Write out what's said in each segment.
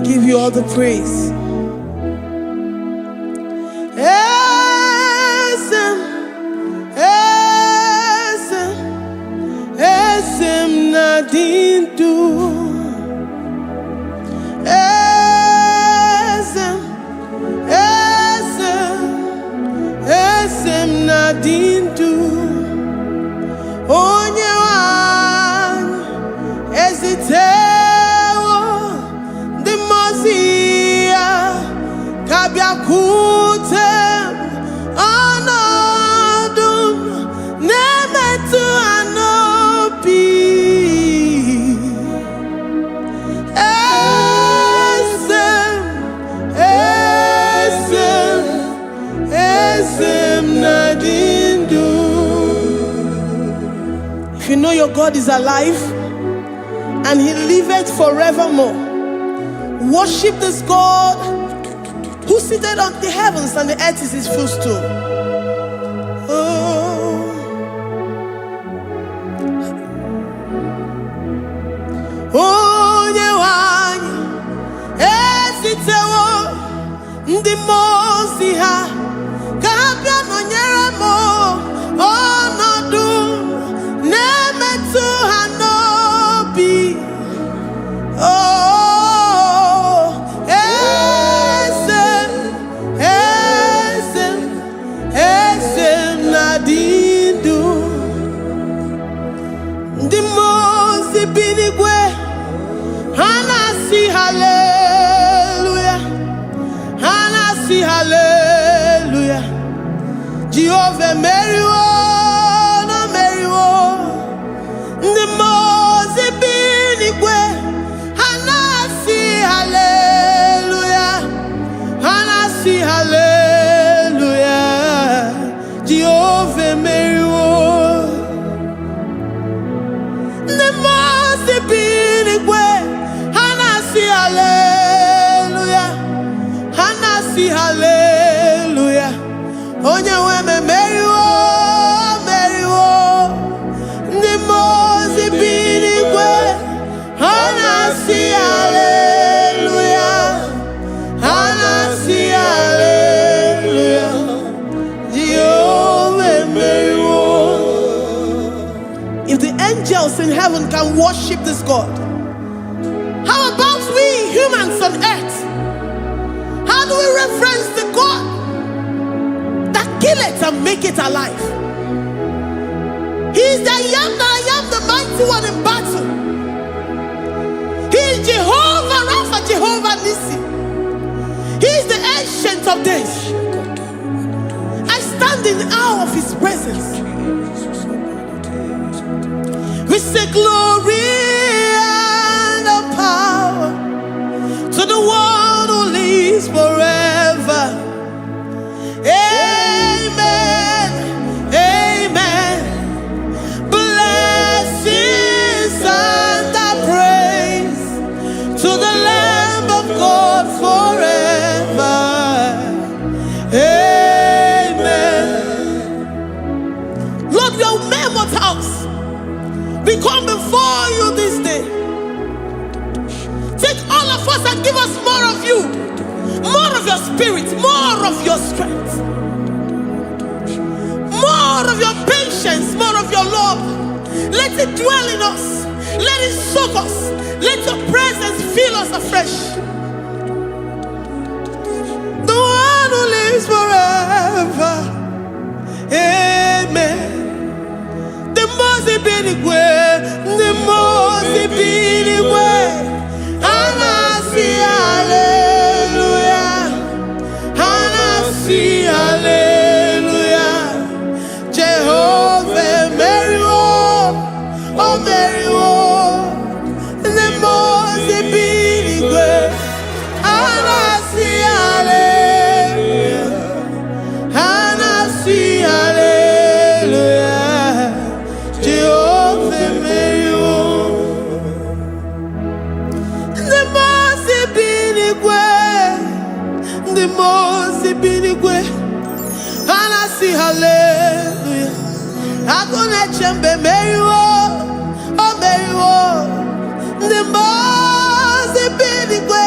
give you all the praise. Esem nadindu. Esem nadindu. Onye wan ezitewo di mozia kabia kutem anodum nemetu anopi. Esem nadindu. If you know your God is alive and he liveth forevermore, worship this God who seated on the heavens and the earth is his footstool. Oh, Nyewani esitewo ndi mozi ha kabia no nyeremo onodu nemetu hanobi. Oh, esem nadindu. Ndi mozi binigwe hanasi hallelujah, hanasi hallelujah. Jehovah Meriwo, no Meriwo. Ndi mozi binigwe hanasi hallelujah, hanasi hallelujah. Jehovah Meriwo. Ndi mozi binigwe hanasi hallelujah, hanasi hallelujah. Onye weme Meriwo, Meriwo. Ndi mozi binigwe hanasi hallelujah, hanasi hallelujah. Jehovah Meriwo. If the angels in heaven can worship this God, how about we humans on earth? How do we reference the God that kill it and make it alive? He is the I am, the mighty one in battle. He is Jehovah Rapha, Jehovah Nissi. He is the ancient of days. I stand in awe of his presence. We say glory and power to the one who lives forever. Amen, amen. Blessings and praise to the Lamb of God forever. Amen. Lord, we are mammoth house. We come before you this day. Take all of us and give us more of you, more of your spirit, more of your strength, more of your patience, more of your love. Let it dwell in us. Let it soak us. Let your presence fill us afresh. The one who lives forever. Amen. The most binigwe, the most binigwe. Hanasi hallelujah, hanasi hallelujah. Jehovah Meriwo, oh Meriwo. The most binigwe. Hanasi hallelujah, hanasi hallelujah. Jehovah Meriwo. The most binigwe, hanasi hallelujah. Agone chembe Meriwo, oh Meriwo. The most binigwe,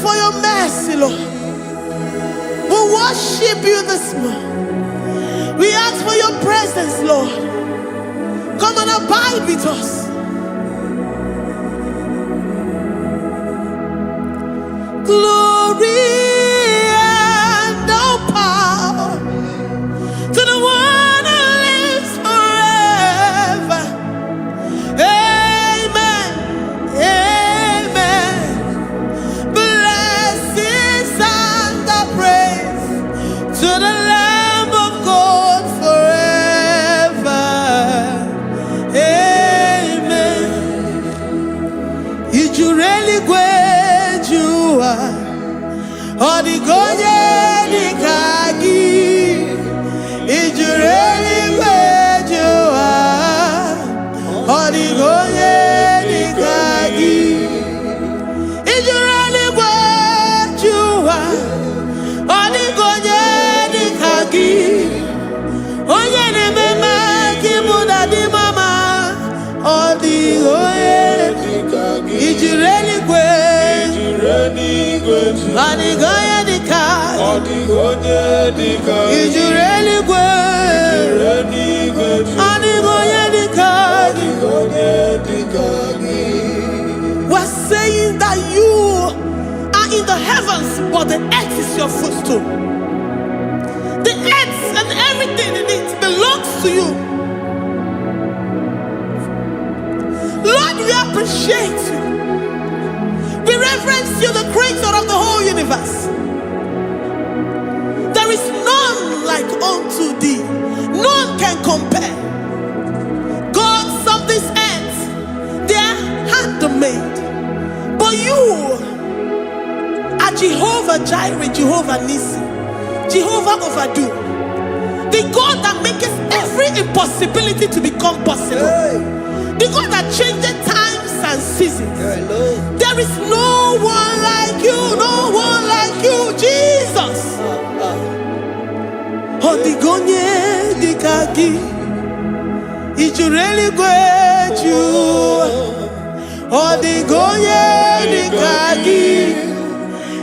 for your mercy, Lord. We worship you this morning. We ask for your presence, Lord. Come and abide with us. Glory and all power to the one who lives forever. Amen. Amen. Blessings and the praise to the Lamb of God forever. Amen. Did you really go? Odigonye dikagi, ijureli wejoa. Odigonye dikagi, ijureli wejoa. Odigonye dikagi, onye nemema kimuda di mama. Odigonye dikagi, ijureli wejoa. Odigonye dikagi, odigonye dikagi, ijureli wejoa. Odigonye dikagi. We're saying that you are in the heavens, but the earth is your footstool. The earth and everything in it belongs to you. Lord, we appreciate you. We reverence you, the creator of the whole universe. There is none like unto thee. None can compare. God of this earth, they are handmade. But you are Jehovah Jireh, Jehovah Nissi, Jehovah Overdo. The God that makes every impossibility to become possible. The God that changes times and seasons. There is no one like you, no one like you, Jesus. Odigonye dikagi, ijureli wejoa. Odigonye dikagi,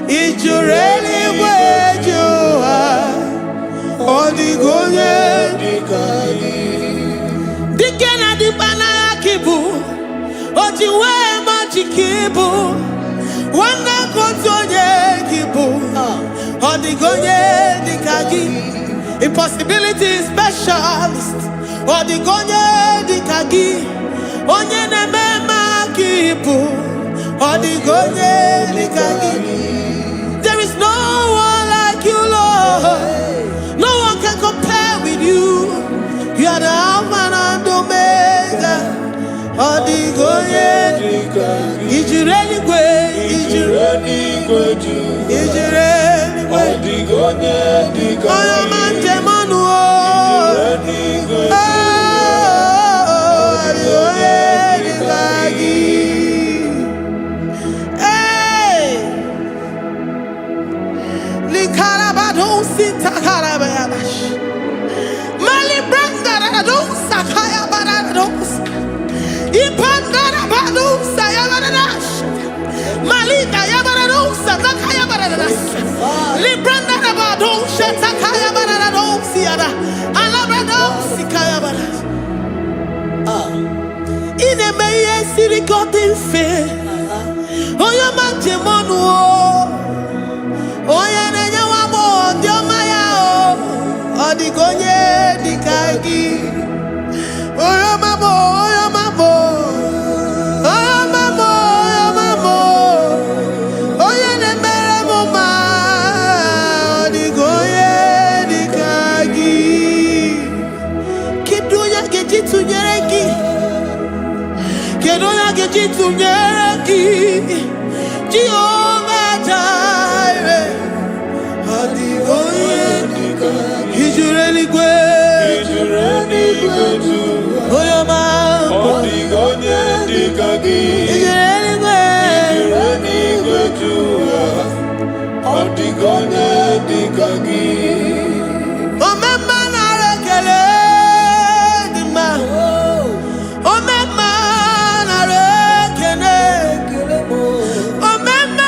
ijureli wejoa. Odigonye dikagi. Dikena dibana kibu, ojiwe majikibu. Wana kotonye kibu, odigonye dikagi. Impossibility specialist, odigonye dikagi. Onye nemema kibu, odigonye dikagi. There is no one like you, Lord. No one can compare with you. You are the Alpha and Omega. Odigonye dikagi. Ijureli odigonye dikagi. Oyamante manuo. Odigonye dikagi. Hey, likarabado sitakarabayabash. Mali branda radosa kaya baradosa. Ipandara badosa yabaradosa. Malita yabaradosa takaya baradosa. Libranda rabadosa takaya baradosa yada. Alabradosa kaya baradosa. Ine meye siri godin fe. Oya manje monuo. Oya nenya wamo diomaya o. Odigonye dikagi. Oya mamo, oya mamo. Oya mamo, oya mamo. Oya nemere moma. Odigonye dikagi. Kidunya gejitu nyereki. Kedonya gejitu nyereki. Jehovah Jireh. Odigonye dikagi. Ijureli wejoa. Oya mamo. Odigonye dikagi. Ijureli wejoa. Odigonye dikagi. Omema na rekele dima. Omema na rekele. Omema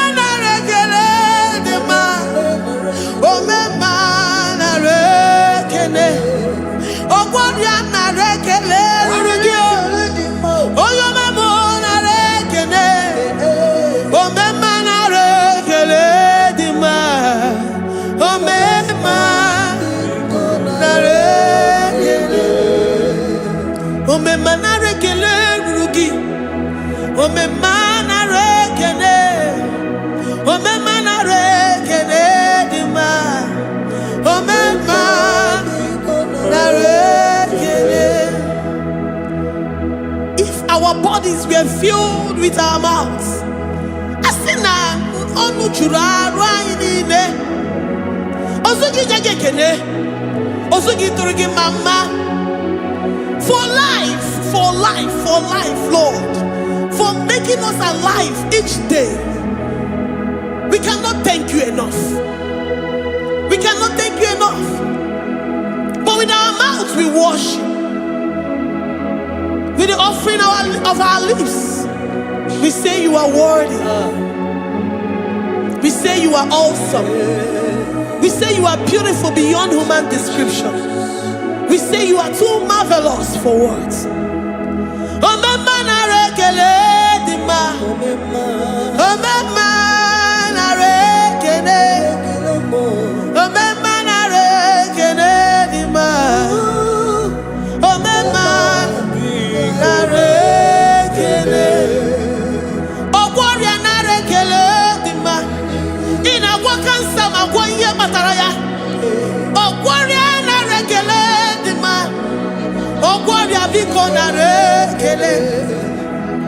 bodies were filled with our mouths. Asina onu chura rainine. Osugi jagekene. Osugi turigi mama. For life, Lord. For making us alive each day. We cannot thank you enough. We cannot thank you enough. But with our mouths we worship. With the offering of our lips, we say you are worthy. We say you are awesome. We say you are beautiful beyond human description. We say you are too marvelous for words.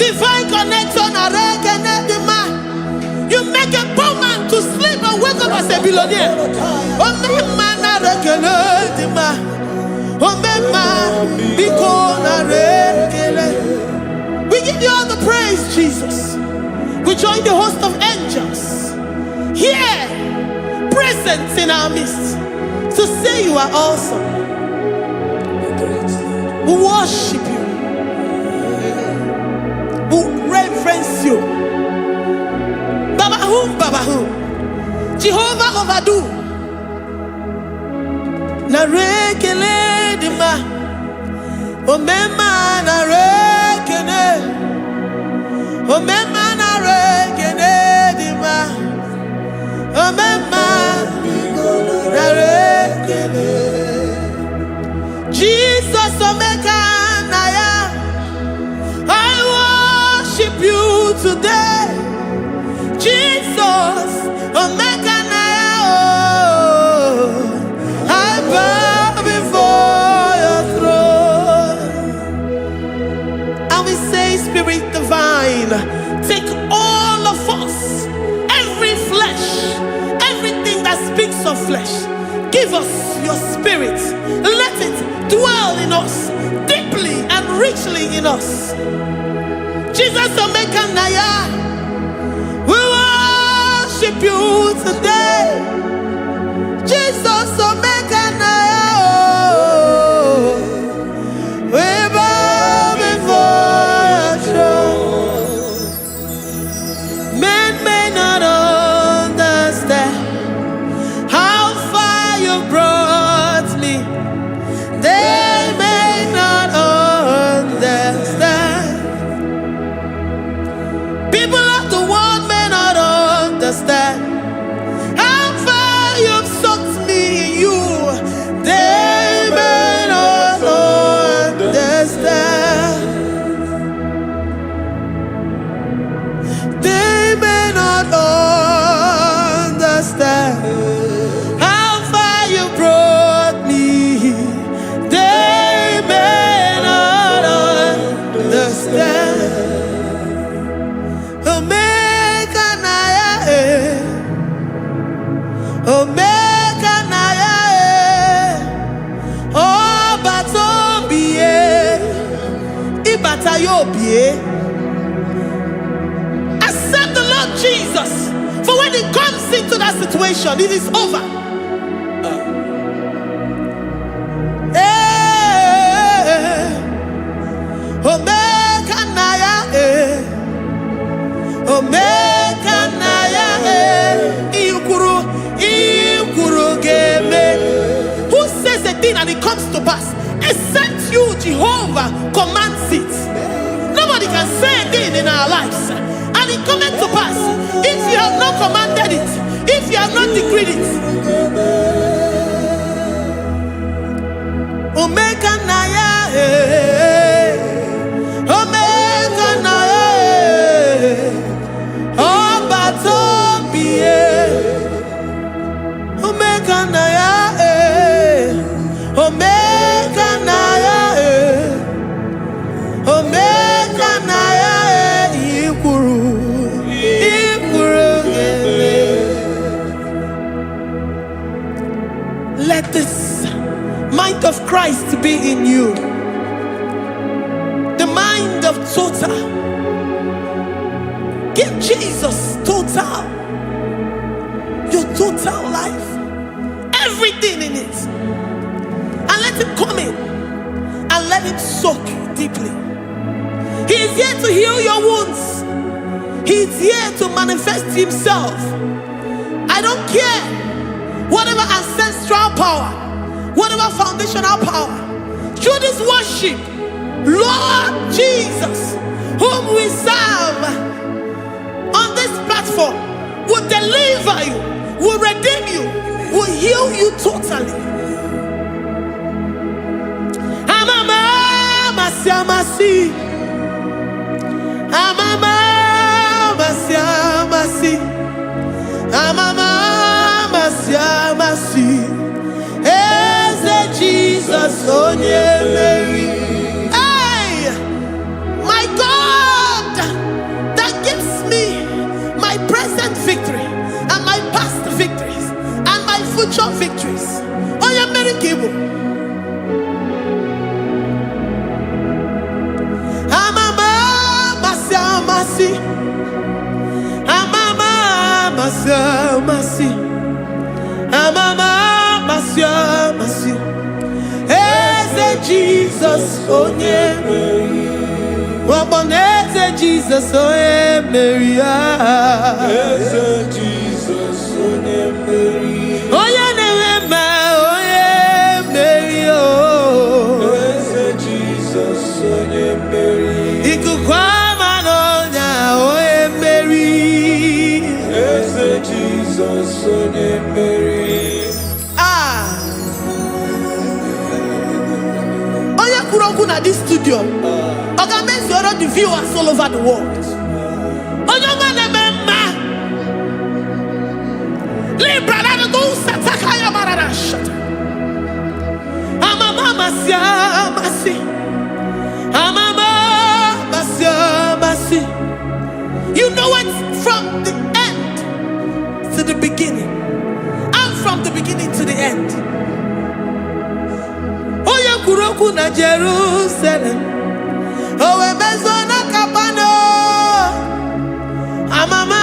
Divine connection. You make a poor man to sleep and wake up as a billionaire. We give you all the praise, Jesus. We join the host of angels here, present in our midst, to say you are awesome. We worship you. We reverence you. Babahum. Jehovah overdo. Narekele dima. Omema narekene. Omema narekene dima. Omema narekene. Jesus Omega Naya, I worship you today. Jesus Omega Naya, I bow before your throne. And we say, Spirit Divine, take all of us, every flesh, everything that speaks of flesh. Give us your spirit. Let it dwell in us, deeply and richly in us. Jesus Omega Naya, we worship you today. Jesus Omega Naya, we bow before your throne. Men may not understand how far you brought me. They may not understand. People of the world may not understand how far you've sucked me in you. They may not understand. They may not understand how far you brought me. They may not understand. Omega Naya, Omega Naya, oh Batombiye, Ibatayobie. Accept the Lord Jesus, for when He comes into that situation, it is over. Omega Naya, Omega Naya, Ikuru Game. Who says a thing and it comes to pass? Except you, Jehovah, commands it. Nobody can say a thing in our lives and it comes to pass if you have not commanded it, if you have not decreed it. Omega Naya, Omega Naya, oh Batombiye, Omega Naya, Omega Naya, Omega Naya. to be in you. The mind of total. Give Jesus total. Your total life. Everything in it. And let him come in. And let him soak deeply. He is here to heal your wounds. He is here to manifest himself. I don't care. Whatever ancestral power, whatever foundational power, through this worship, Lord Jesus, whom we serve on this platform, will deliver you, will redeem you, will heal you totally. Jesus, oh yeah, Mary. Hey, my God, that gives me my present victory and my past victories and my future victories. Oh yeah, Mary Kibu. Amama masi, amama masi, amama masi. Jesus, oh yeah, Mary. Waboneze Jesus, oh yeah, Mary. Jesus, oh yeah, Mary. Oh yeah, Mary. Oh, Jesus, oh yeah, Mary. Ikukwama no nya, oh yeah, Mary. Jesus, oh yeah, Mary. At this studio, organize the viewers all over the world. You know it from the end to the beginning, and from the beginning to the end. Kuroku na Jerusalem, oh Bezona Kapano, Amama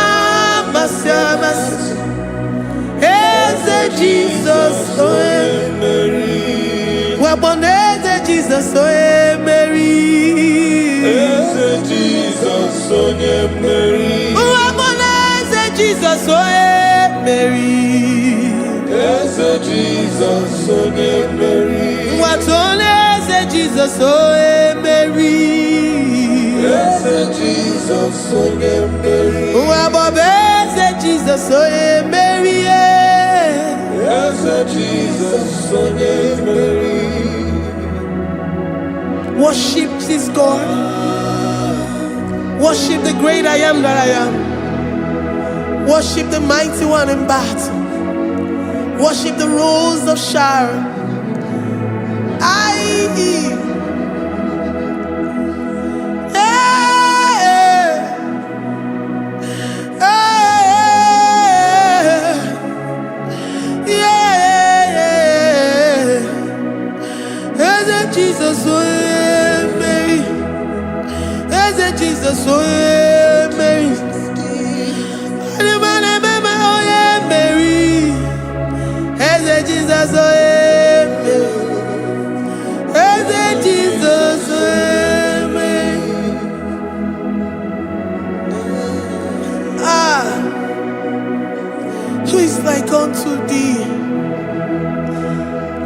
Masiamas, Eze Jesus, oh Mary, Waboneze Jesus, oh Mary, Eze Jesus, oh Mary, Waboneze Jesus, oh Mary, Eze Jesus, oh Mary. What on is Jesus, oh Mary? Yes, Jesus, oh Mary. What is Jesus, oh Mary? Yes, Jesus, oh Mary. Worship this God. Worship the great I am that I am. Worship the mighty one in battle. Worship the rose of Sharon. Jesus, oh Mary, Jesus, oh Mary, Mary, Jesus, oh Jesus, who is like unto thee?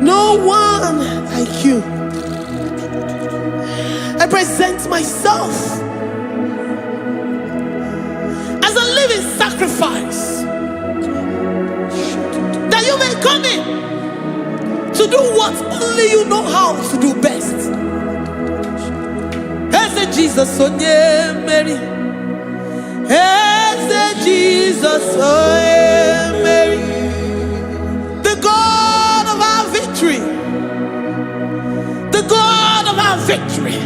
No one like you. I present myself as a living sacrifice, that you may come in to do what only you know how to do best. As Jesus, oh yeah, Mary. As Jesus, oh yeah, Mary. The God of our victory. The God of our victory.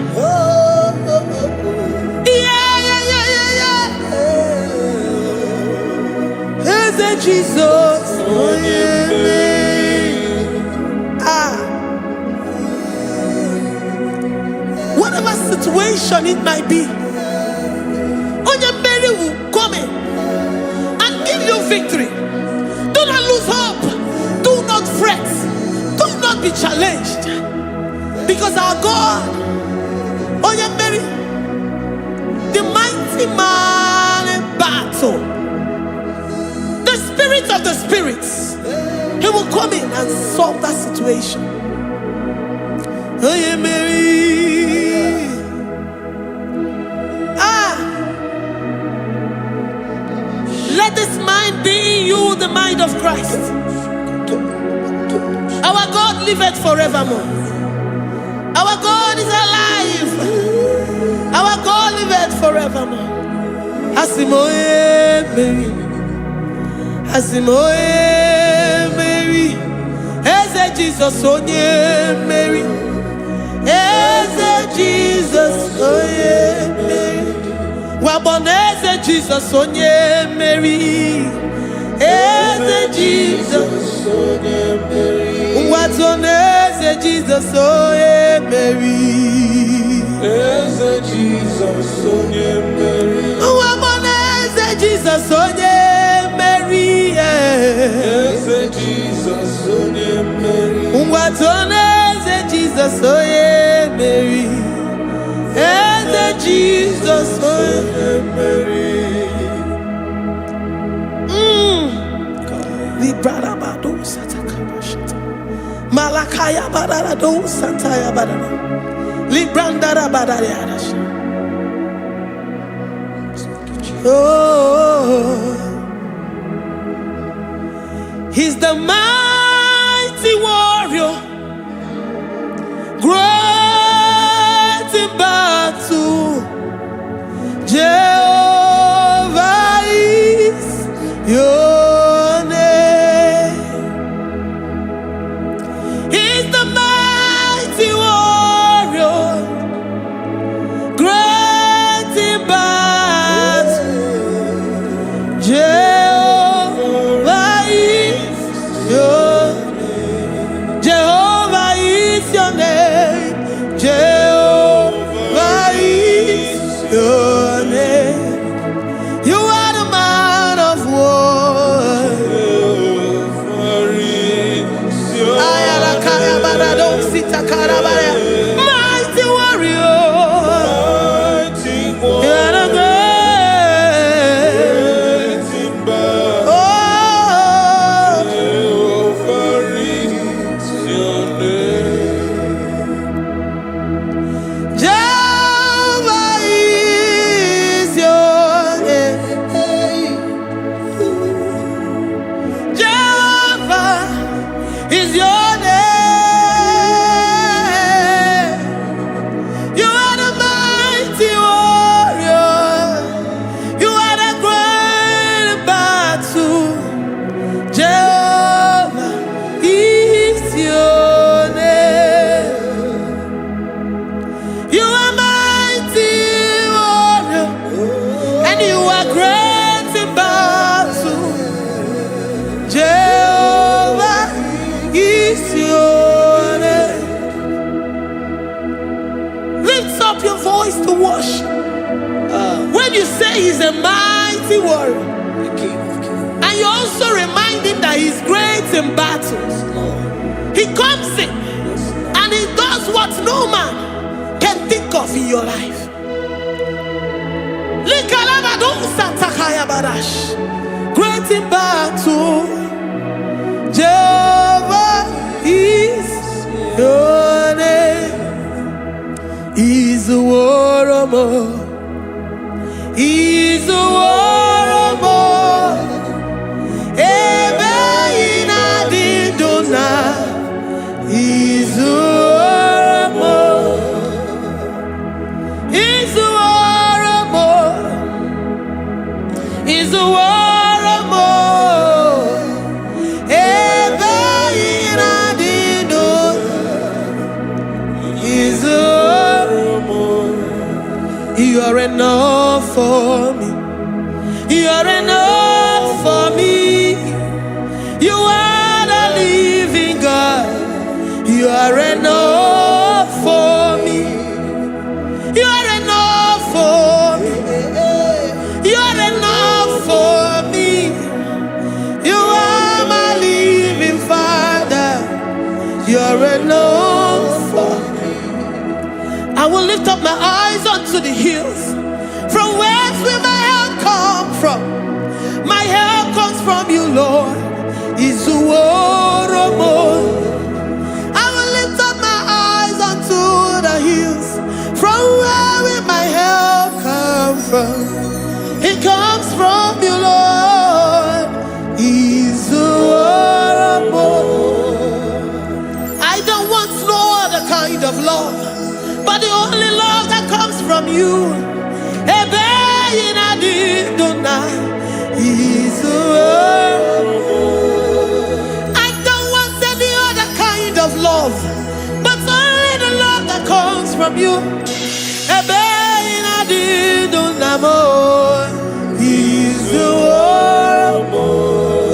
As Jesus, oh yeah, Mary. situation it might be, Onye Mary will come in and give you victory. Do not lose hope. Do not fret. Do not be challenged. Because our God, Onye Mary, the mighty man in battle, the spirit of the spirits, he will come in and solve that situation. Onye Mary, let this mind be in you, the mind of Christ. Our God liveth forevermore. Our God is alive. Our God liveth forevermore. Asimoye Mary, Asimoye Mary, Eze Jesus Onye Mary, Eze Jesus Onye Mary, Waboneze Jesus Onye Mary, Eze Jesus Onye Mary, Watoneze Jesus Onye Mary, Eze Jesus Onye Mary, Waboneze Jesus Onye Mary, Eze Jesus Onye Mary, Watoneze Jesus Onye Mary, Eze Jesus Onye Mary. Librarabado satakabashata. Malakaya bararado santaya barara. Librandara barariadasha. Oh, he's the mighty warrior, great in battle. Jehovah is your name. He's the mighty warrior, great in battle. Jehovah is your name. Jehovah is your name. Jehovah is your name. You are the man of war. Mighty warrior. You are the great. Oh, Jehovah is your name. Jehovah is your name. Jehovah is your name. You are the mighty warrior. You are the great battle. Jehovah is your name. You are mighty warrior, and you are great in battle. Jehovah is your name. Lift up your voice to worship. When you say he's a mighty warrior, and you also remind him that he's great in battles, he comes in and he does what no man can think of in your life. Great in battle, Jehovah is your name. He's a warrior. He's a warrior. Ebe ina didona. He's a warrior. He's a warrior. He's a warrior. Ebe ina didona. He's a warrior. You are enough for me. You are enough for me. You are the living God. You are enough for me. You are lift up my eyes unto the hills. From whence will my help come from? My help comes from you, Lord. I will lift up my eyes unto the hills. From where will my help come from? It comes from you, Lord. I don't want no other kind of love, but the only love that comes from you. I don't want any other kind of love, but only the love that comes from you.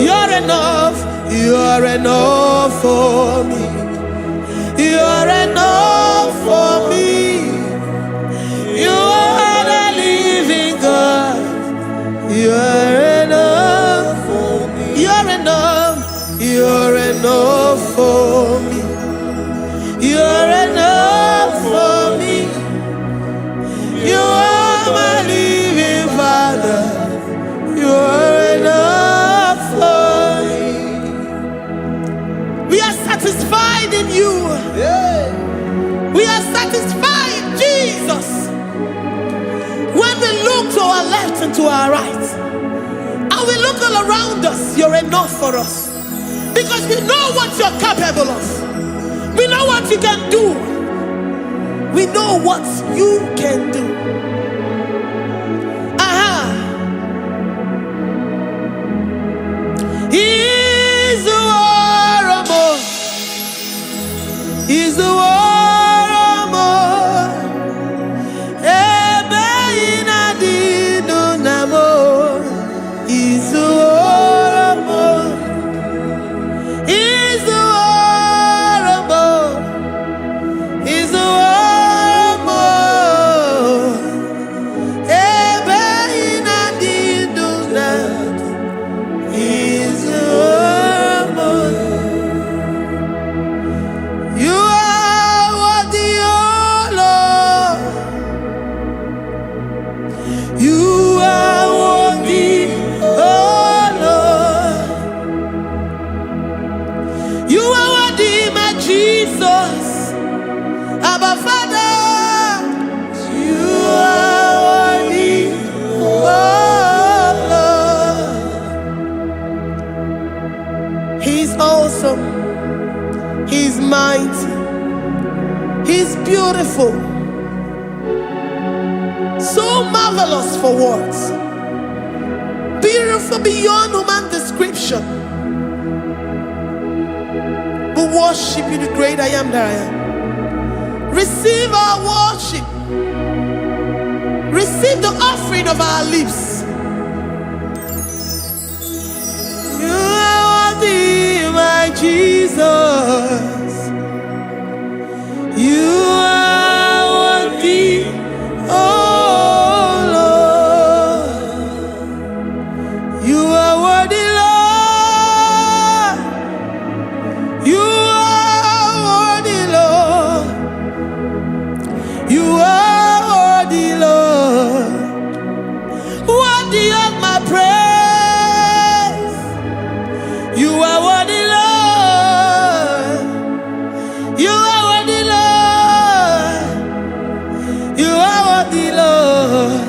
You're enough. You're enough for me. You're enough for me. You are the living God. You're enough for me. You're enough. You're enough for me. You're enough for me. You are my living Father. You're enough for me. We are satisfied in you. We are satisfied, Jesus. When we look to our left and to our right, and we look all around us, you're enough for us. Because we know what you're capable of. We know what you can do. We know what you can do. He's the war. He's the war. He's mighty. He's beautiful. So marvelous for words. Beautiful beyond human description. We worship you, the great I am that I am. Receive our worship. Receive the offering of our lips. You are worthy, my Jesus. You are worthy, oh Lord. You are worthy, Lord. You are worthy, Lord. You are worthy, Lord. Worthy of my praise. You are worthy, Lord. You are worthy, Lord. You are worthy, Lord.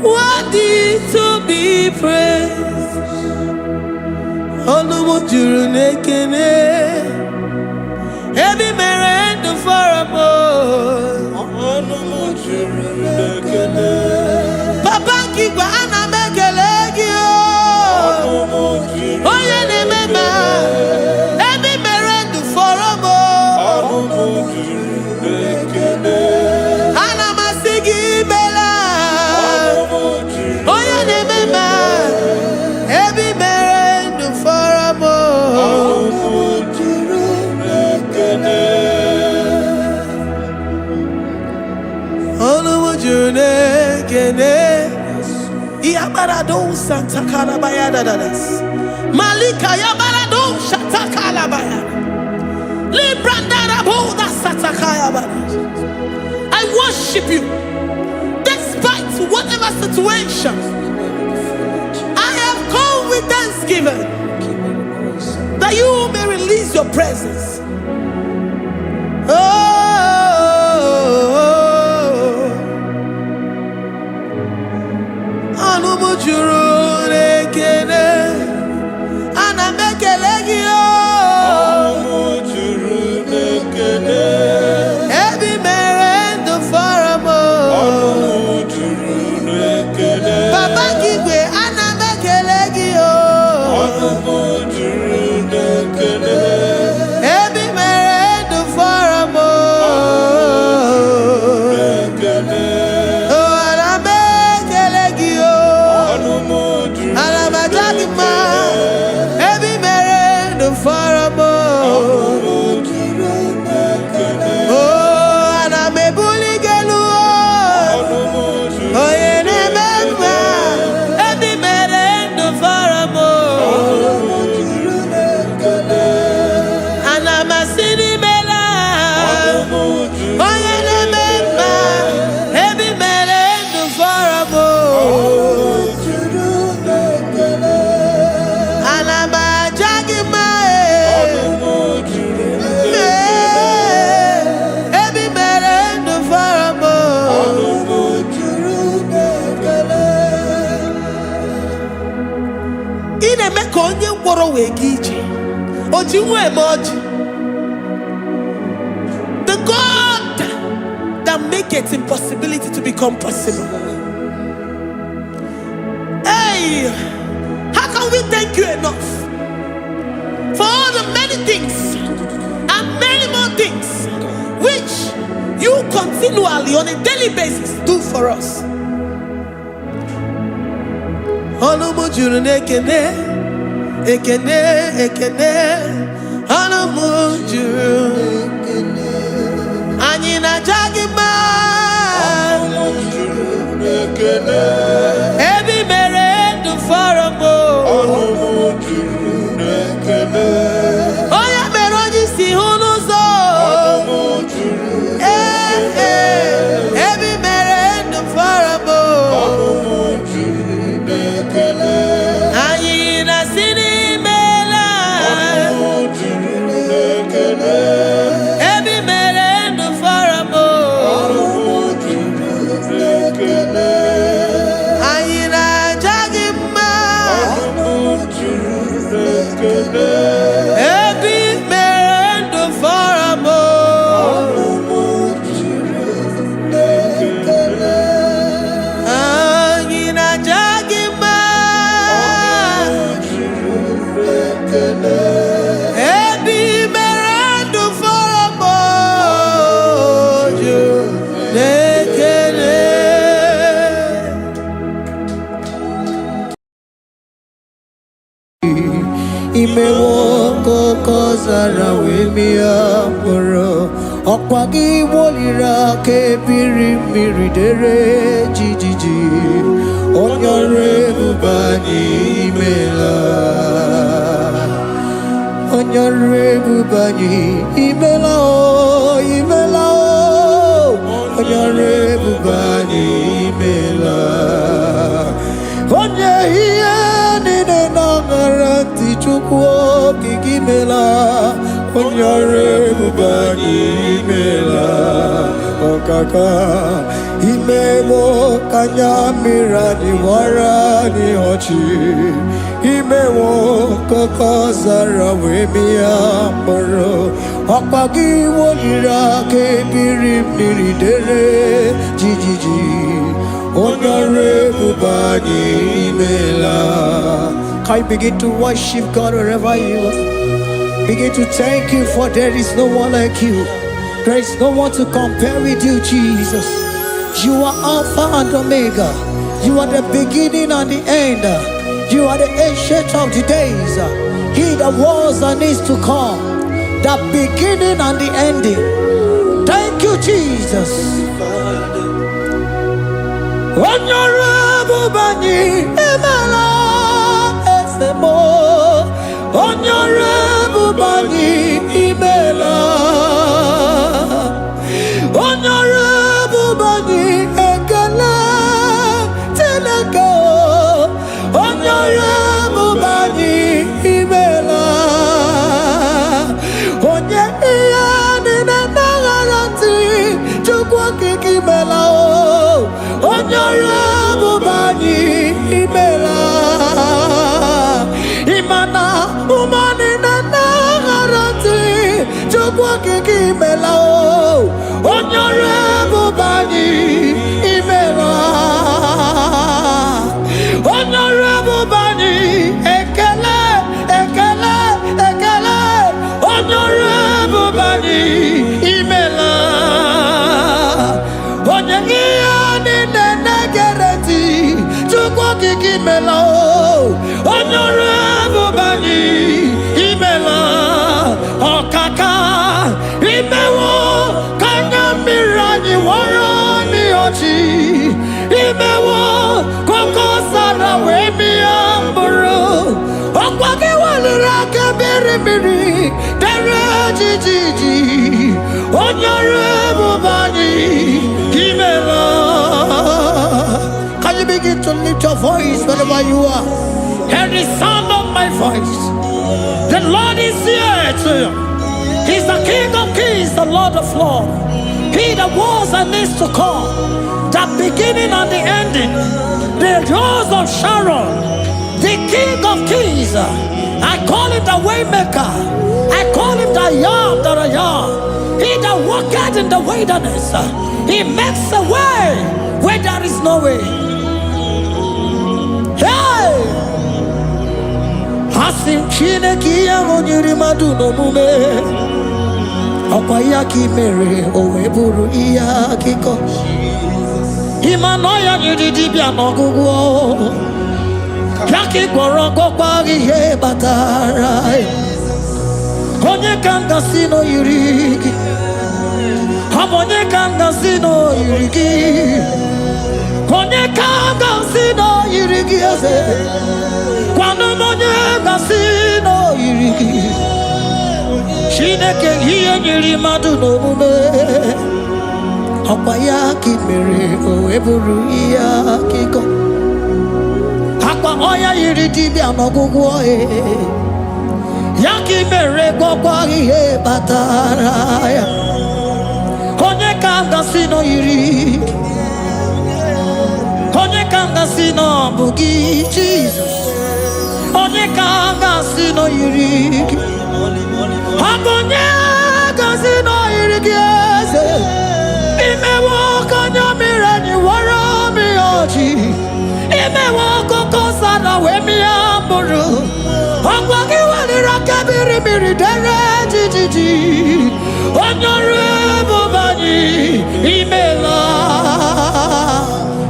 Worthy to be praised. Onumujuru nekene. Every merend for a more. Onumujuru nekene. Papa kigwa ana mekelegio. Oye ne mema. Every merend for a more. Onumujuru nekene. Ana masigi bela. Oye ne mema. Every merend for a more. Onumujuru nekene. Onumujunekene. Iabarado Santa Calabayada. Malika Yabarado Shata Calabaya. Librandara Boda Satakaya. I worship you despite whatever situation. I have come with thanksgiving that you may release your presence. The God that makes impossibility to become possible. Hey, how can we thank you enough for all the many things and many more things which you continually on a daily basis do for us? Ekene, ekene, anamujuru, anyina jagima, ebi mere du faramo, oya meroji si hunuzo, ebi mere du faramo, anyina sini. Imewoko kozara wemia moro Okwagi wolira ke biri miridere jijiji Onyore bubani imela Onyore bubani imela o imela o Onyore bubani imela Onye hiye nine nangaranti chukwo kikimela Onyore bubani imela Okaka Imemo kanyamira ni wara ni hochi Imewo koko zara wemia moro Okpagi wolira ke biri miridere jijiji Onyore bubani imela. Can you begin to worship God wherever you are? Begin to thank Him, for there is no one like you. There is no one to compare with you, Jesus. You are Alpha and Omega. You are the beginning and the end. You are the ancient of the days. He that was and is to come. The beginning and the ending. Thank you, Jesus. Honorable Bani Emala Esemo. Honorable Bani Emela. Honorable Bani kiki mela o onyore bubani imela onyore bubani ekele ekele ekele onyore bubani imela onyengiya ni negereti chukwu kiki mela o onyore bubani imela okaka imewo kanya mirani warani ochi imewo koko sara we mi amburu okwake walira kabiri miri dere jijiji onyore bubani imela. Can you begin to lift your voice wherever you are? Hear the sound of my voice. The Lord is here to you. He's the King of Kings, the Lord of Lords. He that was and is to come, the beginning and the ending, the rose of Sharon, the King of Kings. I call him the Waymaker. I call him the Yam that I am. He that walketh in the wilderness, he makes a way where there is no way. Hey! Hasim Chineki Yamonyuri Maduno Mume Okwayaki Mere Oweburu Iyakiko Imanoya Yudibia Nogugo Yaki Goroko Kwagi He Batarai Konye Kanga Sino Yurigi Hamonye Kanga Sino Yurigi Konye Kanga Sino Yurigi Kwano monye kasino yiriki Shineke hiye nyiri madu no mume Hapaya kimere oeburu iya kiko Hakwa oya yiriti biano guguoe Yaki mere kwa hiye bataraya Konye kanga sino yiriki Konye kanga sino bugi Jesus Onye kanga sino yiriki Akonye kanga sino yiriki eze Imewo kanya mirani wara miyoji Imewo koko sana we miyamburu Akwaki walira kabiri miri dere jijiji Onyore bubani imela.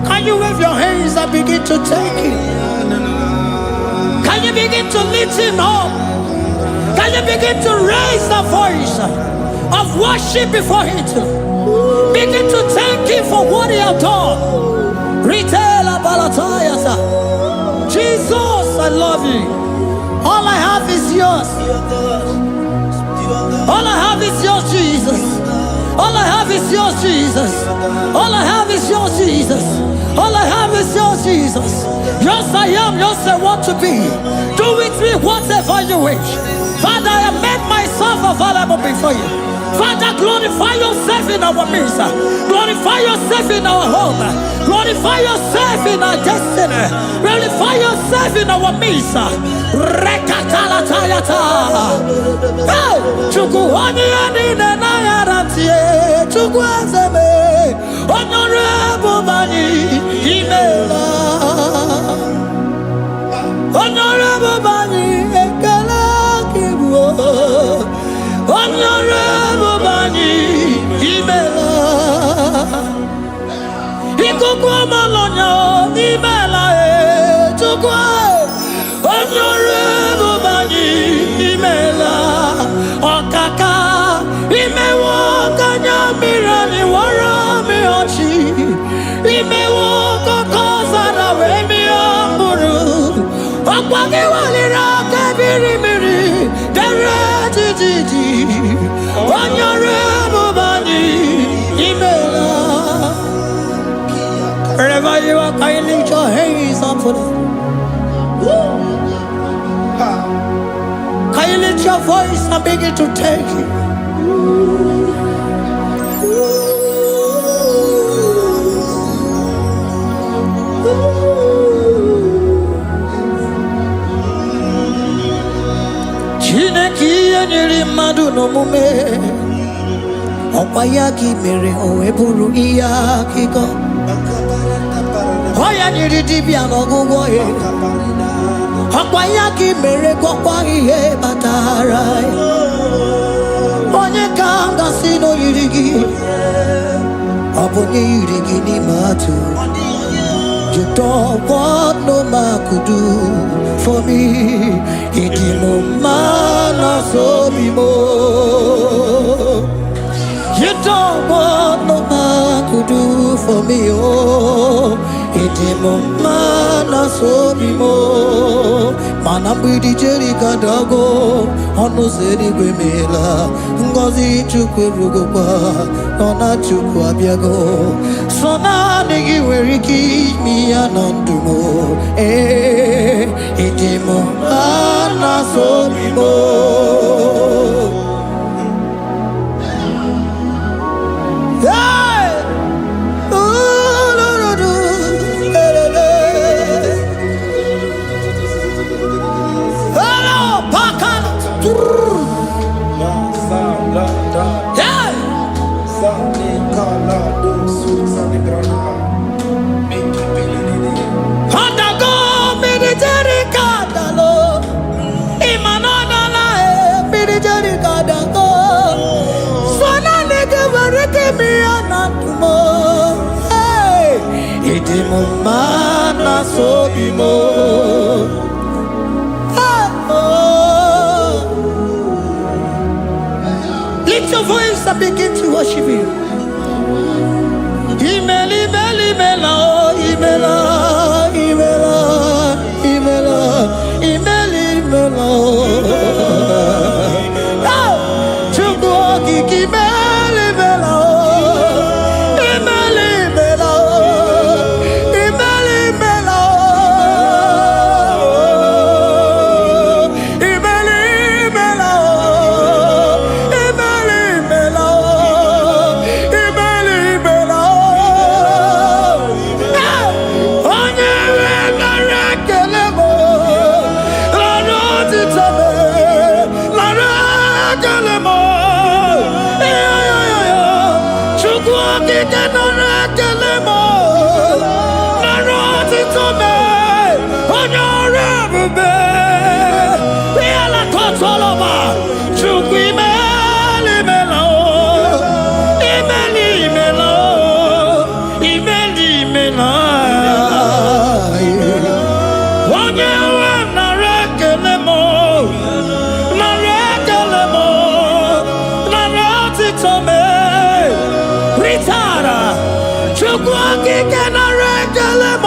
Can you wave your hands and begin to take it? Can you begin to lift him up? Can you begin to raise the voice of worship before him? Begin to thank him for what he has done. Retailer Balatayasa. Jesus, I love you. All I have is yours. All I have is yours, Jesus. All I have is yours, Jesus. All I have is yours, Jesus. All I have is yours, Jesus. Yours I am, yours I want to be. Do with me whatever you wish. Father, I have made myself available before you. Father, glorify yourself in our midst. Glorify yourself in our home. Glorify yourself in our destiny. Glorify yourself in our midst. Rekatalatayata. Hey! Chukwani anine na yaratie. Chukwazeme. Honorable Bani Imela. Honorable Bani Ekala Kibu. Honorable Bani Imela. Ikukwa Malonya Imela Chukwa. Honorable Bani Imela. Okaka Imewo Kanya Mirani Wara Miyochi Imewo Koko Sara We Miyamburu Okwake Walira Kabiri Miri Dere Jijiji Onyore Bubani Imela. Wherever you are, can you lift your hands up for them? Can you lift your voice and begin to take it? Chineki yeniri madu no mume Opayaki mere o eburu iya kiko. Oya nyiri dibia n'ọgwụgwọ ya. Opayaki mere gwọkwa ihe batara. Onye ka m gasị n'oyiri gị. Ọ bụ onye yiri gị n'ime atụ. You don't want no man could do for me. It is no man so be more. You don't want no man could do for me. Oh, it is no man so be more. Man, I'm with the Jerry Cadago. On no city Grimela. Ngozi Chukwerugopa. Nona Chukwabiago. So now nigga where he keep me anondumo. Eh, it is mo ana so be mo. Hey, oh no no no, hello, pakan. Yeah. Handago military kadalo, imanana military kadago. Sona nege vareke mi anatumo. Hey, idimo mana sobimo. Lift your voice and begin to worship Him. Imela, imela, imela, imela, imela, imela, imela. Chukwu okike imela, imela, imela, imela, imela, imela, imela, imela, imela, imela, imela, imela. Onye wegara ekele m, lara otito m, lara ekele m. Chukwu okike nara ekele m, lara otito m, onye ọrụ ebube. Bịala kọtọlọma, Chukwu imela, imela, imela, imela, imela, imela. Onye nwe nara ekele m, nara ekele m, nara otito m. Ritara, Chukwu okike nara ekele m,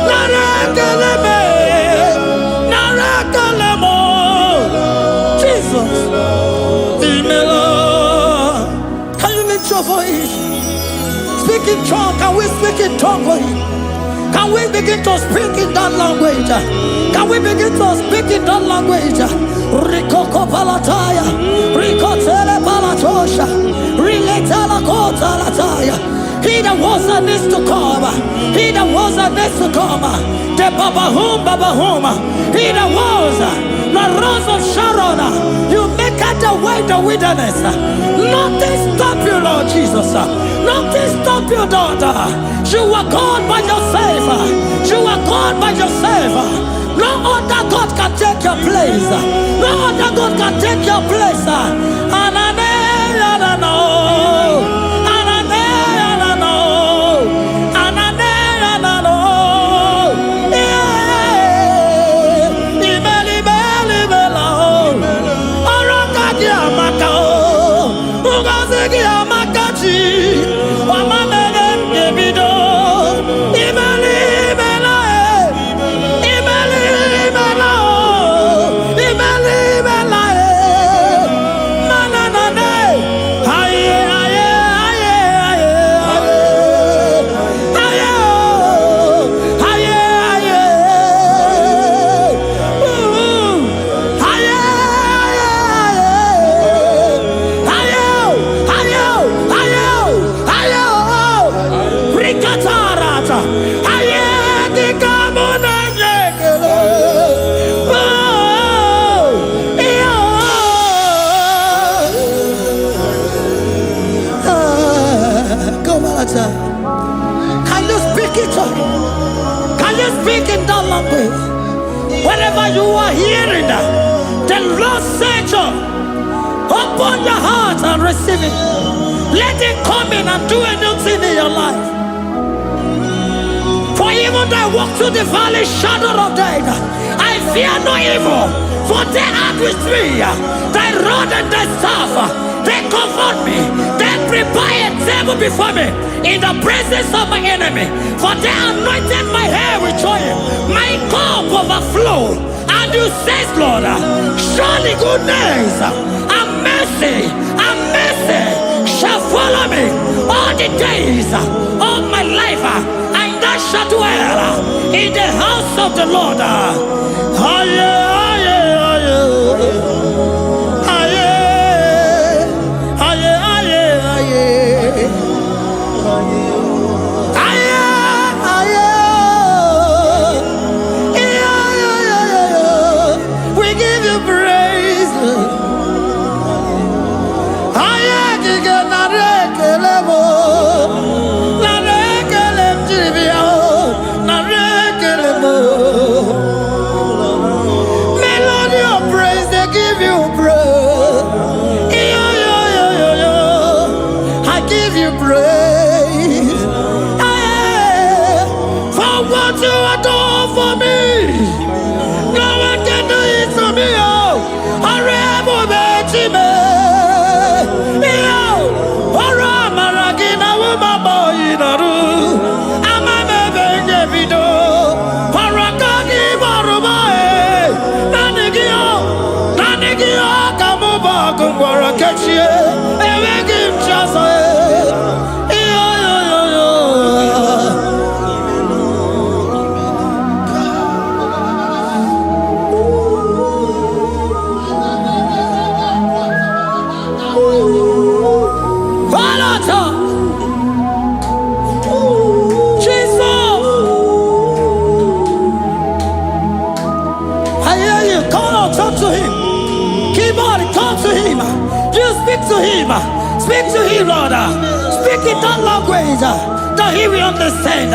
nara ekele m, nara ekele m. Jesus, imela. Can you lift your voice? Speak in tongue. Can we speak in tongue for Him? Can we begin to speak in that language? Can we begin to speak in that language? Rikoko palataya, rikotele palatosha, riletala kota lataya. He that was and is to come, He that was and is to come, the babahum, babahum, He that was, the rose of Sharon, you make out the way the wilderness. Nothing stop you, Lord Jesus. Nothing stop you, daughter. You are God by yourself. You are God by yourself. No other God can take your place. No other God can take your place. Anane, anano. Anane, anano. Anane, anano. Imeli, imeli, imela. Orokagi amaka. Ugazigi amakachi. Wamamele ngebido. Imeli, imela. Imeli, imela. Imeli, imela. Mananane. Aye, aye, aye, aye, aye. Aye, aye, aye. Aye, aye, aye. Aye, aye, aye. The Lord said, open your heart and receive it. Let it come in and do a new thing in your life. For even though I walk through the valley shadow of death, I fear no evil. For they are with me. Thy rod and thy staff, they comfort me. They prepare a table before me in the presence of my enemy. For they anointed my hair with oil. My cup overflow. And you say, Lord, surely goodness and mercy shall follow me all the days of my life. And I shall dwell in the house of the Lord. We give you praise. Melody of praise, they give you praise. I give you praise. For what you have done for me, no one can do it for me. Speak to him, Lord. Speak in that language that he will understand.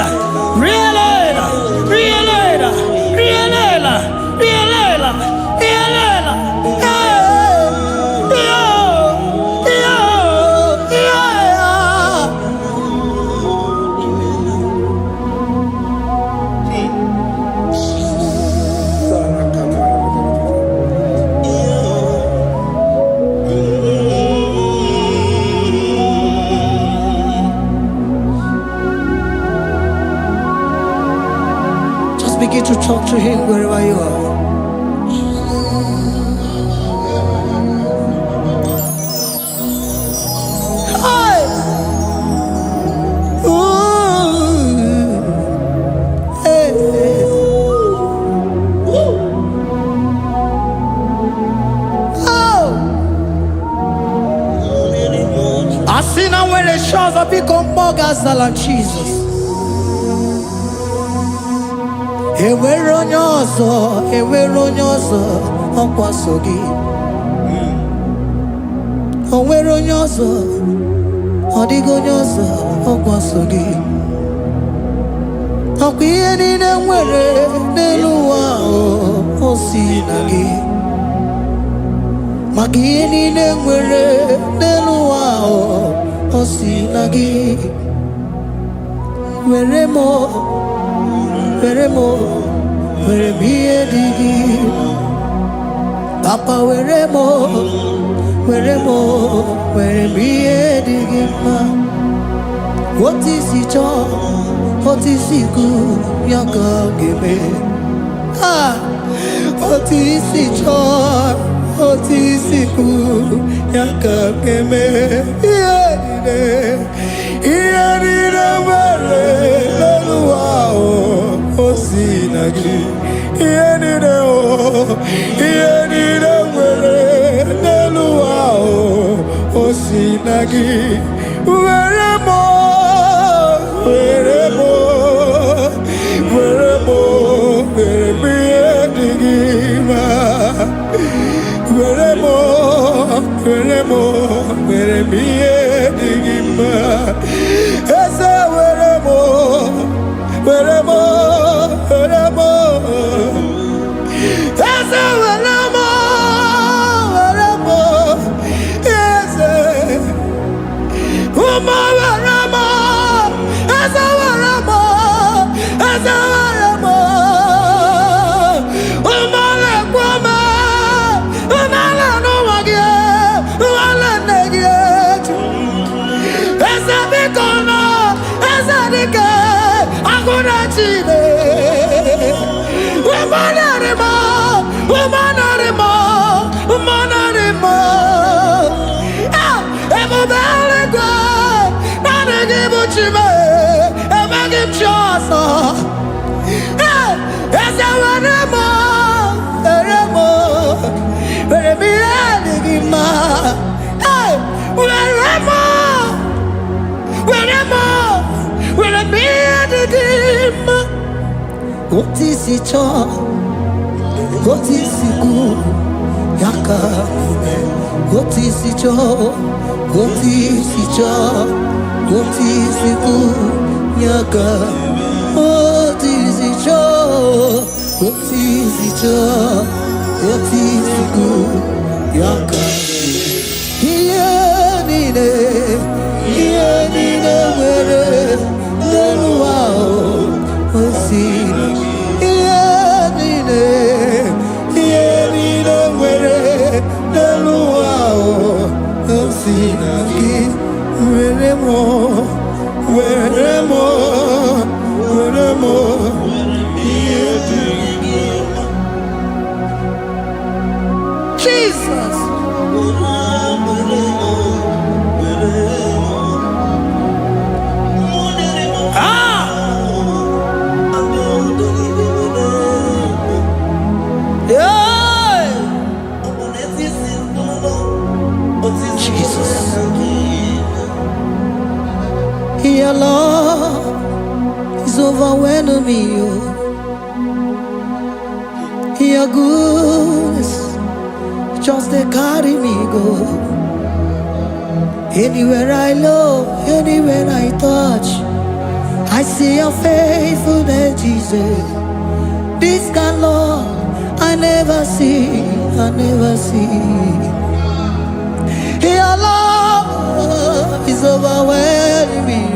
Begin to talk to him wherever you are. Hey! Ooh! Hey! Oh! I see now where the shores have become more gas than Jesus. Ewere onye ọzọ ọkwaso gị. O nwere onye ọzọ, ọ dịghị onye ọzọ ọkwaso gị. Ọkwa ihe niile nwere n'elu ụwa o si na gị. Maka ihe niile nwere n'elu ụwa o si na gị. Were m ihe dị gị. Papa were m ihe dị gị mma. Otu isi chọọ, otu isi kwu ya ka ọ ga-eme. Otu isi chọọ, otu isi kwu ya ka ọ ga-eme. Ihe niile nwere n'elu ụwa o si na gị. Ihe niile nwere n'elu ụwa o si na gị. Were m ihe dị gị mma. Were m ihe dị gị mma. Eze were m Eze were m What is it all? What is it good? Yaka, what is it all? What is it all? What is it good? Yaka, what is it all? What is it all? What is it good? Yaka, where Jesus. Your love is overwhelming me. Your goodness just they carry me go. Anywhere I look, anywhere I touch, I see your faithfulness, Jesus. This kind of love I never see, I never see. Your love is overwhelming me.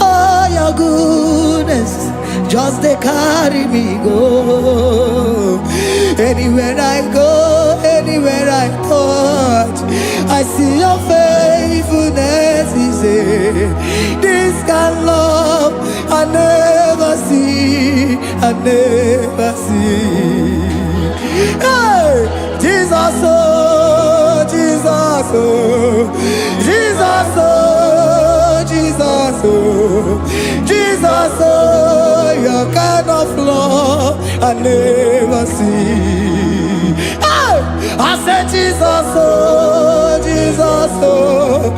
Oh, your goodness just they carry me go. Anywhere I go, anywhere I touch, I see your faithfulness. This kind of love I never see, I never see. Hey, Jesus, oh, Jesus, oh, Jesus, oh, Jesus, oh, Jesus, oh, your kind of love I never see. Hey, I said Jesus, oh, Jesus, oh,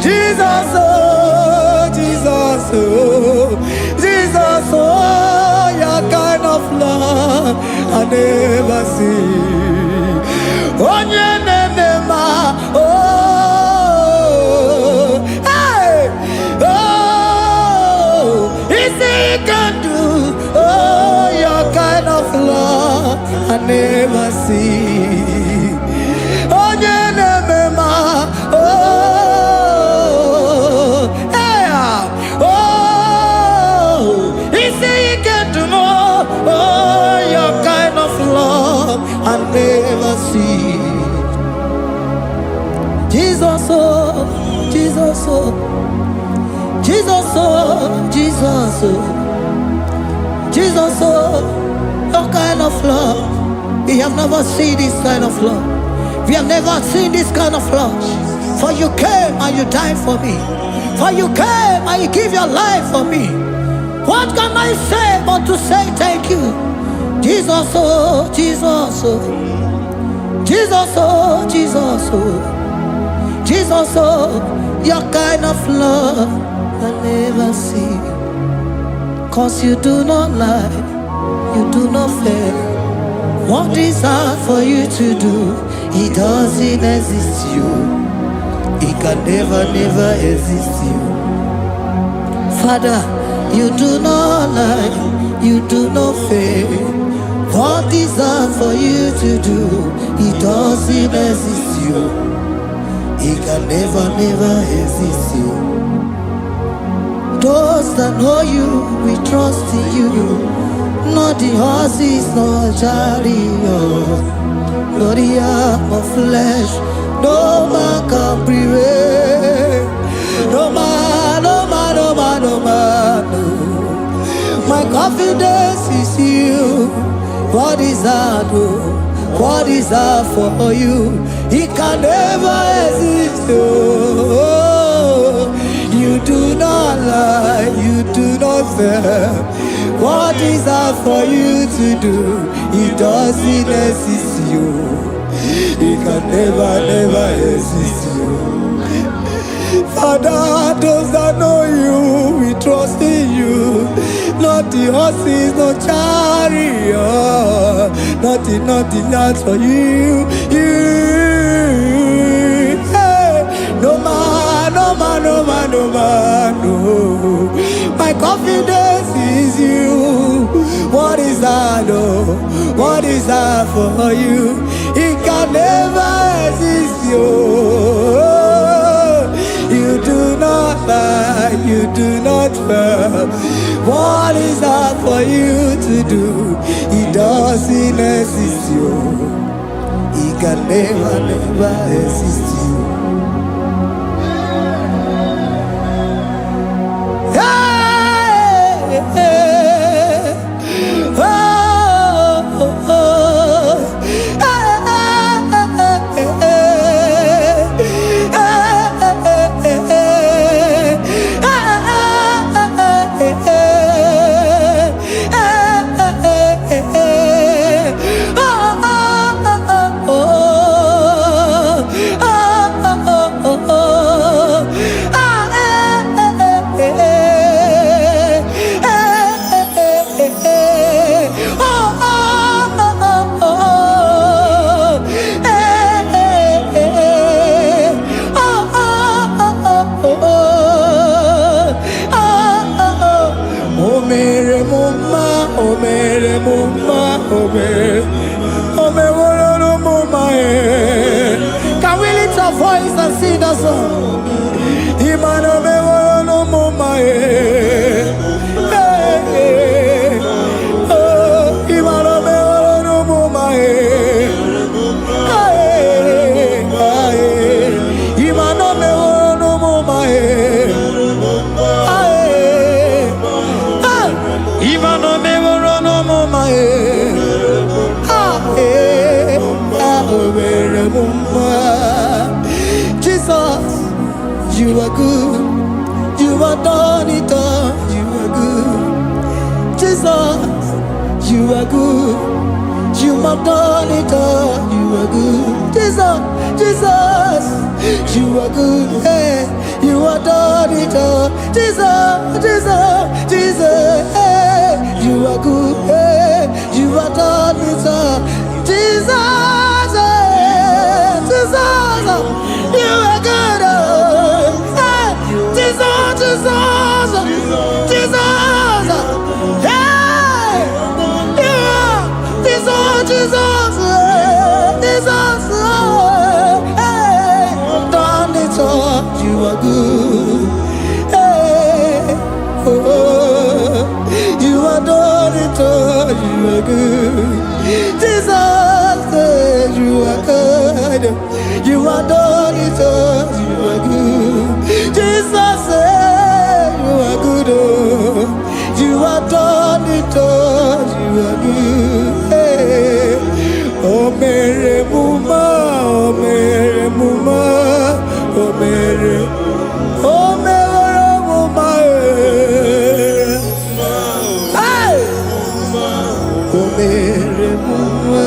Jesus, oh, Jesus, oh, Jesus, oh, your kind of love I never see. Oh, hey, oh, easy can do. Oh, your kind of love I never see. Oh, oh, hey, oh, easy can do more. Oh, your kind of love I never see. Jesus, oh, Jesus, oh, Jesus, oh, Jesus, oh, Jesus, oh, your kind of love. We have never seen this kind of love. We have never seen this kind of love. For you came and you died for me. For you came and you give your life for me. What can I say but to say thank you? Jesus, oh, Jesus, oh, Jesus, oh, Jesus, oh, Jesus, oh, your kind of love I never see. 'Cause you do not lie, you do not fail. What is hard for you to do, it doesn't exist you. It can never, never exist you. Father, you do not lie, you do not fail. What is hard for you to do, it doesn't exist you. It can never, never exist you. Those that know you, we trust in you. Not the horses, not chariot, not the arm of flesh. No man can prevail. No man, no man, no man, no man. No. My confidence is you. What is hard? What is hard for you? It can never exist. Oh, you do not lie, you do not fail. What is hard for you to do? It doesn't exist you. It can never, never exist you. Father, those that know you, we trust in you. not the horses, no chariot, nothing that's for you. Hey, no man, no. My confidence is you. What is that, oh? What is that for you? It can never exist, you. You do not lie, you do not fail. What is that for you to do? It doesn't exist, you. It can never exist, you. Can we lift our voice and sing that song? Jesus, you are good. You are done it all. You are good. Jesus, you are good. You have done it all. You are good. Jesus, you are good. Hey, you are done it all. Jesus, hey, you are good. Hey, you are done it all. Jesus, you are good. Hey, Jesus, hey, you are Jesus, hey, done it all. You are good. Hey, oh, you are done it all. You are good. Jesus, you are good. You are done it all. You are good. Jesus, you are good. Oh, you are done it all. You are good. Hey. Oh, Mary Muma, oh, Mary Muma, oh, Mary, oh, Mary Muma, hey, oh, Mary Muma.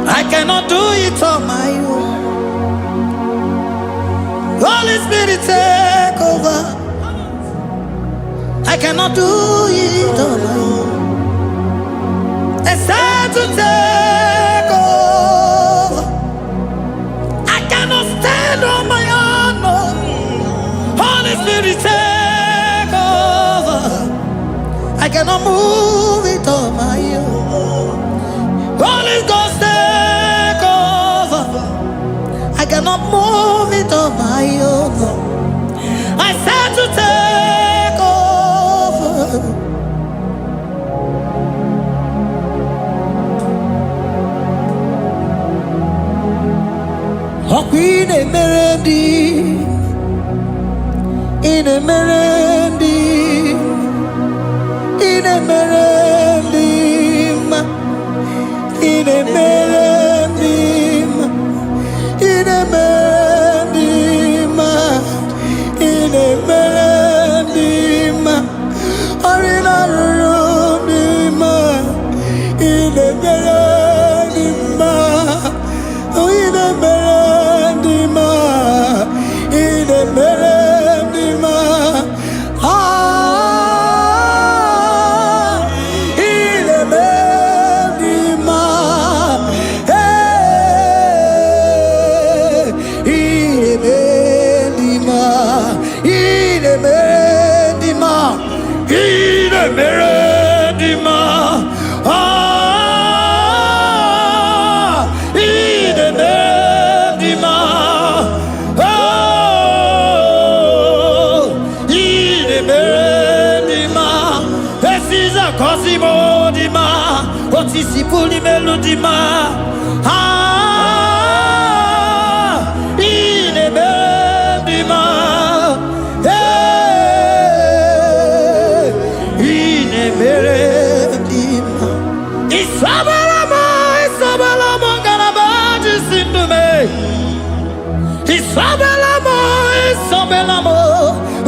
I cannot do it on my own. Holy Spirit, take over. I cannot do it on my own. It's time to take over. I cannot stand on my own. No. Holy Spirit, take over. I cannot move it on my own. Holy Ghost, take over. I cannot move it on my own. I said to take over. Oh, in a melody, in a melody, in a melody, in a melody, in a melody, in a melody, or in a melody, in a melody, in a melody, in a melody, dima, otisi puli melodima. Ine bendima, ine bendima. Isabelamo, Isabelamo, galabaji sindume. Isabelamo, Isabelamo,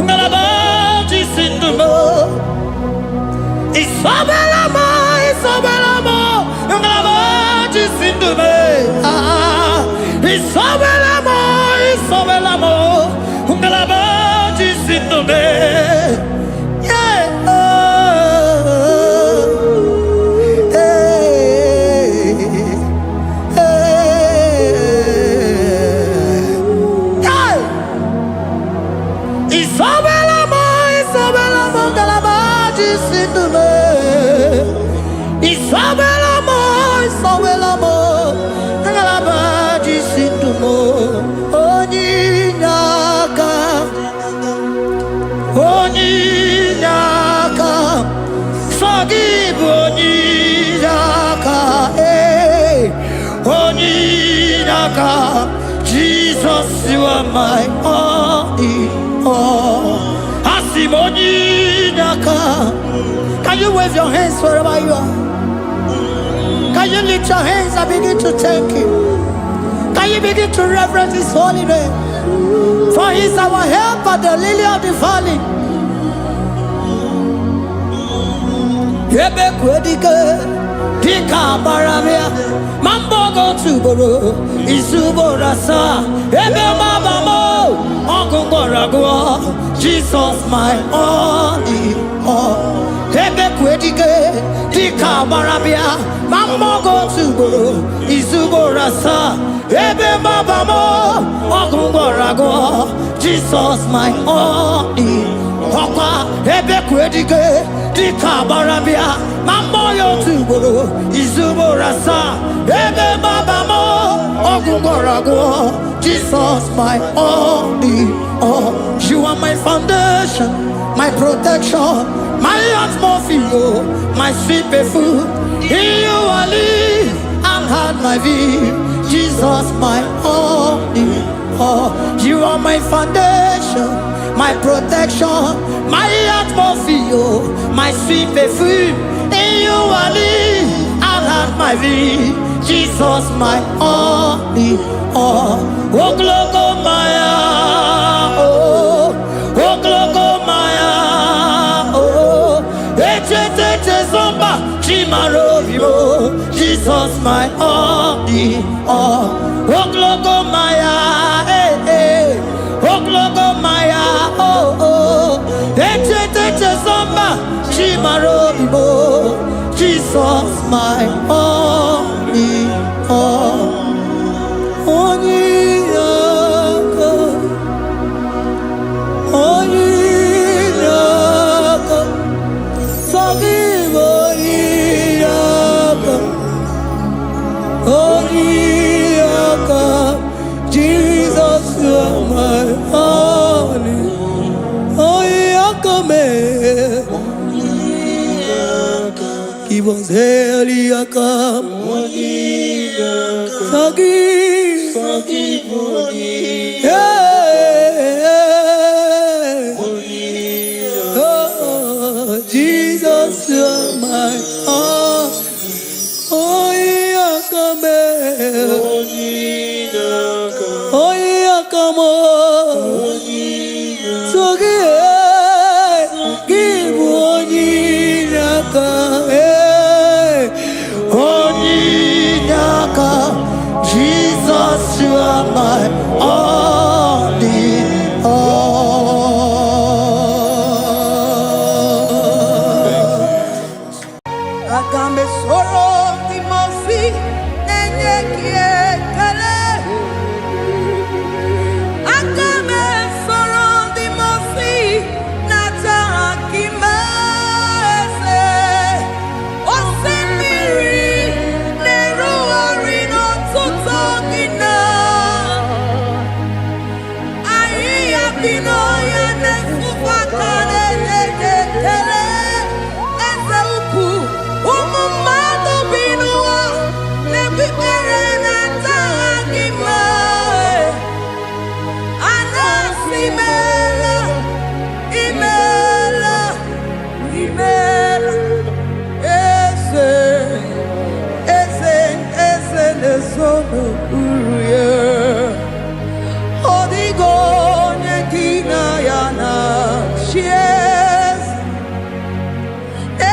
galabaji sindume. Isabelamo, Isabelamo, galabaji sindume. Isabelamo, Isabelamo, galabaji sindume. Isabelamo, Isabelamo, ngalabaji sindumo. Onyinaka, onyinaka, forgive onyinaka, onyinaka. Jesus, you are my only all. Asim onyinaka. Can you wave your hands wherever you are? Can you lift your hands and begin to thank Him? Can you begin to reverence His holy name? For He is our help at the lily of the valley. Yebe kwedike, dika baramia, mambo go tuboro, isubora sa, ebe mabamo, ogungorago, Jesus my only all. Ebe kwedike, dika baramia, mambo go tuboro, isubora sa, ebe mabamo, ogungorago, Jesus my only all. Ebe kwedike, dika baramia, mambo yo tuboro, isubora sa, ebe mabamo, ogungorago, Jesus my only all. You are my foundation, my protection, my atmosphere, my sweet perfume. In you I live and had my being. Jesus my only all. You are my foundation, my protection, my atmosphere, my sweet perfume. In you I live and had my being. Jesus my only all. Oh glogo maya, oh glogo maya, oh ete zomba chimaro vivo. Jesus my only all. Oh glogo maya, oh glogo maya, oh ete zomba chimaro vivo. Jesus my only all. Onyinaka, onyinaka, forgive onyinaka, onyinaka. Jesus, you are my only. Onyinaka me, give us Eliaka, forgive onyinaka. Oh, Jesus, you are my all. Onyinaka me, onyinaka mo, give onyinaka, onyinaka. Jesus, you are my only all. Agambe soro timofi nenye kiekele. Agambe soro timofi nata akimese. Osemiri neru orino tutogina. Aia bino ya nesufakane nekele. Eze upu umu n'okpuru ya. Ọ dịghị onye gị na ya na-achị eze.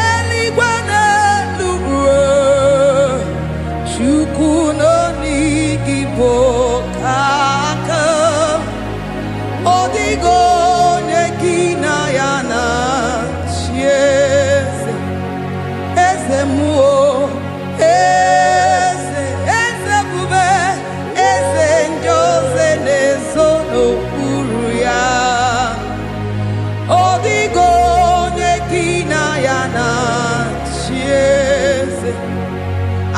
Eluigwe n'elu ruo, Chukwu nọ n'IGBO aka. Ọ dịghị onye gị na ya na-achị eze. Eze mmụọ, eze, eze bube, eze ndị ozi na-ezo n'okpuru ya. Ọ dịghị onye gị na ya na-achị eze.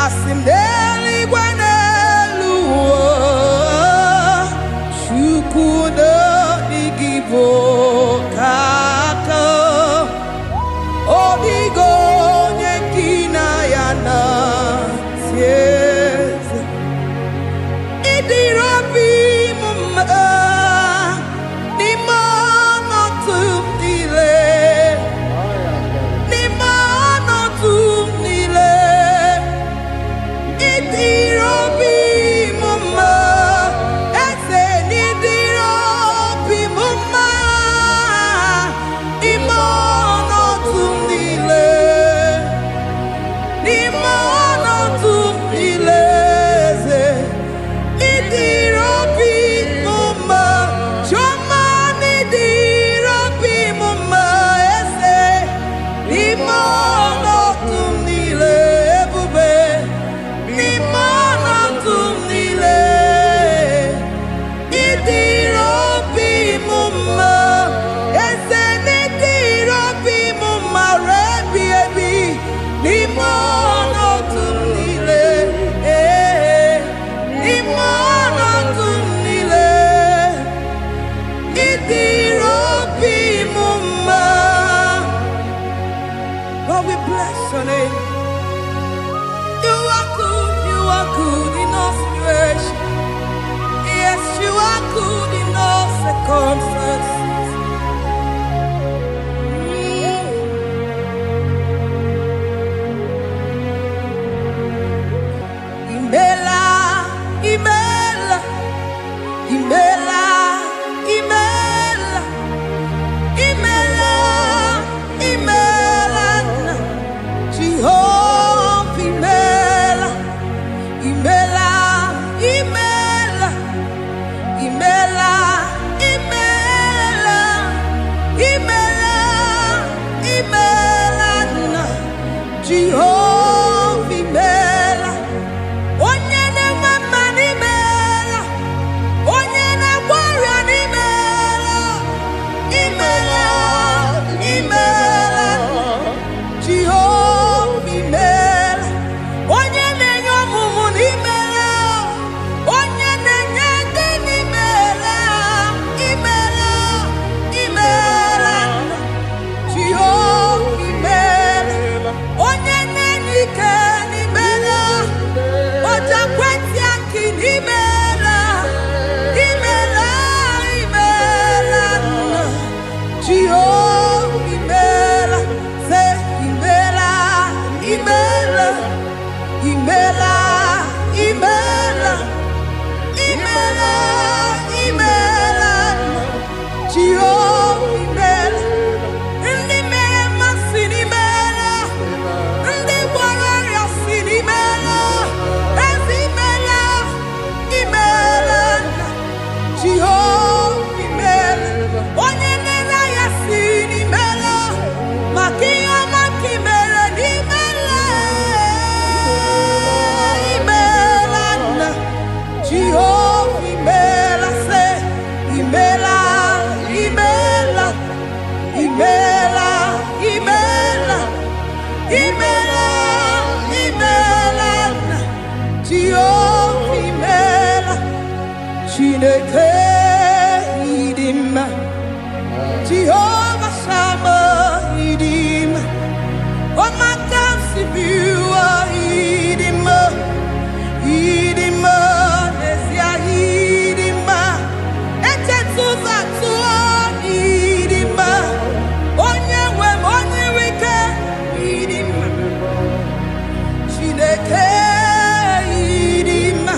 Asị m n'eluigwe n'elu ụwa, Chukwu nọ n'IGBO aka. Ọ dịghị onye gị na ya na-achị eze. Ịdịrị obi m mma n'ime ọnọdụ m niile, n'ime ọnọdụ m niile. Ịdịrị obi m mma, eze, n'ịdịrị obi m mma n'ime ọnọdụ m niile, n'ime ọnọdụ m niile, eze. Ịdịrị obi m mma, Chioma, n'ịdịrị obi m mma, eze, n'ime ọnọdụ m niile, ebube, n'ime ọnọdụ m niile. Ịdịrị obi m mma, eze, n'ịdịrị obi m mma, rebi ebi, n'ime ọnọdụ m niile, n'ime ọnọdụ m niile. Ịdịrị obi m mma. God, we bless your name. You are good in all situations. Yes, you are good in all circumstances. Imela, imela, imela, imela, imela, imela, Jehovah, imela, imela, imela, imela, imela, imela, imela, Jehovah, imela. Onye na-enwe mma n'imela, onye na-agwọ ọrịa n'imela, imela, imela, Jehova imela. Onye na-enye ọmụmụ n'imela, onye na-enye ndị n'imela, imela, imela, Jehova imela. Onye na-enye ike n'imela, oja kwenti aki n'imela, imela, imela, Jehova imela. Say imela, imela, imela, imela, imela, imela, Jehova imela. Ndị mere mmasị n'imela, ndị gwara ọrịa si n'imela, ezi imela, imela, Jehova imela. Onye na-ere ya si n'imela, maka ihe ọma ka imere n'imela, imela, Jehova imela. Say imela, imela, imela, imela, imela, imela, Jehova imela. Chineke ịdị mma, Jehova Sama ịdị mma. Ọmaka si biwa ịdị mma, ịdị mma, n'ezie ịdị mma. Echetụza tụọ ịdị mma. Onye nwe m, onye nwe ike, ịdị mma. Chineke ịdị mma.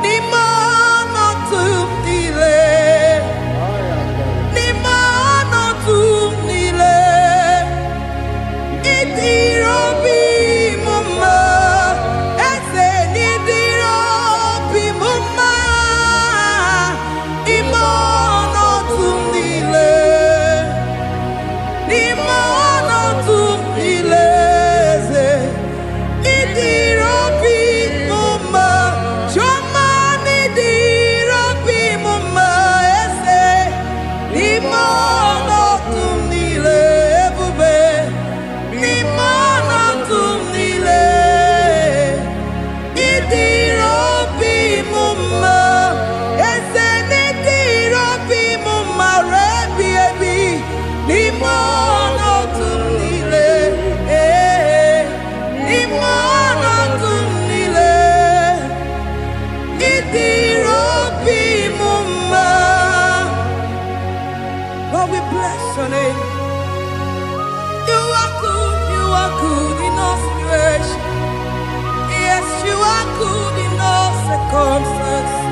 Di mono tu your name. You are good in all situations. Yes, you are good in all circumstances.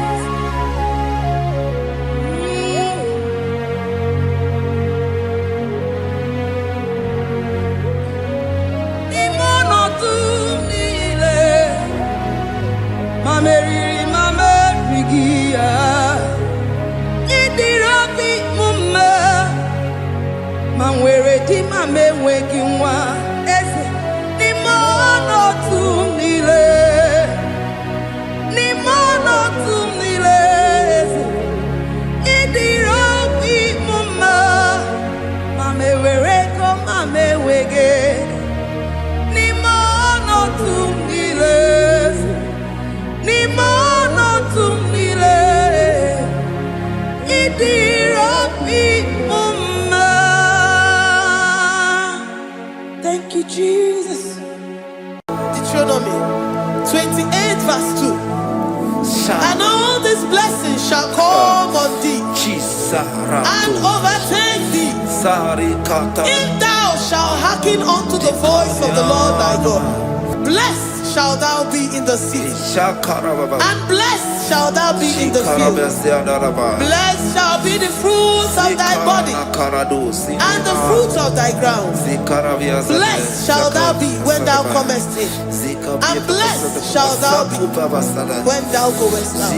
Thank you, Jesus. Deuteronomy 28 verse 2. And all these blessings shall come on thee and overtake thee if thou shalt hearken unto the voice of the Lord thy God. Blessed shall thou be in the city, and blessed shall thou be in the field. Blessed shall be the fruit of thy body, and the fruit of thy ground. Blessed shall thou be when thou comest in, and blessed shall thou be when thou goest out.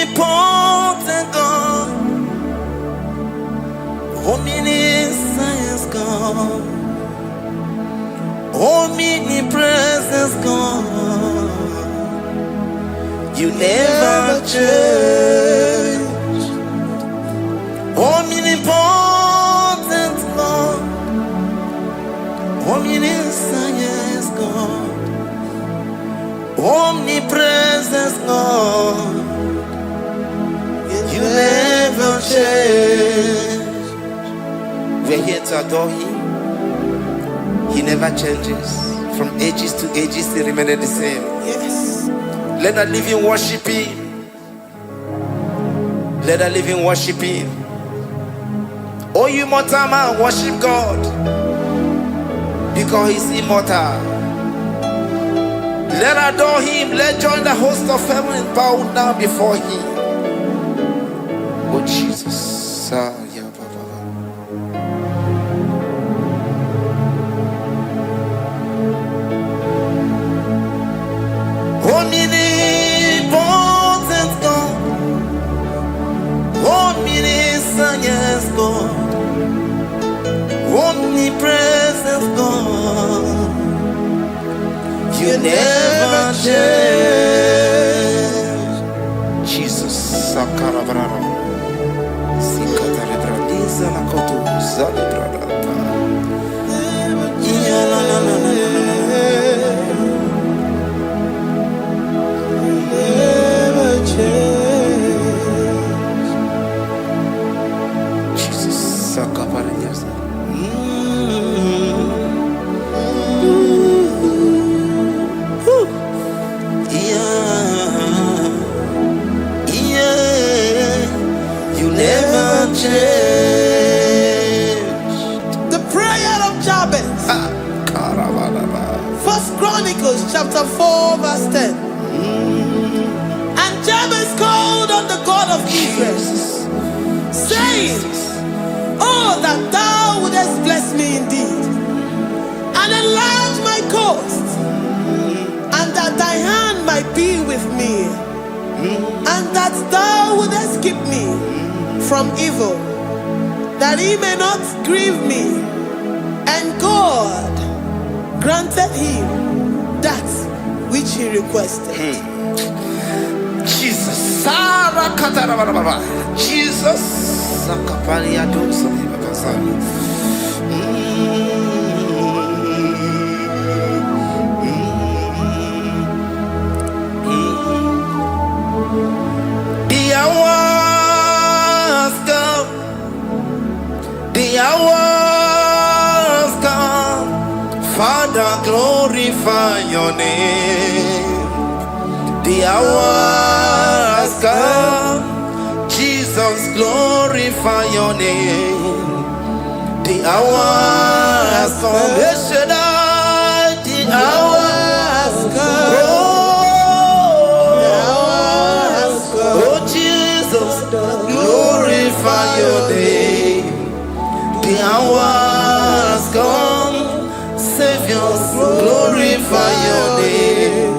Omnipotent God, omniscience God, omnipresence God, you never change. Omnipotent God, omniscience We're here to adore him. He never changes. From ages to ages, he remains the same. Yes. Let the living worship him. Let the living worship him. Oh, you mortal man, worship God, because he's immortal. Let adore him. Let join the host of heaven and bow down before him. Oh Jesus. Yeah, Baba. Omnipotent God, omniscient God, omnipresent God, you never change. Jesus. Sakarabrara. Sikatarebradiza nakoto zalebrada. Yeah, la, la, la, la, la, la. Never change. Jesus. Sakaparadiasa. First Chronicles chapter 4 verse 10. And Jabez called on the God of Israel, saying, oh, that thou wouldest bless me indeed, and enlarge my coast, and that thy hand might be with me, and that thou wouldest keep me from evil, that he may not grieve me. And God granted him that which he requested. Jesus. Jesus. The hours come. The hours come. Father, glorify your name. The hours come. Jesus, glorify your name. The hours come. Yes, Shaddai, the hours come. Oh, Jesus, glorify your name. The hours come. Savior, glorify your name.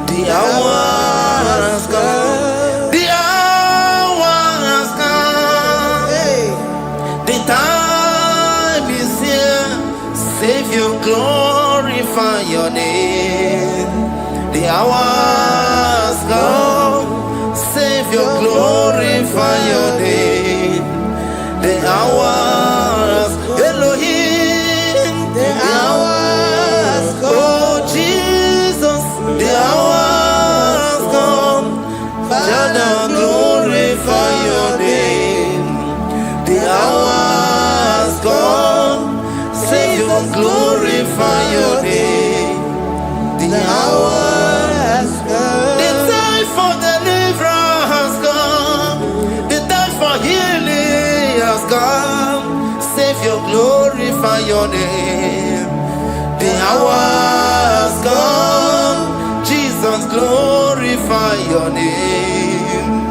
The hours come. The hours come. The time is here. Savior, glorify your name. The hours come. Savior, glorify your name. The hours, Elohim. The hours come. Oh Jesus, the hours come. Father, glorify your name. The hours come. Savior, glorify your name. The hours come. The time for deliverance has come. The time for healing has come. Savior, glorify your name. The hours come. Jesus, glorify your name.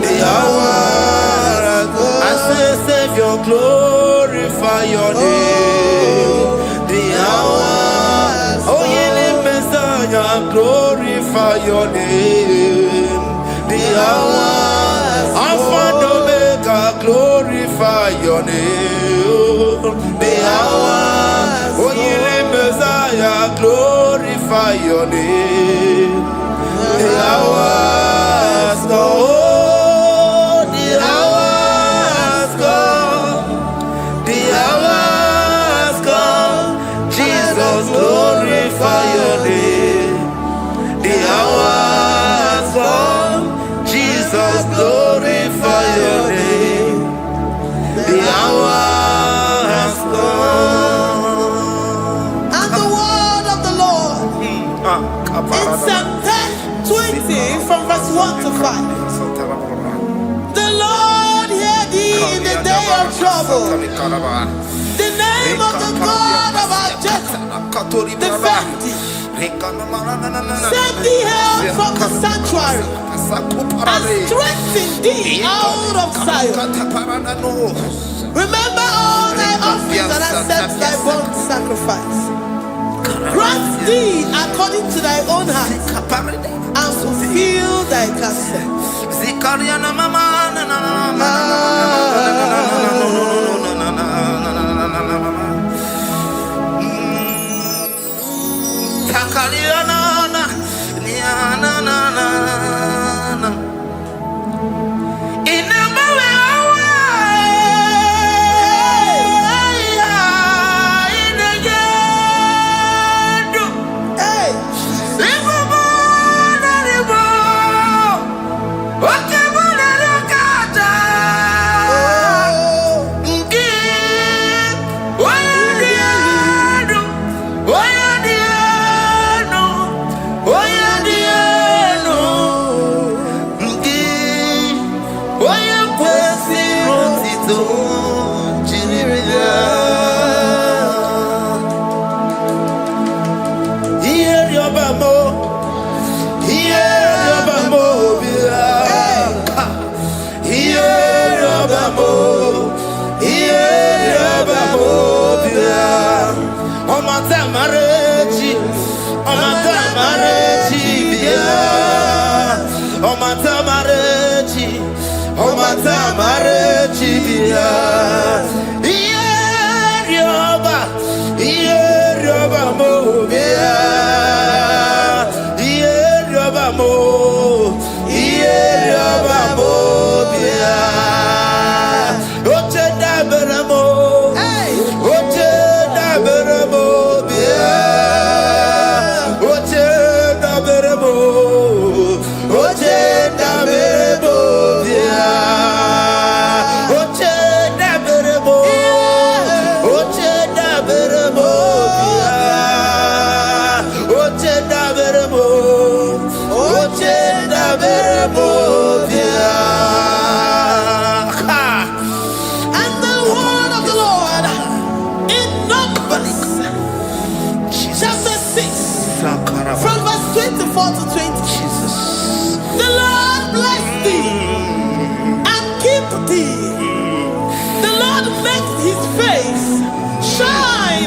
The hours come. I say, Savior, glorify your name. The hours. Oh, healing Messiah, glorify your name. The hours. Alpha and Omega, glorify your name. The hours. Oh, healing Messiah, glorify your name. The hours go. Oh, the hours go. The hours come. Jesus, glorify your name. The hours come. Jesus, glorify your name. The hours 5. The Lord hear thee in the day of trouble. The name of the God of our Jacob defend thee. Send thee help from the sanctuary and strengthen thee out of Zion. Remember all thy offerings and accept thy burnt sacrifice. Grant thee according to thy own heart and fulfill thy counsel.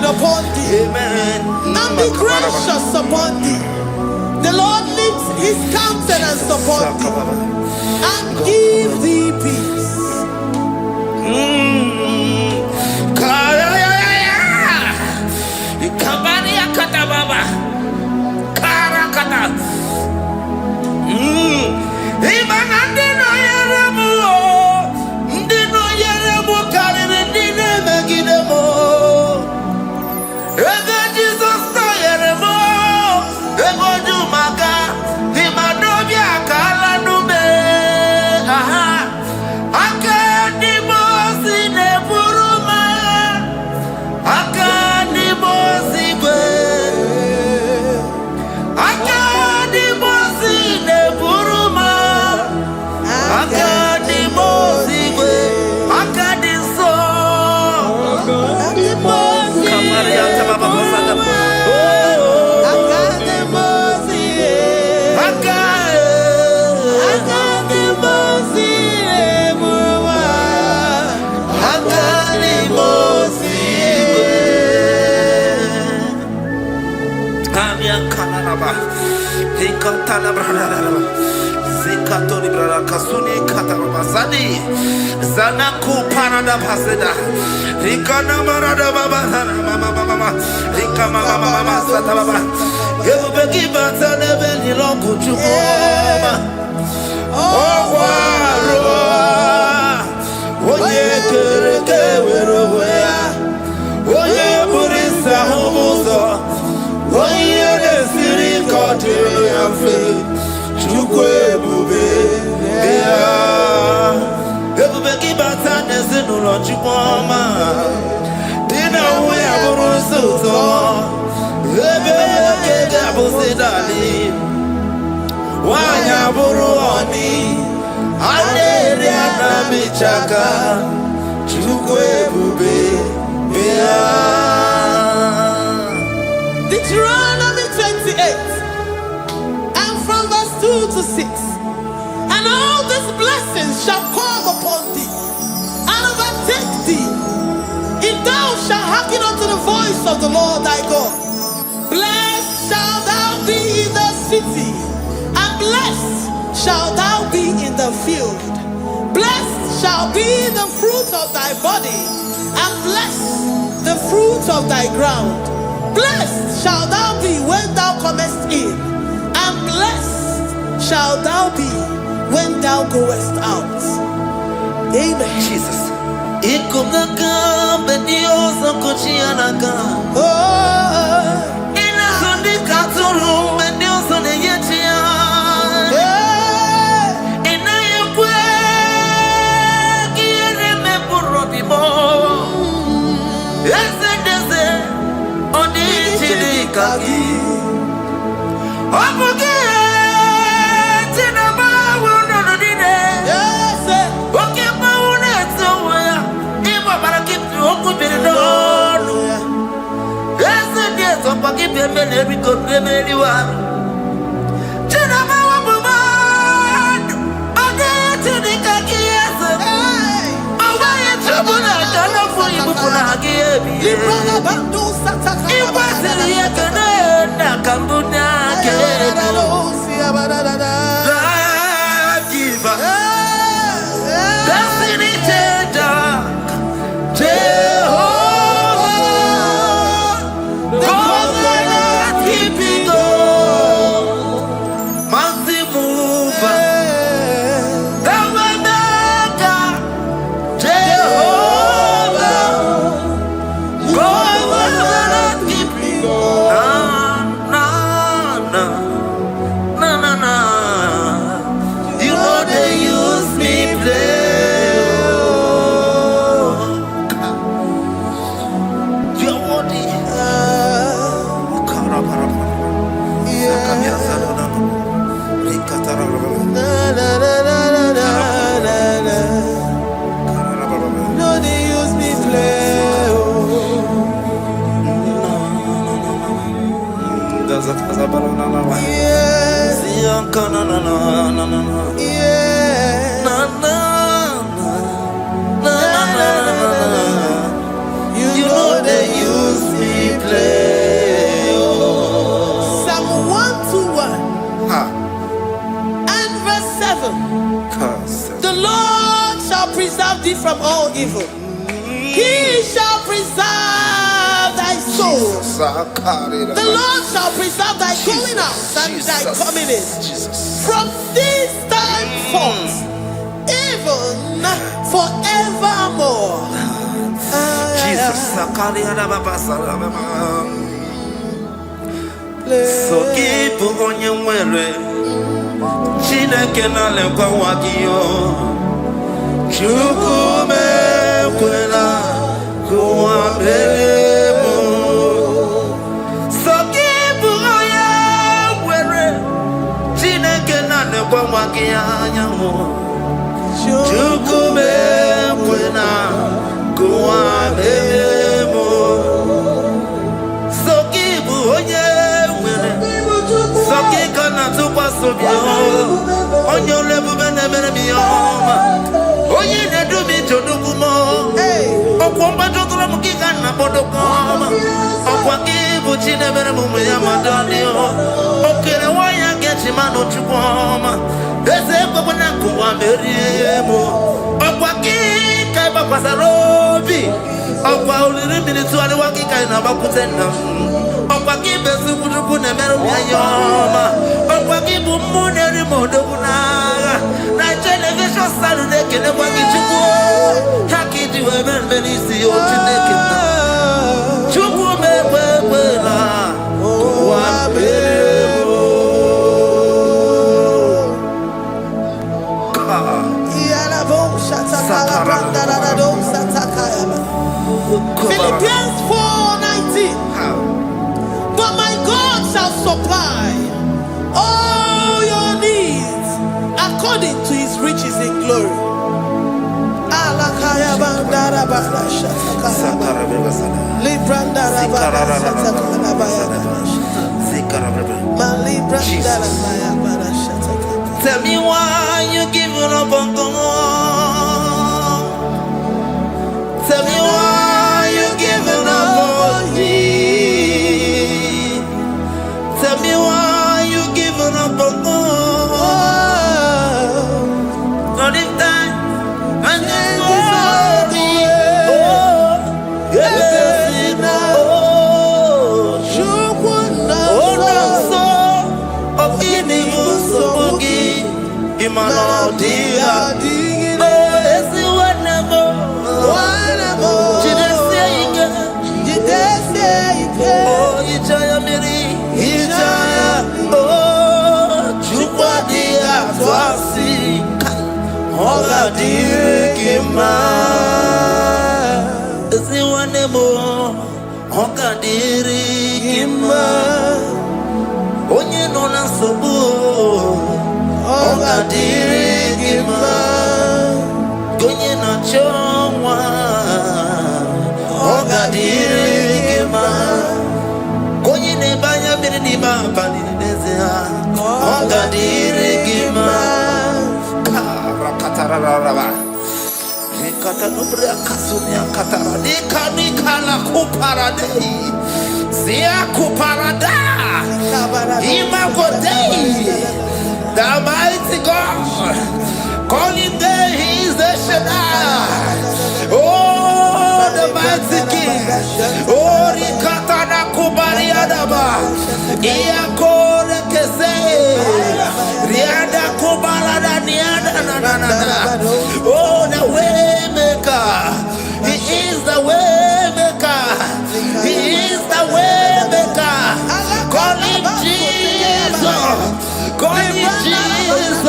Upon thee, amen, and be gracious upon thee. The Lord lifts his countenance upon thee and give thee peace. wanya buruoni Adere anamichaka Chukwe bube Deuteronomy 28 and from verse 2 to 6. And all these blessings shall come upon thee and overtake thee if thou shalt hearken unto the voice of the Lord thy God. Blessed shalt thou be in the city, and blessed shalt thou be in the field. Blessed shall be the fruit of thy body, and blessed the fruit of thy ground. Blessed shalt thou be when thou comest in, and blessed shalt thou be when thou goest out. Amen. Jesus. From all evil, he shall preserve thy soul. The Lord shall preserve thy going out and thy coming in from this time forth, even forevermore. Jesus. So keep on your way. Chineke na lekwa wagiyo. Chukume kwela kuambelemo Sokibu oya were Chineke na nekwa wakianya mo Chukume kwela kuambelemo Sokibu oya were Sokika na tukwa sobio Onyo lebu bene bene biyoma Oye ne do mi to do kumo. Okwomba to kula mukika na bodo koma. Okwaki buchi ne bere mumu ya madani o. Okere waya gechi mano chukoma. Ese kwa na kuwa meriemo. Okwaki kai ba kwasa robi. Okwa uliri militu ali waki kai na bakutenda. Okwaki besu kujuku ne meru ya yoma. Okwaki bumu ne rimodo kunaga. Na television Saturday kene kwa kichuku. Haki diwe benisi o chineke na. Chuku mekwela. Kwa beremo. Iyala bo shatakala brandara do satakaya. Philippians 4:19. But my God shall supply all your needs Tell me why you giving up on God. Tell me why you giving up on me. Tell me why you giving up on God. Not in time, and then worry. Oh, yes, oh, of giving so boogie. Imano dia, oh, let's see what number. Oh, Ijaya Miri, Ijaya, oh, Chupadia, Twasi, Hola Dirikima, is it one more? Hoga Dirikima, Onye Nona Sobu, Hoga Dirikima, Gonye Nachoma, Hoga Dirikima. Banya bini ba bani nezia Onga dirigima Kara katararaba Nikata nubria kasunia katara Nika la kuparadei Zia kuparada Imagodei The mighty God Calling there he is the Shaddai. Oh, the mighty King. Oh, Rikatana Kubariadaba. Iakore Kese. Riada Kubalada Niada. Oh, the way maker. He is the way maker. He is the way maker. Call him Jesus. Call him Jesus.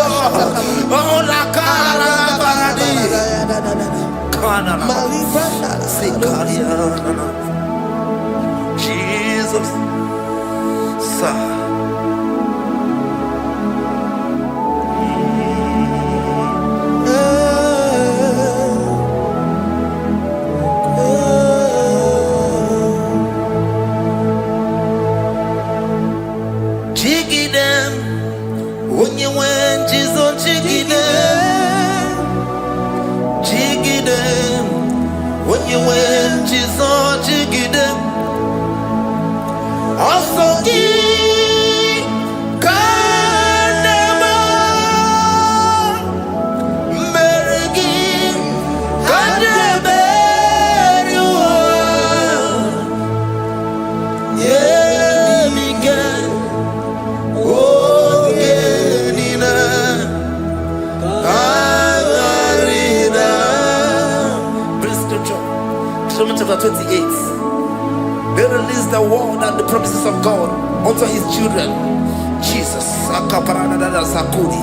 Oh, la cara paradi. Kana. Jesus. Sa. Jiggy them. When you went, Jesus, jiggy them. Jiggy them. When you went, Jesus, jiggy them. Also, give Kanema. Mary, give Kanema. Yeah, Miguel. Chapter 28. They release the word and the promises of God unto his children. Jesus. Akaparanada Sakudi.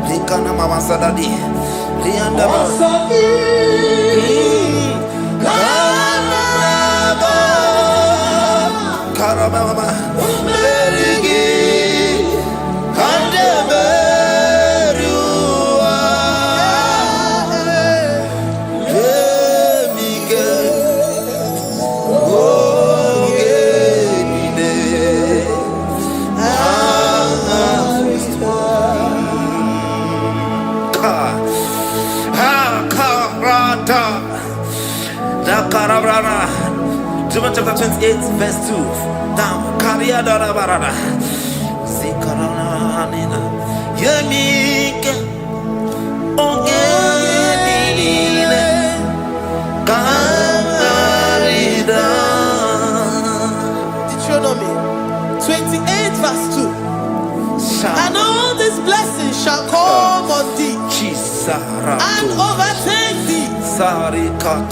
Likana Mama Sadadi. Lianda Karababa. Deuteronomy chapter 28 verse 2. Down. Karia dara barada. Zikarana nina. Yemike. Ogenine. Kamarida. Deuteronomy 28 verse 2. And all these blessings shall come on thee and overtake thee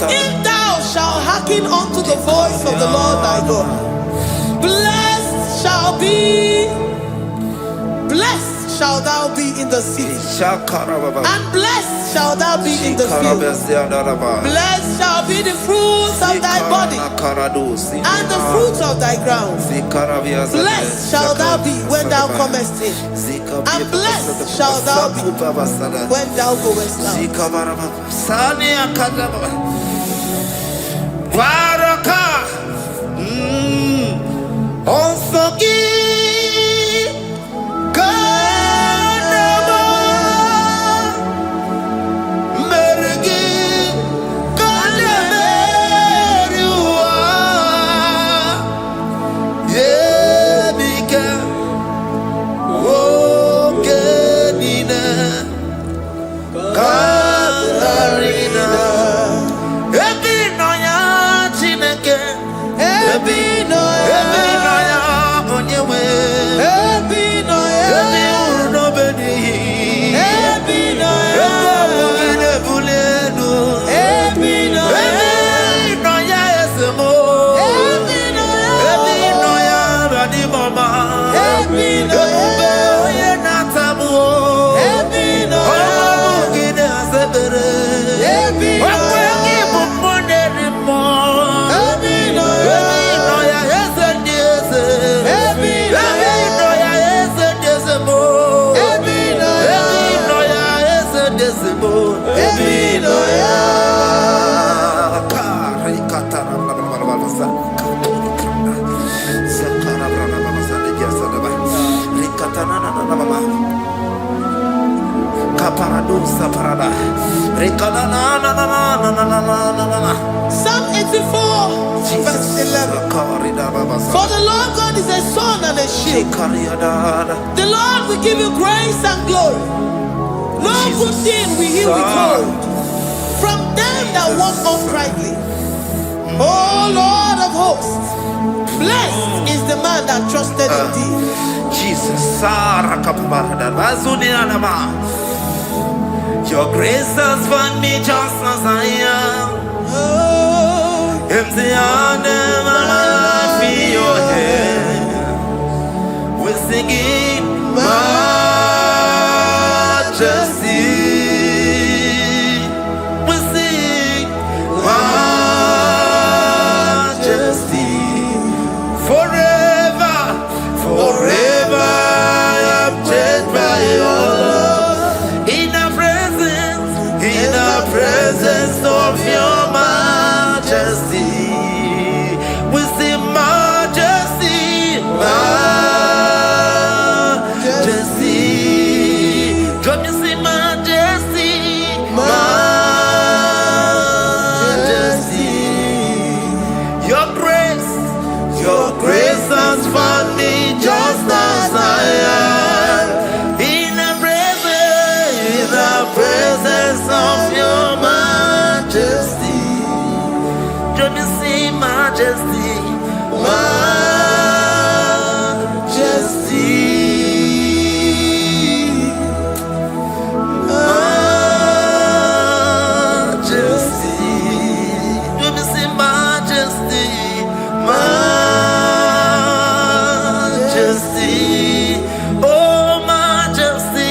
if thou shalt hearken unto the voice of the Lord thy God. Blessed shall thou be in the city, and blessed shall thou be in the field. Blessed shall be the fruits of thy body and the fruits of thy ground. Blessed shall thou be when thou comest in, and blessed shall thou be when thou goest out. Psalm 84, verse 11. For the Lord God is a sun and a shield. The Lord will give you grace and glory. No good thing will he withhold from them that walk uprightly. O Lord of hosts, blessed is the man that trusted in thee. Jesus, your grace has found me just as I am. Empty handed, my life in your hand. We're singing majesty. We sing majesty. Forever, forever I'm changed by your love. In the presence of your majesty, we see majesty, majesty. Come you see majesty, majesty. Your grace has found me just as I am. In the presence of your majesty, let me see majesty, majesty, majesty. Let me see majesty, majesty. Oh, majesty.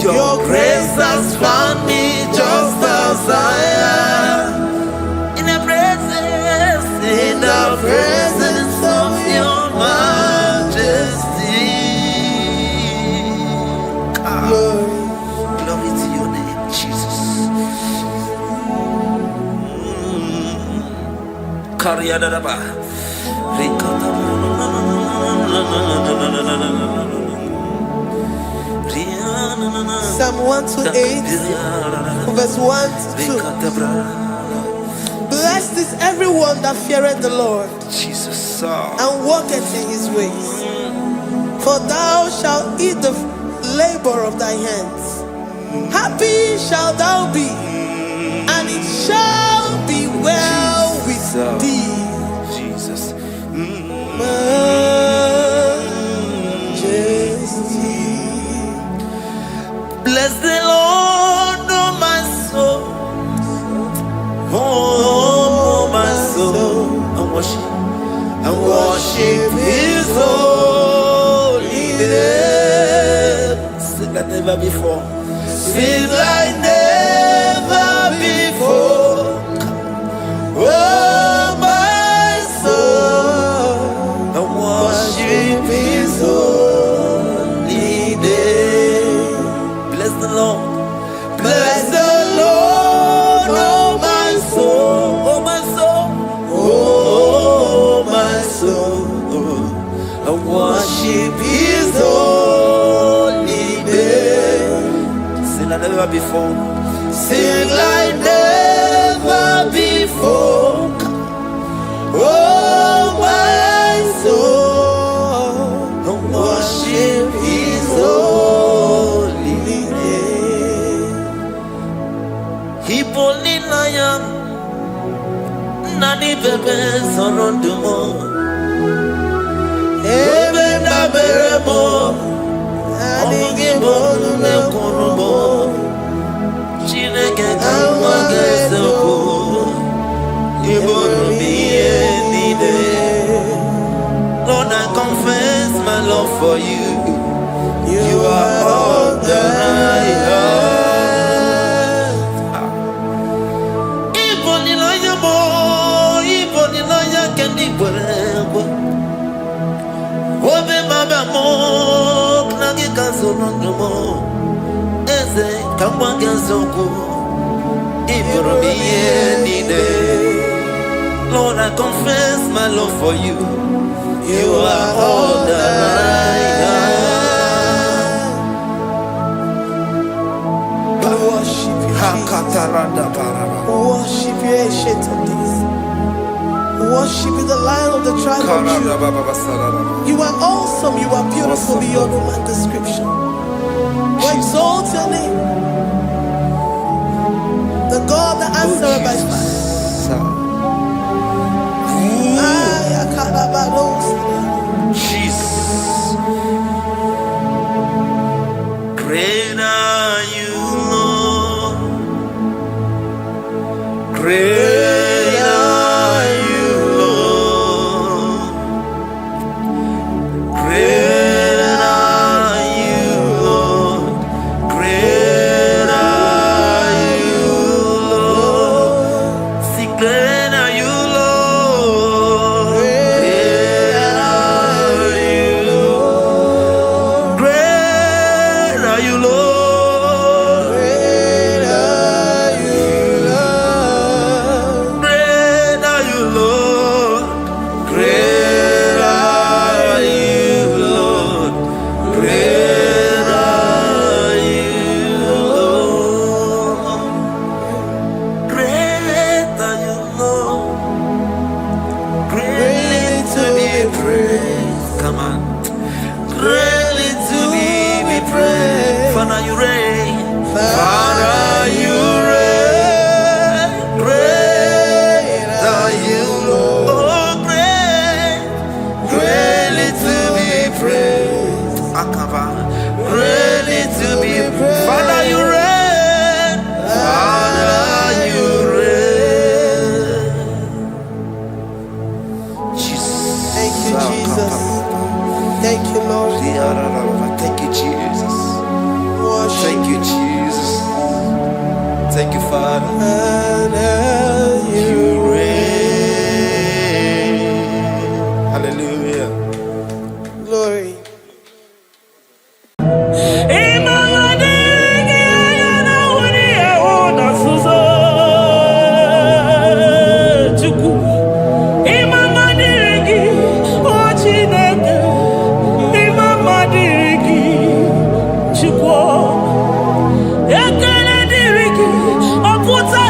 Your grace has found me just as I am. In the presence of your majesty. Glory to your name, Jesus. Psalm 128, verse 1 to 2. Blessed is everyone that feareth the Lord, Jesus, and walketh in his ways. For thou shalt eat the labor of thy hands. Happy shalt thou be, and it shall be well with thee. Jesus. Bless the Lord, oh my soul, oh my soul, and worship His holy name. Sing like never before. Sing like never before. Oh my soul, and worship His holy name. Bless the Lord. Bless the Lord, oh my soul, oh my soul, oh my soul, and worship His holy name. Sing like never before. Sing like never before. invoke. Oh, my soul, worship His holy name. Hipolinayan Nani bebe sorondumo Ebe da beremo Omugi bolu ne kunumo Chineke kama gesoko Ibonu miye nide Lord, I confess my love for you. You are all that I have. Even in your boy, even in your candy, whatever. Obe baba mo, nagi kazono mo. Eze kama gazoko, iburu miye nide. Lord, I confess my love for you. You are all that I have. Worship you, Jesus. Worship you, ancient of days. Worship you, the Lion of the tribe of Judah. You are awesome. You are beautiful beyond human description. We exalt your name, the God that answered by fire. Jesus, great are you, Lord. Great are you, Lord. Great are you, Lord. Great are you, Lord. See, great are you, Lord. Thank you, Lord. Thank you, Jesus. Worship. Thank you, Jesus. Thank you, Father. You reign. Hallelujah. Glory. Ekele diriki, oputa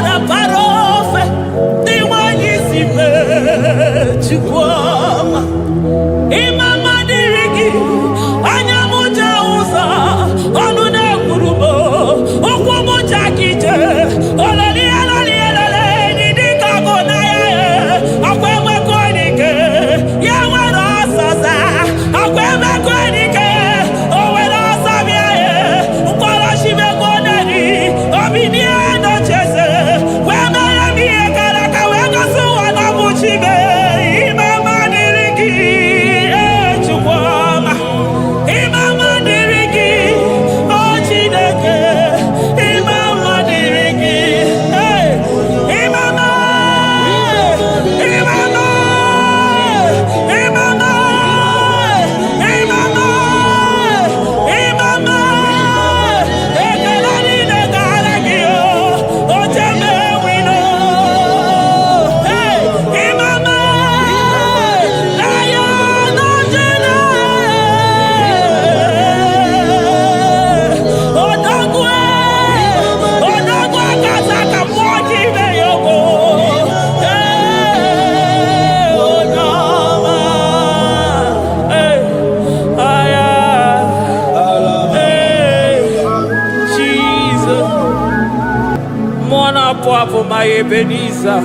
Poapo my Ebenezer.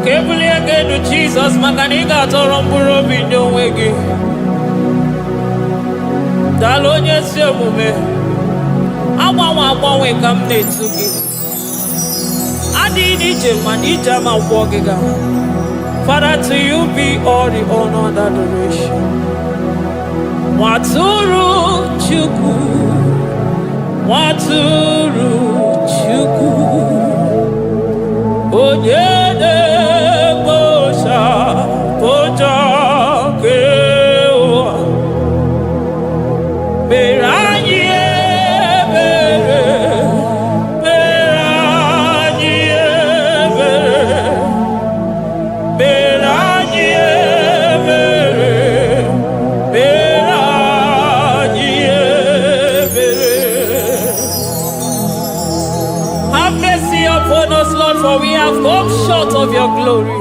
Kebuli again to Jesus, Makaniga Toromburo Bindo Wegi. Dalonya Semume. Awa we come to give. Adi Nijam Manijama Wogiga. Father, to you be all the honor and adoration. Waturu Chuku. Waturu Chuku. Onyede Bosha Boja Kewa. Beranye Bere. Beranye Bere. Beranye Bere. Beranye Bere. Have mercy upon us, Lord, for we have come short of your glory.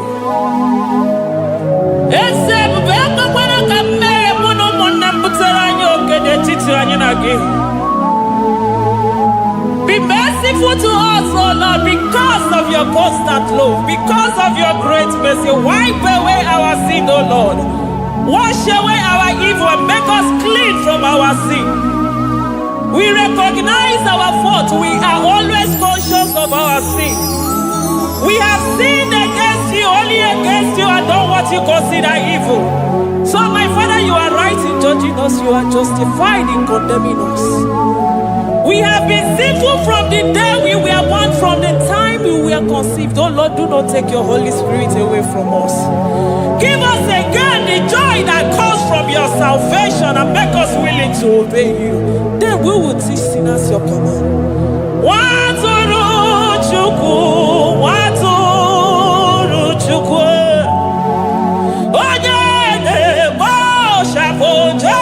Be merciful to us, O Lord, because of your constant love, because of your great mercy. Wipe away our sin, O Lord. Wash away our evil and make us clean from our sin. We recognize our fault. We are always conscious of our sin. We have sinned against you, only against you, and done what you consider evil. So, my Father, you are right in judging us. You are justified in condemning us. We have been sinful from the day we were born, from the time we were conceived. Oh Lord, do not take your Holy Spirit away from us. Give us again the joy that comes from your salvation and make us willing to obey you. Then we will teach sinners your command. Waturu Chuku, Waturu Chuku. Onyede Bosha Boja.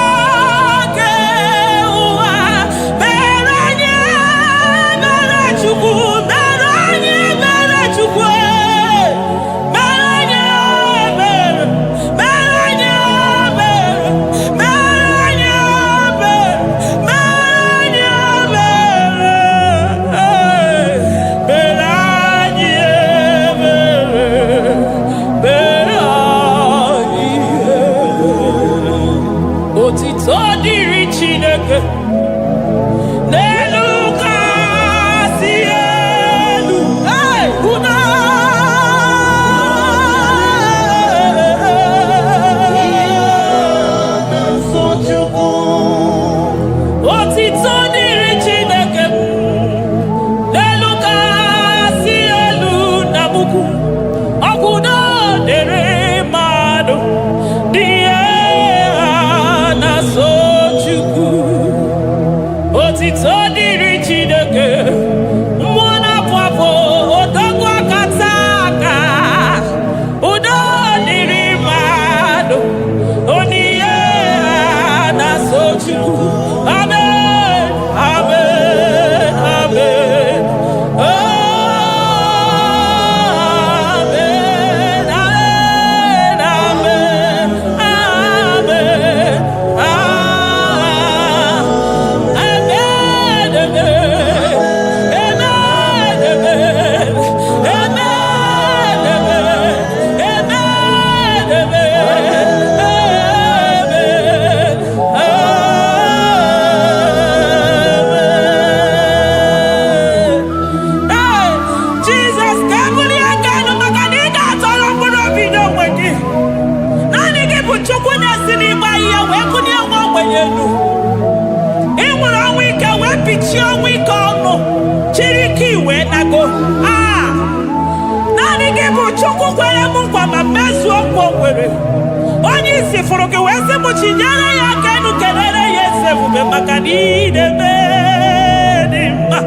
Onye si foro ke wese mo chinyara ya kenu kelele yese vube makani de bedima.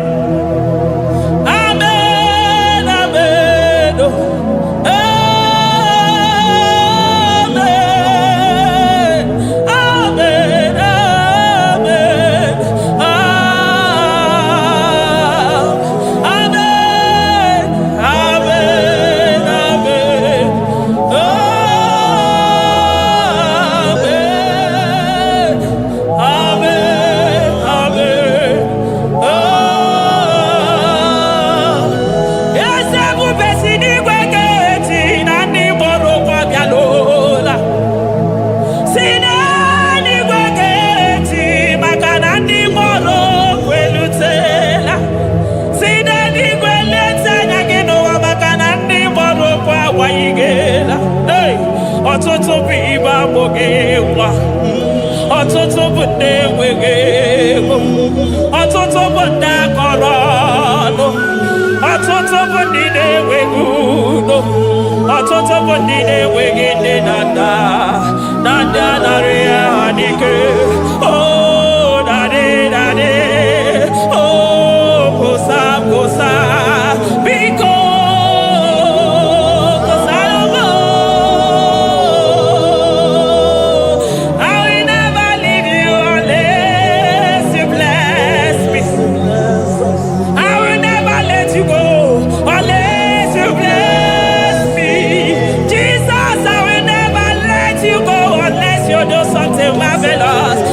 Amen, amen, amen, amen, amen, amen, amen. Amen, amen, amen. mogewa. Ọtụtụ bụ ndị enweghị ego. Ọtụtụ bụ ndị akọrọ ọnụ. Ọtụtụ bụ ndị na-enweghị udo. Ọtụtụ bụ ndị na-enweghị nne na nna. Na ndị anarị ya n'ike. Oh, daddy, daddy. Oh, kosa, kosa. Biko. Marvelous.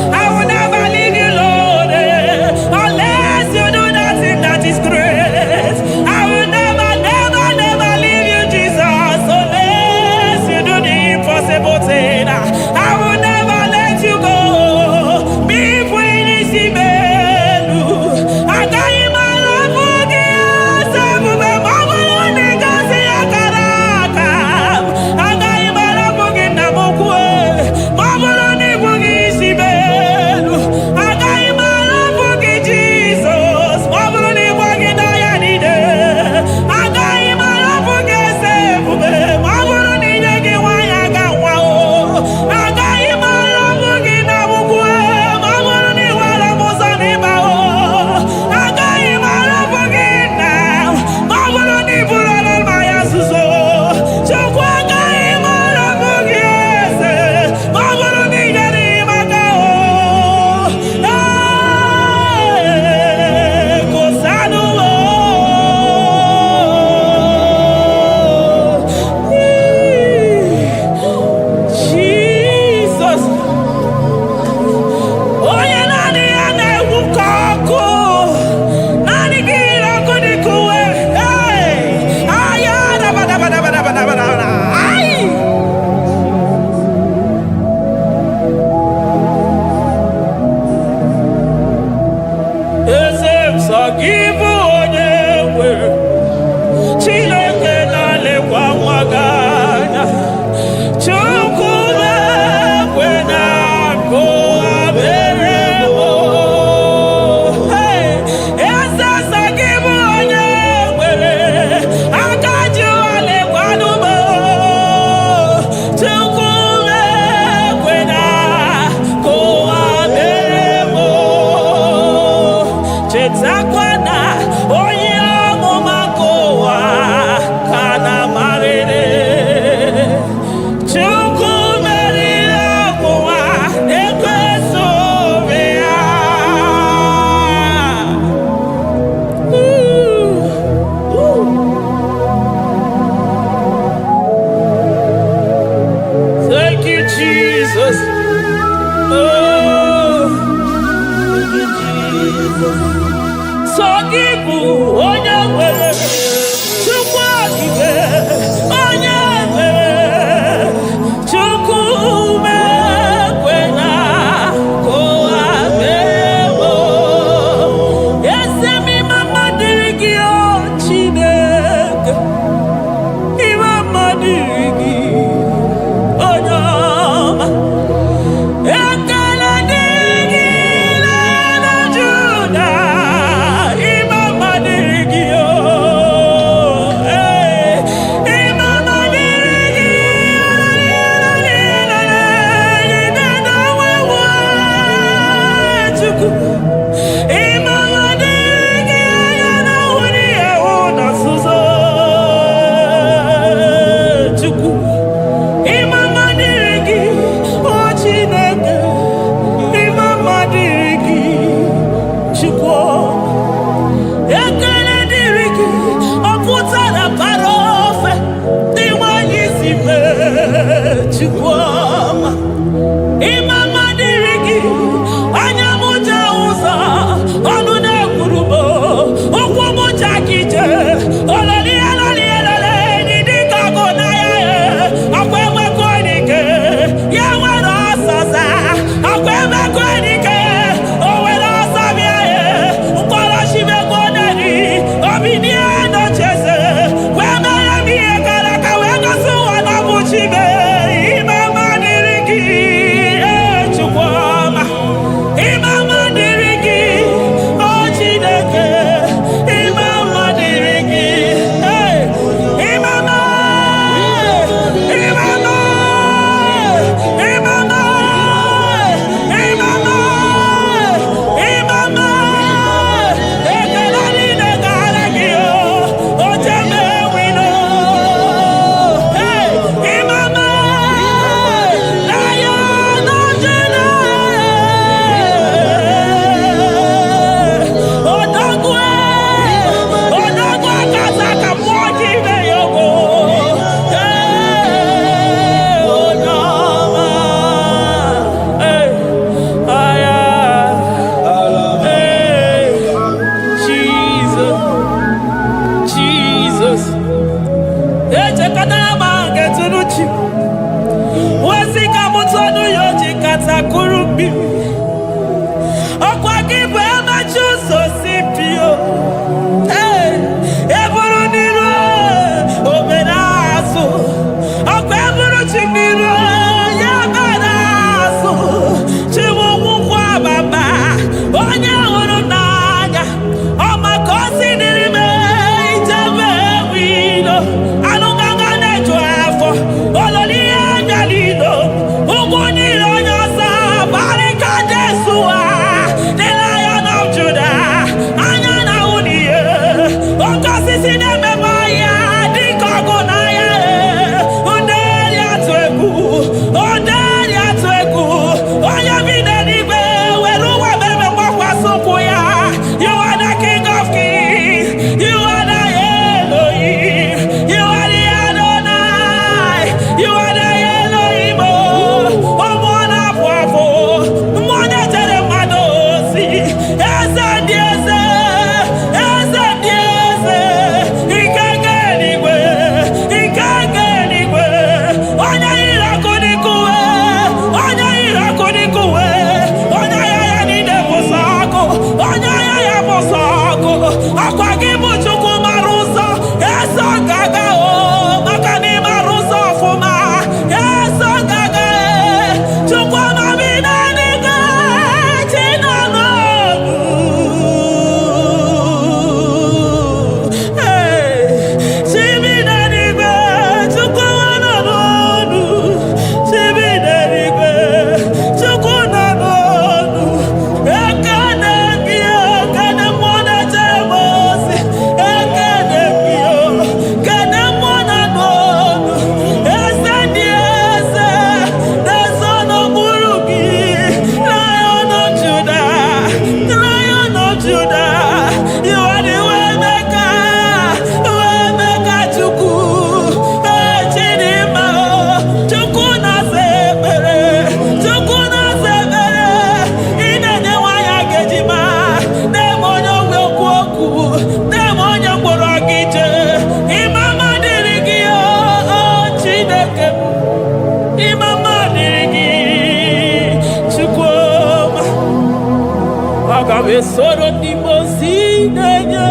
we soro di mosi nenye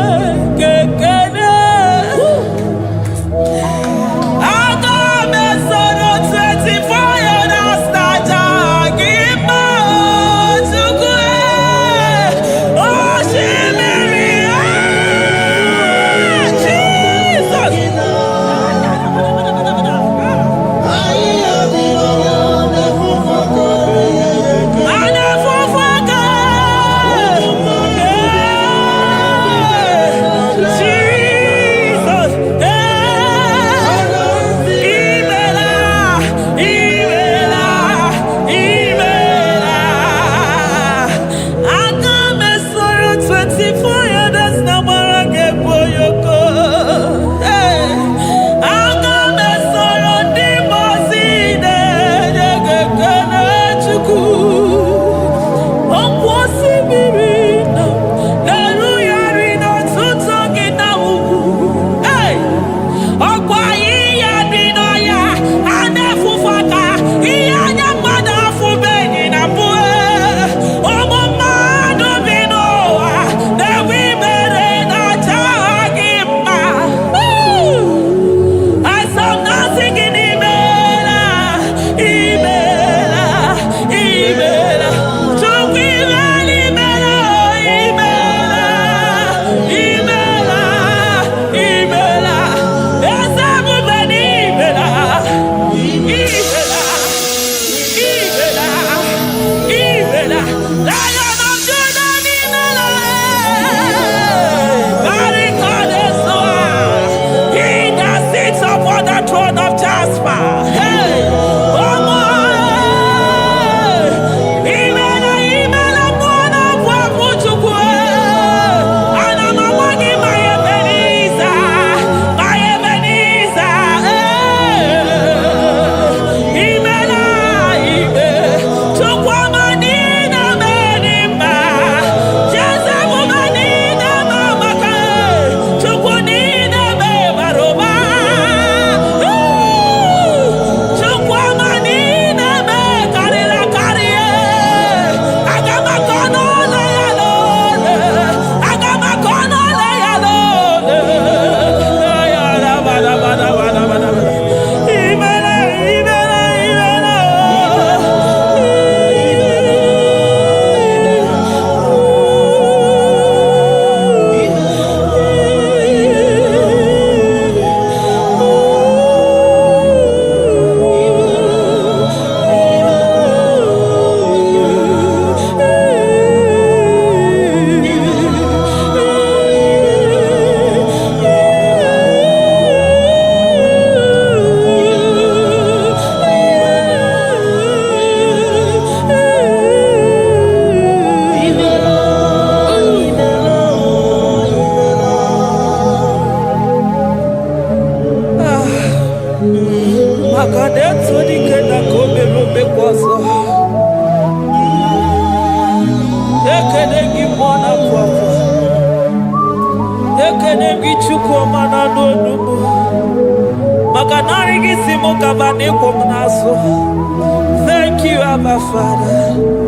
kekene. Aga me soro 24 years staja gima chukwe. Oh shimiri Jesus. Thank you, Abba Father.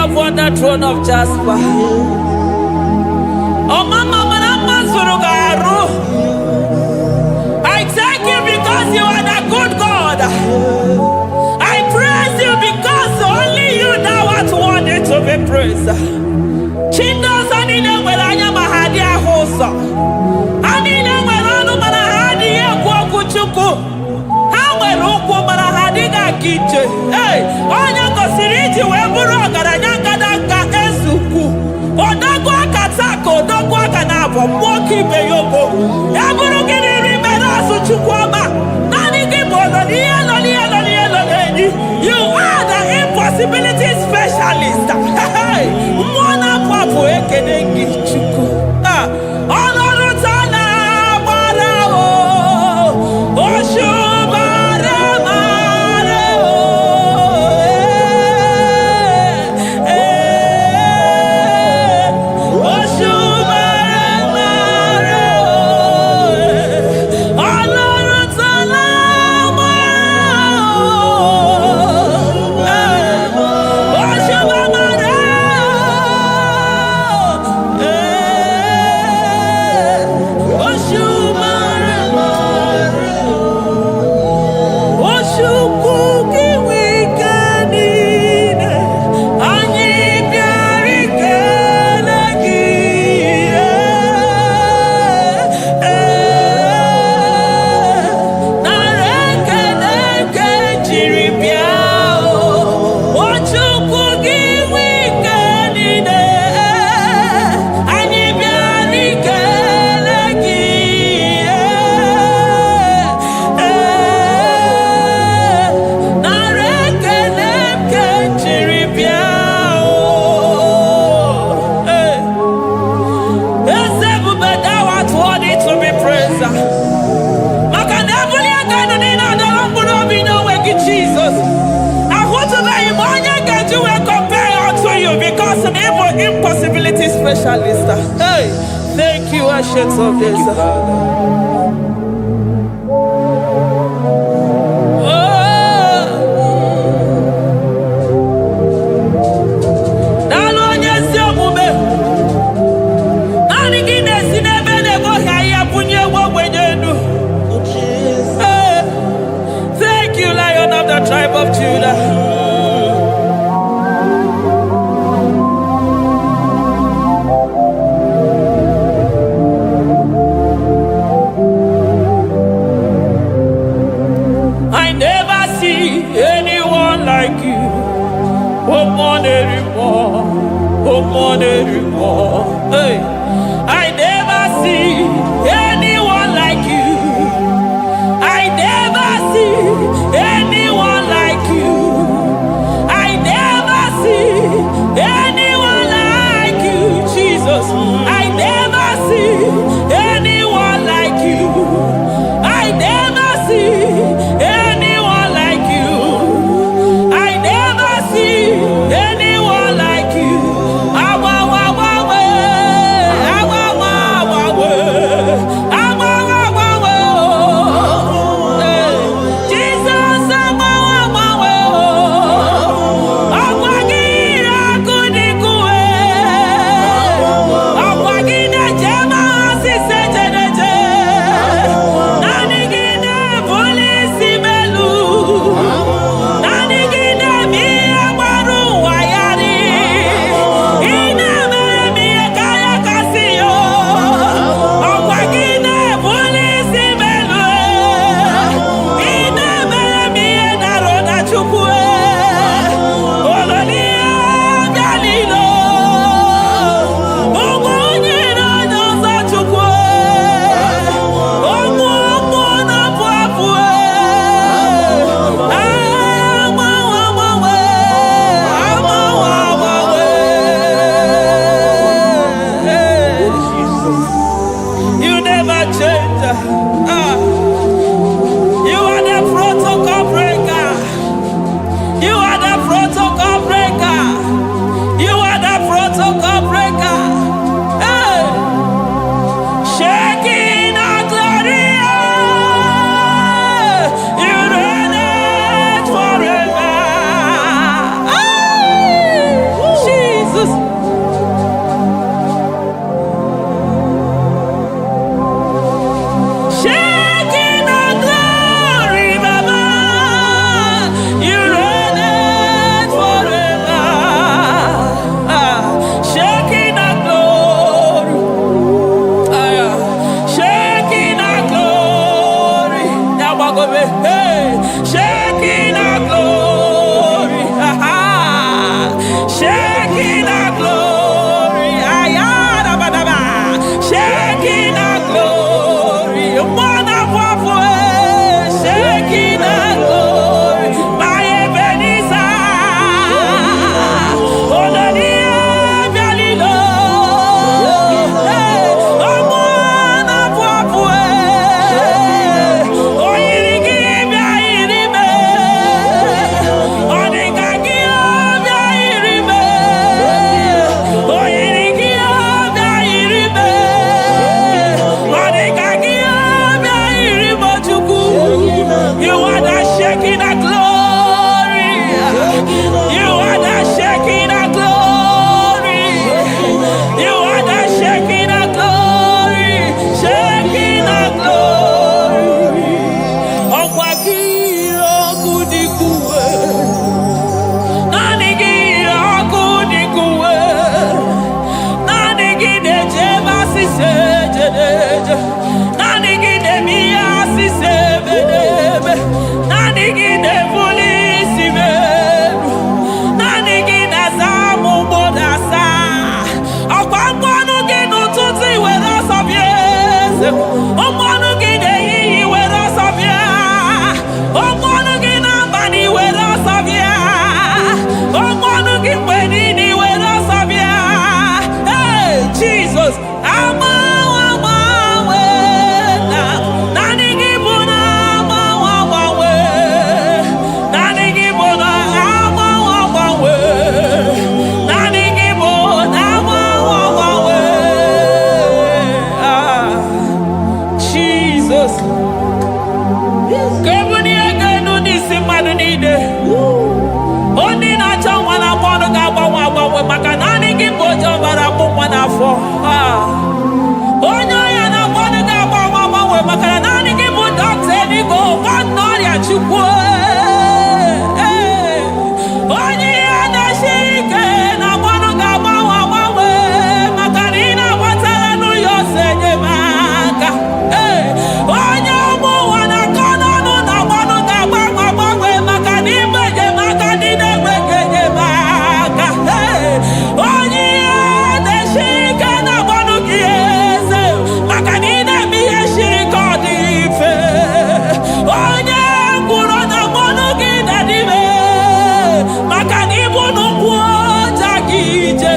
upon the throne of Jasper. Oh, Mama, I thank you because you are the good God. I praise you because only you now are worthy to be praised. Chindos anine welanya mahadi ahosa. Anine welanu mahadi ekwo kuchuku. Hawe rukwo mahadi ga kiche. Hey, onya kosiriji weburu ogaranya kadanga esuku. Odagwa katako, odagwa kanabo, mwoki beyobo. Eburu gini rimena suchukwama. Nani gibono, you are the impossibility specialist. Hey, mwana papu ekenengi chuku. Olorutana barao, oshubara marao. Impossibility specialist. Hey, thank you, Ancient of Days. Thank you, Lion of the tribe of Judah. Hey, I never see anyone like you. I never see anyone like you. I never see anyone like you, Jesus. I never see anyone like you. I never see anyone like you. I never see anyone like you. chukwu onye ya na-eshike na mmanụ ga-agbanwe agbanwe maka na ị na-agbatara n'ụyọ ose enyemaka onye ụmụ ụwa na-akọ n'ọnụ na mmanụ ga-agbanwe agbanwe maka na ịbụ enyemaka ndị na-enweghị enyemaka onye ya na-eshike na mmanụ gị eze maka na ị na-eme ihe shiri ka ọ dị mfe onye kwuru na mmanụ gị na-adịbe maka na ịbụ n'ụkwụ ọja gị ije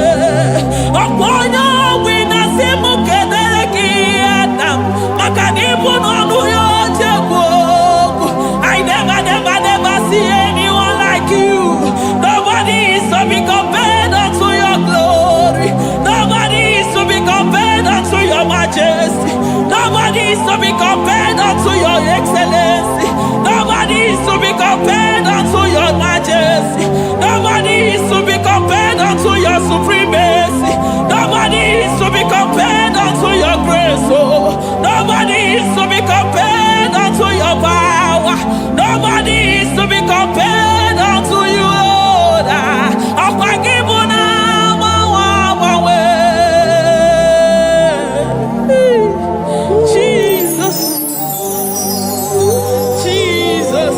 ọkwa onye ọgwụ na-asị m kedere gị Adam maka na ịbụ n'ọnụ ya oche gwu okwu I never see anyone like you. Nobody is to be compared unto your glory. Nobody is to be compared unto your majesty. Nobody is to be compared unto your excellency. Nobody is to be compared unto your majesty. Nobody is to be compared unto your supremacy. Nobody is to be compared unto your grace. Oh, nobody is to be compared unto your power. Nobody is to be compared unto you, Lord. Jesus, Jesus,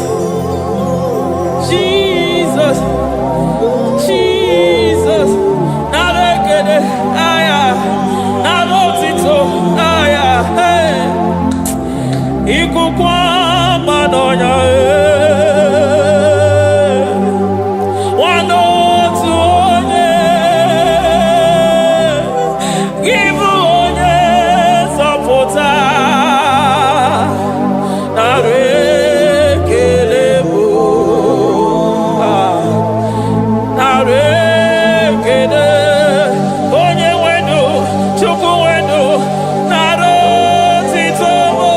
Jesus, Jesus. Narekede, aya, narotito, aya, hey. Ikukwa manonya, wanotu onye, ibu onye zọpụta, narekele bụ, narekele onye nwenu, Chukwu nwenu, narotito mụ.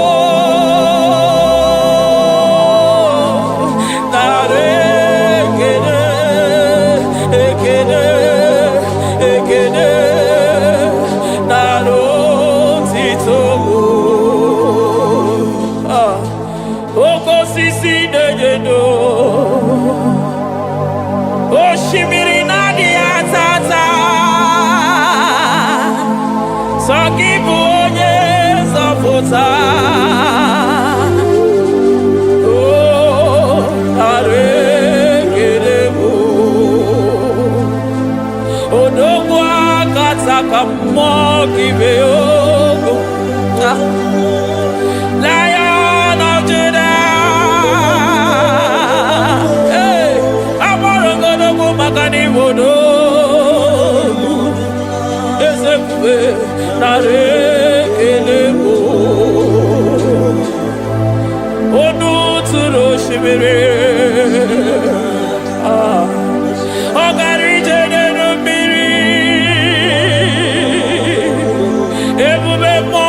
Oshimiri nadi atata Sokibu onye zọpụta Oh, arekerebo Odogwu akata ka mmụọ kibe ogo Lion of Judah Amorogodogo maka n'ibodo Ezekube narekelebo Onu tụrụ osimiri Ọ gara ije n'elu mmiri Ebube mmụọ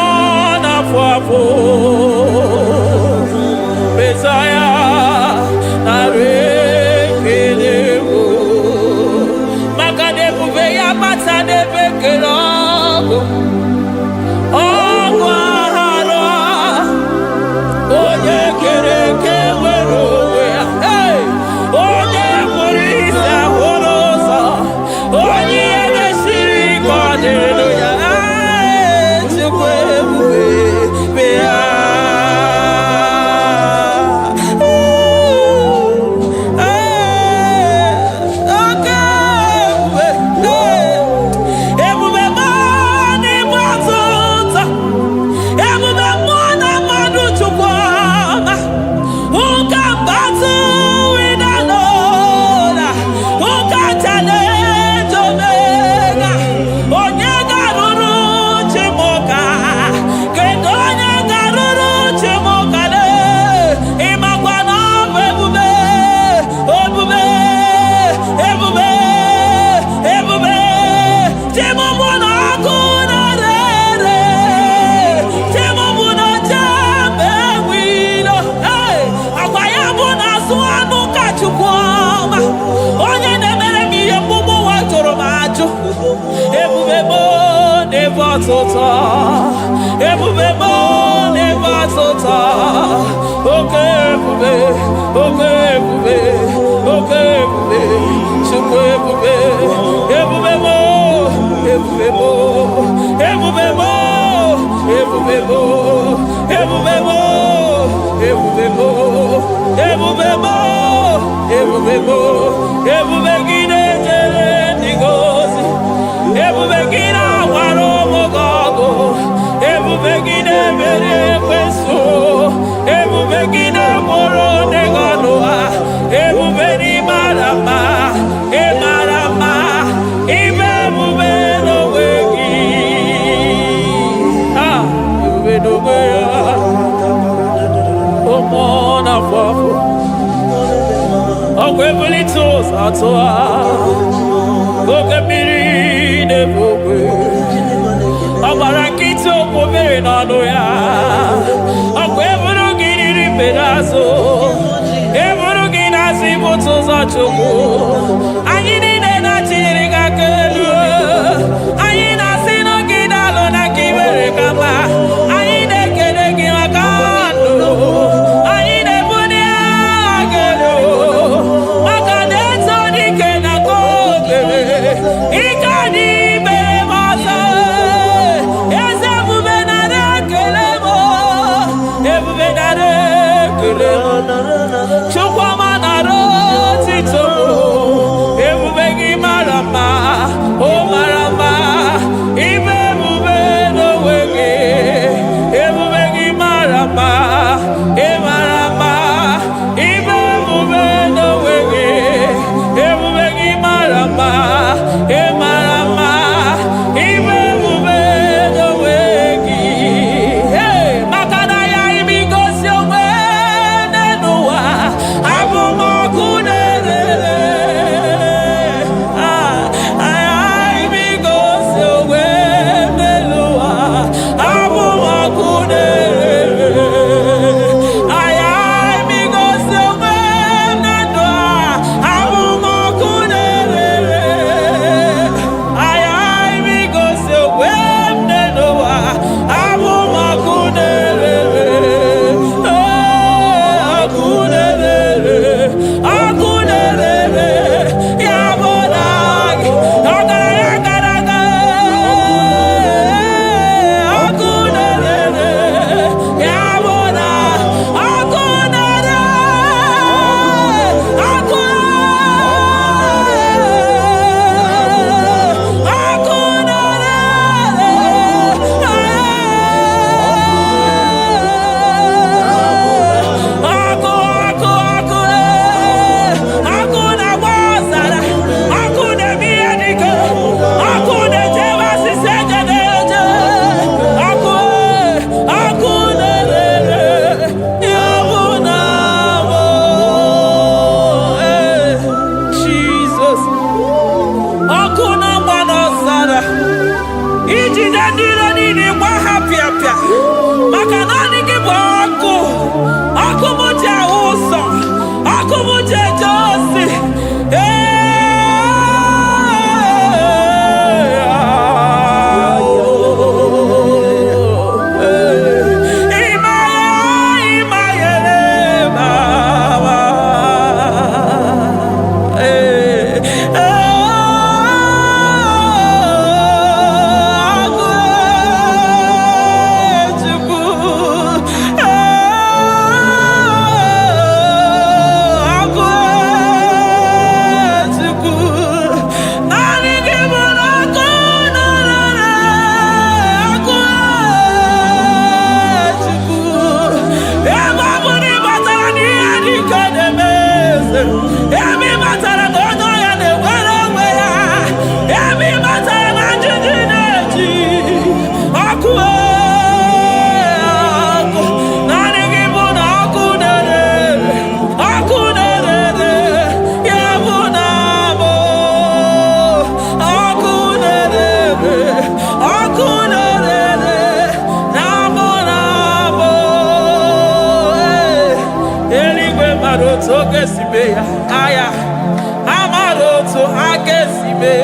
na-afụ afụ Mesaya narekelebo maka na ebube ya bata n'ebe kere ọgụ ọgụ aghara onye kere eke nwere onwe ya onye kpụrụ isi ahụrụ ụzọ onye ihe mesiri ike ọ dịrị ya Chukwu ebube be ya ọtụtụ ebube m n'ebe sota. Okay, bube. Okay, bube. Okay, bube. Chukwe bube. Ebube mo. Ebube mo. Ebube mo. Ebube mo. Ebube mo. Ebube mo. Ebube mo. Ebube mo. Ebube gine jere nigozi. Ebube gina waro mogogo. Ebube gine mere kweso. Ebube gine moro neganoa. Ebube ni marama. E marama. Ibe ebube no wegi. Ah, ebube no wegi. Omona fafo. Ogwebuli toza toa. Gogemiri de bogwe. Abarakito pobere nano ya. Ogwebulu giri pedazo. Ebulu ginazi botoza choko. Anyini de na chiri kakelu. Anyina sino gidalo na kibere kama. Anyine kede kimakando. Anyine bune agelo. Makadeto ni kena kobebe. Ikadi bebe masa. Eze bube nare kelemo. Ebube nare kelemo. Chukwa manaro titomo. Ebube gi marama. Oh marama. Ibe bube no wege. Ebube gi marama. E marama. Ibe bube no wege. Ebube gi marama. E marama. Ibe bube no wege. Hey, makana ya imigosi owe nenua. Abu mokunere. Ay imigosi owe nenua. Abu mokunere. Ay imigosi owe nenua. Abu mokunere. Ay imigosi owe nenua. Abu mokunere. Akunere. Yabonagi. Agaraga. Akunere. Yabona. Akunere. Jesus. Akuna mbanosara. Iji dandira nini mwa hapia pia. Makanani kibwako. Akumuje uso. Akumuje josi. Aya, amaroto agesibe.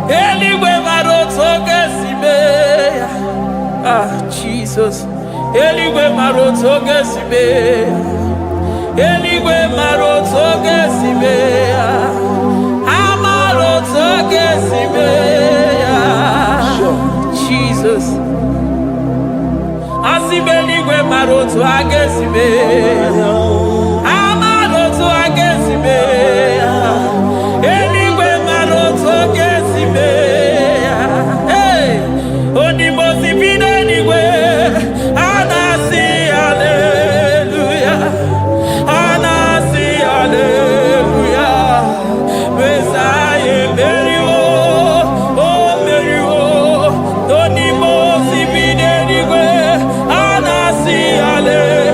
Eligwe maroto agesibe. Ah, Jesus. Eligwe maroto gesibe. Eligwe maroto gesibe. Amaroto gesibe. Jesus. Asibeligwe maroto agesibe. Amaroto agesibe. Eligwe maroto gesibe. Hey, onimosipine eligwe. Anasi hallelujah. Anasi hallelujah. Messiah Merio. Oh Merio. Onimosipine eligwe. Anasi hallelujah.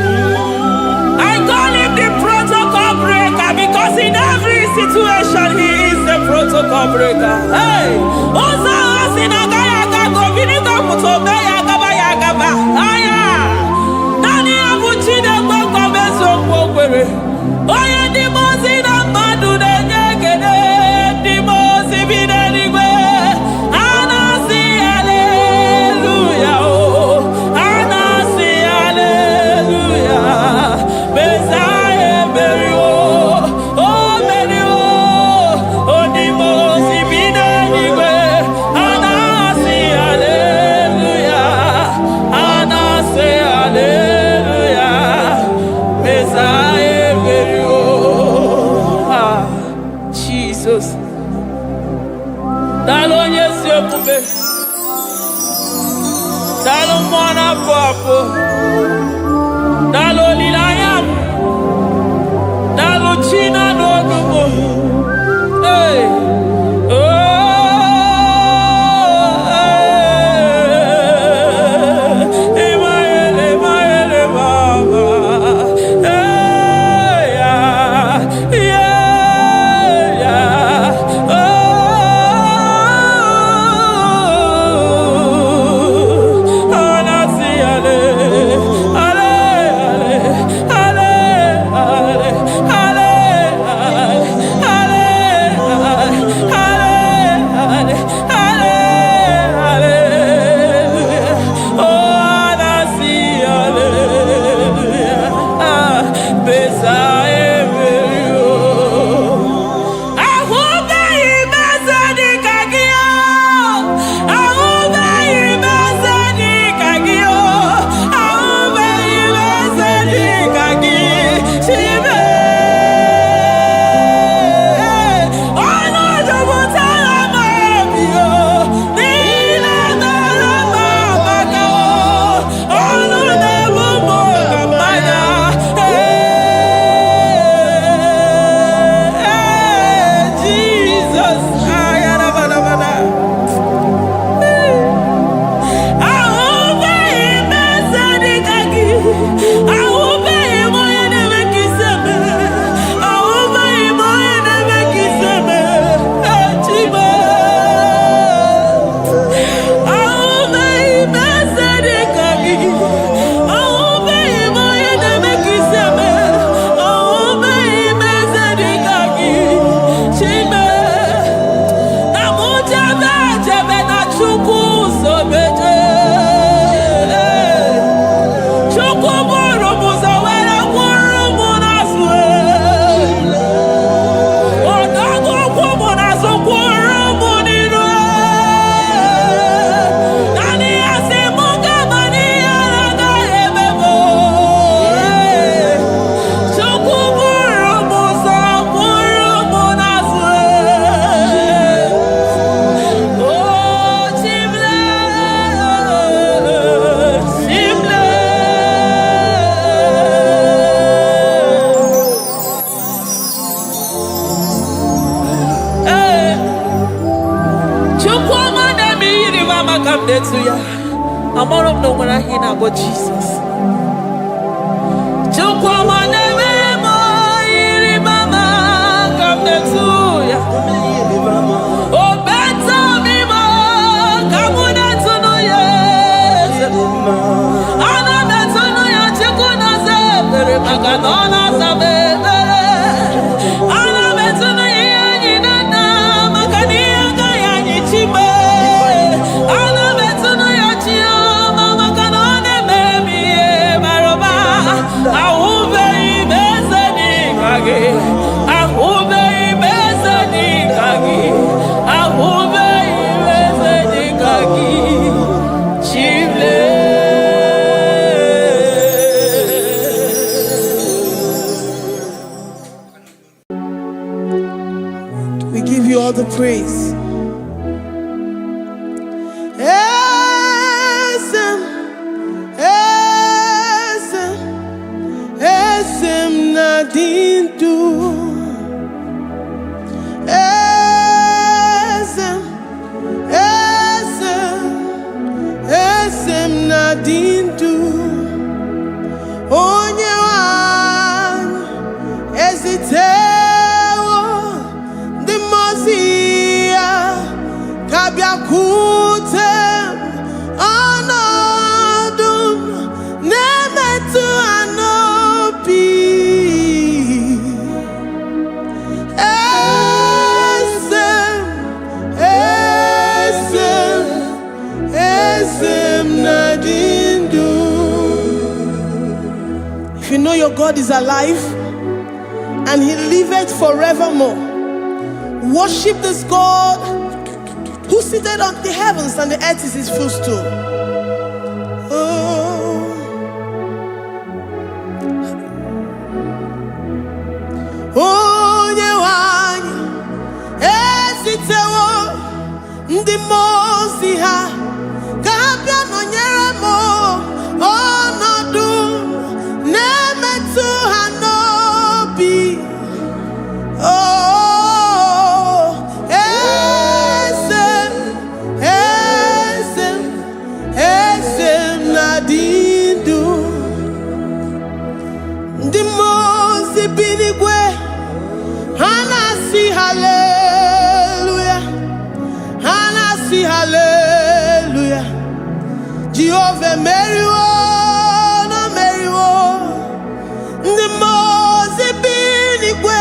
I call him the protocol breaker because in every situation he is the protocol breaker. Hey, also sinagaya gago viniko mutogaya gaba ya gaba. Aya, nani abuchide gbogbo beso gbogbere. Oye di mozi na madu de nyegede, di mozi bidenigwe. Anasi hallelujah, oh, anasi hallelujah. Messiah Merio, oh Merio, oh di mozi bidenigwe. Anasi to ya. I'm all of no when I hear about Jesus. We give you all the praise. Esem nadindu. Esem nadindu. Onyewan ezitewo dimozia kabiakutem anadum nemetu anopi. Esem nadindu. If you know your God is alive and he liveth forevermore, worship this God who seated on the heavens and the earth is his footstool. Onye wanyi esitewo ndi mozi ha kabia nonyere mo onodu nemetu hanobi. Esem nadindu. Ndi mozi binigwe hanasi hallelujah, hanasi hallelujah. Jehovah meriwo no meriwo. Ndi mozi binigwe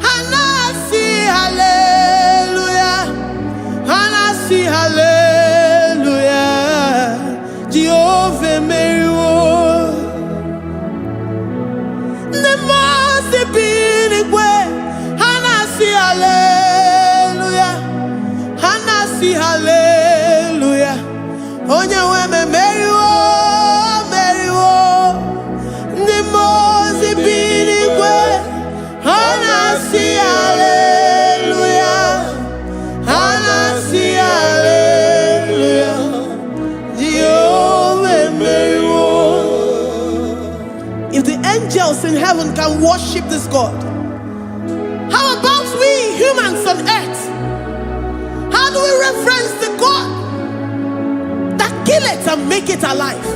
hanasi hallelujah, hanasi hallelujah. Jehovah meriwo. Ndi mozi binigwe hanasi hallelujah, hanasi hallelujah. Onye weme meriwo, meriwo. Ndi mozi binigwe hanasi hallelujah, hanasi hallelujah. Jehovah meriwo. If the angels in heaven can worship this God, how about we humans on earth? How do we reference the God that kill it and make it alive?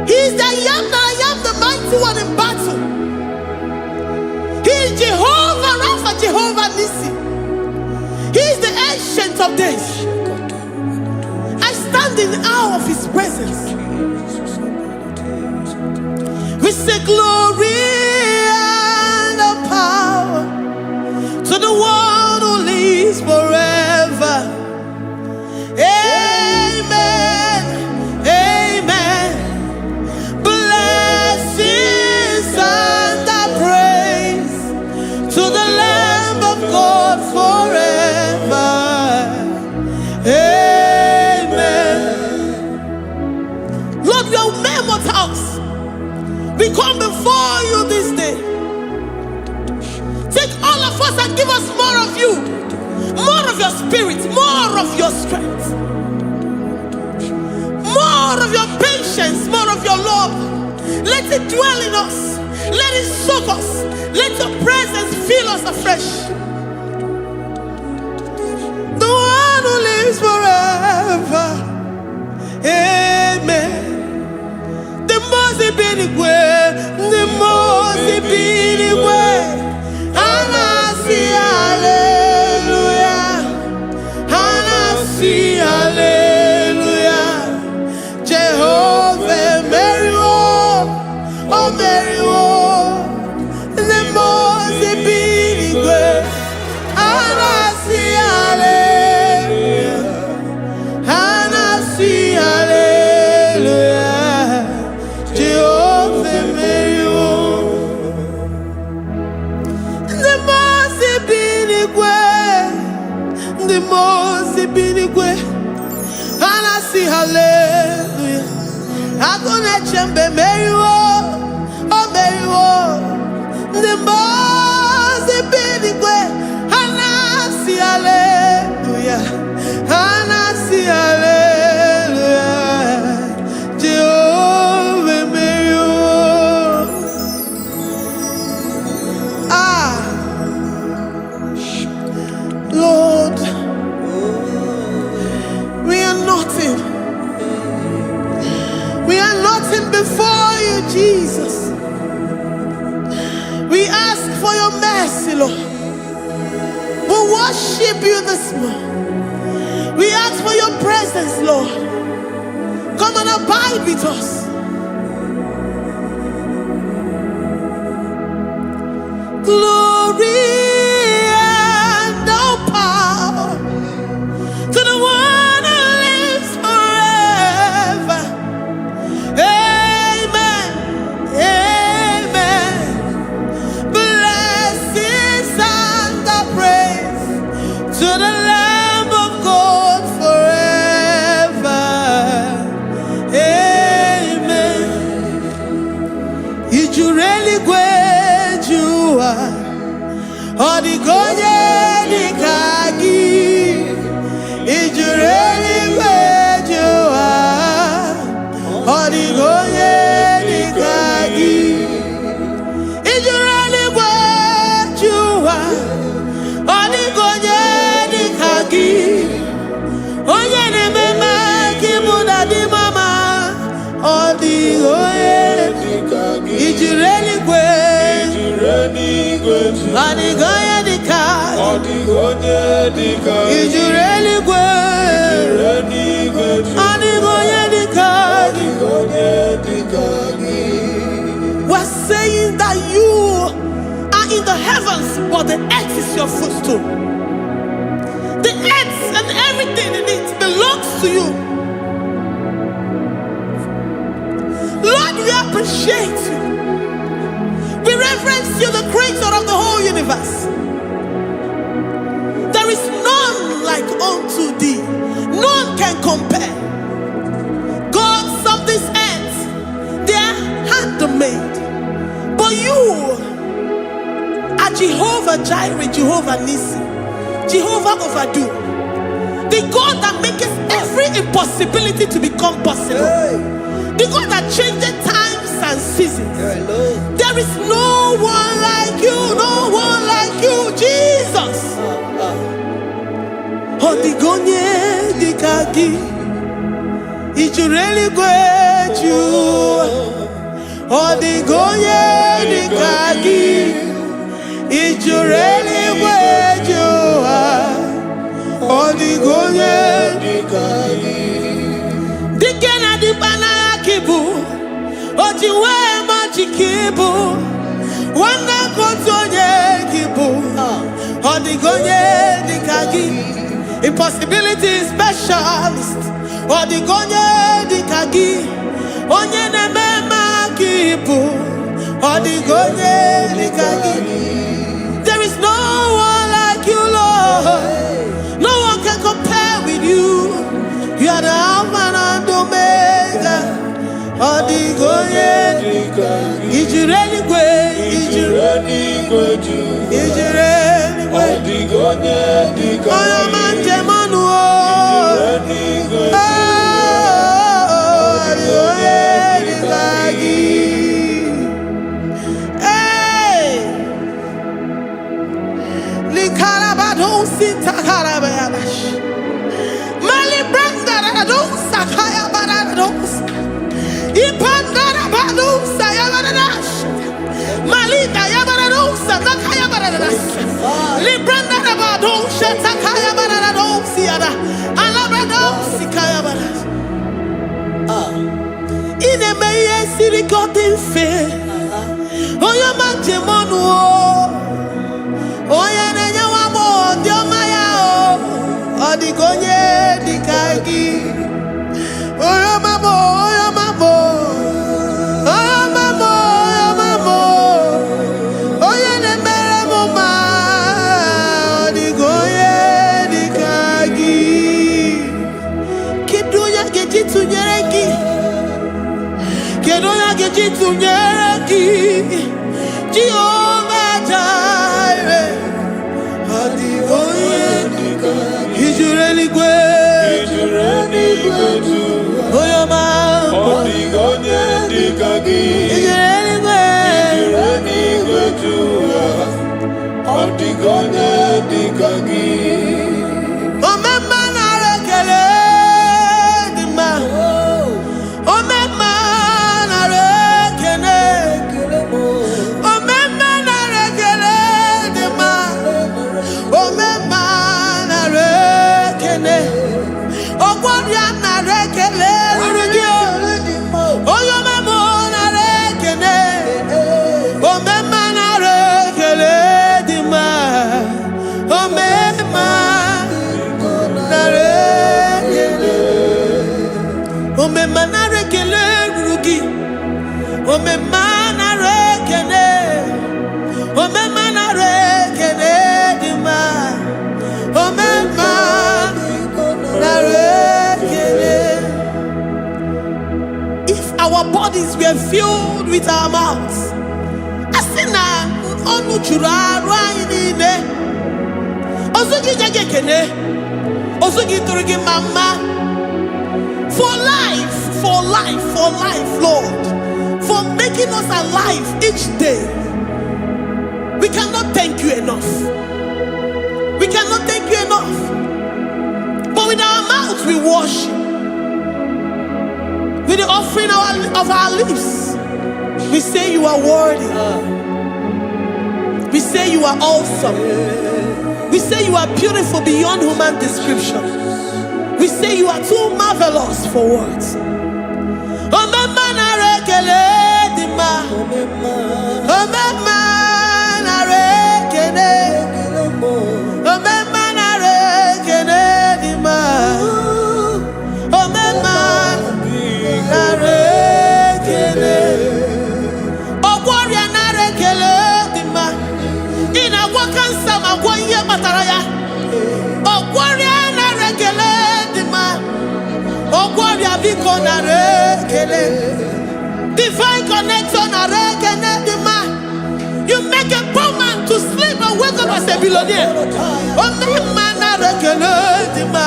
He is the I am, the mighty one in battle. He is Jehovah Rapha, Jehovah Nissi. He is the ancient of days. I stand in awe of his presence. We say glory and power to the one who lives forever. Amen, amen. Blessings and praise to the Lamb of God forever. Amen. Lord, we are mammoth house. We come before you this day. Take all of us and give us more of you, more of your spirit, more of your strength, more of your patience, more of your love. Let it dwell in us. Let it soak us. Let your presence fill us afresh. The one one who lives forever. Amen. The most big way, the most big way. And I see hallelujah. And I see hallelujah. Jehovah, Mary, oh Mary, the most big way. And I see hallelujah. And I see hallelujah. Jehovah, Mary, the most big way. The most big way. And I see hallelujah. I'm gonna chamber Mary, oh Mary, the most big way. And I see hallelujah. And I see hallelujah. Jehovah Mary, Lord, we are nothing. We are nothing before you, Jesus. We ask for your mercy, Lord. We worship you this morning. We ask for your presence, Lord. Come and abide with us. Glory and all power to the one who lives forever. Amen. Amen. Blessings and the praise to the Lamb of God forever. Amen. If you really great you are, or the kagi. If you really great you are, or the kagi. If you really great you are, or the kagi. Onye ne mema kimuda di mama, or the kagi. If you really great, or the is you really good? We're saying that you are in the heavens, but the earth is your footstool. The earth and everything in it belongs to you. Lord, we appreciate you. We reverence you, the creator of the whole universe. There is none like unto thee. None can compare. Gods of this earth, they are handmade. But you are Jehovah Jireh, Jehovah Nissi, Jehovah Overdo. The God that makes every impossibility to become possible. The God that changes times and seasons. There is no one like you, no one like you, Jesus. Odigonye dikagi, ichureli gweju. Odigonye dikagi, ichureli gweju. Odigonye dikagi. Dikena dipana kibu, ojiwe majikibu. Wana kotonye kibu, odigonye dikagi. Impossibility specialist. Odigonye dikagi. Onye nemema kibu. Odigonye dikagi. There is no one like you, Lord. No one can compare with you. You are the Alpha and Omega. Odigonye dikagi. Ijireli gwe. Ijireli gwe. Ijireli gwe. Odigonye dikagi. Yabaradousa, Yabaradash. Malita, Yabaradousa, Takaya Baradas. Libranda Rabadosha, Takaya Baradosiada. Alabradosi, Kaya Baradas. In a meye sirikotin fe. Oya manjemonu. Oya nenya wamo, diomaya o. Odigonye dikagi. Oya mamo, oya mamo. Oya mamo, oya mamo. Oya nemere moma. Odigonye dikagi. Kidunya gejitu nyereki. Kedonya gejitu nyereki. Jehovah Jireh. Odigonye dikagi. Ijureli gwe. Oyoma. Odigonye dikagi. Ijureli gwe. Odigonye dikagi. Omema na rekele dima. Omema na rekele. Omema na rekele dima. Omema na rekele. Ogwaria na rekele rugio. Oyoma mo na rekele. Omema na rekele dima. Omema na rekele. Omema na rekele rugi. Omema na rekele. Omema na rekele dima. Omema na rekele. If our bodies were filled with our mouths, asina onu chura rainine. Osugi jagekene. Osugi turugi mama. For life, Lord. For making us alive each day. We cannot thank you enough. We cannot thank you enough. But with our mouths we worship. With the offering of our lips, we say you are worthy. We say you are awesome. We say you are beautiful beyond human description. We say you are too marvelous for words. Omema na rekele dima. Omema na rekele. Omema na rekele dima. Omema na rekele. Ogwaria na rekele dima. Ina wakansa magwanye mataraya. Ogwaria na rekele dima. Ogwaria biko na rekele. Divine connection na rekele dima. You make a poor man to sleep and wake up as a billionaire. Omema na rekele dima.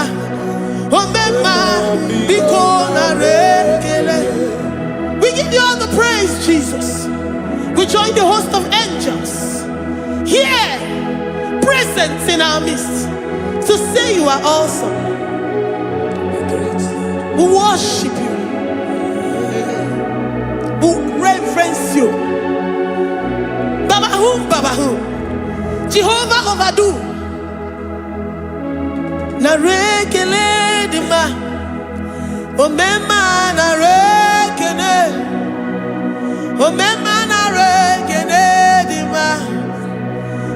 Omema biko na rekele. We give you all the praise, Jesus. We join the host of angels here, present in our midst, to say you are awesome. We worship you. We reverence you. Babahum. Jehovah overdo. Na rekele dima. Omema na rekele. Omema na rekele dima.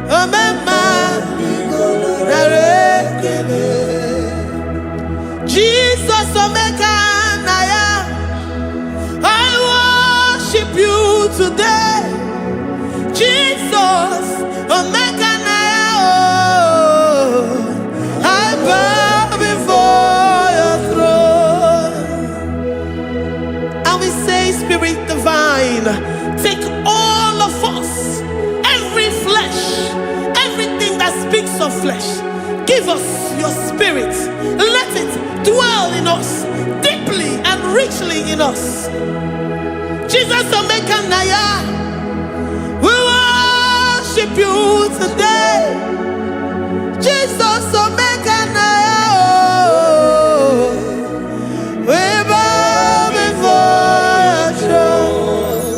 Omema na rekele. Jesus omeka na ya. I worship you today. Jesus omeka na ya. Oh, I bow before your throne. And we say, Spirit divine, take all of us, every flesh, everything that speaks of flesh. Give us your spirit. Let it dwell in us, deeply and richly in us. Jesus Omeka Naya, we worship you today. Jesus Omeka Naya, oh, we bow before your throne.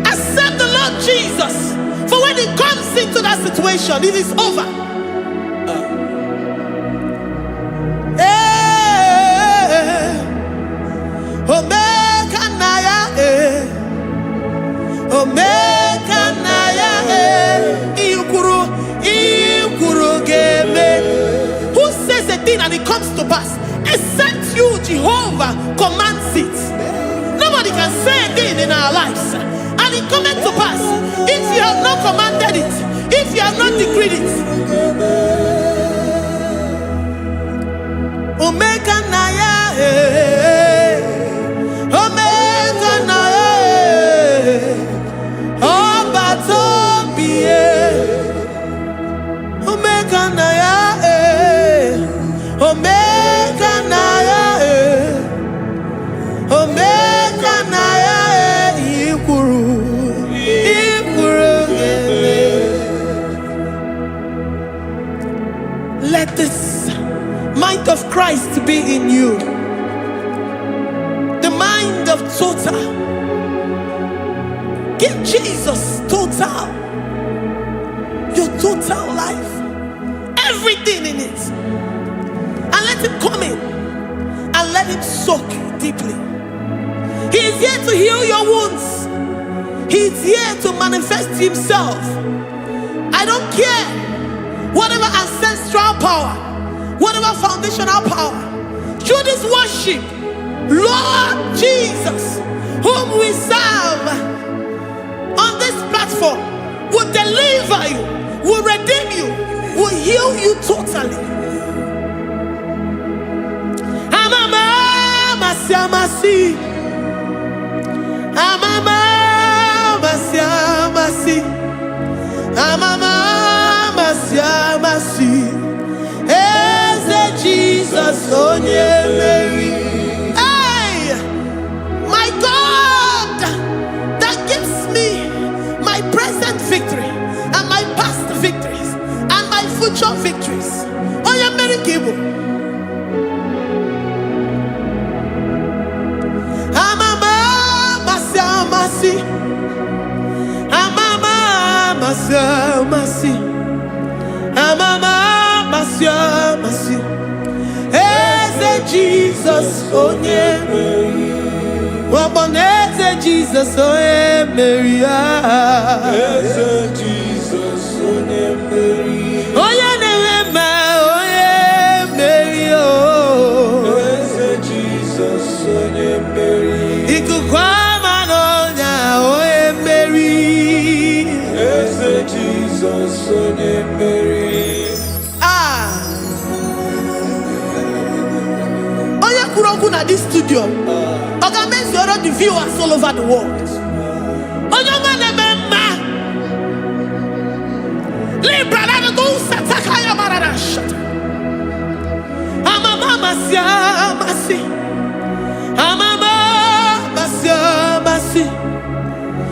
Accept the Lord Jesus. For when he comes into that situation, it is over. Omega Naya, Omega Naya, Ikuru Game. Who says a thing and it comes to pass? Except you, Jehovah, commands it. Nobody can say a thing in our lives and it comes to pass if you have not commanded it, if you have not decreed it. Omega Naya, Omega Naya, Obatobie, Omega Naya, Omega Naya, Omega Naya, Ikuru. Let this mind of Christ be in you. The mind of total. Give Jesus total. Your total life. Everything in it. And let him come in. And let him soak deeply. He is here to heal your wounds. He is here to manifest himself. I don't care. Whatever ancestral power, whatever foundational power, through this worship, Lord Jesus, whom we serve on this platform, will deliver you, will redeem you, will heal you totally. Amama Masiamasi, Amama Masiamasi, Amama Masiamasi. Jesus, oh yeah, Mary. Hey, my God, that gives me my present victory and my past victories and my future victories. Oh yeah, Mary Gibo. Amama Masiamasi, Amama Masiamasi, Amama Masiamasi. Jesus, oh yeah, Mary. Waboneze Jesus, oh yeah, Mary. Jesus, oh yeah, Mary. Oh yeah, Mary. Oh Jesus, oh yeah, Mary. Ikukwama no nya, oh yeah, Mary. Jesus, oh yeah, Mary. At this studio, organize the viewers all over the world.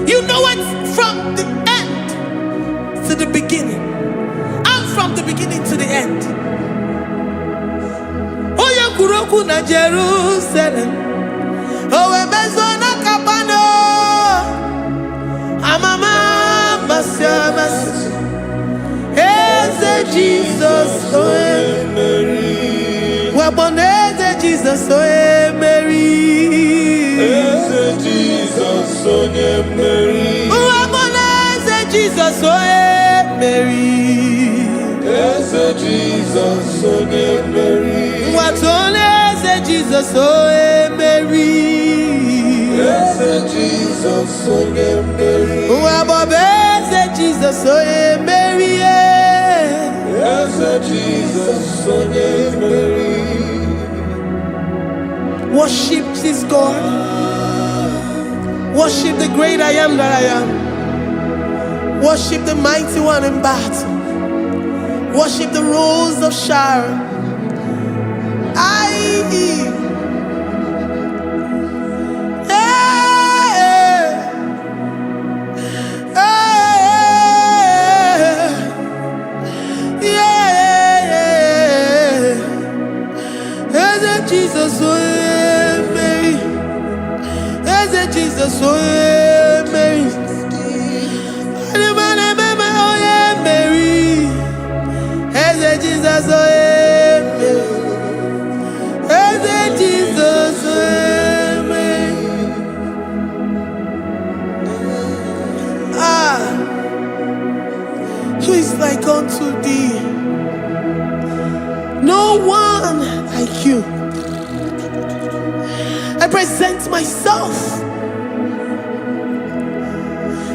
You know it from the end to the beginning, and from the beginning to the end. Kuroku na Jerusalem, oh emezona kapano, amama masiamas, eze Jesus, oh Mary, waboneze Jesus, oh Mary, eze Jesus, oh Mary, waboneze Jesus, oh Mary, eze Jesus, oh Mary. What only say Jesus, oh Mary. Yes, Jesus, oh Mary. What say Jesus, oh Mary. Yes, Jesus, oh Mary. Worship this God. Worship the great I am that I am. Worship the mighty one in battle. Worship the rose of Sharon. Jesus, oh Mary, Jesus, oh yeah, Mary. Oh yeah, Mary. Hey, Jesus, oh yeah, Mary. Hey, Jesus, oh yeah, Mary. Who is like unto thee? No one like you. I present myself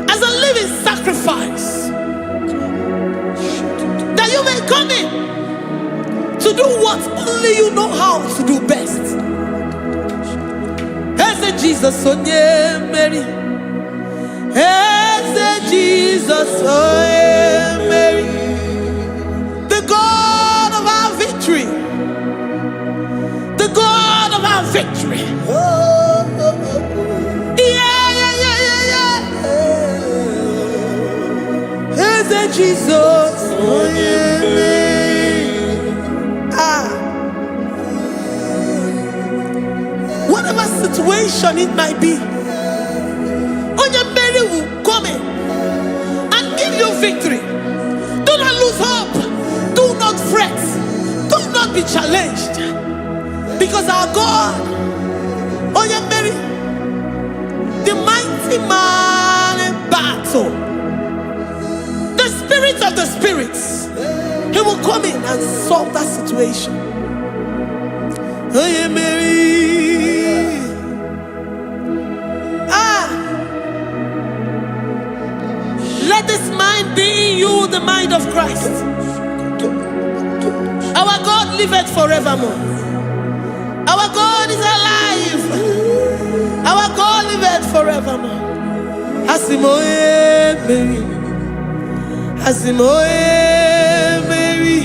as a living sacrifice, that you may come in to do what only you know how to do best. As Jesus, oh yeah, Mary. As Jesus, oh yeah, Mary. The God of our victory. The God of our victory. As Jesus, oh yeah, Mary. Whatever situation it might be, Mary will come in and give you victory. Do not lose hope. Do not fret. Do not be challenged. Because our God, Mary, the mighty man in battle, the spirit of the spirits, he will come in and solve that situation. Mary. Let this mind be in you, the mind of Christ. Our God liveth forevermore. Our God is alive. Our God liveth forevermore. Asimoye Mary. Asimoye Mary.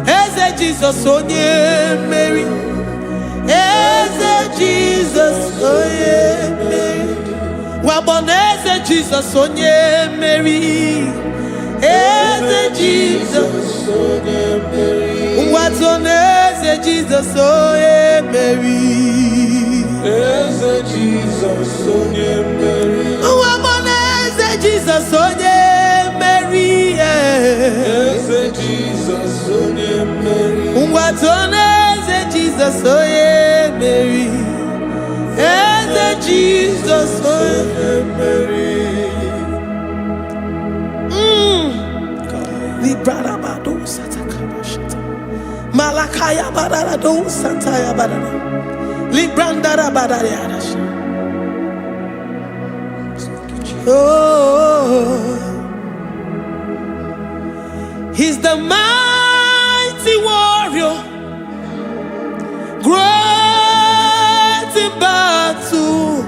Eze Jesus onye Mary. Eze Jesus onye Mary. Waboneze Jesus onye Mary. Eze Jesus onye Mary. Watoneze Jesus onye Mary. Eze Jesus onye Mary. Waboneze Jesus onye Mary. Eze Jesus onye Mary. Watoneze Jesus onye Mary. Eze Jesus onye Mary. Librarabado satakabashata. Malakaya bararado santaya barara. Librandara barariadash. Oh, he's the mighty warrior, great in battle.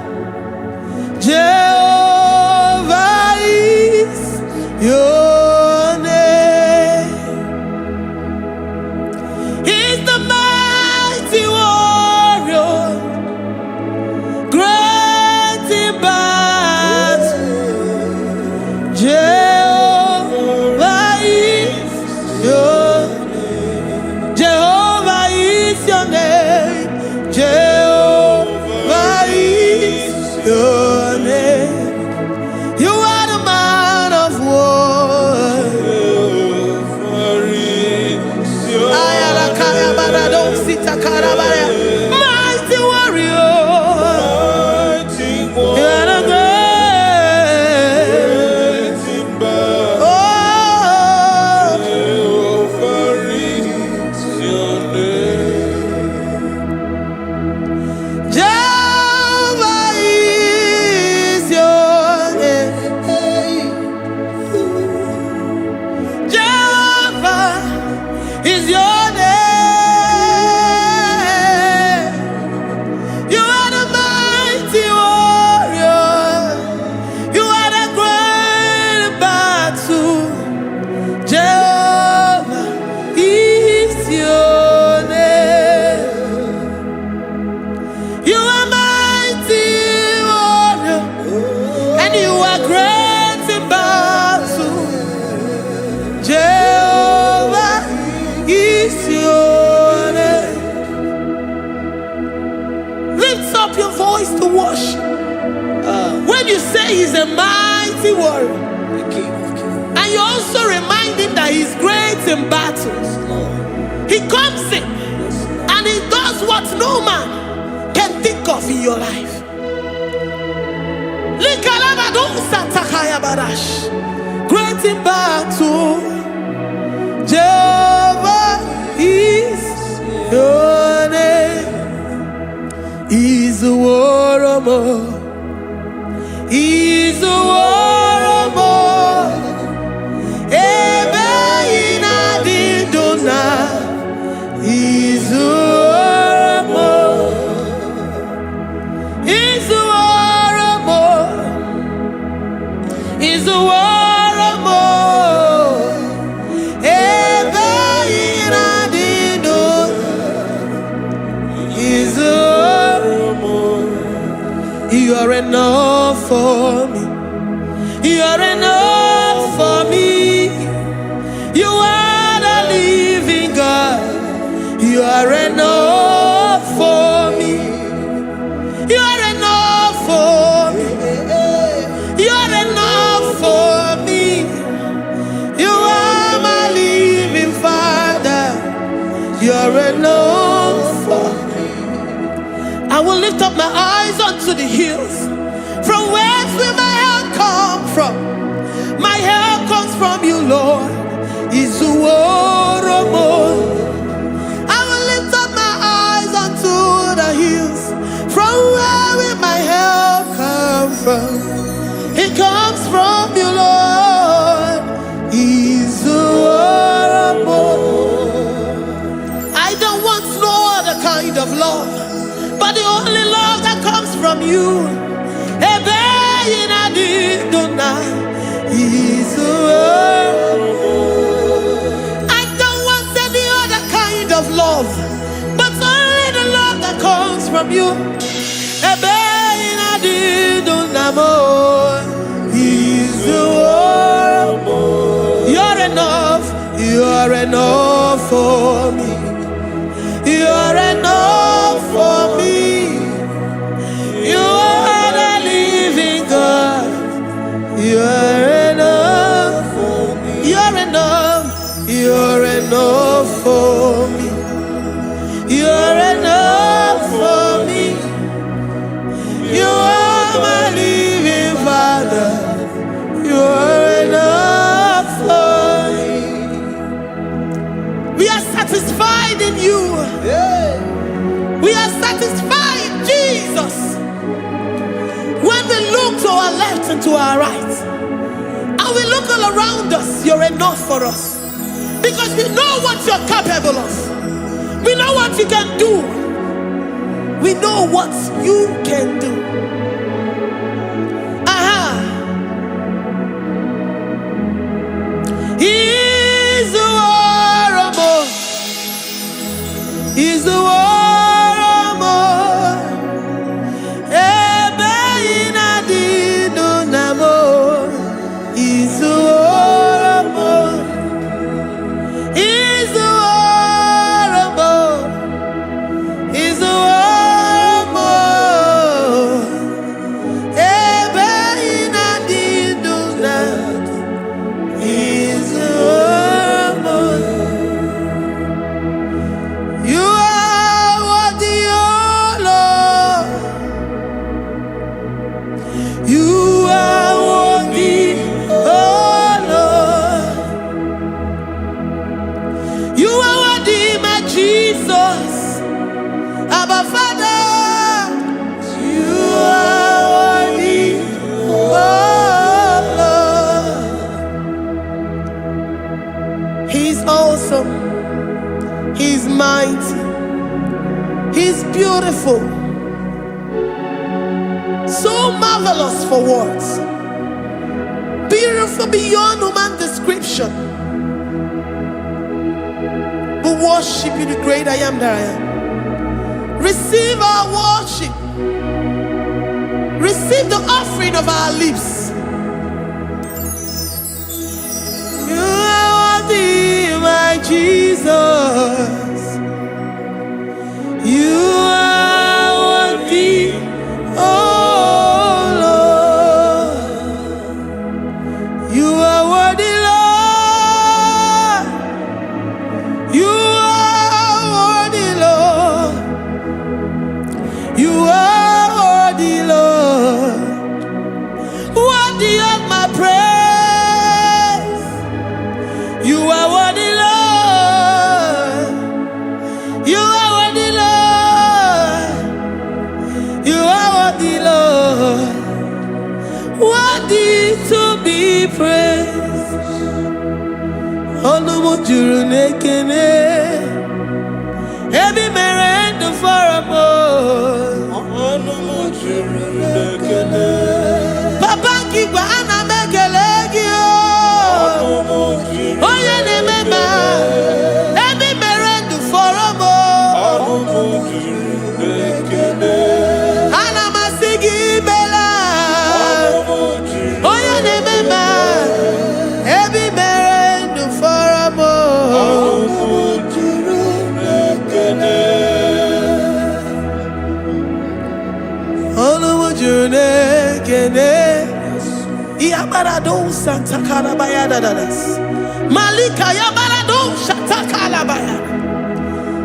Jehovah is your name. He's the mighty warrior, great in battle. Jehovah is your name. say he's a mighty warrior. the King of Kings. And you also remind him that he's great in battles. He comes in and he does what no man can think of in your life. Great in battle, Jehovah is your name. He's a warrior. He's a warrior. Ebe ina di dona. He's a warrior. He's a warrior. He's a warrior. Ebe ina di dona. He's a warrior. You are enough for me. You are enough for me. You are the living God. You are enough for me. You are enough for me. You are enough for me. You are my living Father. You are enough for me. I will lift up my eyes unto the hills. From whence will my help come from? My help comes from you, Lord. Is the word of God. I will lift up my eyes unto the hills. From where will my help come from? It comes from you, Lord. Is the word of God. I don't want no other kind of love, but the only love that comes from you. I don't want any other kind of love, but only the love that comes from you. You're enough. You're enough for me. You're enough for me. You are the living God. You're enough for me. You're enough. You're enough for me. You're enough for me. You are my living Father. You're enough for me. We are satisfied in you. We are satisfied in Jesus. When we look to our left and to our right, and we look all around us, you're enough for us. Because we know what you're capable of. We know what you can do. We know what you can do. He's the warrior. He's the warrior. He's mighty. He's beautiful. So marvelous for words. Beautiful beyond human description. We worship you, the great I am that I am. Receive our worship. Receive the offering of our lips. You are worthy, my Jesus. You are worthy, oh Lord. worthy of my praise. You are worthy, Lord. You are worthy, Lord. You are worthy, Lord. Worthy to be praised. Olumu juru nekene. Every merendo for a Papa Kigwa ana mekelegio. Oye ne mema. Every merendo for a Ana masigi bela. Oye ne mema. Every merendo for a Yabarado Santa Calabaya dadas. Malika Yabarado Shata Calabaya.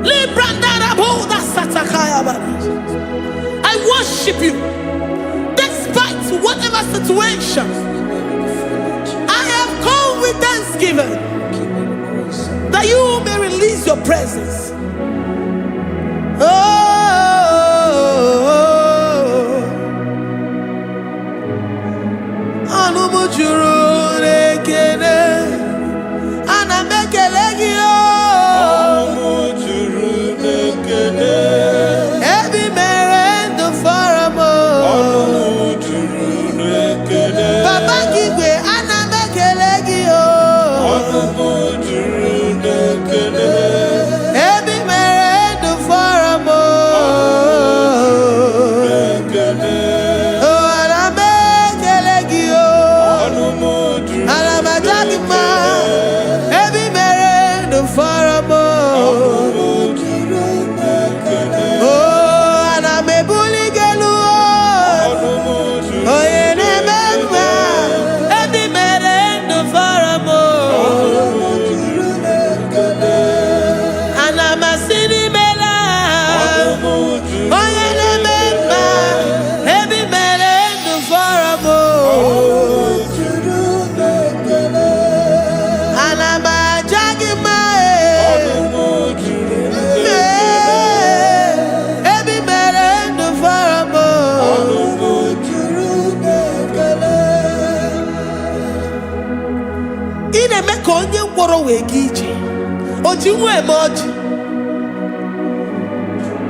Librandara Boda Satakaya. I worship you despite whatever situation. I have come with thanksgiving that you may release your presence.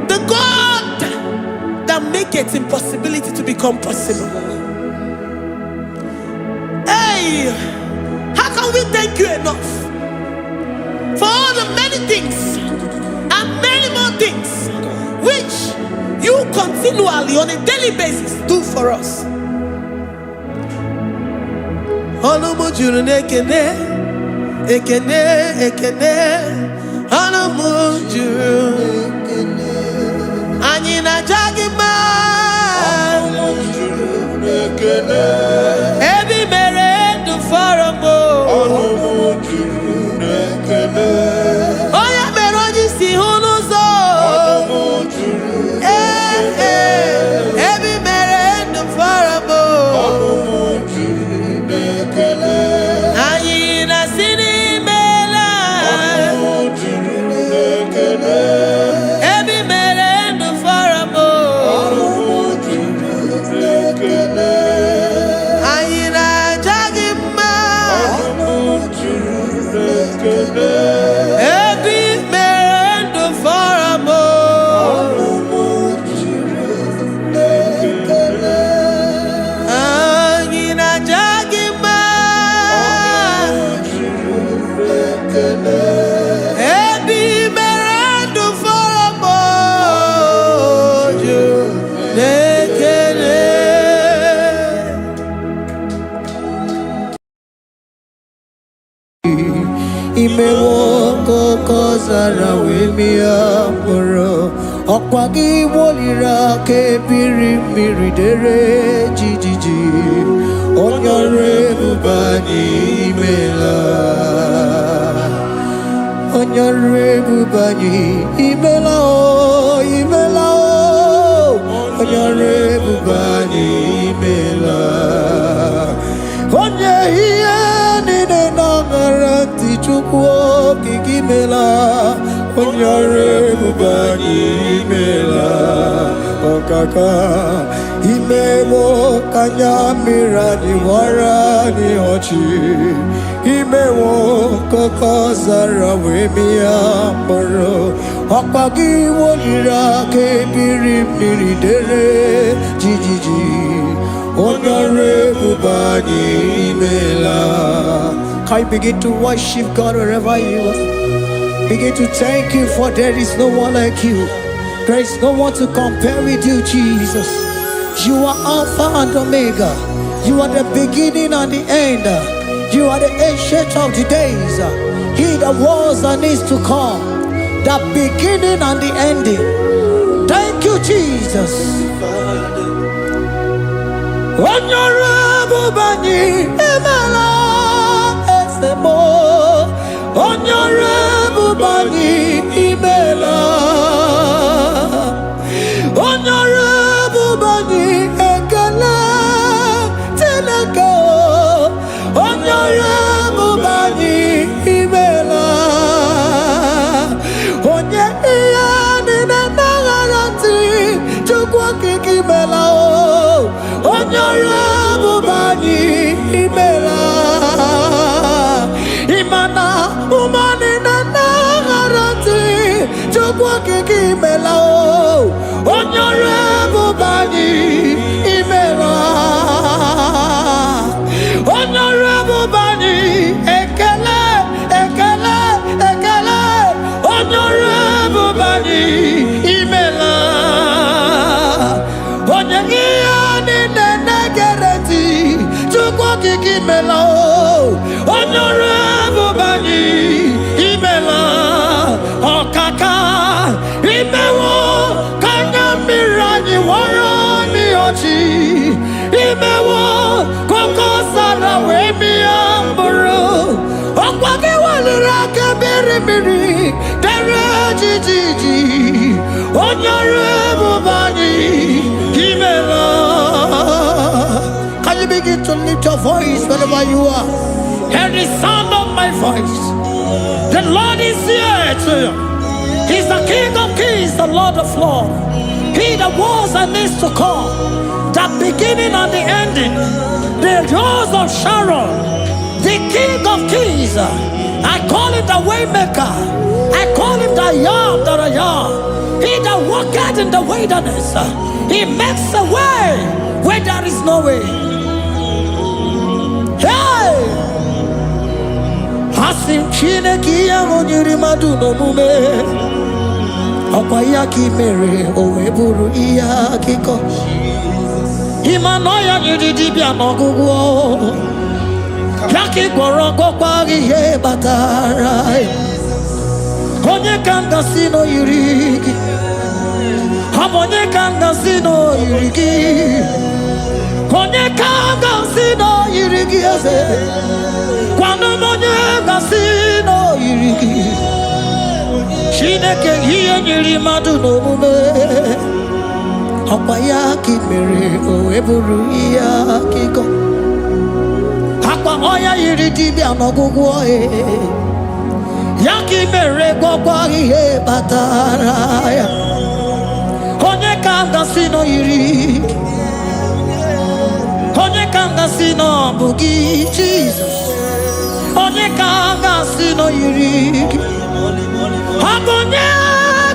The God that makes impossibility to become possible. Hey, how can we thank you enough for all the many things and many more things which you continually on a daily basis do for us? Ekene, Anamujuru, Anina Jagima, Ebi Merendo Faramo, Oya Meroji Sihonozo, Ebi Merendo Faramo, Anina Sini. Imewoko kozara wemia moro Okwagi wolira ke biri miridere jijiji Onyore bubani imela Onyore bubani imela o imela o Onyore bubani imela nine nangaranti chukwu kikimela onyare bubani mela okaka imemo kanyamira ni wara ni ochi imemo koko zara wemia moro okpagi wolira kebiri miri dere jijiji onyare bubani mela. Can you begin to worship God wherever you are? Begin to thank Him, for there is no one like you. There is no one to compare with you, Jesus. You are Alpha and Omega. You are the beginning and the end. You are the ancient of the days. He that was and is to come. The beginning and the ending. Thank you, Jesus. Honorable Bani Emela Esemo. Honorable Bani Emela. Honorable Bani Ekele Teleko. Honorable Bani Emela. Onye iyani na nagarati chukwa kikimela o. Honorable Bani Emela. Imana umani na nagarati chukwa kikimela o. Honorable Bani Emela. Honorable Bani Ekele Ekele Ekele. Honorable Bani Emela. Onyangiani nenegereti chukwa kikimela o. Honorable Bani Emela. Okaka imewo kanyamira warani ochi imewo koko sara wemi amburu okwake walira kebiri miri dere jijiji Honorable Bani Emela. Can you begin to lift your voice wherever you are? Hear the sound of my voice. The Lord is here to you. He's the King of Kings, the Lord of Lords. He that was and is to come, the beginning and the ending, the Rose of Sharon, the King of Kings. I call him the Waymaker. I call him the Yam that I am. He that walketh in the wilderness, he makes a way where there is no way. Hey! Hasim Chineki Yamonyuri Maduno Mume. Okwayaki mere oweburu iya kiko. Imanoya nyidibia nogugo. Yaki gorogo kwagi ye batara. Onye kanga sino yirigi. Onye kanga sino yirigi. Onye kanga sino yirigi ase. Kwano monye kanga sino yirigi. Chineke hiye nyiri madu n'omume. Akwa ya ki mere oweburu iya kiko. Akwa oya yiri dibia n'ọgwụgwọ ya ki mere gwọkwa ihe batara ya. Onye ka ngasị nọ yiri. Onye ka ngasị nọ bụ gị Jesus. Onye ka ngasị nọ yiri gị. Abonye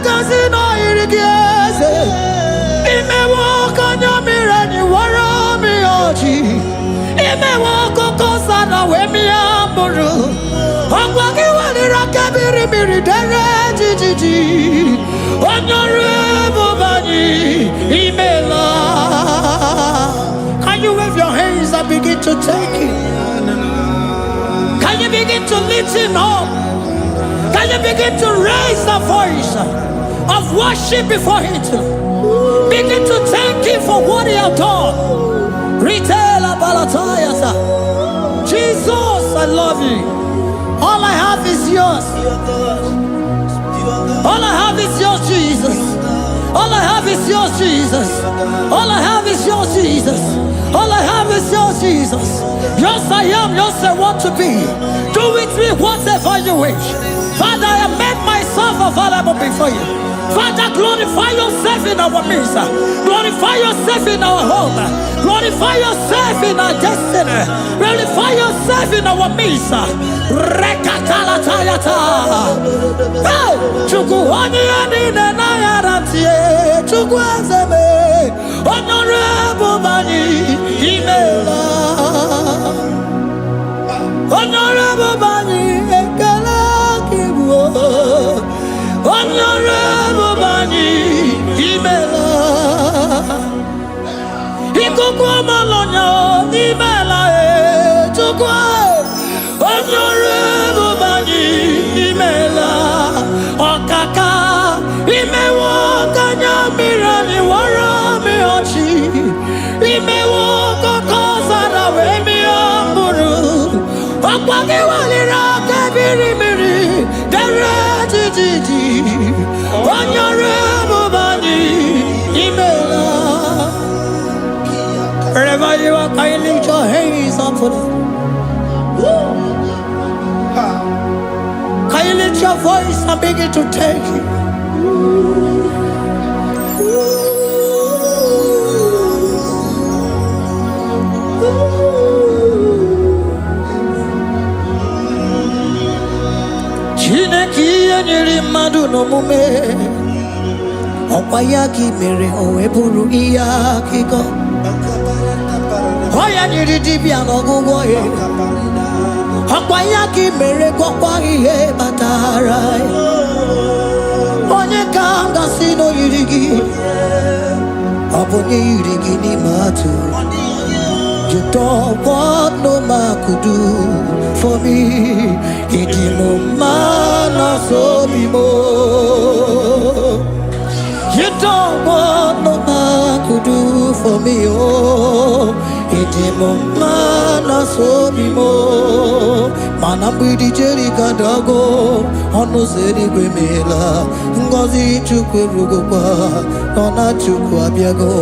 gazino irigieze imewo kanyamira ni wara mi oji imewo koko sana wemi amburu angwagi walira kebiri miri dere jijiji Honorable Bani Emela. Can you wave your hands and begin to take it? Can you begin to lift him up? Can you begin to raise the voice of worship before Him? Begin to thank Him for what He has done. Retailer Balatayasa. Jesus, I love you. All I have is yours. All I have is yours, Jesus. All I have is yours, Jesus. All I have is yours, Jesus. All I have is yours, Jesus. Yours I am, yours I want to be. Do with me whatever you wish. Father, I have made myself available before you. Father, glorify yourself in our midst. Glorify yourself in our home. Glorify yourself in our destiny. Glorify yourself in our midst. Rekatalatayata. Hey! Chukwani anine na yarantie. Chukwazeme. Honorable Bani. Imela. Honorable Bani. Ekala kibuo. Honorable Bani. Imela. Ikukwa malonya. Imela. Chukwa. Honorable Bani. Imela. Okaka. Imewo kanya mirani warami ochi. Imewo kokosara wemi amburu. Okwake walira kebiri miri. Dere jijiji. Honorable Bani. Imela. Wherever you are, can you lift your hands up for them? Can you lift your voice and begin to take it? Chineki anyiri madu no mume. Okwayaki mere oweburu iyaki go. Oya nyiri dibia no gugo ye. Okwayaki mere kokwa ihe batara. Onye kanga sino yirigi. Obonye yirigi ni matu. You don't want no man could do for me. Idimo mana so bimo. You don't want no man could do for me. Oh, idimo mana so bimo. Manambidi jerika dago. Ono zeri gwemela. Ngozi chukwe rugokwa. Nona chukwa biago.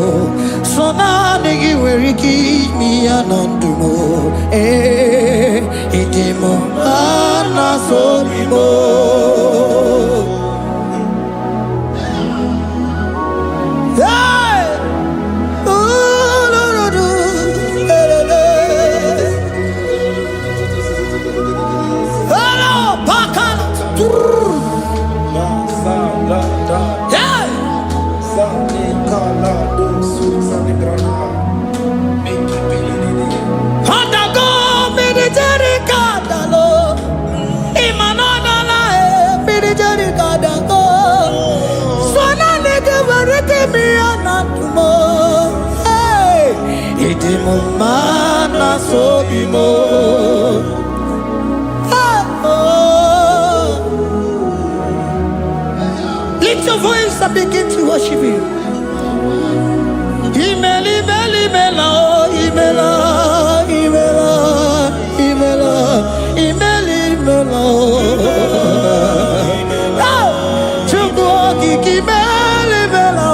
Sona nigi weriki mi anandumo. Idimo mana so bimo. Mana so bimo. Lift your voice and begin to worship Him. Imeli, imeli, imela, imela, imela, imela, imeli, imela. Chukwu okike imeli, imela.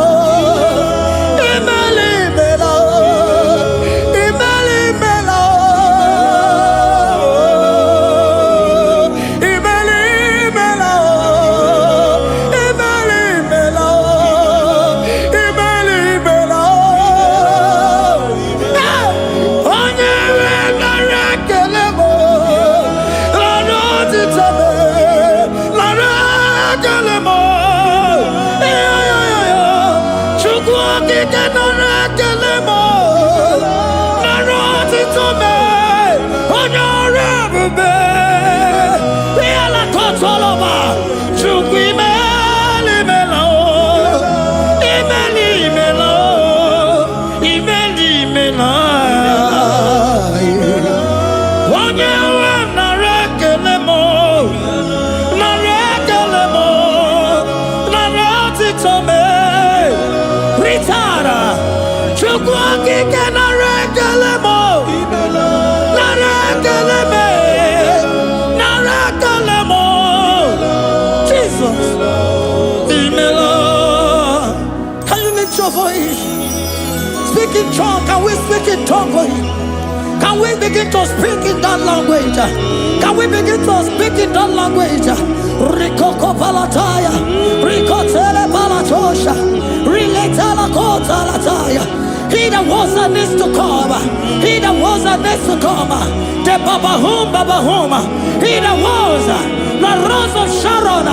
speak in tongue? Can we speak in tongue for him? Can we begin to speak in that language? Can we begin to speak in that language? Rikoko palataya, rikotele palatosha, riletala kotalataya. He that was and needs to come. He that was and needs to come. The Babahum, Babahum. He that was the rose of Sharon.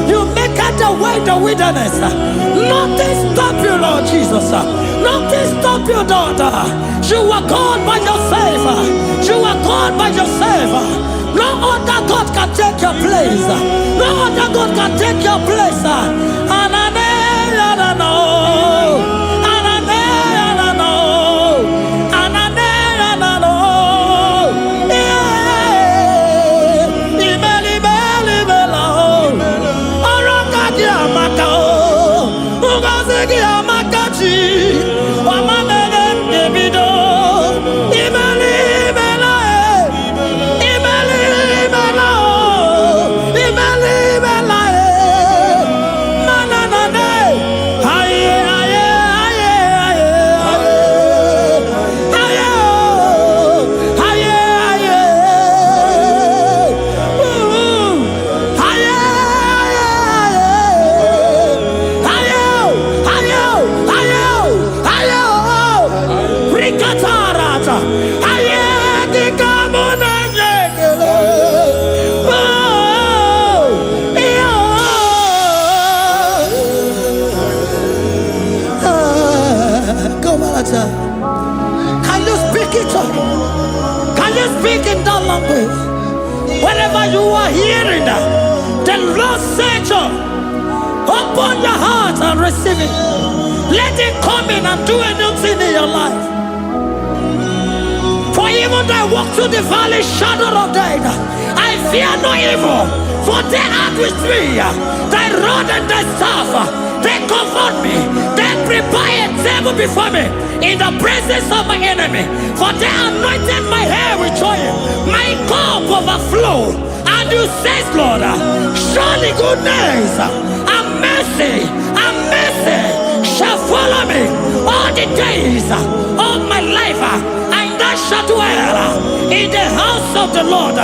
You make it the way in the wilderness. Nothing stop you, Lord Jesus. Nothing stop you, daughter. You are God by yourself. You are God by yourself. No other God can take your place. No other God can take your place. And I know. Can you speak it? Can you speak in that language? Whenever you are hearing that, the Lord said, open your heart and receive it. Let it come in and do a new thing in your life. For even though I walk through the valley shadow of death, I fear no evil. For they are with me. Thy rod and thy staff, they comfort me. They prepare a table before me in the presence of my enemy. For they anointed my hair with oil. My cup overflow. And you say, Lord, surely goodness and mercy shall follow me all the days of my life. And I shall dwell in the house of the Lord.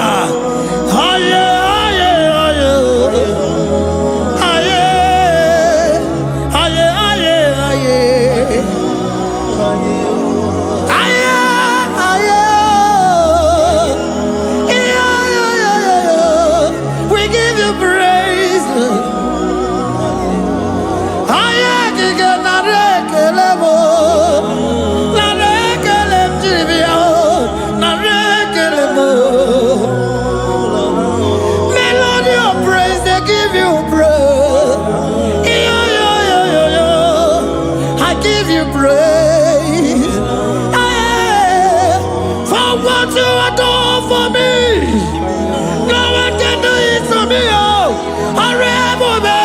We give you praise. Melody of praise, they give you praise. I give you praise. For what you are doing for me, no one can do it for me. I remember me.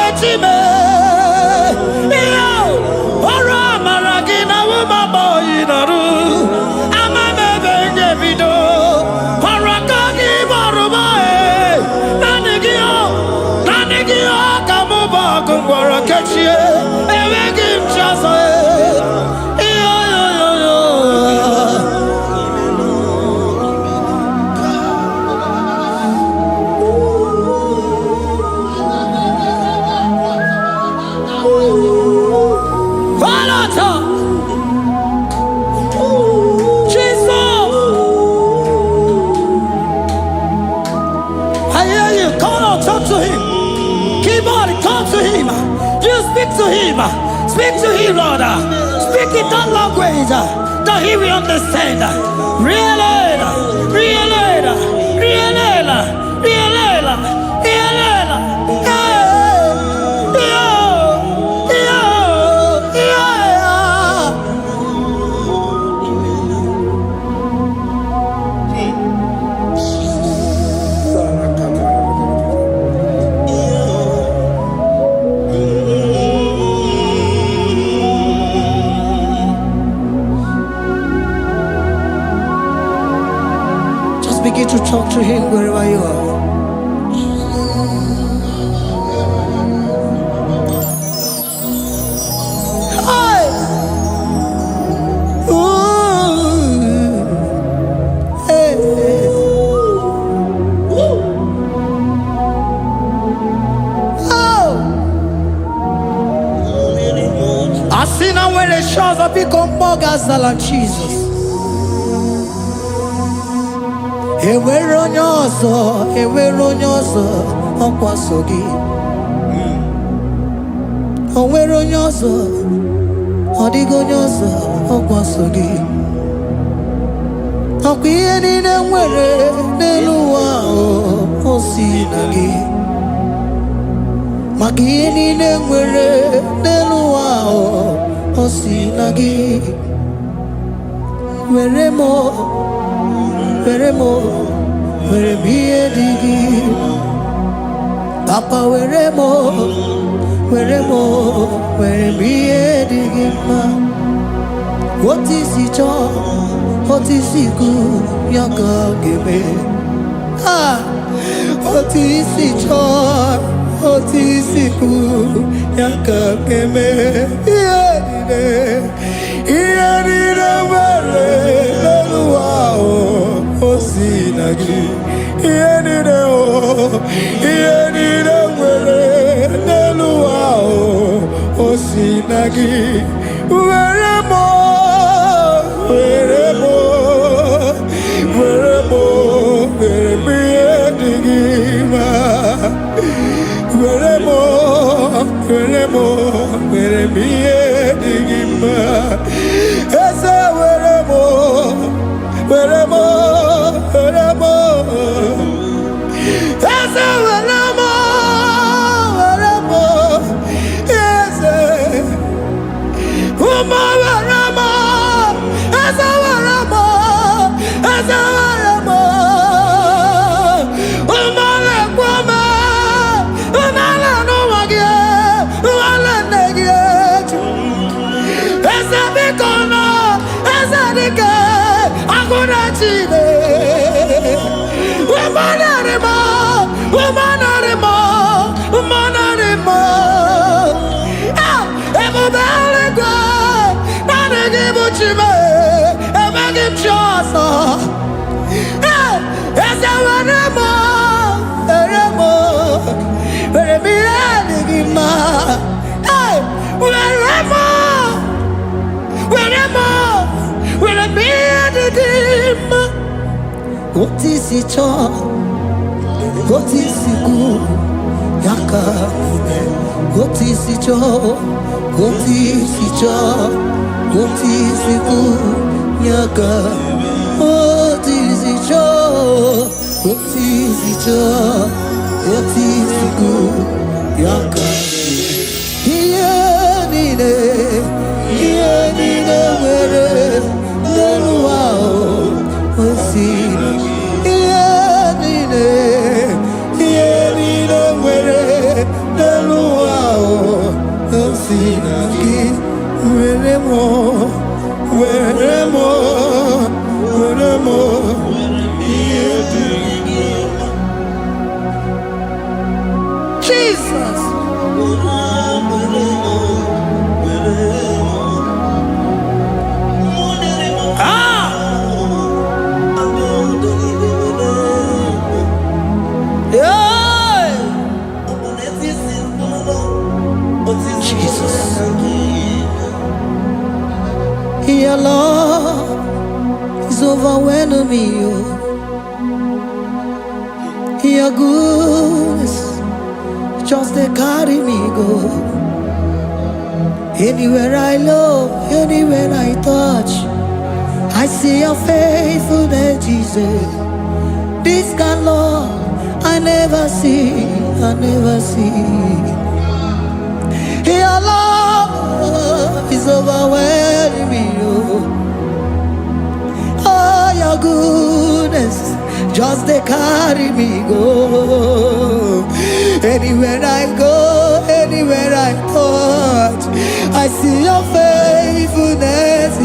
Speak to him, Lord. Speak in that language that he will understand. Begin to talk to him wherever you are. Hi. Ooh. Generations of people more than Jesus. Enwere onye ọzọ ọkwaso gị. Onwere onye ọzọ, ọ dịghị onye ọzọ ọkwaso gị. Ọkwa ihe niile nwere n'elu ụwa o si na gị. Maka ihe niile nwere n'elu ụwa o si na gị. Were m ihe dị gị. Papa were m ihe dị gị mma. Otu isi chọọ, otu isi kwu ya ka ọ ga-eme. Otu isi chọọ, otu isi kwu ya ka ọ ga-eme. Ihe niile nwere n'elu ụwa o si na gị. Ihe niile nwere n'elu ụwa o si na gị. Were m ihe dị gị mma. Were m ihe dị gị mma. Eze were m Eze were m Eze ụmụ were m Eze were m ụmụ lekwa m ụmụala n'ụwa gị ụmụala nne gị eju. Eze biko nọ Eze dike agụna Chine. Ebube eluigwe naanị gị bụ Chime, emeghị m chi ọzọ. Eze were m ihe dị gị mma. Were m ihe dị gị mma. Otu isi chọọ, otu isi kwu ya ka ime. Otu isi chọọ, otu isi kwu ya ka. Otu isi chọọ, otu isi kwu ya ka. Ihe niile nwere n'elu ụwa o si na gị. Ihe niile nwere n'elu ụwa o si na gị. Were m ihe dị gị. Jesus. Your love is overwhelming me. Your goodness just they carry me go. Anywhere I look, anywhere I touch, I see your faithfulness, Jesus. This kind of love I never see. Your love is overwhelming me. Oh, your goodness just they carry me go. Anywhere I go, anywhere I touch, I see your faithfulness.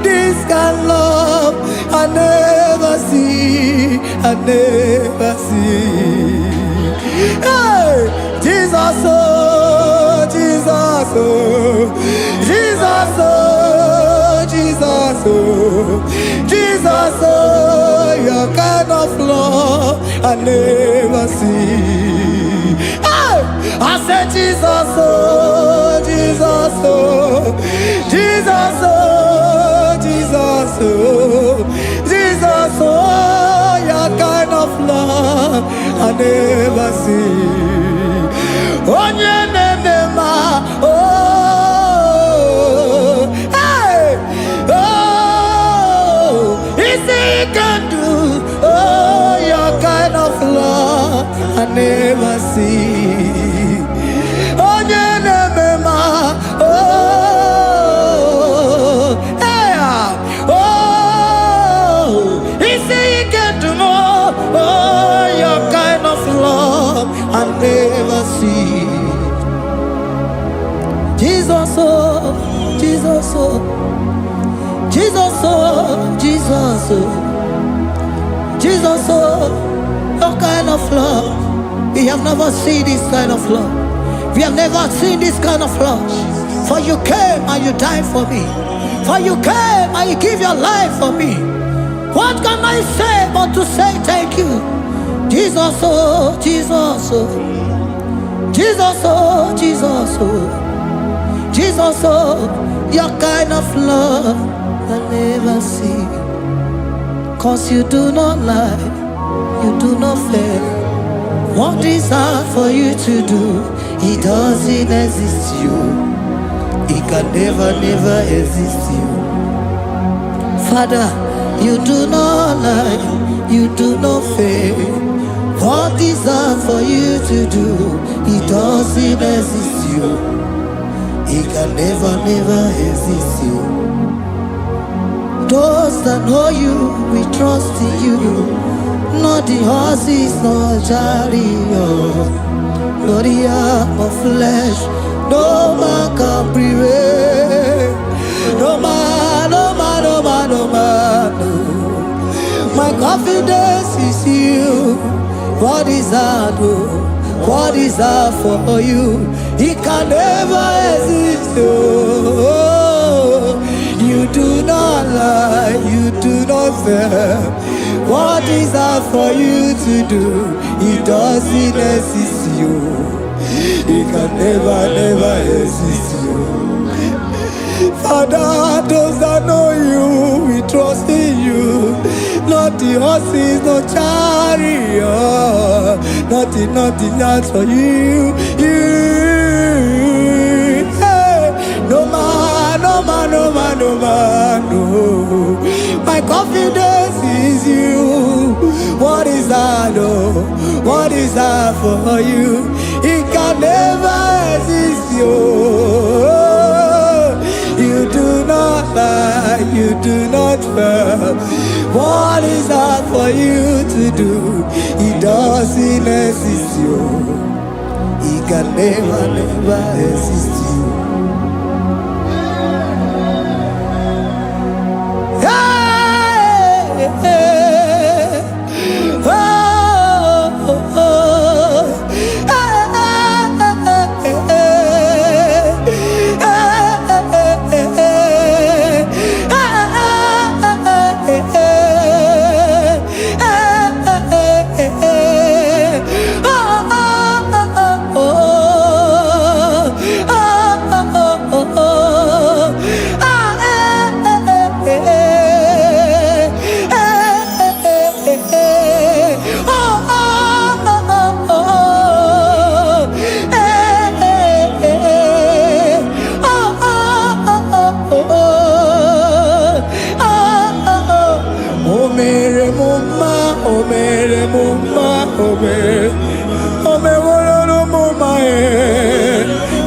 This kind of love I never see. Hey, Jesus, oh, Jesus, oh, Jesus, oh, Jesus, oh, Jesus, oh, your kind of love I never see. Hey, I said Jesus, oh, Jesus, oh, Jesus, oh, your kind of love I never see. Oh, hey, oh, it's he can do. Oh, your kind of love I never see. Oh, I never see. Jesus, oh, Jesus, oh, Jesus, oh, Jesus, oh, Jesus, oh, your kind of love. We have never seen this kind of love. We have never seen this kind of love. For you came and you died for me. For you came and you give your life for me. What can I say but to say thank you? Jesus, oh, Jesus, oh, Jesus, oh, Jesus, oh, Jesus, oh, your kind of love I never see. 'Cause you do not lie, you do not fail. What is hard for you to do, it doesn't exist you. It can never, never exist you. Father, you do not lie, you do not fail. What is hard for you to do, it doesn't exist you. It can never, never exist you. Those that know you, we trust in you. Not the horses, nor chariot, nor the arm of flesh. No man can prevail. No man, no man, no man, no man, no. My confidence is you. What is hard, oh? What is hard for you? It can never exist, oh. You do not lie, you do not fail. What is hard for you to do? It doesn't exist you. It can never, never exist you. Father, those that know you, we trust in you. Not the horses, no chariot. Nothing else for you. Hey, no man, no man, no man, no man, no. My confidence is you. What is hard, oh? What is hard for you? It can never exist you. You do not lie, you do not fail. What is hard for you to do? It doesn't exist you. It can never, never exist you. Hey, hey, oh, oh, oh.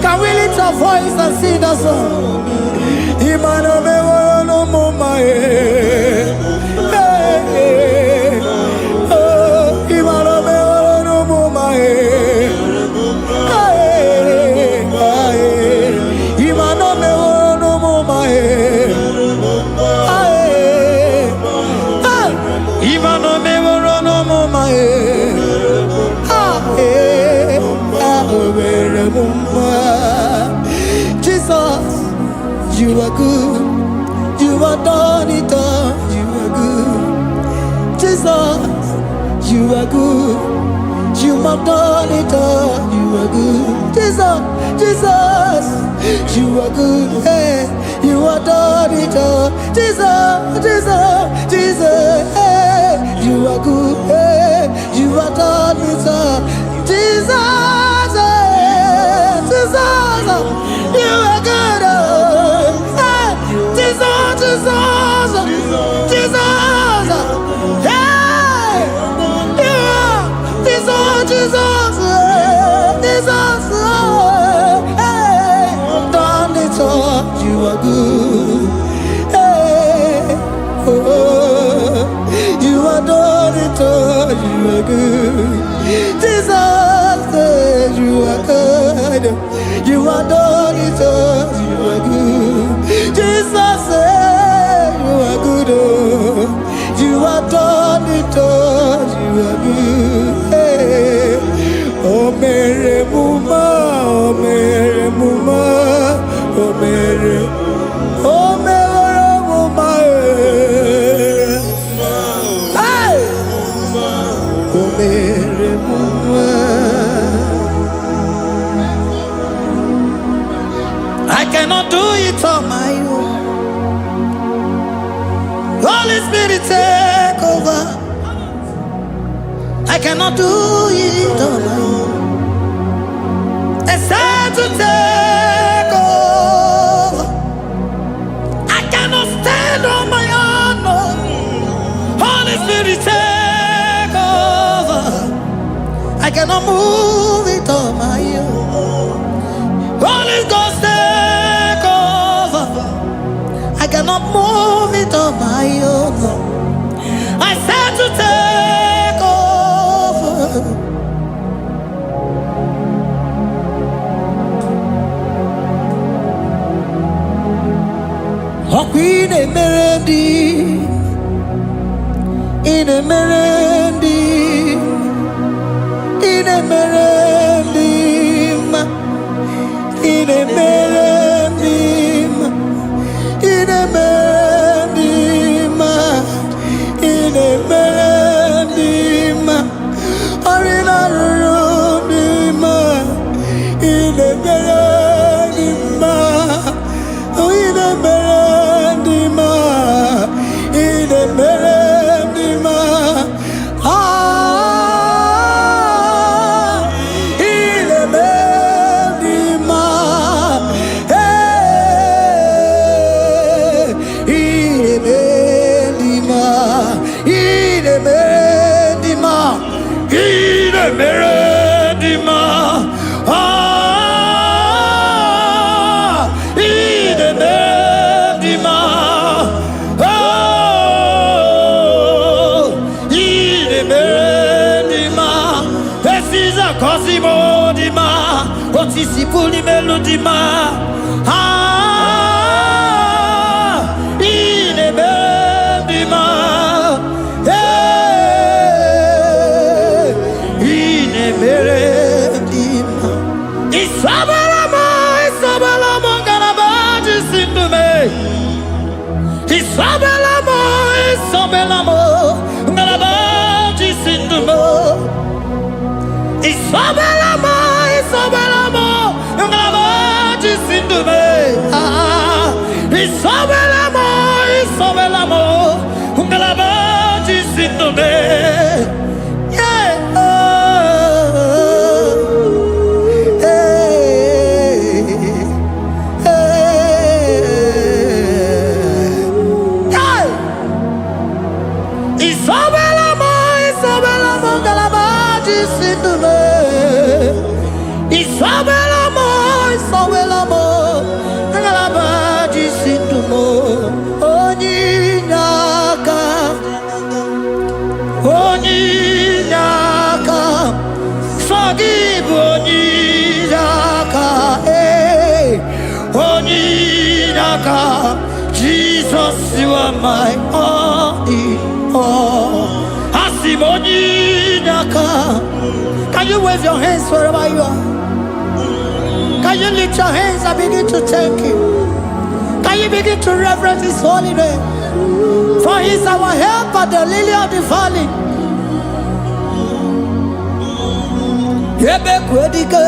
Can we lift our voice and sing that song? Jesus, you are good. You are done it all. You are good. Jesus, you are good. You have done it all. You are good. Jesus, Jesus, you are good. Hey, you have done it all. Jesus, Jesus, Jesus, hey, you are good. Hey, you have done it all. Jesus, hey, Jesus, you are good. Hey, Jesus, Jesus, Jesus, hey, you are Jesus, Jesus, Jesus, hey, done it all. You are good. Hey, oh, you are done it all. You are good. Jesus, you are good. You are done it all. You are good. Jesus, you are good. Oh, you are done it all. You are good. Hey, oh, Mary Muma, oh, Mary Muma, oh, Mary, oh, Mary Muma, hey, oh, Mary Muma. I cannot do it on my own. Holy Spirit, take over. I cannot do it on my own. It's time to take over. I cannot stand on my own. No. Holy Spirit, take over. I cannot move it on my own. Holy Ghost, take over. I cannot move it on my own. I said to take over. In a melody, in a melody, in a melody, in a melody, in a melody, in a melody, or in a room, in a melody, oh, in a melody, in a melody, ah, in a melody, hey, in a melody, in a melody, in a melody, ah, in a melody, oh, in a melody, this is a cosimo dima, what is the fully melody, ah, in a melody, hey, in a melody, Isabelamo, Isabelamo, Garabaji, Sindume, Isabelamo, Isabelamo, Garabaji, Sindume, Isabelamo, Isabelamo, Garabaji, Sindume, ah, Isabelamo, Isabelamo, Garabaji, Sindume, yeah, Isabelamo, Isabelamo, Garabaji, Sindume, Isabelamo, Isabelamo, Garabaji, Sindume, Onyinaka, Onyinaka, forgive Onyinaka, hey, Onyinaka, Jesus, you are my only all. Asim Onyinaka. Can you wave your hands wherever you are? Can you lift your hands and begin to thank Him? Can you begin to reverence His holy name? For He is our help at the lily of the valley. Ebe kwedike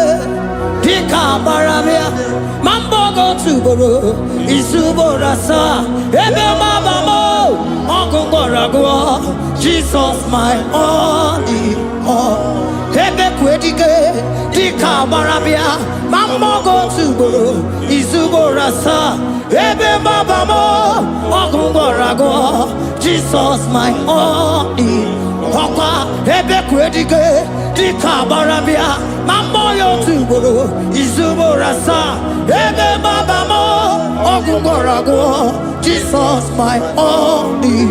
dika baramia mambogo tuboro isuborasa ebe mabamo ogungorago Jesus my only ebe kwedike dika baramia mambogo tuboro isuborasa ebe mabamo ogungorago Jesus my only Papa ebe kwedike dika baramia Mamboyo tuboro izuborasa ebe babamo ogungorago Jesus my only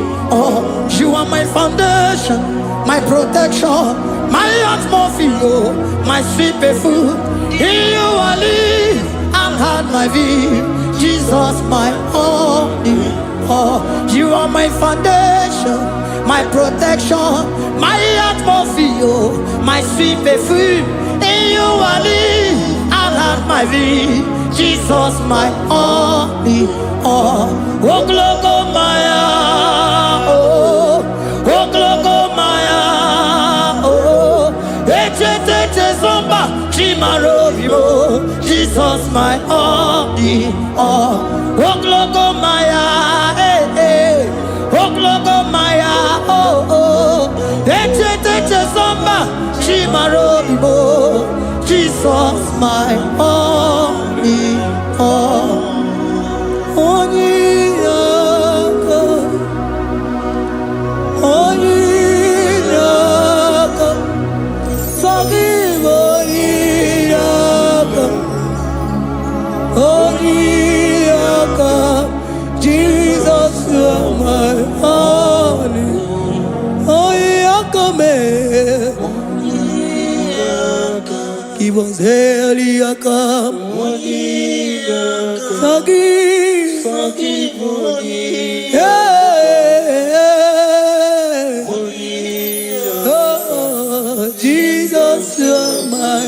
you are my foundation, my protection, my atmosphere, my sweet perfume. In you I live and had my vie. Jesus my only you are my foundation, my protection, my atmosphere, my sweet perfume. In you I live and have my vie. Jesus my only oh glogo maya oh glogo maya oh ete zomba chimaro vivo. Jesus my only oh glogo maya glogo maya oh ete zomba chimaro vivo. Jesus my only Jesus you're my only Give us Eliakam, forgive, oh, Jesus, you're my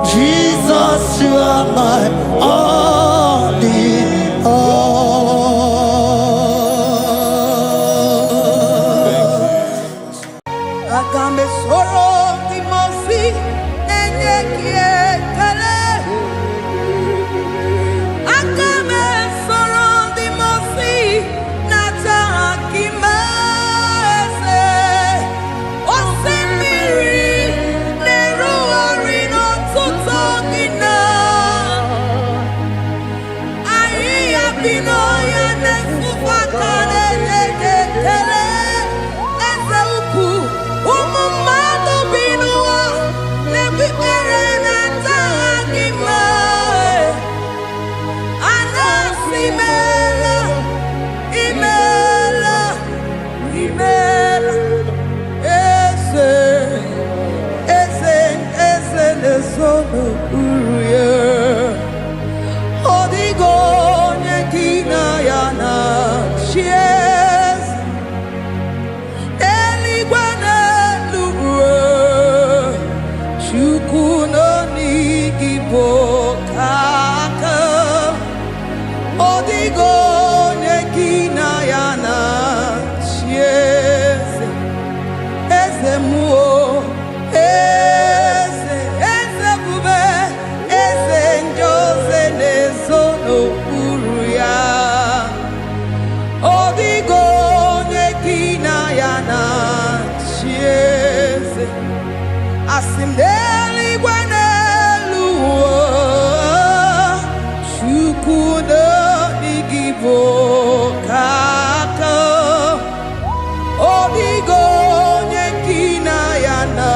Jesus, you are my only Agambe soro timosi enyekie kale. Agambe soro timosi nata akimese. Osemiri neruari no tutogina. Aia binoya nesufakane lekele. Asimdeli gwanelu chukuno igibo kaka obigo nyekina yana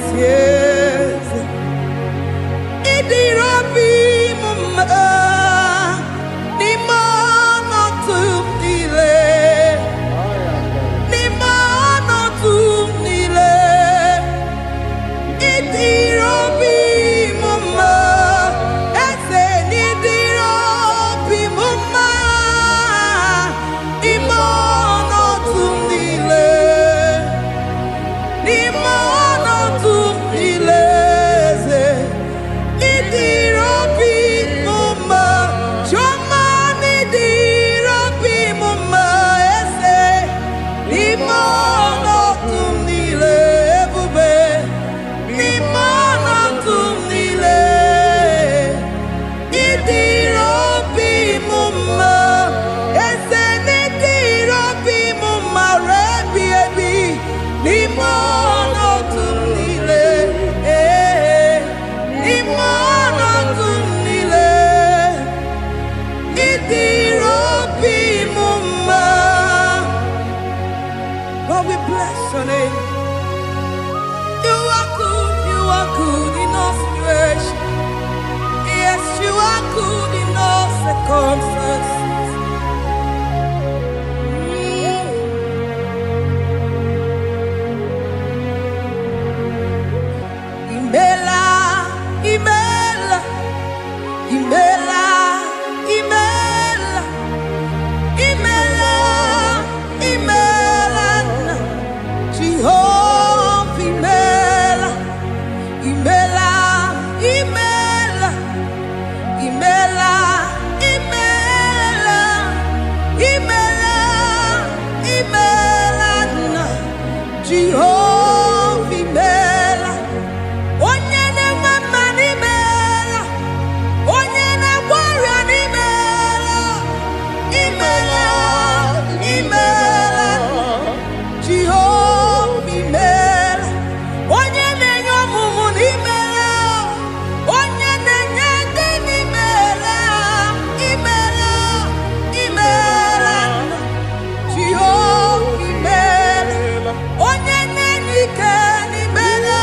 sieze idirobi mumma ni mono tumile ni mono tumile good in all circumstances. Imela, Imela, Imela, Imela, Imela, Imela, Jehovah, Imela, Imela, Imela, Imela, Imela, Imela, Imela, Jehovah, Imela. Onyene mama ni mela, onyene warrior ni mela, imela, imela, Jehovah imela, onyene nyomumu ni mela, onyene nyende ni mela, imela, imela, Jehovah imela, onyene nike ni mela.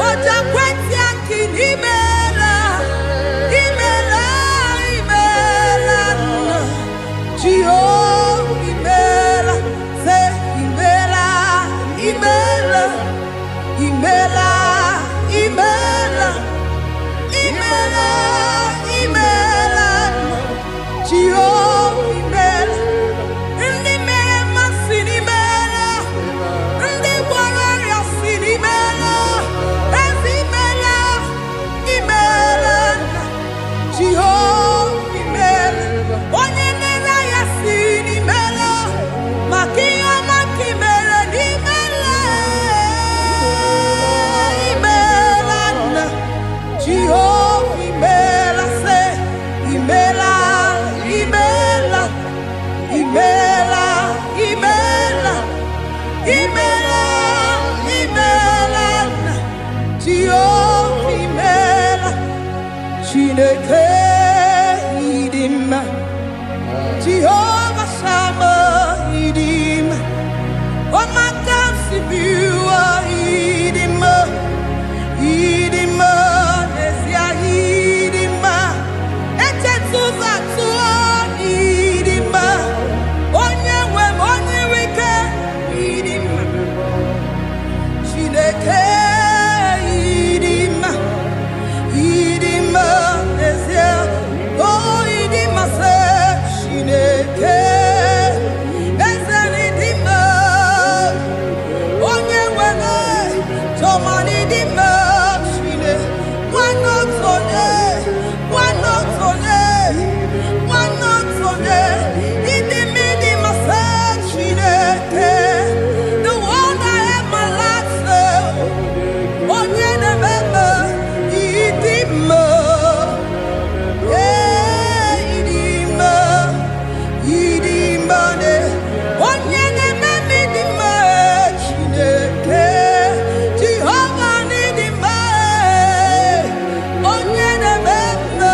Oja kweti akini imela, imela, imela, Jehovah imela, say imela, imela, imela, imela, imela, imela, Jehovah imela, ndi mema sini imela, ndi warrior sini imela. Jehovah imela, onyene ya sini imela, makia makimela ni imela, imela, Jehovah imela, say imela, imela, imela, imela, imela, imela, Jehovah imela. Chineke idima, Jehovah Shammah idima, Omakamsi biwa idima, idima, Nesia idima, Etetuza tuo idima, Onyewe onyewike idima, Chineke idima. Idima, Nesia, oh Idima, say Shineke, Ezanidima, Onyewene, Tomani Dima, Shine, one not on Idima, say Shineke, the one I have my life, say, Onyenebebe. Idima, Idima, Idima, onyene memi dima, Chineke, Jehovah nidima, onyene memi,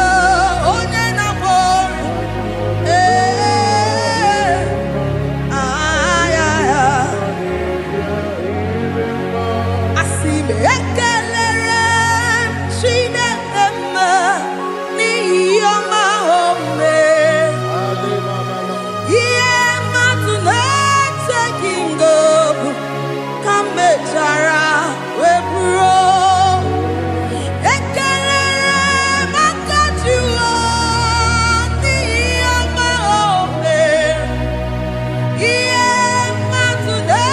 onyene bori, asime ekelere, Chineke ni yoma home. Yeah, matuna taking up, come chara webro. Ekelere makatu ni yoma home. Yeah, matuna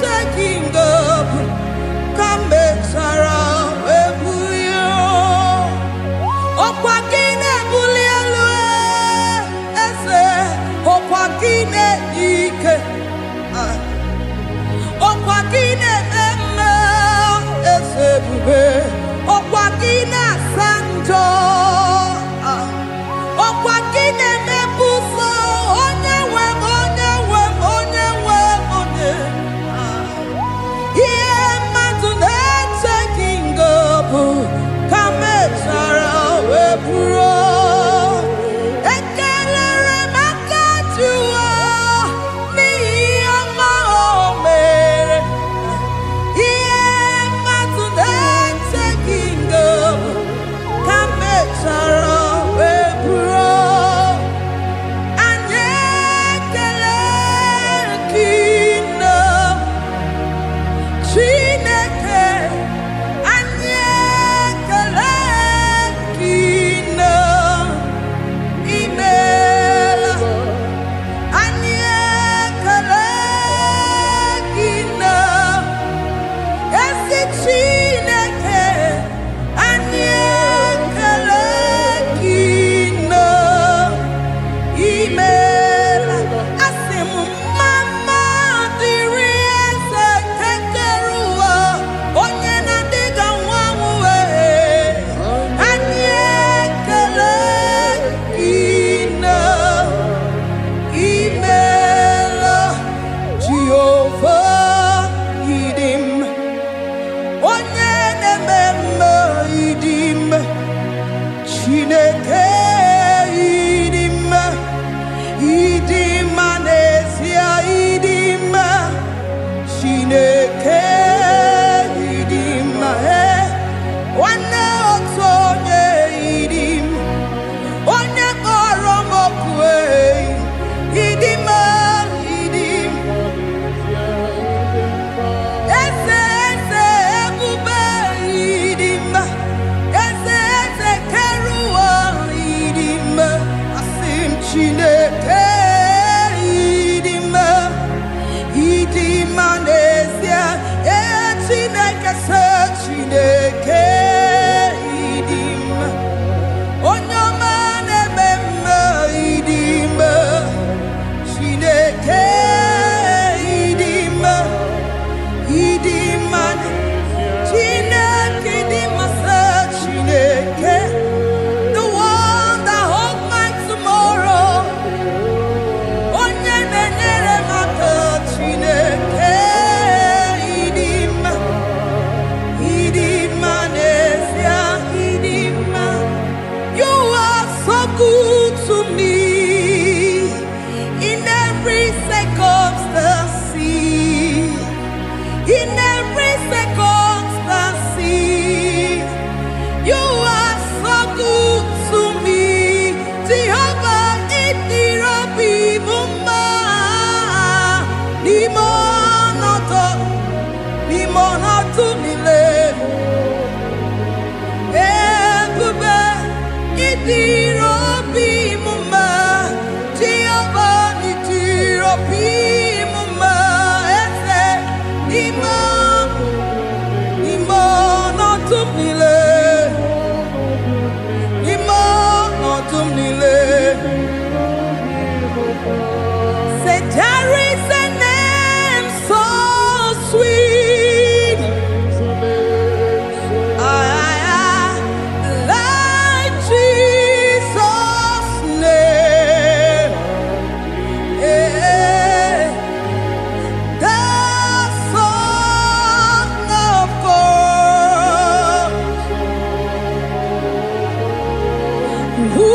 taking up, come chara webro. Okwakine bulielue, ese okwakine ike, okwakine eme, ese bube, okwakine sanjo, okwakine mebuso, onyewe, onyewe, onyewe, onye. Yeah, matune taking up, come chara webro. Ekelere makatu. circumstance, in every circumstance, you are so good to me. Jehovah, it be mumma, limonato mile, ebube, it be mumma, Jehovah, it be mumma, ese, limonato mile. Say there is a name so sweet, like Jesus' name, the Son of God, who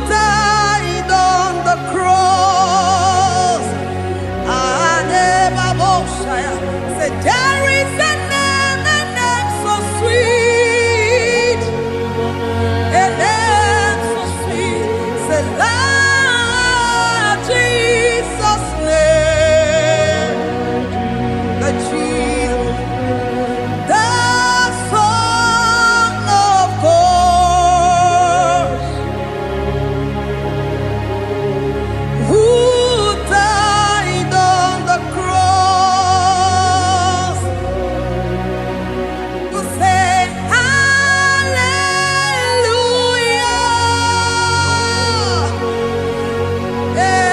died on the cross. Say there is a name so sweet, a name so sweet. Say Lord Jesus' name, the Jesus, the Son of God, who died on the cross. You say hallelujah, say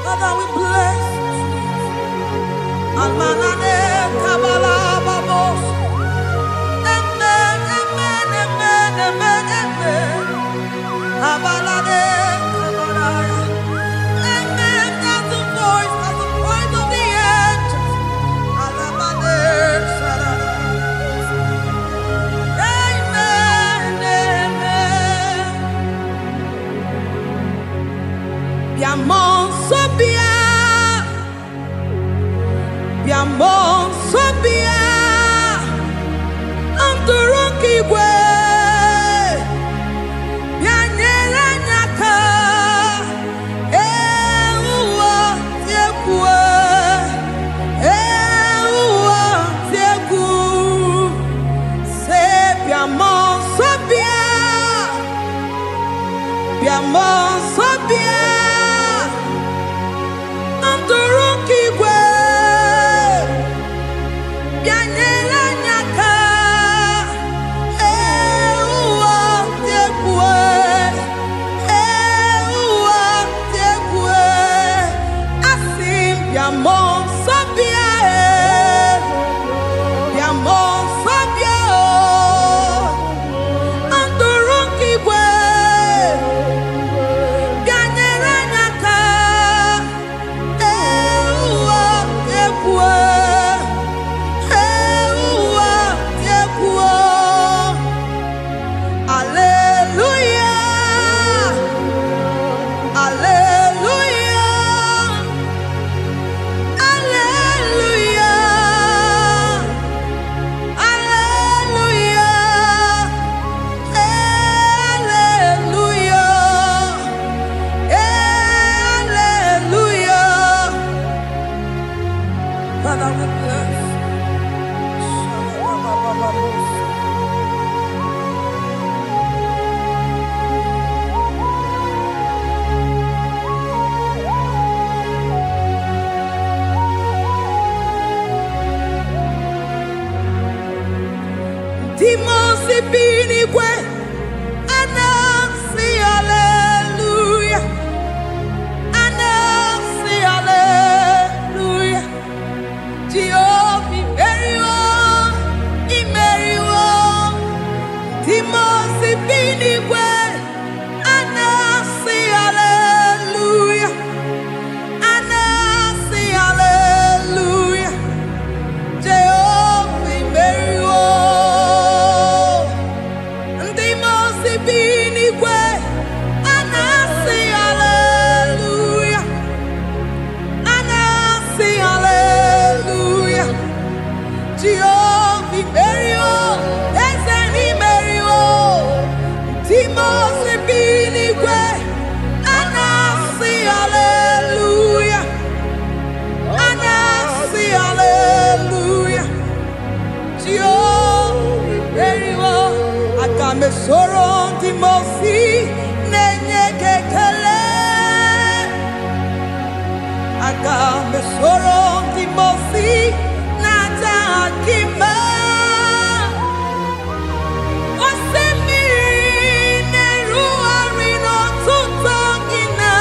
Father, we bless you. Almanane kabala babos. Amen, amen, amen, amen, amen. Abalade kabalaya. Amen. That's the voice of the angels. Alabade sarada. Amen, amen. Biamon sobia. Biamon sobia. Amturuki we. Bianyera nyaka. Ewa tiekwe. Ewa tieku. Se biamon sobia. Biamon sobia. binigwe anasi hallelujah. Anasi hallelujah. Jehovah imeriwo Timosi binigwe anasi hallelujah. Anasi hallelujah. Jehovah imeriwo Timosi binigwe anasi hallelujah. Anasi hallelujah. Jehovah imeriwo Ezeni imeriwo Timosi binigwe anasi hallelujah. Anasi hallelujah. Jehovah imeriwo Akame soro Timosi nenye kekele. Akame soro Timosi nata akima. Osemiri neru arino tutokina.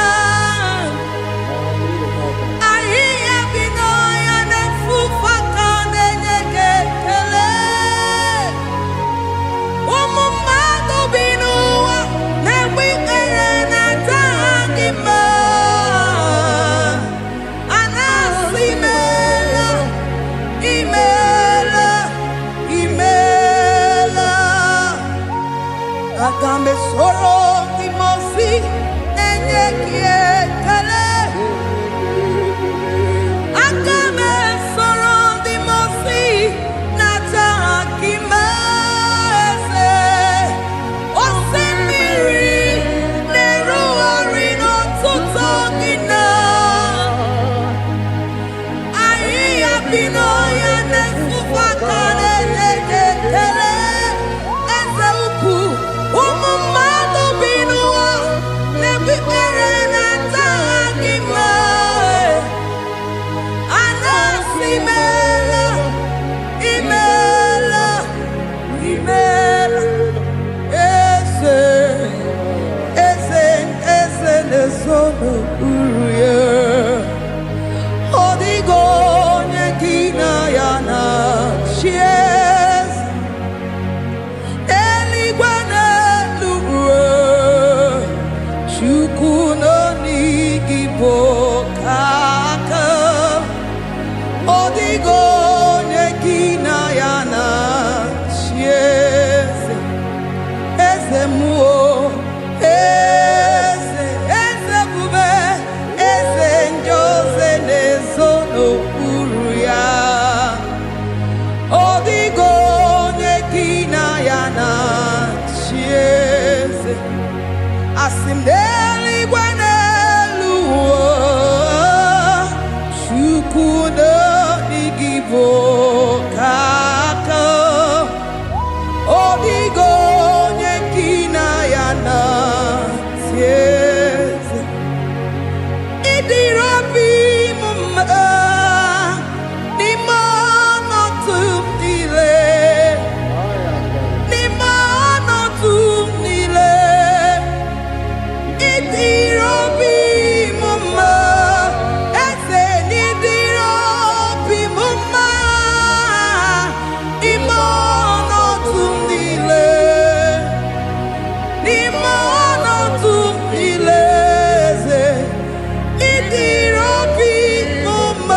Ahiya binoya nefufaka nenye kekele. Umumado binuwa newikere nata akima. Anasi mela, imela, imela. Akame soro Timosi nenye kiekele. Akame soro Timosi nata akima ese. Osemiri neru arino tutokina. Ahiya binoya nefufaka nenye kekele. Eze ukwu umumado binuwa nebikere nata akima. Anasi mela, imela, imela. Eze nesono uruye. Odigo nyekina yana chies. Eligwe n'eluigwe, Chukwu nọ n'IGBO kaka. Odigo nyekina yana chies. Eze muo, eze bube, eze njoze nezono uru ya. Odigo nyekina yana chieze. Asim n'eluigwe n'eluigwe, Chukwu nọ n'IGBO kaka. Odigo nyekina yana chieze. Idirobi mumma n'ime ọnọdụ m niile. N'ime ọnọdụ m niile. Idirobi mumma. Eze n'idirobi mumma. N'ime ọnọdụ m niile. N'ime ọnọdụ m niile. Eze n'idirobi mumma.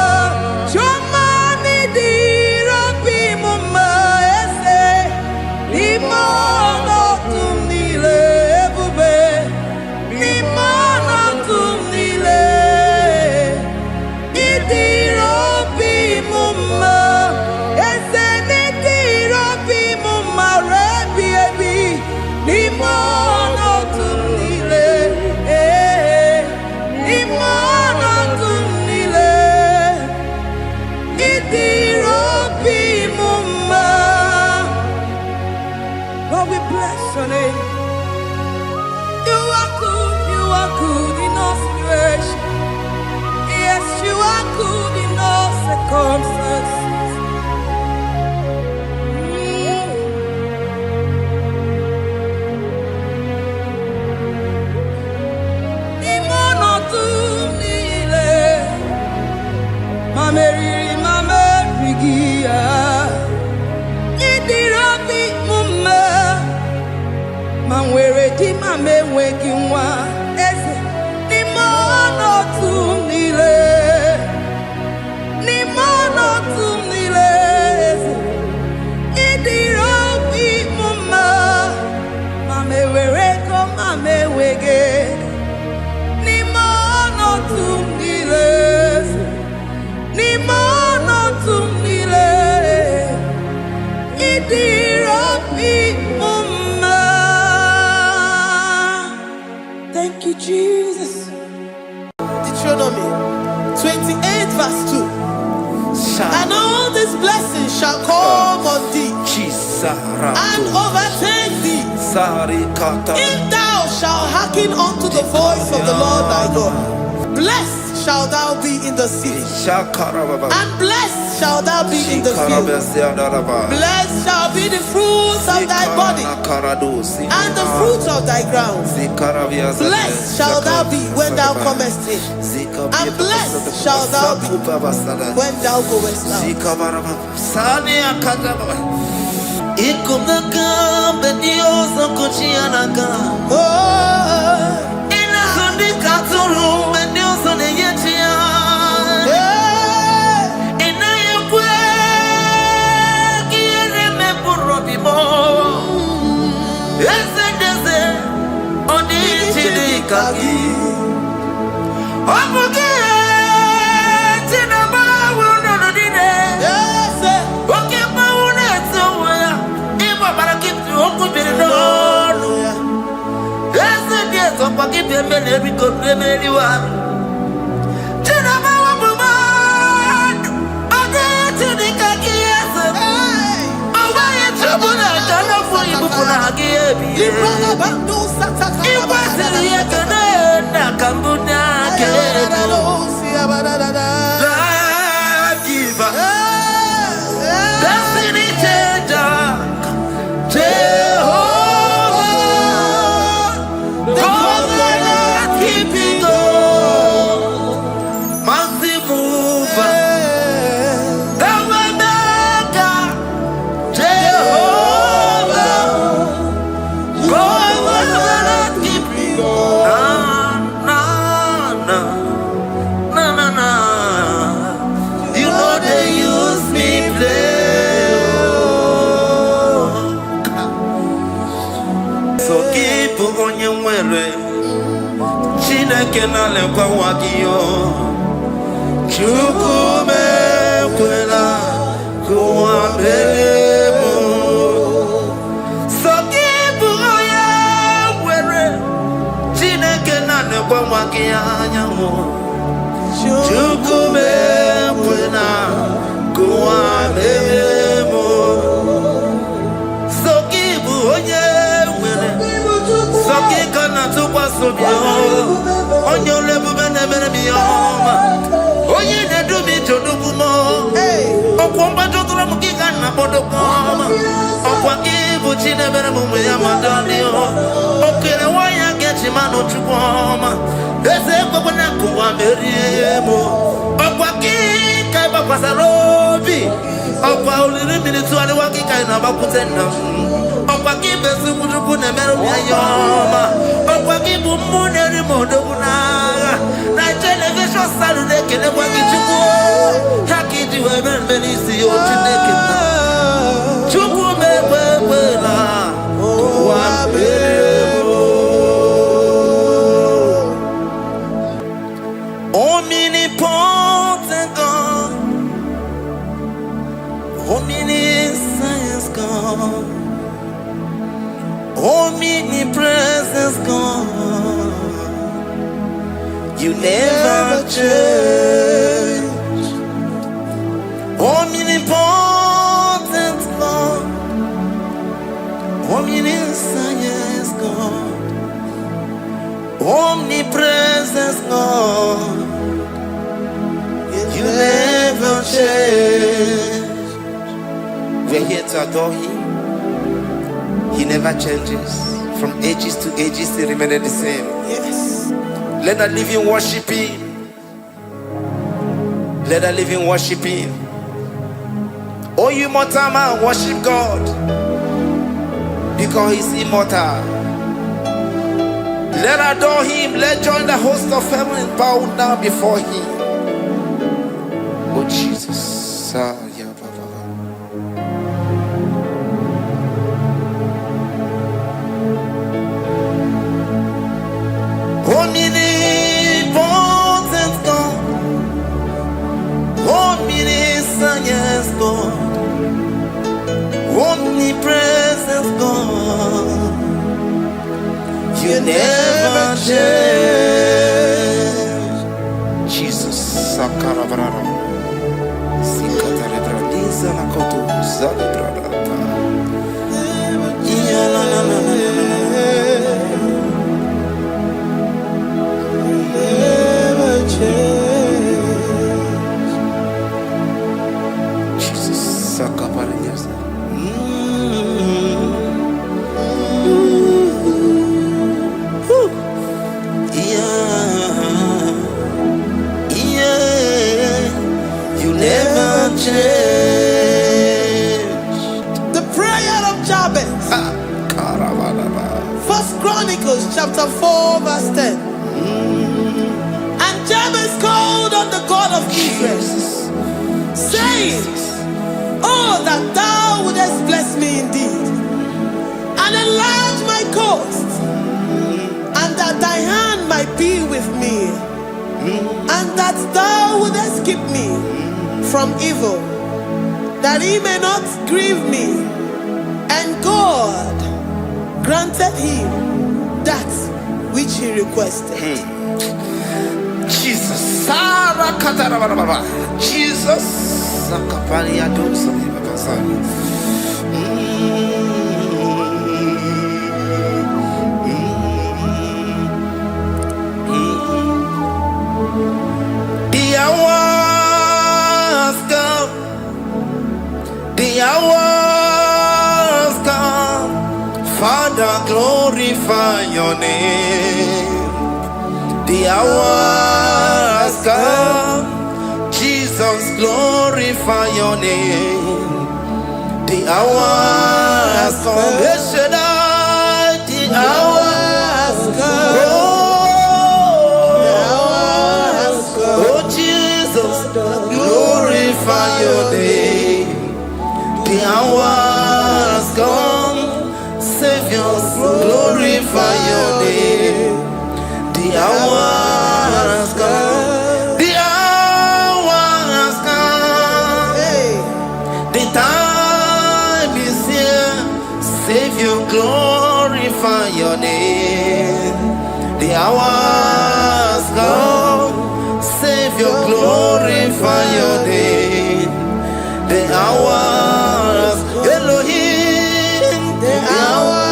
Mameri, Mamerigia. Idirobi Mumma. Mamwere di Mame Wekiwa. Eze. Nimono tumile. Nimono tumile. Idirobi Mumma. Mame wereko, Mame wege. Nimono tumile. Nimono tumile. Idirobi Mumma. Thank you, Jesus. Deuteronomy 28 verse 2. And all these blessings shall come on thee and overtake thee if thou shalt hearken unto the voice of the Lord thy God. Blessed shalt thou be in the city, and blessed shalt thou be in the field. Blessed shall be the fruit of thy body, and the fruit of thy ground. Blessed shalt thou be when thou comest in, and blessed shalt thou be when thou goest out. Omnipotent God, omniscience God, omnipresence God, you never change. Omnipotent God, omniscience God, omnipresence God, you never change. We're here to adore Him. He never changes. From ages to ages, He remained the same. Yes. Let that living worship Him. Let the living worship him. Oh, you mortal man, worship God, because he's immortal. Let adore him. Let join the host of heaven and bow down before him. Oh Jesus. Omnipotent God, omniscient God, omnipresent God, you never change. Jesus. Sakarabrara. Sikatarebradiza nakoto zalebrada. Jesus. Sakaparadias. You never change. The prayer of Jabez. First Chronicles chapter 4 verse 10. And Jabez called on the God of Israel, saying, oh, that thou wouldest bless me indeed, and enlarge my coast, and that thy hand might be with me, and that thou wouldest keep me from evil, that he may not grieve me. And God granted him that which he requested. Jesus. Jesus. The hour has come. The hour has come. Father, glorify your name. The hour has come. Jesus, glorify your name. The hour has come. The hour has come. Oh, Jesus, glorify your name. The hour has come. Savior, glorify your name. The hour has come. The hour has come. The time is here. Savior, glorify your name. The hour has come. Savior, glorify your name. The hour has come. Elohim, the hour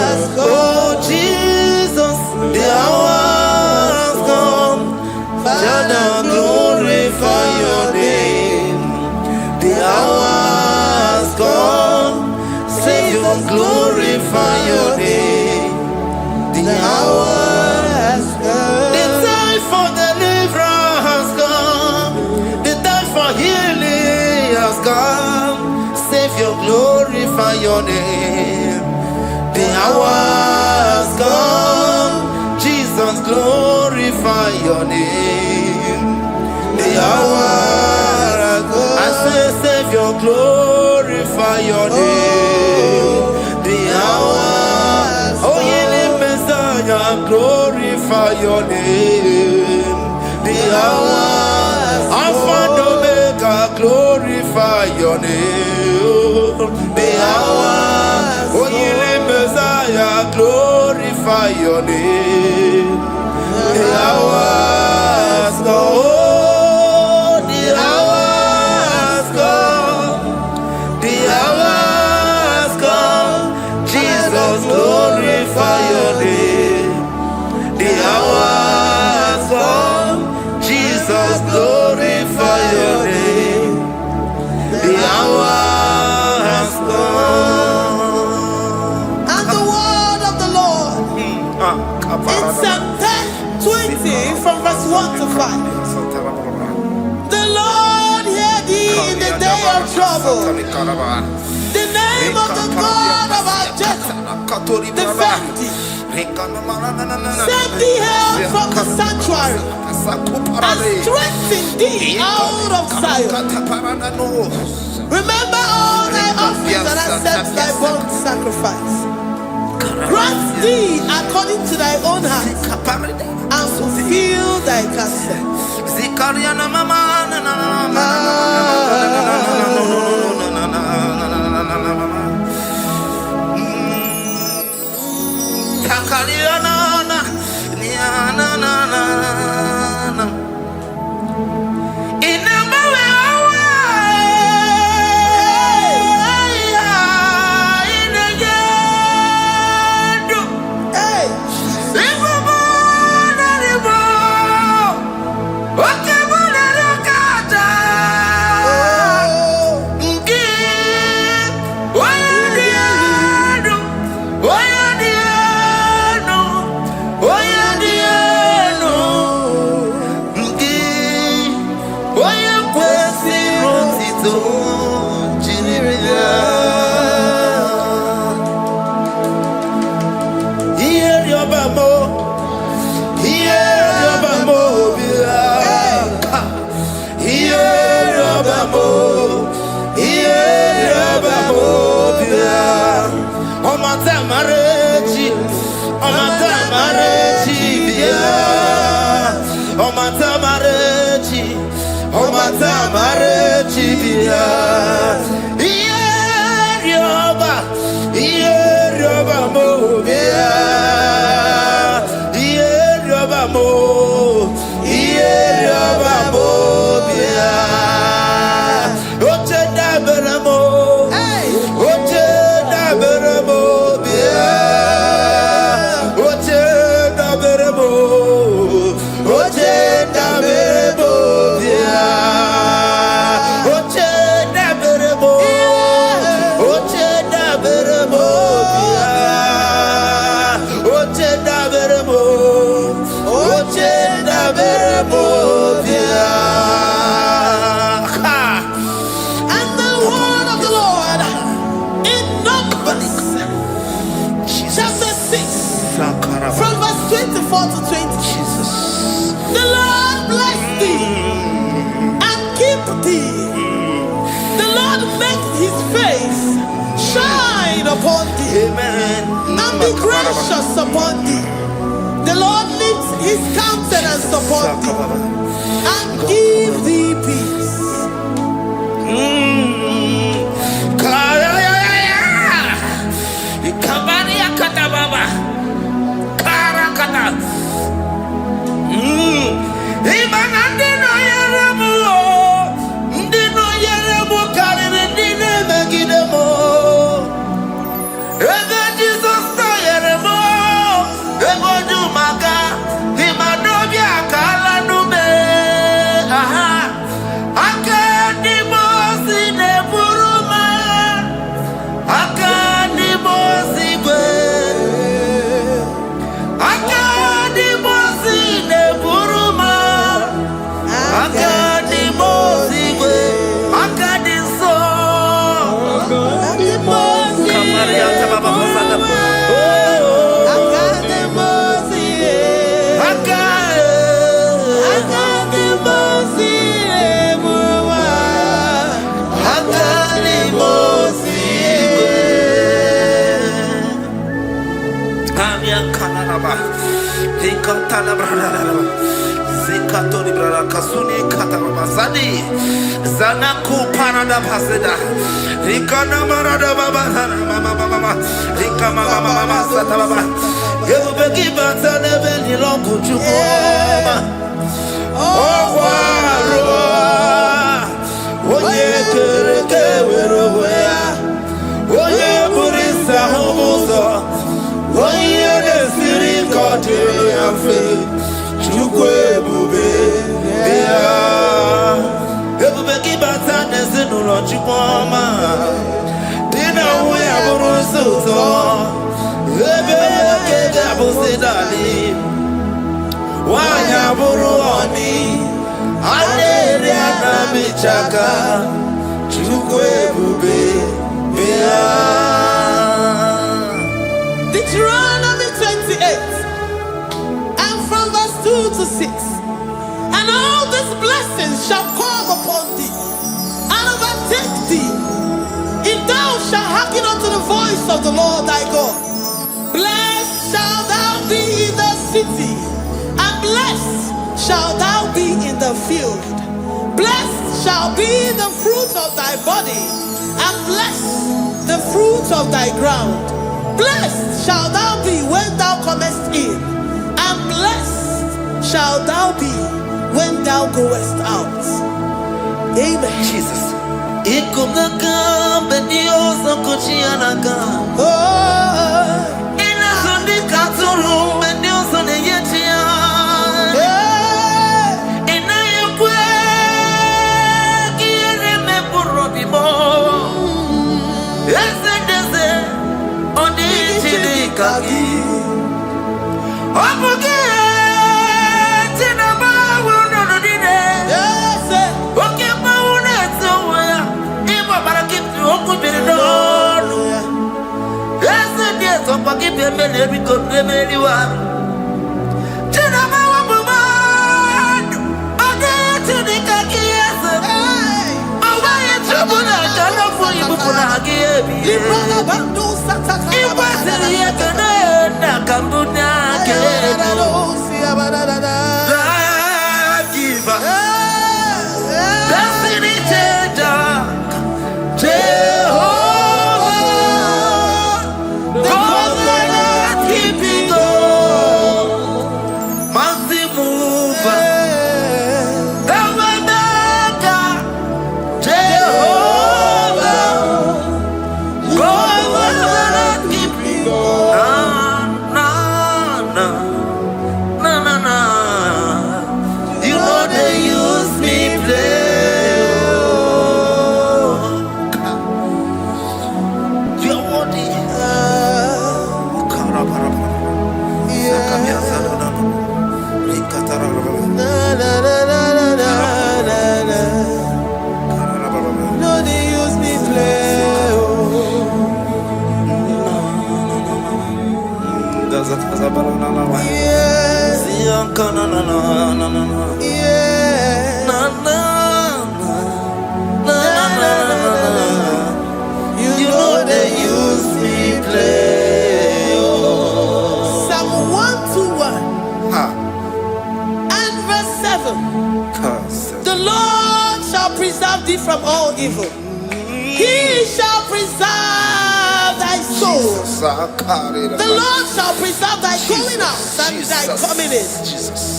has come. Oh, Jesus, the hour has come. Father, glorify your name. The hour has come. Savior, glorify your name. The hour has come. The time for deliverance has come. The time for healing has come. Savior, glorify your name. The hour has come. Jesus, glorify your name. The hour has come. I say, Savior, glorify your name. The hour. Oh, ye Messiah, glorify your name. The hour. Alpha and Omega, glorify your name. The hour. Oh, ye Messiah, glorify your name. The hour has come. Oh, the hour has come. The hour has come. Jesus, glorify your name. The hour has come. Jesus, glorify your name. The hour has come. And the word of the Lord in Psalm 20 from verse 1 to 5. The Lord of trouble. The name of the God of our Jacob. Defend thee. Send thee help from the sanctuary. And strengthen thee out of Zion. Remember all thy offerings and accept thy burnt sacrifice. Grant thee according to thy own heart and fulfill thy counsel. Upon thee, amen, and be gracious upon thee. The Lord lifts his countenance upon thee and give thee peace. Zanaku parada paseda. Rikana marada baba mama. Rikama mama sata baba. You begi batane beni longu chukoma. Oh waro. Oye kereke weroya. Oye burisa homuso. Oye desiri kote yafe. Chukwe bube. Everybody but I didn't know what you want. Dinner we have a so. Everybody get up and say, why have a roni? I did a bichaka. Deuteronomy 28 and from verse 2 to 6. And all these blessings shall come upon thee and overtake thee, if thou shalt hearken unto the voice of the Lord thy God. Blessed shalt thou be in the city, and blessed shalt thou be in the field. Blessed shall be the fruit of thy body, and blessed the fruit of thy ground. Blessed shall thou be when thou comest in, and blessed shall thou be when thou goest out. Amen. Jesus. The Lord shall preserve thee from all evil. He shall preserve thy soul. The Lord shall preserve thy going out and thy coming in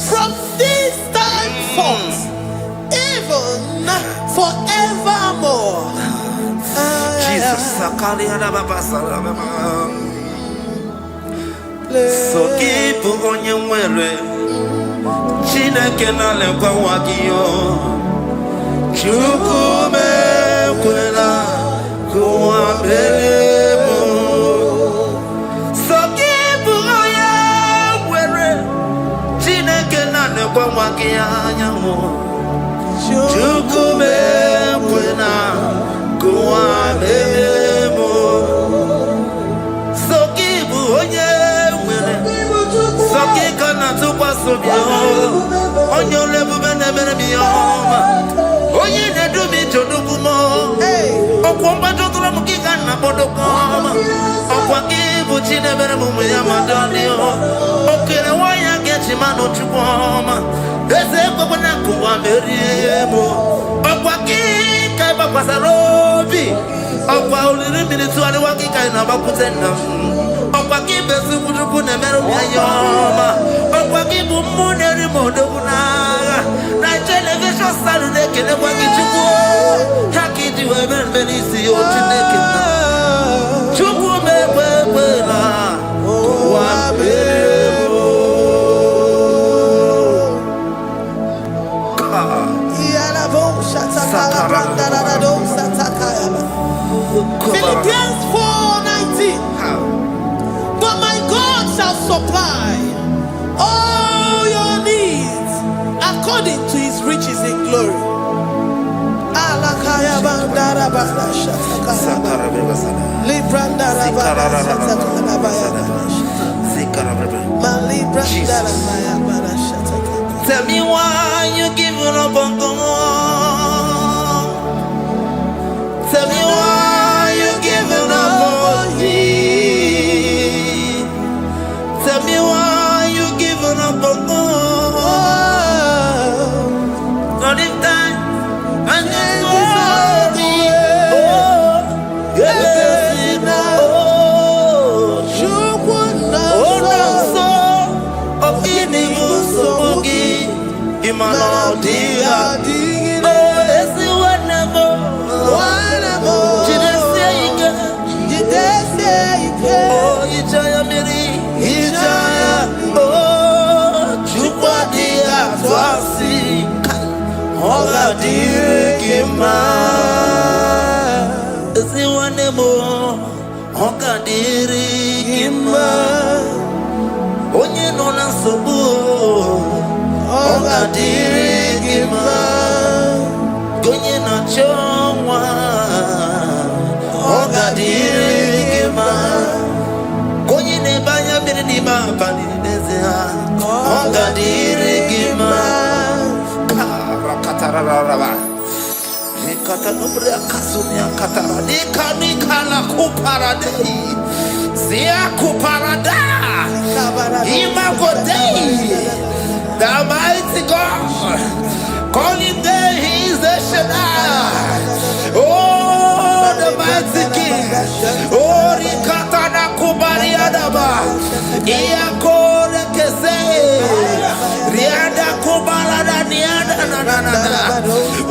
from this time forth, even forevermore. Jesus. So keep on your way. Chineke na lekwa wagiyo Chukume kwela kuwa belemo Sokibu oya were Chineke na lekwa wagiya nyawo Chukume kwela kuwa belemo Sokibu oya were Sokika na tupa sobio Onyo lebu bene bene miyoma Oye ne du mi chodukumo Okwamba chotula mukika na bodokoma Okwa kibu chine bene mumu ya madalio Okere waya gechi mano chukoma Eze kwa wana kuwa meriemo Okwa kika iba kwa sarobi Okwa ulirimi ni tuwali wakika inabakutenda Okwa kibesu kutuku ne meru miyoma Okwa kibu mune rimodo kunaga Na television Saturate kene kwa kichuku Haki diwe benisi yote nekina Chuku mewewela Wabebo Philippians 4:19. But my God shall supply all your needs according to his riches in glory. Tell me why you giving up on God. Tell me why you giving up on me. Tell me why you giving up on God. Not in time and then glory. Oh, yeah, oh, no, so of evil so Imano dia, oh, it's the wonderful. Oh, Ijaya Miri, Ijaya, oh, Chupadia, Twasi, Hoga Dirikima, it's the wonderful. Hoga Dirikima, Onye Nona Sobu. Oga dirigima, gonye na chongwa. Oga dirigima, gonye ne banya bini ni mapani nezea. Oga dirigima, karakatara. Nikata nubria kasumia katara. Nikala kuparadei, zia kuparada, imagodei. The mighty God, call him there, he is the Shaddai. Oh, the mighty King. Oh, Rikatana Kubariadaba. Iakore Kese. Riada Kubalada Niada.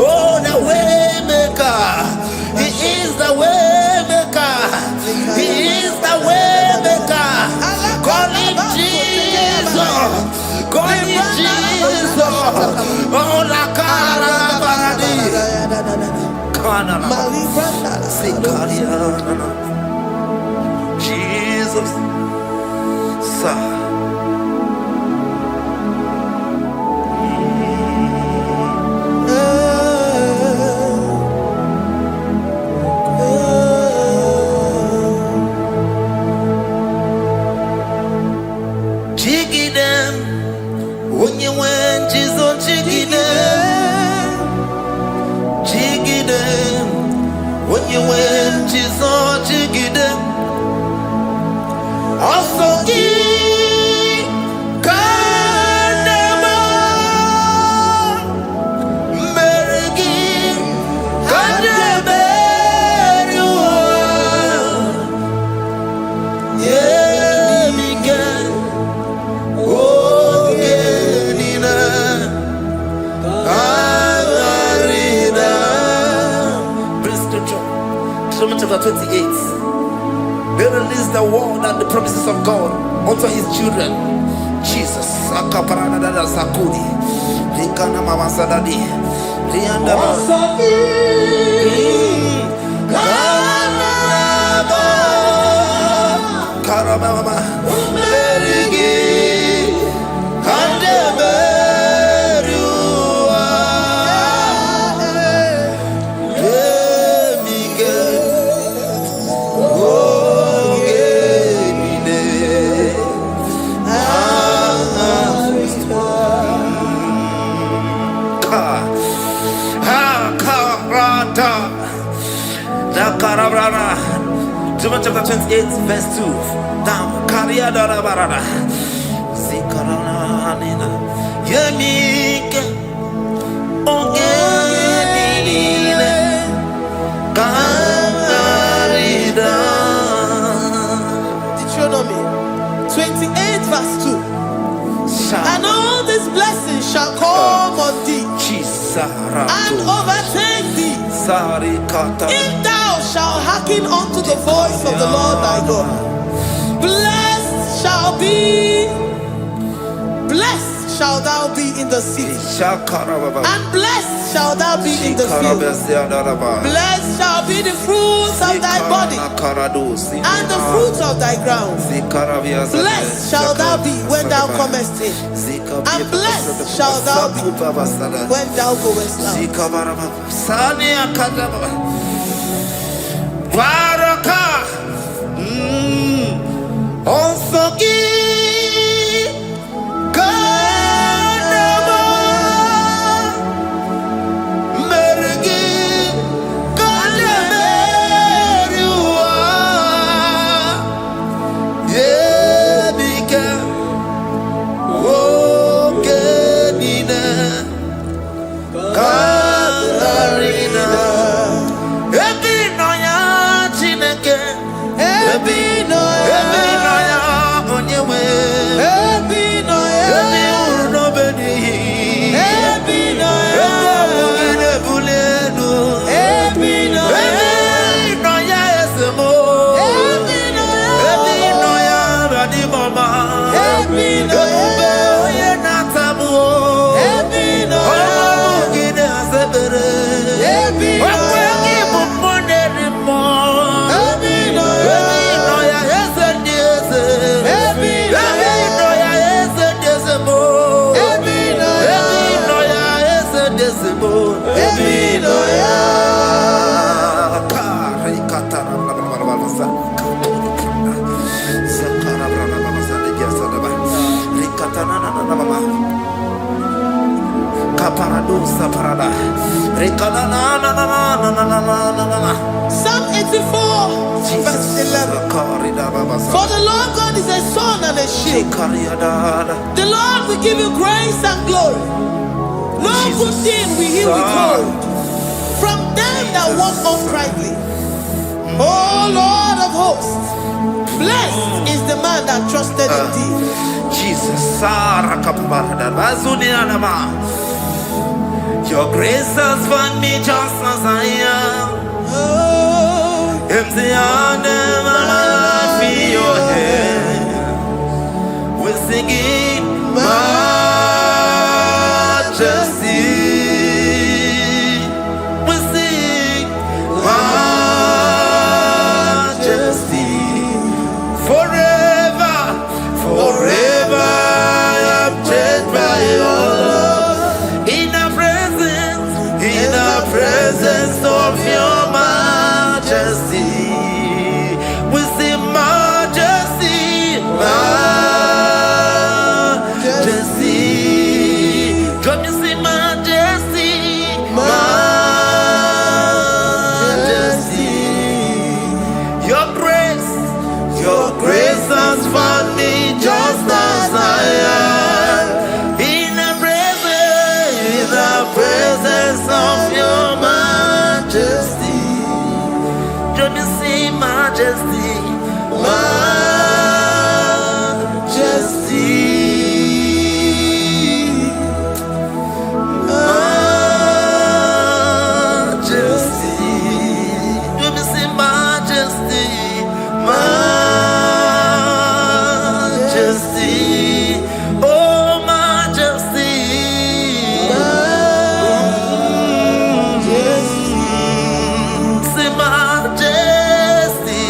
Oh, the way maker. He is the way maker. He is the way maker. Call him Jesus. God is Jesus. Oh, la cara paradi. Kana. Jesus. Sa. When you went, Jesus, jiggy them. When you went, Jesus, jiggy them. Also, chapter 28. They release the word and the promises of God unto his children. Jesus. Akaparanada Sakudi. Likana Mama Sadadi. Lianda Karababa. Chapter 28, verse 2. Down. Karia Dara Barada. Zikarana Nina. Yemike. Ogenine. Kangarida. Deuteronomy 28, verse 2. And all these blessings shall come on thee and overtake thee. If thou shalt hearken unto the voice of the Lord thy God, blessed shall thou be in the city, and blessed shall thou be in the field. Blessed shall be the fruits of thy body, and the fruits of thy ground. Blessed shall thou be when thou comest in, and blessed shall thou be when thou goest out. Baraka. Onsoki. Kanama. Mergi. Kanameriwa. Yebika. Okenina. Katarina. Ebinoya Chineke. Ebinoya Onyewe. Ebinoya Ebinobedi. Ebinoya Ebugine Bulenu. Ebinoya Esemo. Ebinoya Radimama. Ebinoya Natamu. Ebinoya Asebere. Wakwegi Mumoneri Mo. Ebinoya Esediese. Ebinoya Esediese Mo. Ebinoya Esediese Mo. Ebinoya Kari Katara Blablabla. Sakara Blablabla. Digiasadaba. Rikatana Nana. Kaparadosa Parada. Rikanana. Psalm 84, verse 11. For the Lord God is a sun and a shield. The Lord will give you grace and glory. No good thing will he withhold from them that walk uprightly. O Lord of hosts, blessed is the man that trusted in thee. Jesus, your grace has found me just as I am. Empty handed, my life in your hand. We're singing majesty. We sing majesty. Forever, forever I'm changed by your love. In the presence of your majesty. We sing majesty, majesty. Come you sing majesty, majesty. Your grace has found me just as I am. In the presence of your majesty. Come you sing majesty, majesty. Majesty. Come you sing majesty, majesty. Oh majesty. Say majesty,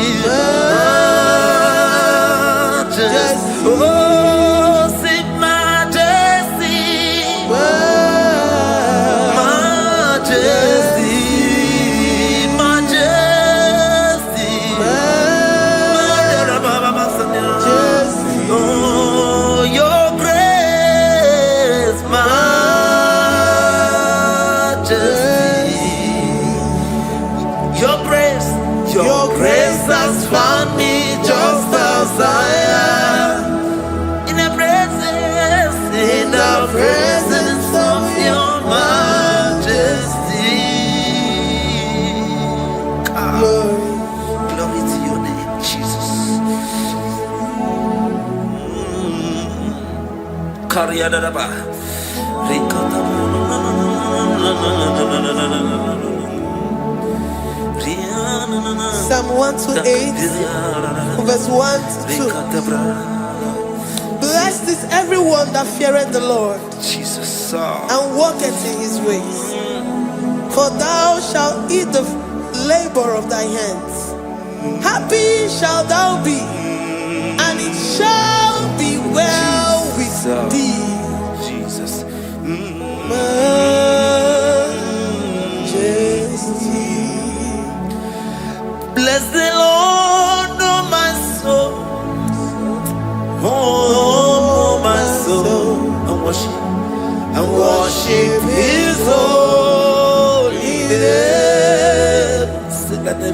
majesty. Oh, say majesty, majesty, majesty, majesty. Oh, your grace, majesty. Your grace has found me just as I am. In the presence of your majesty. Glory to your name, Jesus. Kariadaba. Psalm 128, verse 1 to 2. Blessed is everyone that feareth the Lord Jesus. and walketh in his ways. For thou shalt eat the labor of thy hands. Happy shalt thou be, and it shall be well with thee. Jesus. Majesty. Blessed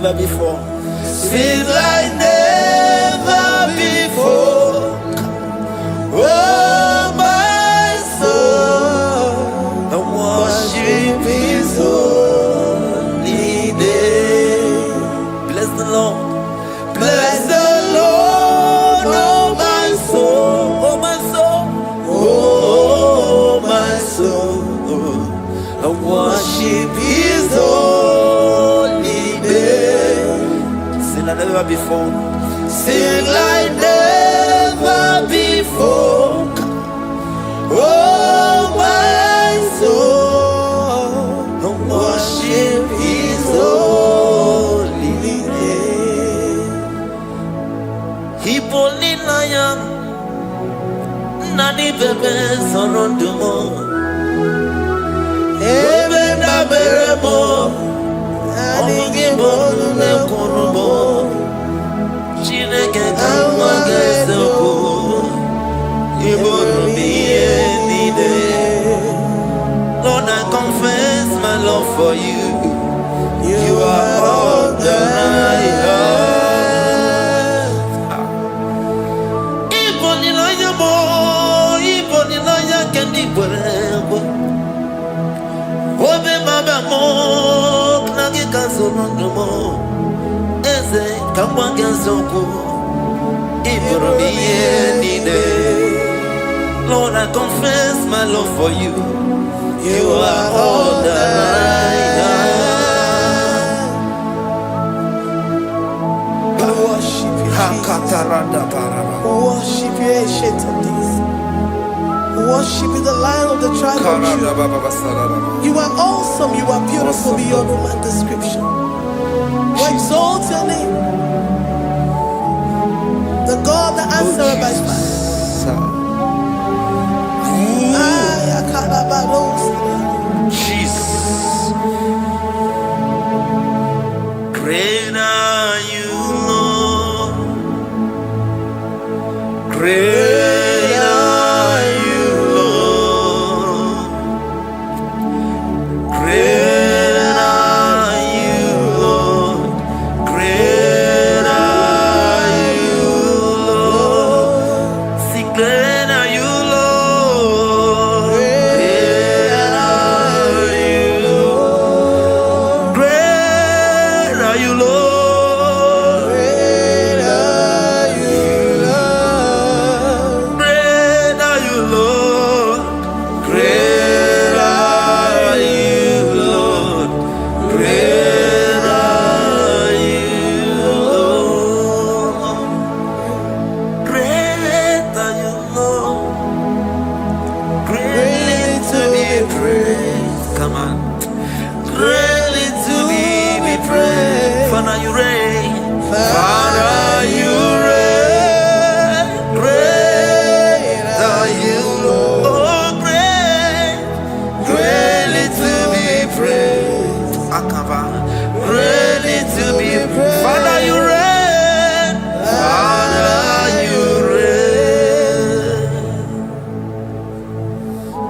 never before. Sing like never before. Oh, my soul, I worship His holy name. Bless the Lord. Bless the Lord, oh my soul, oh my soul, oh my soul. I worship His holy name. Sing like never before. Sing like never before. Oh my soul, I worship His holy name. Hipoli nayam nani bebe sorondumo. Ebe na beremo IGBO ne konumo. Chineke kama gesoko ibonu miye nide. Lord, I confess my love for you. You are all that I have. Iboni naya mo, iboni naya kendi bwerebo. Obe mama mo, knagi kazono mo. Eze kama gesoko ibonu miye nide. Lord, I confess my love for you. You are all that I have. We worship you, Jesus. We worship you, Ancient of Days. We worship you, the Lion of the tribe of Judah. You are awesome. You are beautiful beyond human description. We exalt your name, the God that answered by fire. Jesus, great are you, Lord. Great are you, Lord. Great are you, Lord. Great are you, Lord. See, great are you, Lord. Great are you, Lord. Great are you, Lord. Great are you, Lord. Great are you, Lord. Great are you, Lord. Great are you, Lord. Great are you, Lord. Greatly to be praised. Come on. Greatly to be praised. Father, you reign. Father, you reign. Great are you, Lord. Oh, great. Greatly to be praised. Akaba. Greatly to be praised. Father, you reign. Father, you reign.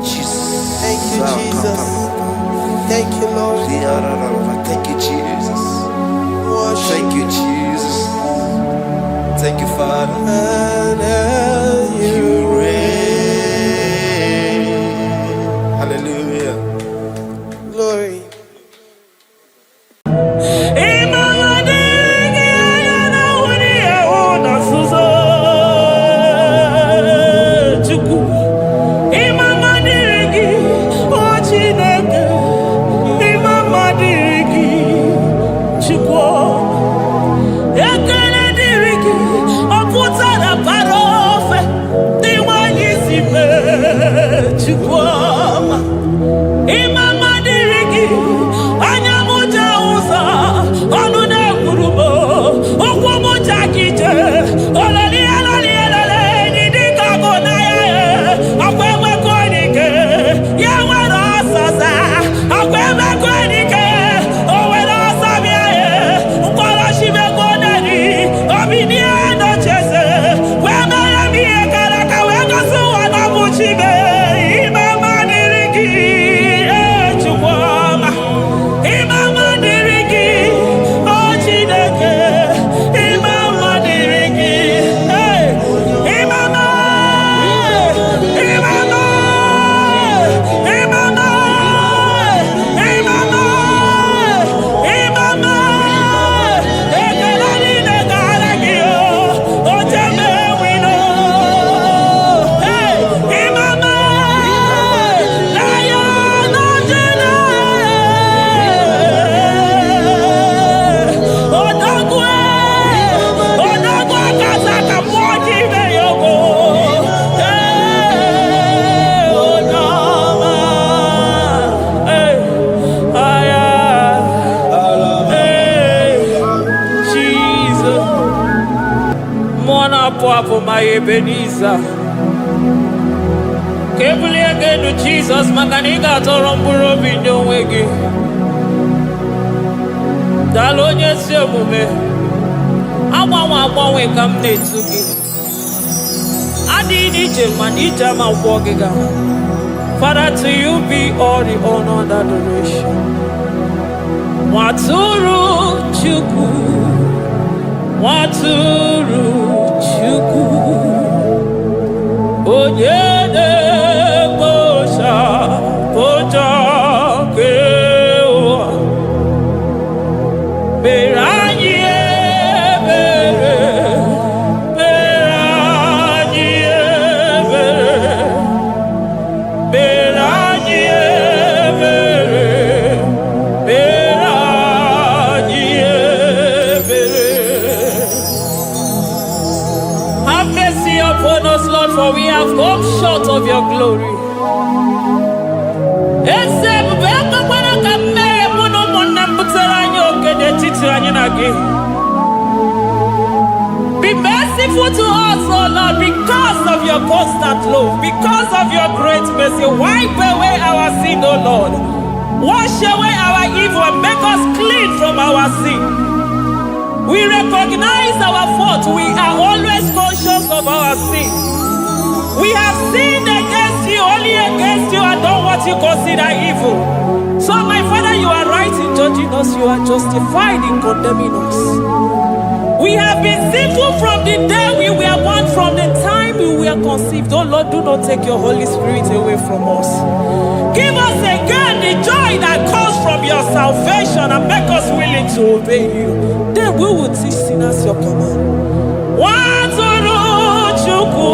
Jesus. Thank you, Jesus. Thank you, Lord. Thank you, Jesus. Worship Thank you, Jesus. Thank you, Father. You reign. Hallelujah. glory. Ekele dirigi, oputa na parofe. help, my Ebenezer. Carefully again to Jesus, Makaniga Toromburo Bindo Wegi. Dalonya Semume. I come near to you. I did it, man, each time I'm walking out. Father, to you be all the honor and adoration. Waturu Chuku, Waturu Chuku, Onyede Bosha, Boja Kewa, Beranye Bere, Beranye Bere, Beranye Bere, Beranye Bere. Have mercy upon us, Lord, for we have come short of your glory. Be merciful to us, O Lord, because of your constant love, because of your great mercy. Wipe away our sin, O Lord. Wash away our evil and make us clean from our sin. We recognize our fault. We are always conscious of our sin. We have sinned against you, only against you, and done what you consider evil. So, my Father, you are right in judging us. You are justified in condemning us. We have been sinful from the day we were born, from the time we were conceived. Oh Lord, do not take your Holy Spirit away from us. Give us again the joy that comes from your salvation and make us willing to obey you. Then we will teach sinners your command. Waturu Chuku,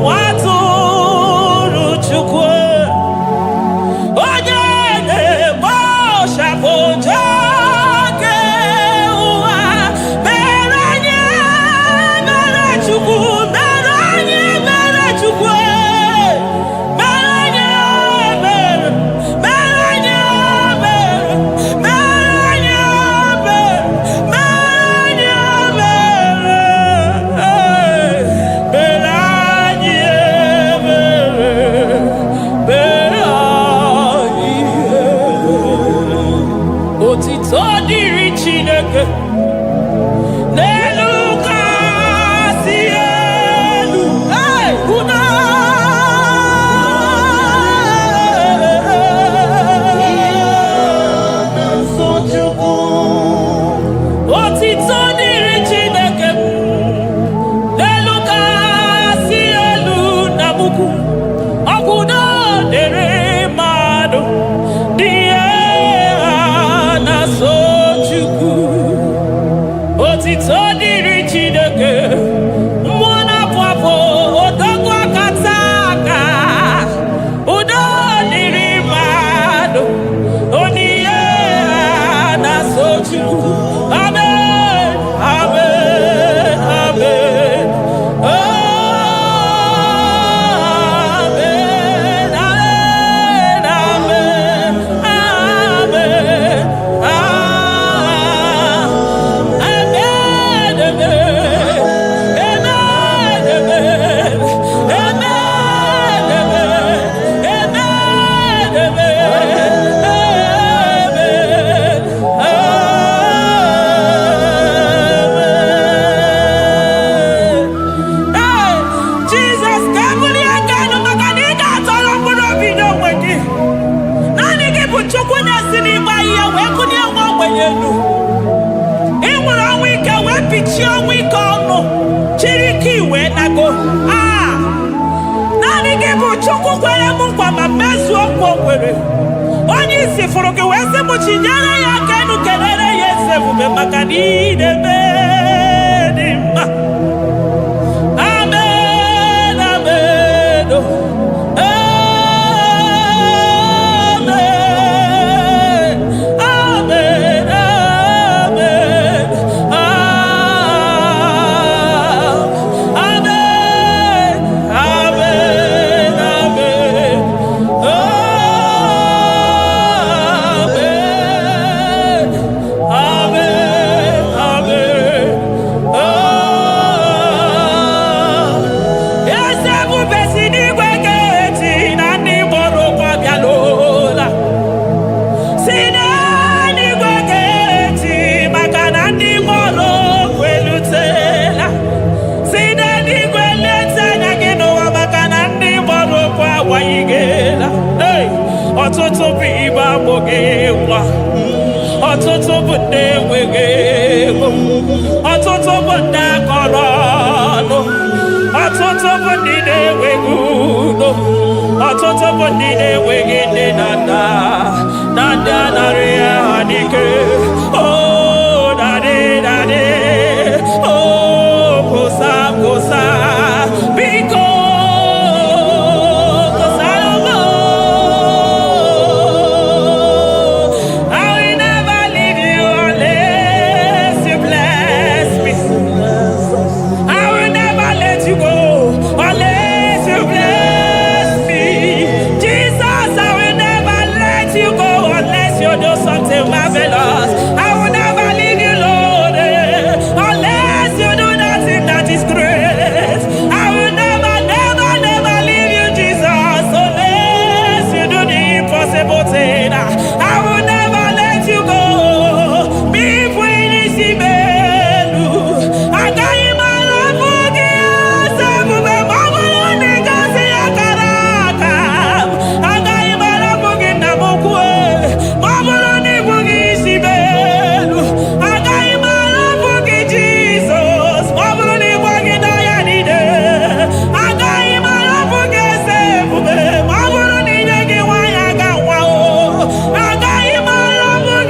Waturu Chuku. Amen. enweghị nwa. Ọtụtụ bụ ndị enweghị ego. Ọtụtụ bụ ndị akọrọ ọnụ. Ọtụtụ bụ ndị na-enweghị udo. Ọtụtụ bụ ndị na-enweghị nne na nna. Na ndị anarị ya ha n'ike. Oh, daddy, daddy. Oh, kosa, kosa. Biko. Marvelous. I will never leave you, Lord, unless you do nothing that is great. I will never, never, never leave you, Jesus, unless you do the impossible thing. I will never let you go. Me when you see me, I got you my love for you. I got you my love for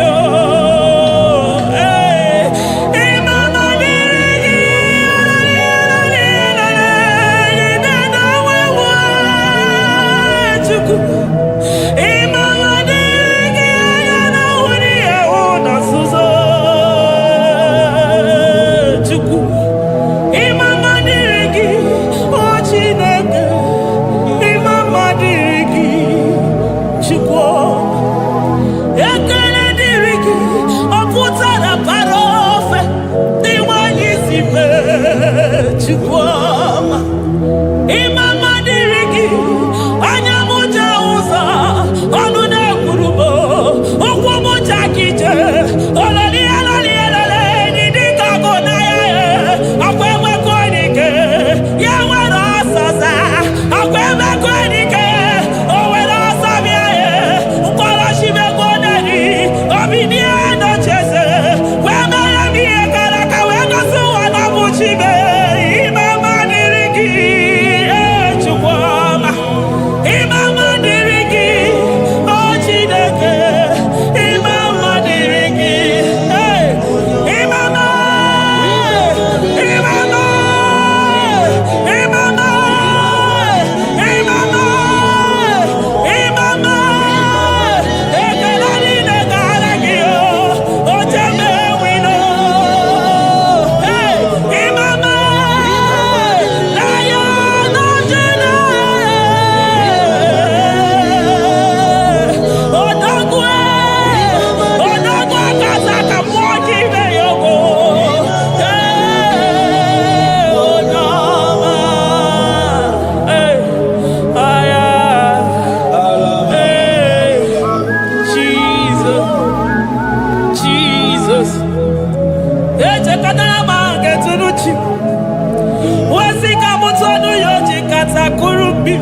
Oh mi.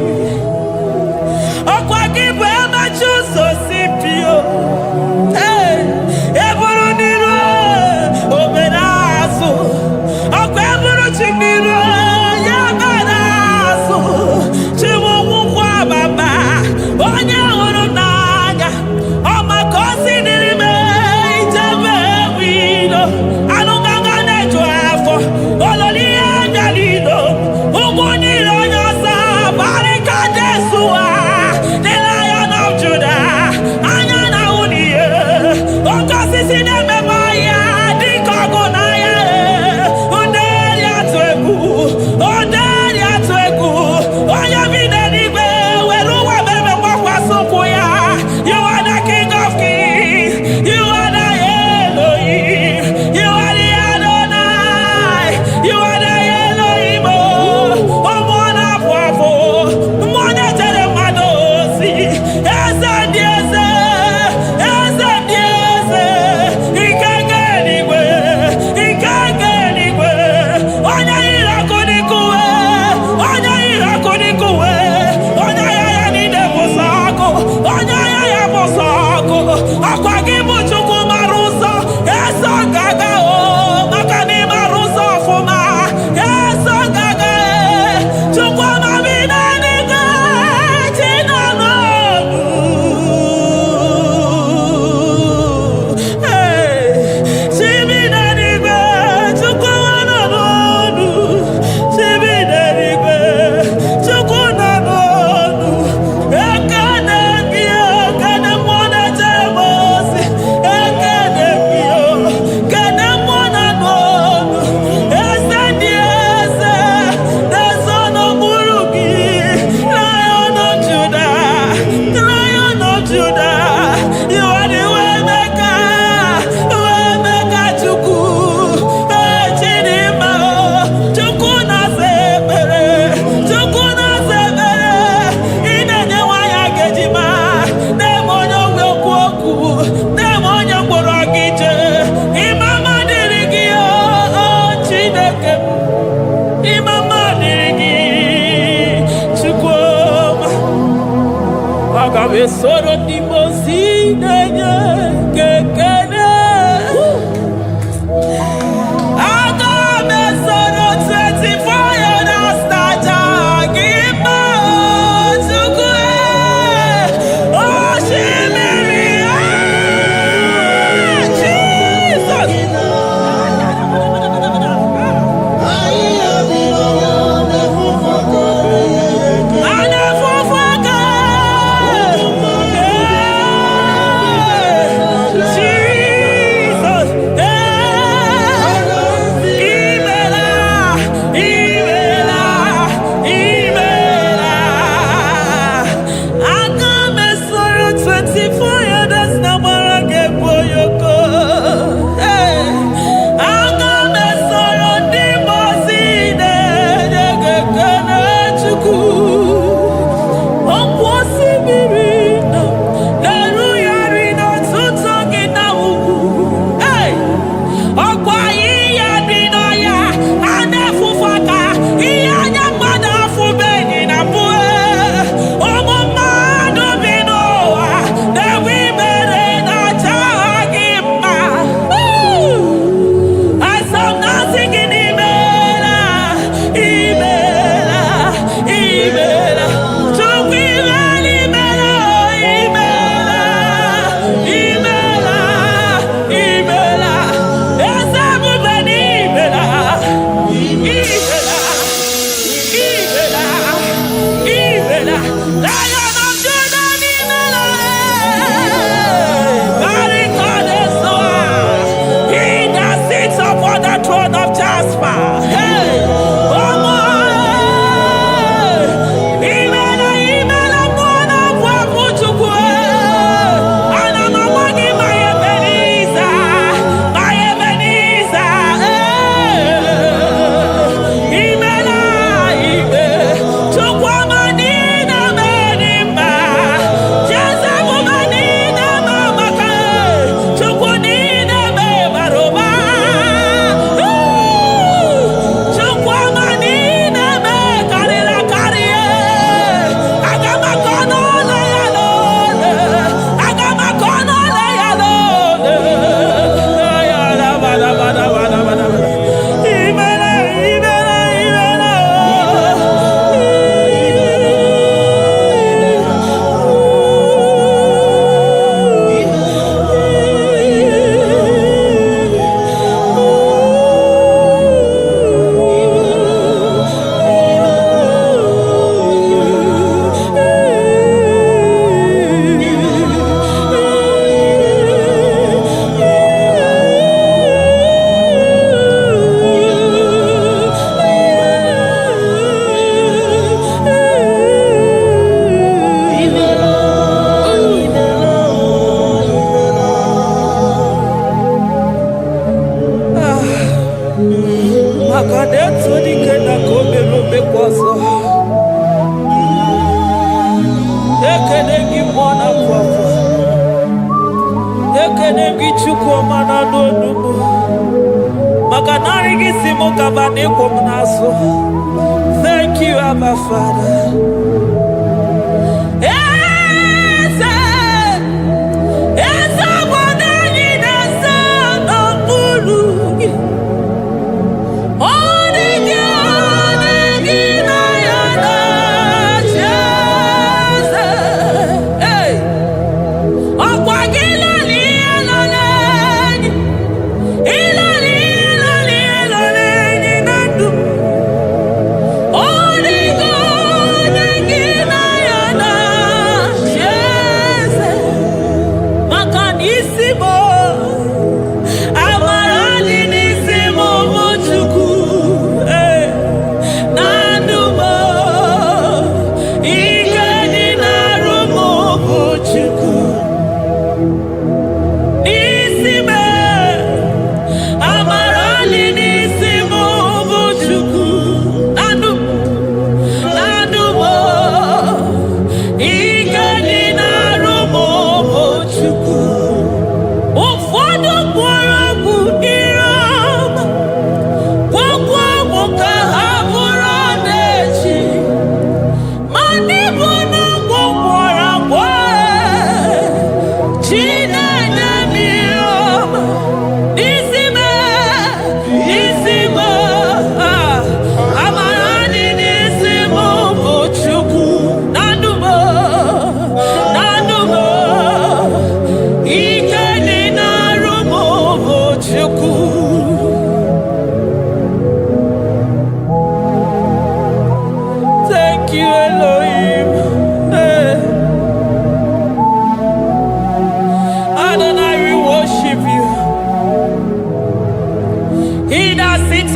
Ọkwa gị bụ emachi ụzọ si pio. Eburu n'iru obere azụ. Ọkwa eburu chi n'iru ya bara azụ. Chi bụ nwụkwọ ababa onye hụrụ n'anya. Ọ maka o si dịrị m ijebe ewido. Anụ gaga na-eju afọ ololi ihe bịalilo. Ụgbọ niile onye ọzọ barịka Jesua. The Lion of Judah, anya na uniye. Oke osisi na-ememe ya dịka ọgụ na ya. Nderi atụ egwu, nderi atụ egwu. Onye bi n'eluigwe were ụwa meme gbakwasị ụkwụ ya. You are the King of Kings. You are the Elohim. You are the Adonai. You are the Elohim. Ụmụ na-apụ apụ. Mmụọ na-echere mmadụ ozi. Eze dị eze. Eze dị eze. Ike nke eluigwe. Ike nke eluigwe. Onye yiri ọkụ dịka uwe. Onye yiri ọkụ dịka uwe. Onye agha ya niile bụ sọ ọkụ. Onye agha ya bụ sọ ọkụ. Ọkwa gị bụ Chukwu mara ụzọ. Eso gaga o. Maka na ị mara ụzọ ọfụma. Eso gaga e. Chukwu amabi n'eluigwe. Chi nọ n'ọnụ. Chi bi n'eluigwe. Chukwu nọ n'ọnụ. Chi bi n'eluigwe. Chukwu nọ n'ọnụ. Ekene gị o. Kene mmụọ na-echere m ozi. Ekene gị o. Kene mmụọ nọ n'ọnụ. Eze dị eze. Na-eso n'okpuru gị. Lion of Judah. Lion of Judah. You are the way maker. Way maker Chukwu. Chidimma o. Chukwu na-asa ekpere. Chukwu na-asa ekpere. Ị na-enye nwanyị agejima. Na-eme onye ogwe okwu okwu. Na-eme onye mkpọrọ gị jee. Ịmama dịrị gị o Chineke m. Ịmama dịrị gị Chukwu ọma. Aga m esoro ndị mozi na-enye gị ekele. Aga m esoro 24 elders na-aja gị mma o Chukwu osimiri Jesus. Anafufu aka. Jesus. Thank you, Abba Father.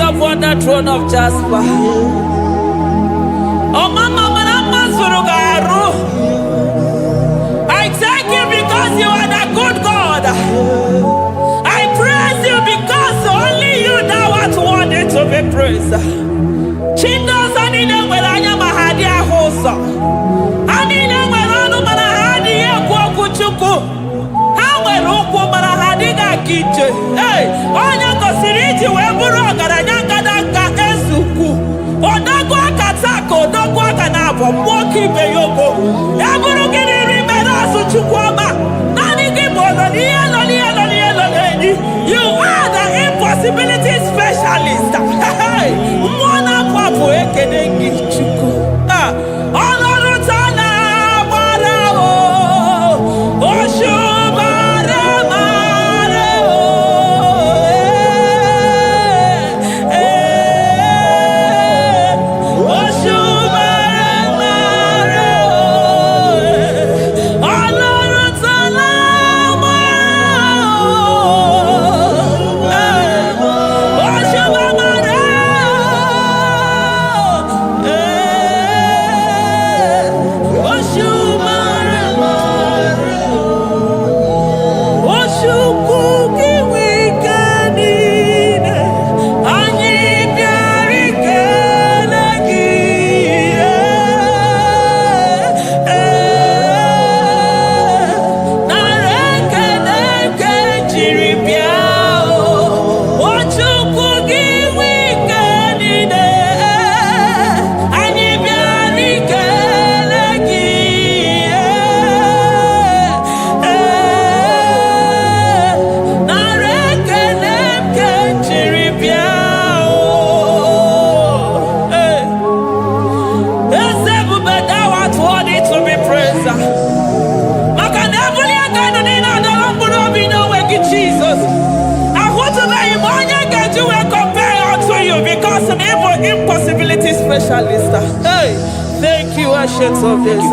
Upon the throne of Jasper. Oh, Mama, I thank you because you are the good God. I praise you because only you know what wanted to be praised. Chindos anine welanya mahadi ahosa. Anine welanu manahadi ya kwa kuchuku. Hawe luku manahadi ga kiche. Hey, onya kosiriti weburu garanya gadaka esuku. Odagwa katako, odagwa kanabo, mwoki beyoko. Eburu gini rimena suchukwama. Nani gibono, nielo. You are the impossibility specialist. Mwana papu ekenengi chuku. Olorutana marao. Oshubare marao. Oshubare marao. Olorutana impossibility specialist. Hey, thank you, Ancient of Days.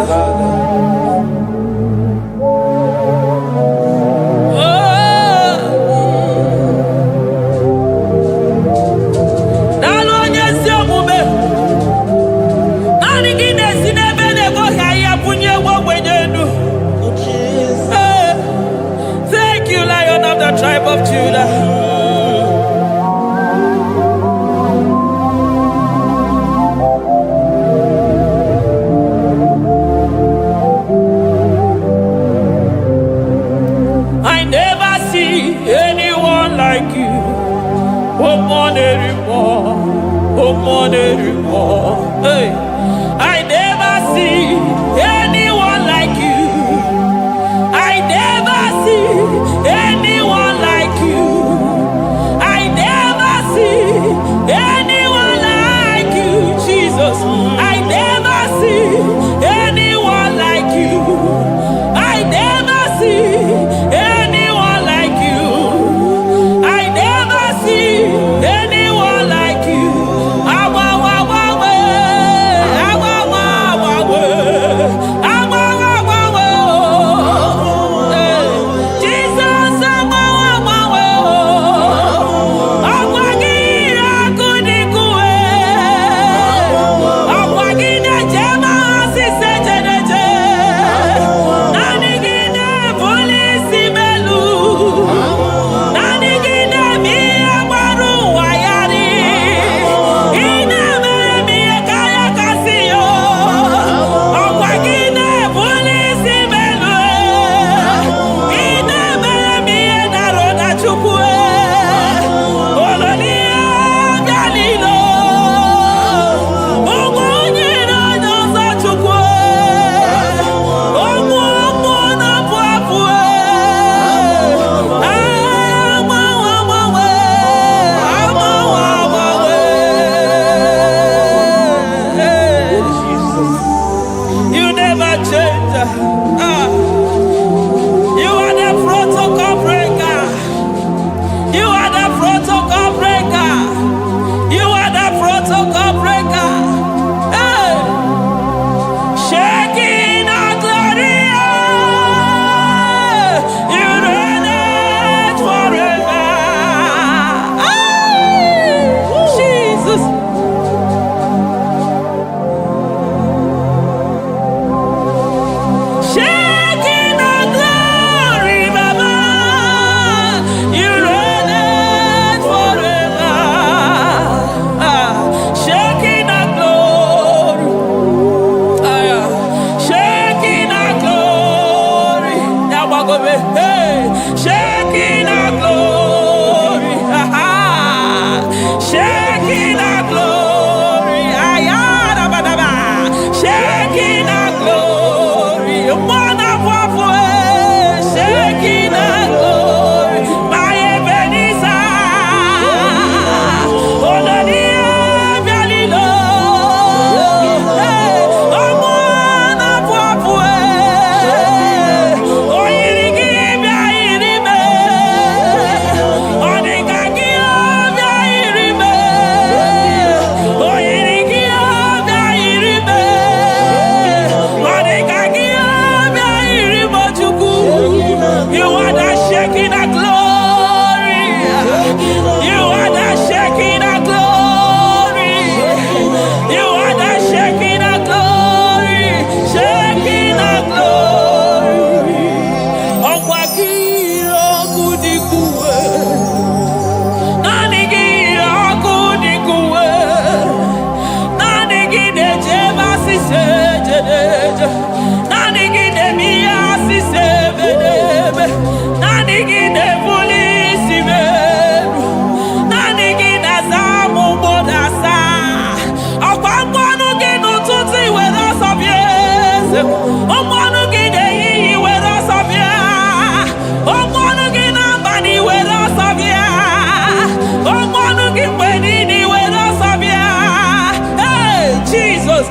Thank you, Lion of the tribe of Judah. Hey, shaking our glory. Shaking our glory. Ayadabadaba. Shaking our glory. Shaking our glory. My Ebenezer. You are the shaking of glory. You are the shaking of glory. You are the shaking of glory. Shaking of glory. Okwakiro kudikuwe. Nanigiro kudikuwe. Nanigide jeba sisejedeje. Nanigide miya sisebedebe. Nanigide polisi beru. Nanigide zamu bodasa. Okwamwanu ginu tuti wera sabiese. Omwanu gide yiyi wera sabia. Omwanu gina bani wera sabia. Omwanu gimbenini wera sabia. Hey, Jesus.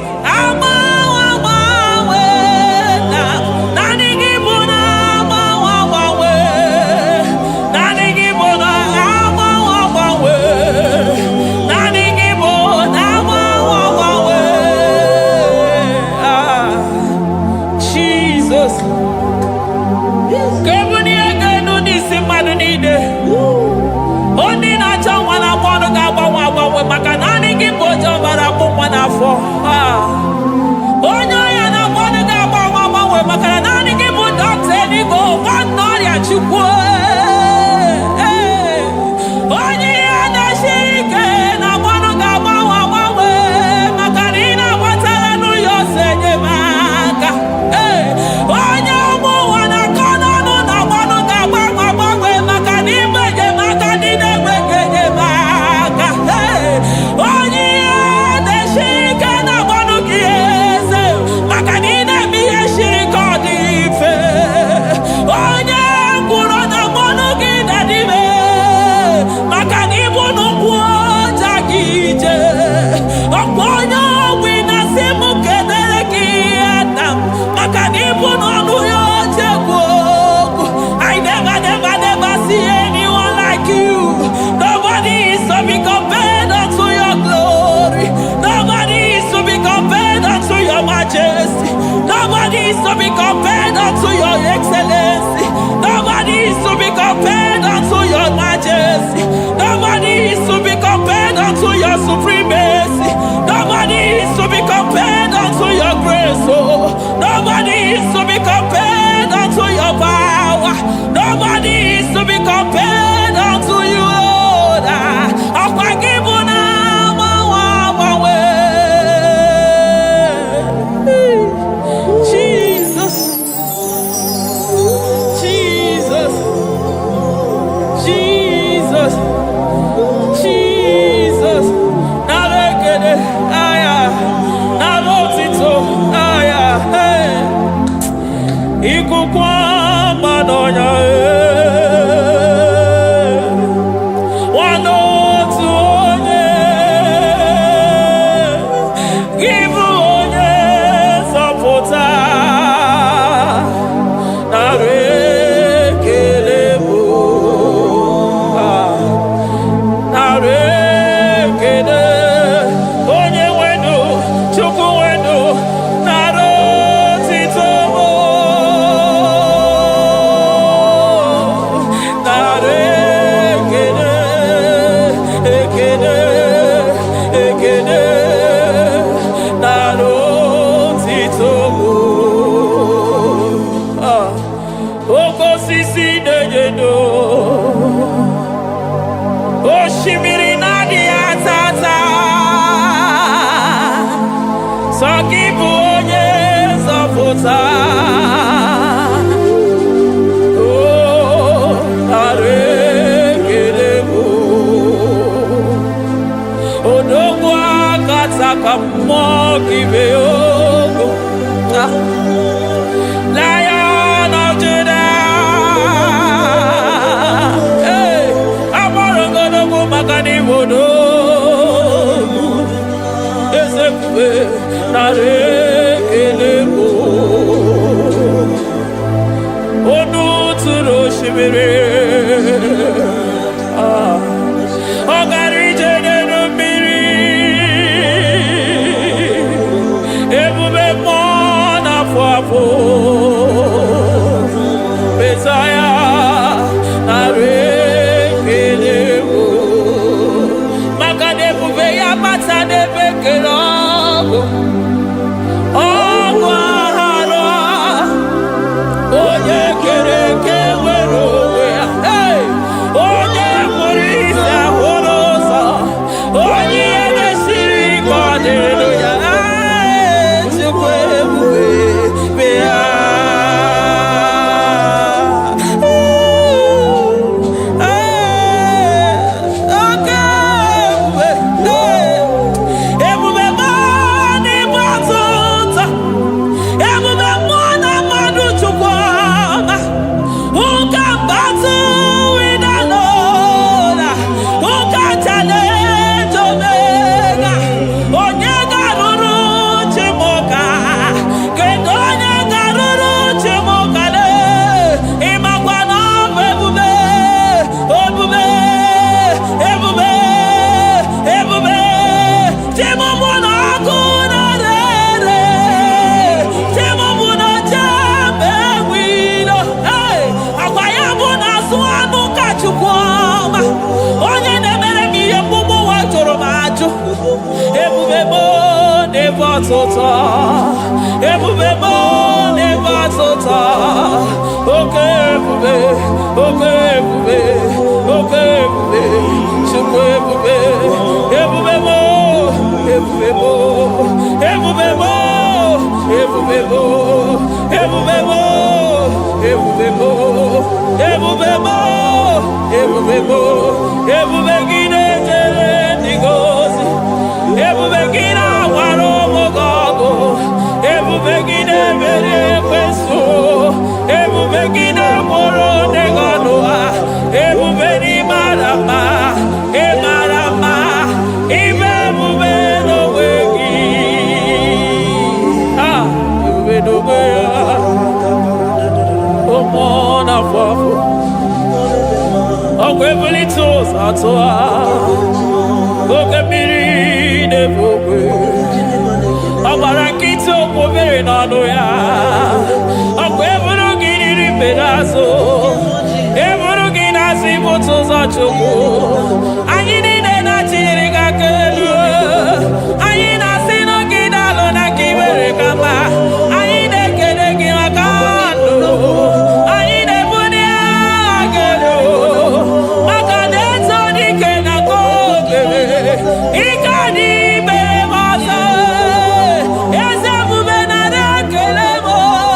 Nobody is to be compared unto your excellency. Nobody is to be compared unto your majesty. Nobody is to be compared unto your supremacy. Nobody is to be compared unto your grace. Oh, nobody is to be compared unto your power. Nobody is to be compared unto you, Lord. Oh Lion of Judah, hey, I'm gonna go Magani Wodo, Ezekiel, Narekelebo, Onu Turo Shimere, Ogari Jene Miri, Ebube Mona Fafo, Messiah, Narekelebo, Makade Bube Yamata de Bekelabo, Ogwahara, Oye Kereke Werowe, hey, Oye Morisa Horosa, Oye Neshiri Hallelujah, Kelemo.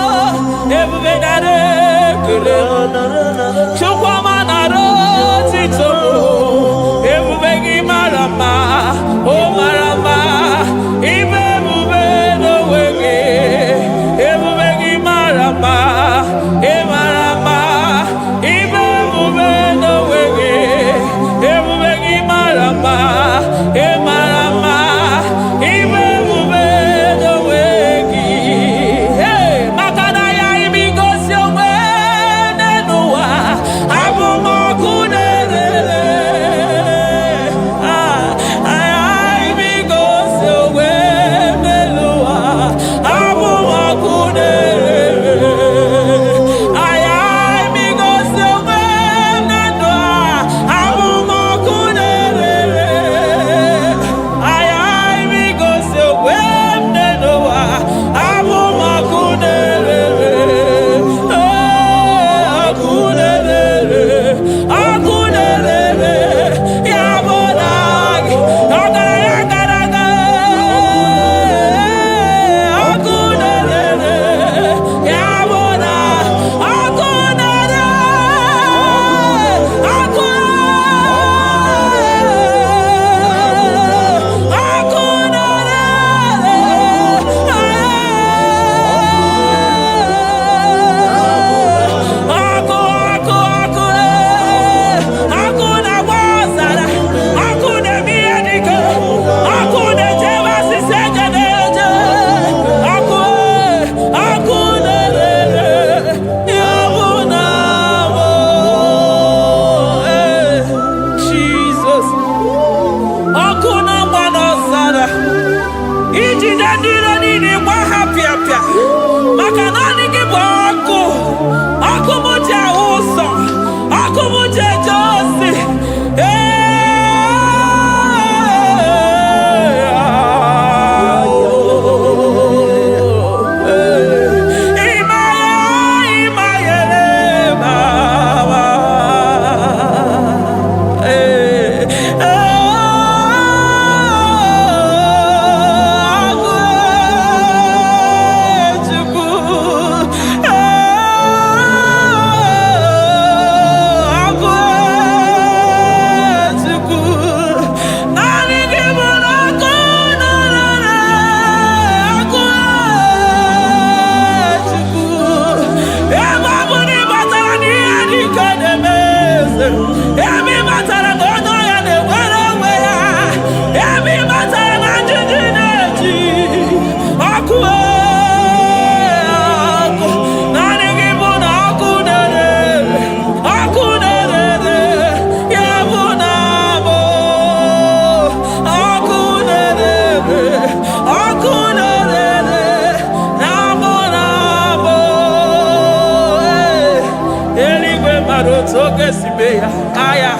maroto gesibe aya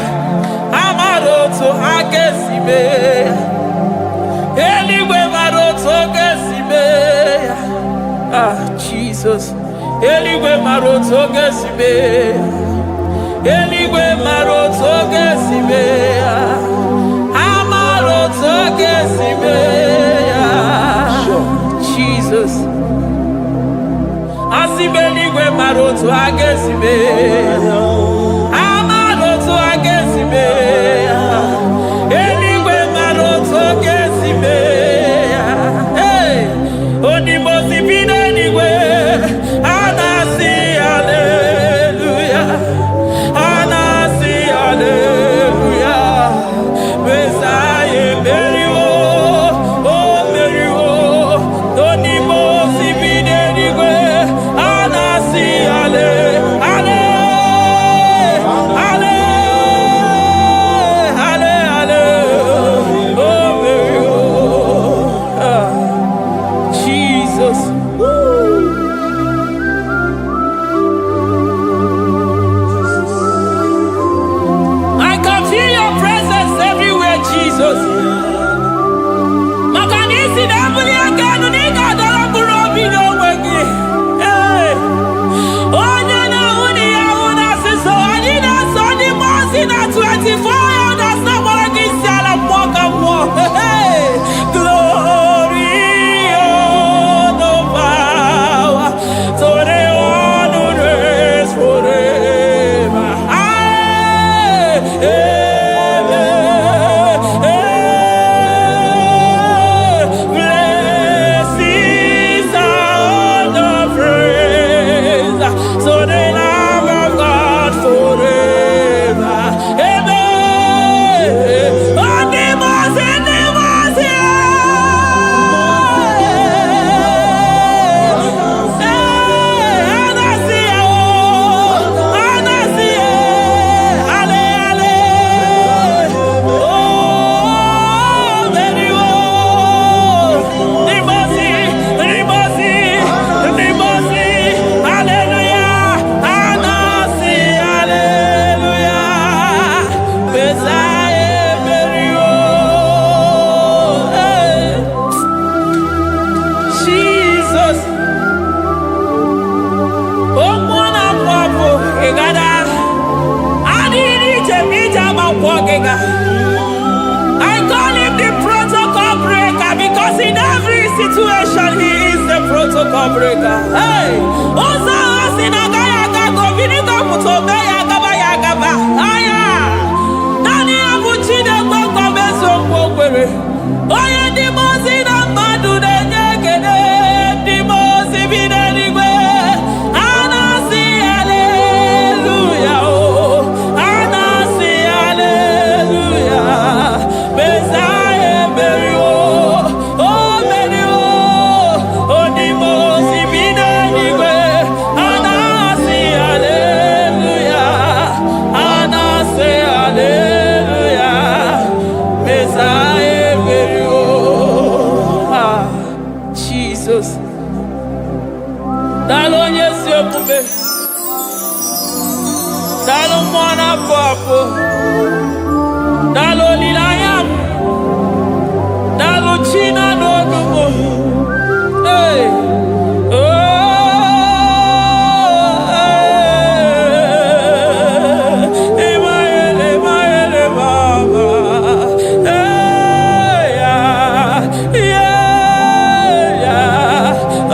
amaroto agesibe eligwe maroto gesibe Jesus eligwe maroto gesibe eligwe maroto gesibe amaroto gesibe Jesus Asibeligwe maroto agesibe amaroto agesibe eligwe maroto agesibe onimosi bidenigwe anasi hallelujah anasi hallelujah Messiah meriwo oh meriwo onimosi bidenigwe anasi ale ale ale ale ale oh meriwo Jesus I can feel your presence everywhere, Jesus. Makanisi dabuli agano nika dara burobi no wegi. Hey, onye na uni ya una siso anina soni mosi na 24 na samara kisala mwaka mwa. Hey, glory no power, so they honor us forever. Blessings are the praise, so the love of God forever. Amen. Animals, animals, Jesus. Oh, mwana mwapo, egada. Adiri jemija mapogega. I call him the protocol breaker because in every situation he is the protocol breaker. Hey, osa osina gaya gago vinika mutobe yagaba yagaba. Aya, nani abuchide gbogbo meso mwokwere. Oye di mozi na madu de nyegede. Di mozi bidenigwe. Anasi hallelujah. Oh, anasi hallelujah. Messiah meriwo. Oh meriwo. Oh di mozi bidenigwe. Anasi hallelujah. Anasi hallelujah. Messiah meriwo. Jesus. Dalo nyesi omume. Dalo mwana papo. Dalo lilayam. Dalo china nogumo. Hey. Oh. Emaele, emaele, baba. Hey, yeah, yeah, yeah.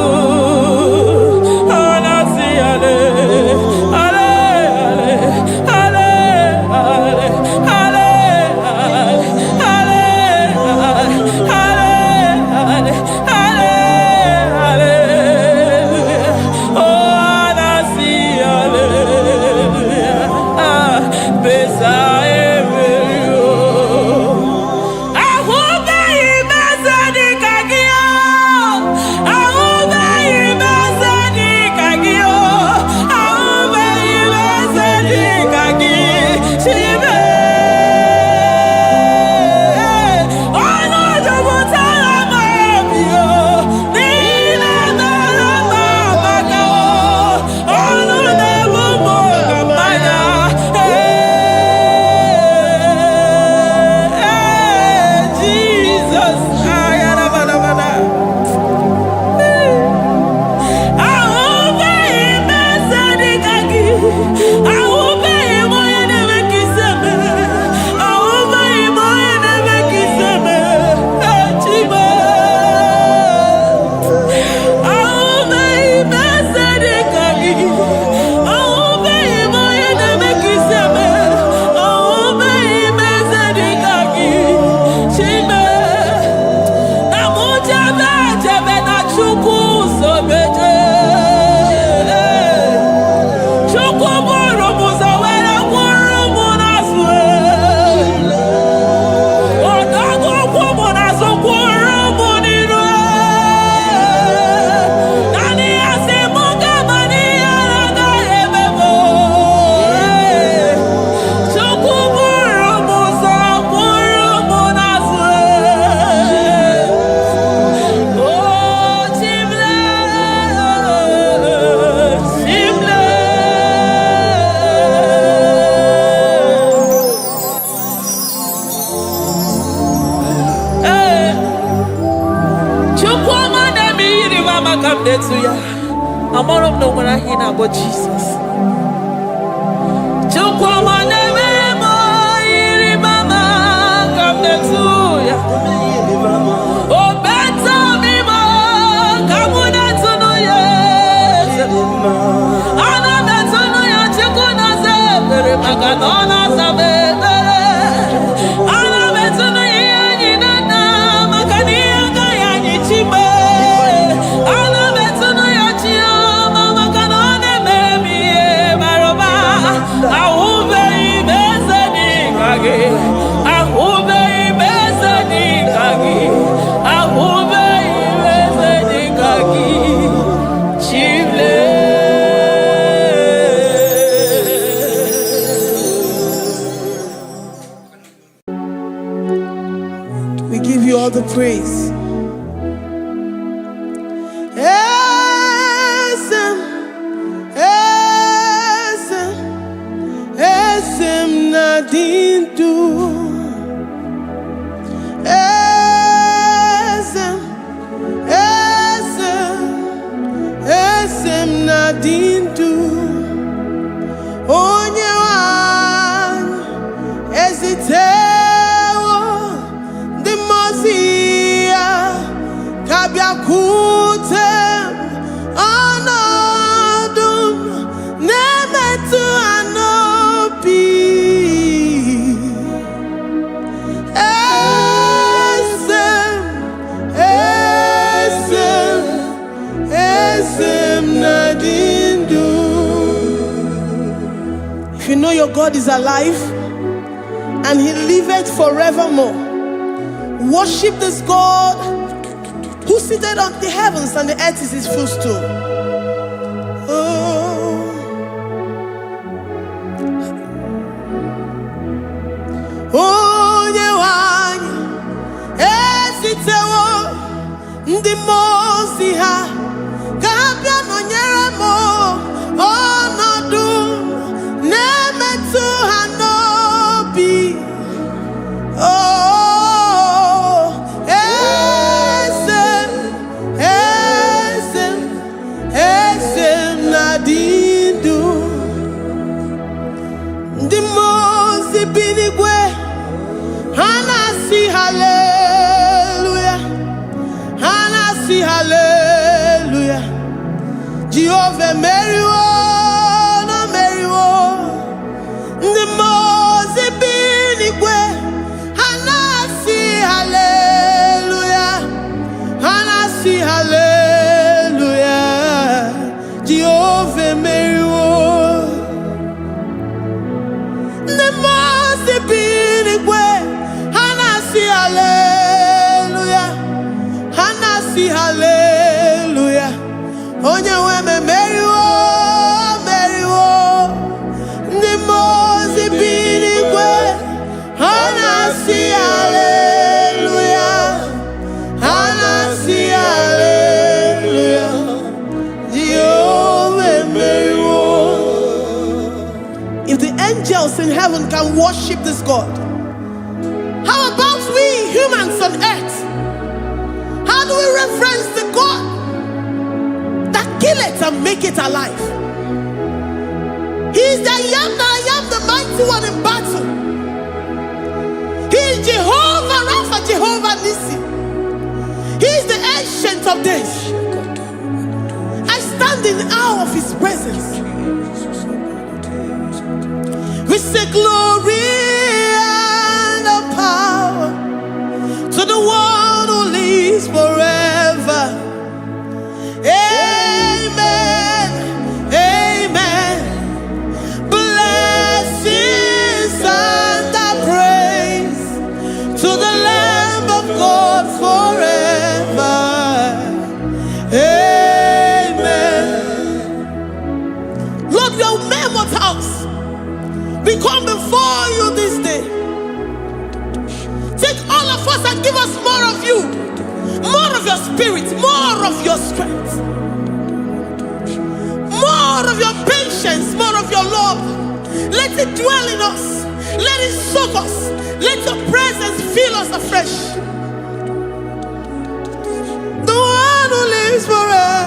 Oh. Anasi ale, ale. mama come there to ya. I'm all of no one I hear about Jesus. Chukwama neme mo iri mama come there to ya. Oh better me mo come there to no ya. Ana better no ya chukuna se pere maganona sabe. Ana better no ya ni na magania ga ya ni chibe. Ana better no ya chia mama kanone baby baroba. Ahube ibezeni kage. Ahube ibezeni kage. Ahube ibezeni kage. Chile. We give you all the praise. Esem nadindu. Esem nadindu. Onye wan ezitewo the mozia kabia kutem anadum nemetu anopi esem nadindu. If you know your God is alive and he liveth forevermore, worship this God who seated on the heavens and the earth is his footstool. Onye wanyi esitewo ndị mozi ha kabia nonyere mo ọnọdụ na-emetụ ha n'obi. Esem nadindu. Ndị mozi bi n'igwe ha na-asị hallelujah, ha na-asị hallelujah. Jehovah meriwo na meriwo. Ndị mozi bi n'igwe ha na-asị hallelujah, ha na-asị hallelujah. Jehovah meriwo. Ndị mozi bi n'igwe ha na-asị hallelujah, ha na-asị hallelujah. Onye nwe m meriwo, meriwo. Ndị mozi bi n'igwe ha na-asị hallelujah, ha na-asị hallelujah. Jehovah meriwo. If the angels in heaven can worship this God, how about we humans on earth? How do we reference the God that kill it and make it alive? He is the I am, the mighty one in battle. He is Jehovah Rapha, Jehovah Nissi. He is the ancient of days. I stand in awe of his presence. We say glory and the power to the one who lives forever. Amen, amen. Blessings and the praise to the Lamb of God forever. Amen. Lord, we are mammoth house. We come before you this day. Take all of us and give us more of you, more of your spirit, more of your strength, more of your patience, more of your love. Let it dwell in us. Let it soak us. Let your presence fill us afresh. The one who lives forever.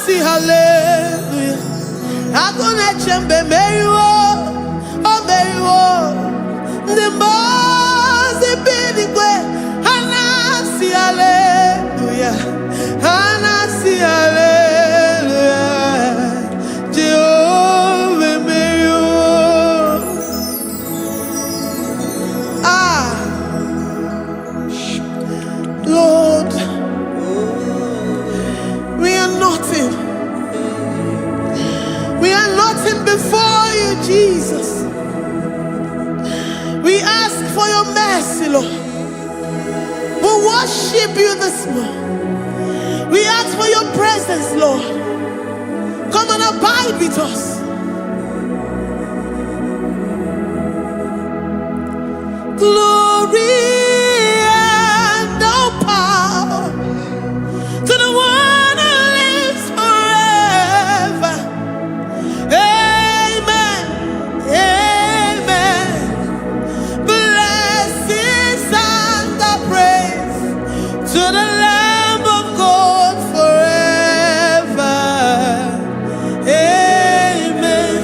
see hallelujah. I'm gonna chamber Mary, oh Mary, the most big way. And I see hallelujah. And I see hallelujah. Jehovah Mary, Lord, we are nothing. We are nothing before you, Jesus. We ask for your mercy, Lord. We worship you this morning. We ask for your presence, Lord. Come and abide with us. Glory and all power to the one who lives forever. Amen. Amen. Blessings and the praise to the Lamb of God forever. Amen.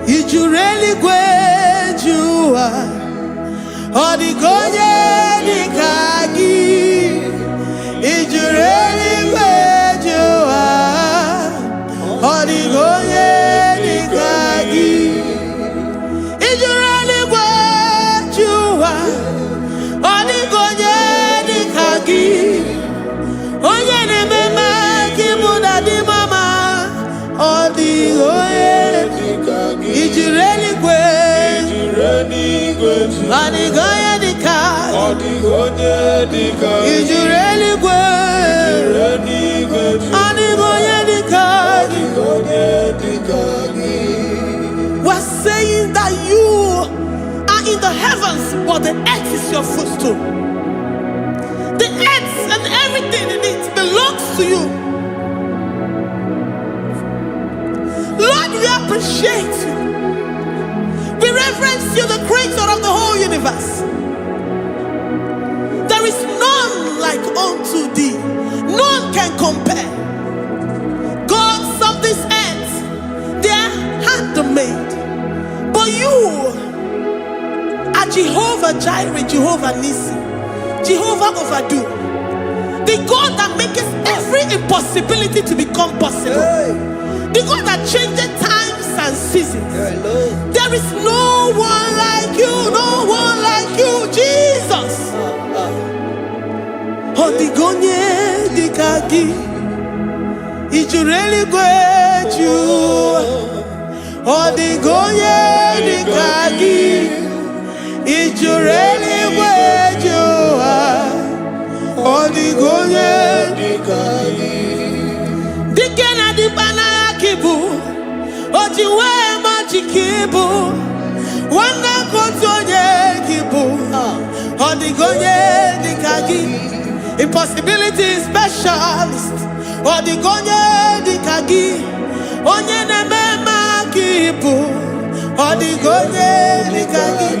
Did you really great you are? Odigonye dikagi. Did you really great you are? Odigonye dikagi. Did you really great you are? Odigonye dikagi. Onye ne mema kibuda di mama. Odigonye dikagi. Did you really great? Odigonye dikagi. Did you really great? Odigonye dikagi. We're saying that you are in the heavens, but the earth is your footstool. The earth and everything in it belongs to you. Lord, we appreciate you. We reverence you, the creator of the whole universe. There is none like unto thee. None can compare. Gods of this earth, they are handmade. But you are Jehovah Jireh, Jehovah Nissi, Jehovah Overdo. The God that makes every impossibility to become possible. The God that changes times and seasons. There is no one like you, no one like you, Jesus. Odigonye dikagi. Did you really great you? Odigonye dikagi. Did you really great you? Odigonye dikagi. Dikena dibana kibu. Ojiwe majikibu. Wana kotonye kibu. Odigonye dikagi. Impossibility specialist. Odigonye dikagi. Onye nemema kibu. Odigonye dikagi.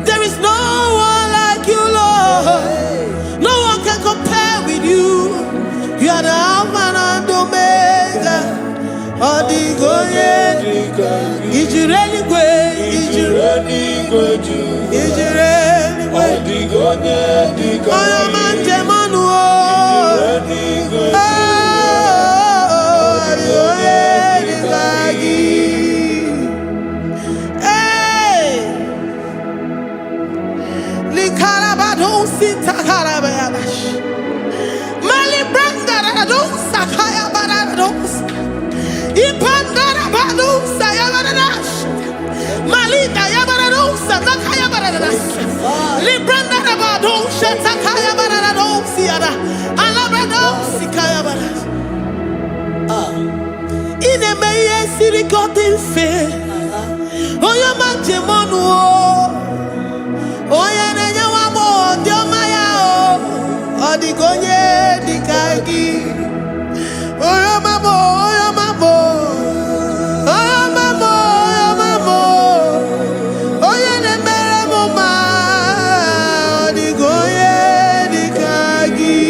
There is no one like you, Lord. No one can compare with you. You are the Alpha and Omega. Odigonye dikagi. Is you really great? Is you really great? Is you really great? Odigonye dikagi. Oh, man, Jemanu. Odigonye dikagi. Oyo mamo, oyo mamo. Oyo mamo, oyo mamo. Oyo nemere mama. Odigonye dikagi.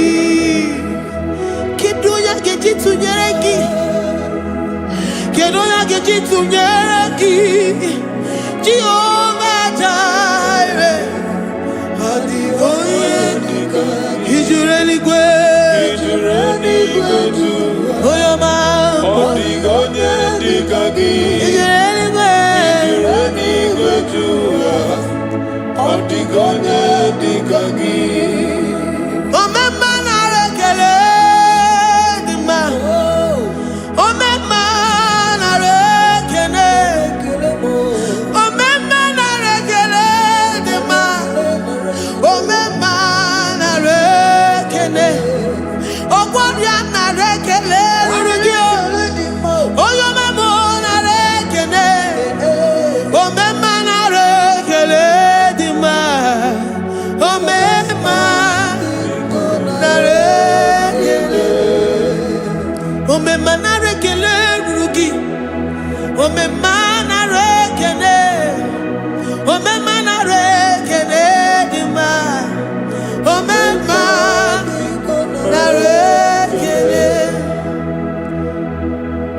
Kidunya tunyereki. Kedoya geji tunyereki. Jehovah Jireh. Adigoye. Ijureli gwe. Oyoma. Odigonye dikagi. Ijureli gwe. Odigonye dikagi. Omema na rekele dima. Omema na rekele. Omema na rekele dima. Omema na rekele. Ogwaria na rekele rugio. Oyoma mo na rekele. Omema na rekele dima. Omema na rekele. Omema na rekele rugi. Omema na rekele. Omema na rekele dima. Omema na rekele.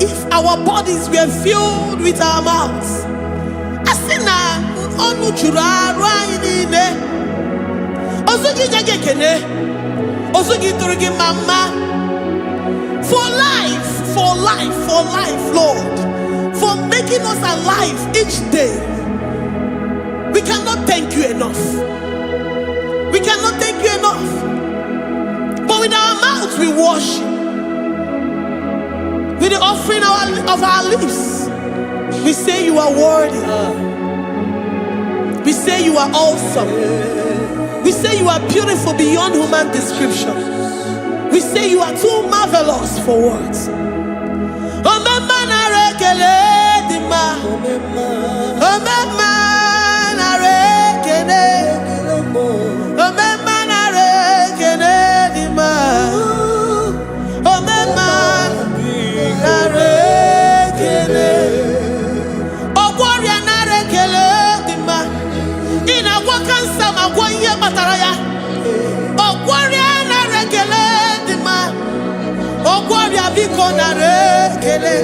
If our bodies were filled with our mouths, asina onu chura rainine. Osugi jage kene. Osugi turugi mama. For life, Lord. For making us alive each day. We cannot thank you enough. We cannot thank you enough. But with our mouths we worship. With the offering of our lips, we say you are worthy. We say you are awesome. We say you are beautiful beyond human description. We say you are too marvelous for words. Omema na rekele dima. Omema na rekele. Omema na rekele dima. Omema na rekele. Ogwaria na rekele dima. Ina wakansa magwanye mataraya. Ogwaria na rekele dima. Ogwaria biko na rekele.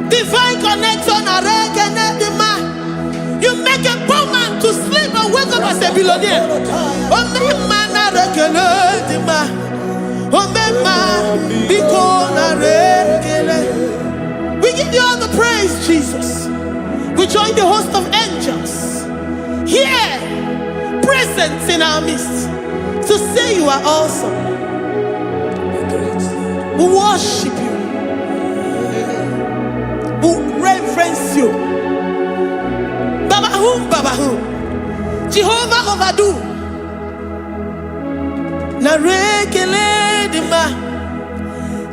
Divine connection na rekele dima. You make a poor man to sleep and wake up as a billionaire. Omema na rekele dima. Omema biko na rekele. We give you all the praise, Jesus. We join the host of angels here, present in our midst, to say you are awesome. We worship you. We reverence you. Babahum. Jehovah overdo. Na rekele dima.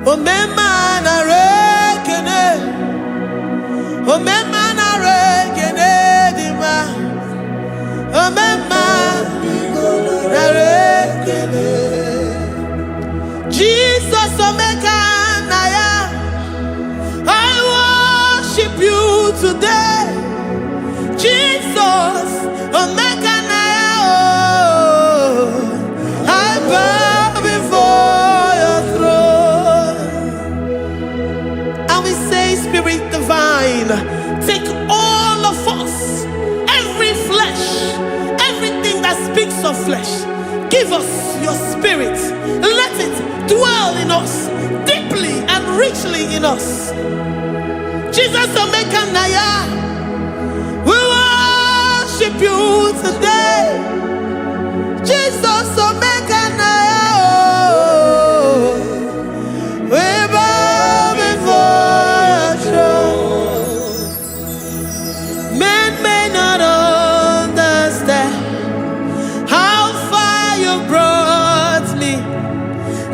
Omema na rekele. Omema na rekele dima. Omema na rekele. Jesus omeka na ya. I worship you today. Jesus omeka na ya. Oh, I bow before your throne. And we say, Spirit divine, take all of us, every flesh, everything that speaks of flesh. Give us your spirit. Let it dwell in us, deeply and richly in us. Jesus Omeka Naya, we worship you today. Jesus Omeka Naya, oh, we bow before your throne. Men may not understand how far you brought me.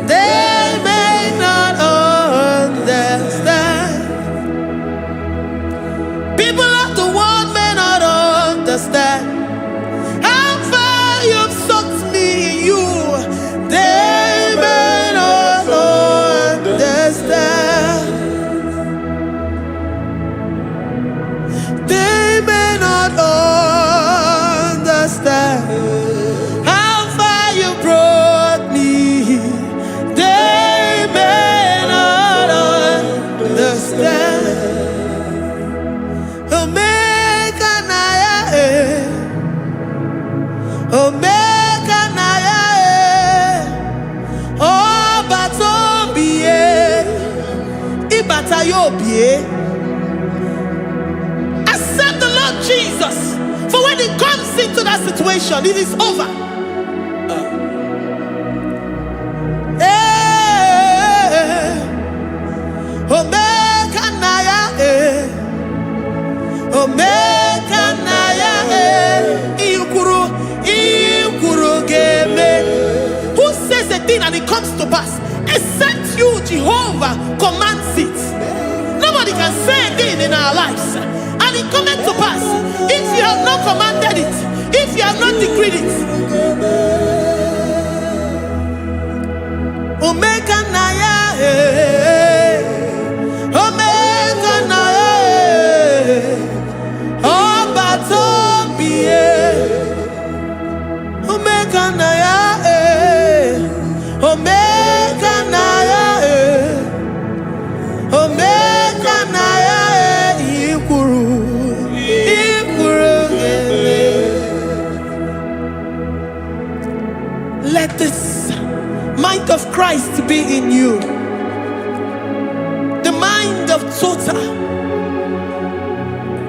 They may not understand. People of the world may not understand how far you've sucked me in you. Accept the Lord Jesus. For when He comes into that situation, it is over. Omega Naya, Omega Naya, Ikuru Game. Who says a thing and it comes to pass? Except you, Jehovah, commands it. Nobody can say a thing in our lives and it comes to pass if you have not commanded it, if you have not decreed it. Omega Naya, Omega Naya, Obatobie, Omega Naya, Omega Naya, Omega Naya, Ikuru. Let this mind of Christ be in you. The mind of total.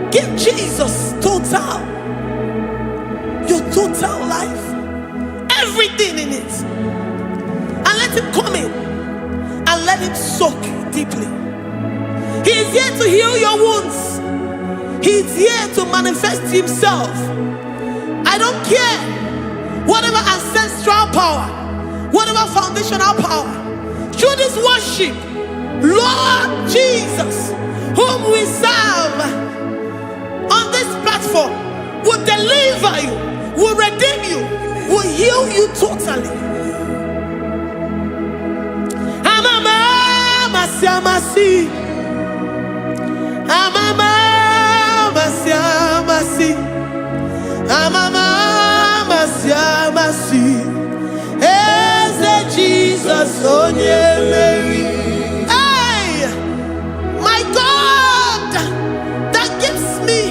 Give Jesus total. Your total life. Everything in it. And let Him come in. And let Him soak deeply. He is here to heal your wounds. He is here to manifest Himself. I don't care. Whatever ancestral power, whatever foundational power, through this worship, Lord Jesus, whom we serve on this platform, will deliver you, will redeem you, will heal you totally. Amama Siamasi, Amama Siamasi, Amama Siamasi, Eze Jesus onye Mary. Hey, my God, that gives me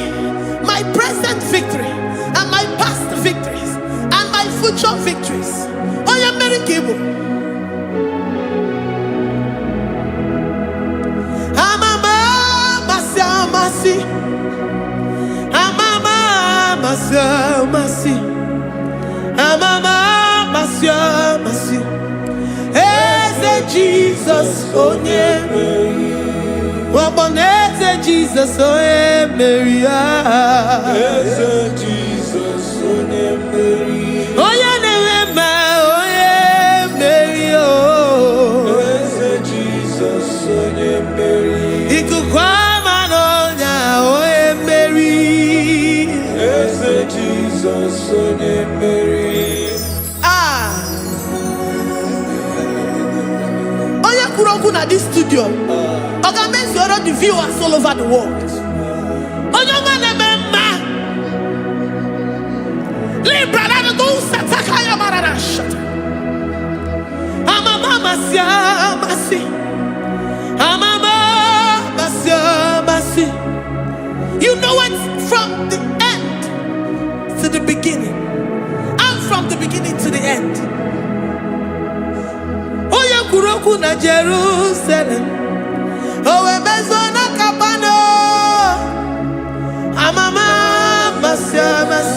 my present victory and my past victories and my future victories. Onye Mary Kibo. Amama Siamasi, Amama Siamasi. Amama Masi, Eze Jesus onye Mary. Waboneze Jesus onye Mary. Eze Jesus onye Mary. Onye Newema onye Mary. Eze Jesus onye Mary. Ikukwama n'onya onye Mary. Eze Jesus onye Mary. At this studio, organize the viewers all over the world. You know it from the end to the beginning, and from the beginning to the end. Kuroku na Jerusalem, Owebezona Kapano, Amama Masiamas,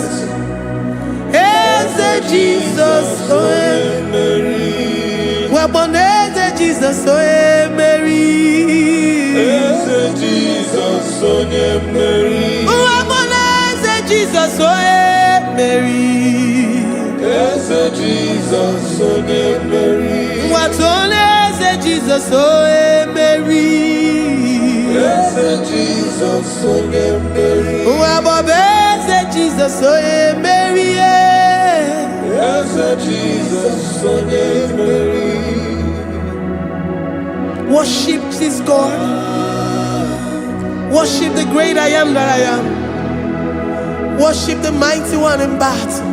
Eze Jesus oe Mary, Waboneze Jesus oe Mary, Eze Jesus oe Mary, Waboneze Jesus oe Mary, Eze Jesus oe Mary. Watoleze Jesus oe Mary. Eze Jesus oe Mary. Wabobeze Jesus oe Mary. Eze Jesus oe Mary. Worship this God. Worship the great I am that I am. Worship the mighty one in battle.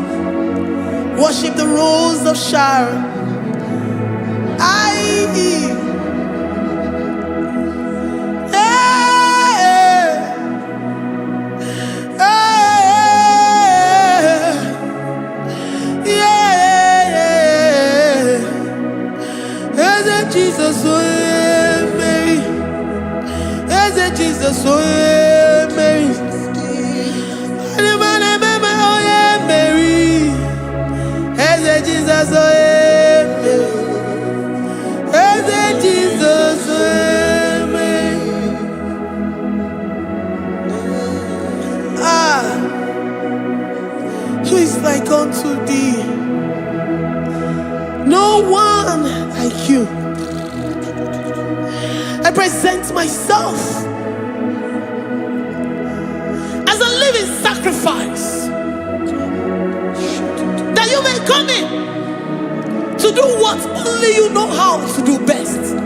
Worship the rose of Sharon. Jesus, Mary. As Jesus, oh yeah, Mary. Oh yeah, Mary. As Jesus, oh yeah, Mary. As Jesus, oh yeah, Mary. Who is like unto thee? No one like you. I present myself as a living sacrifice, that you may come in to do what only you know how to do best.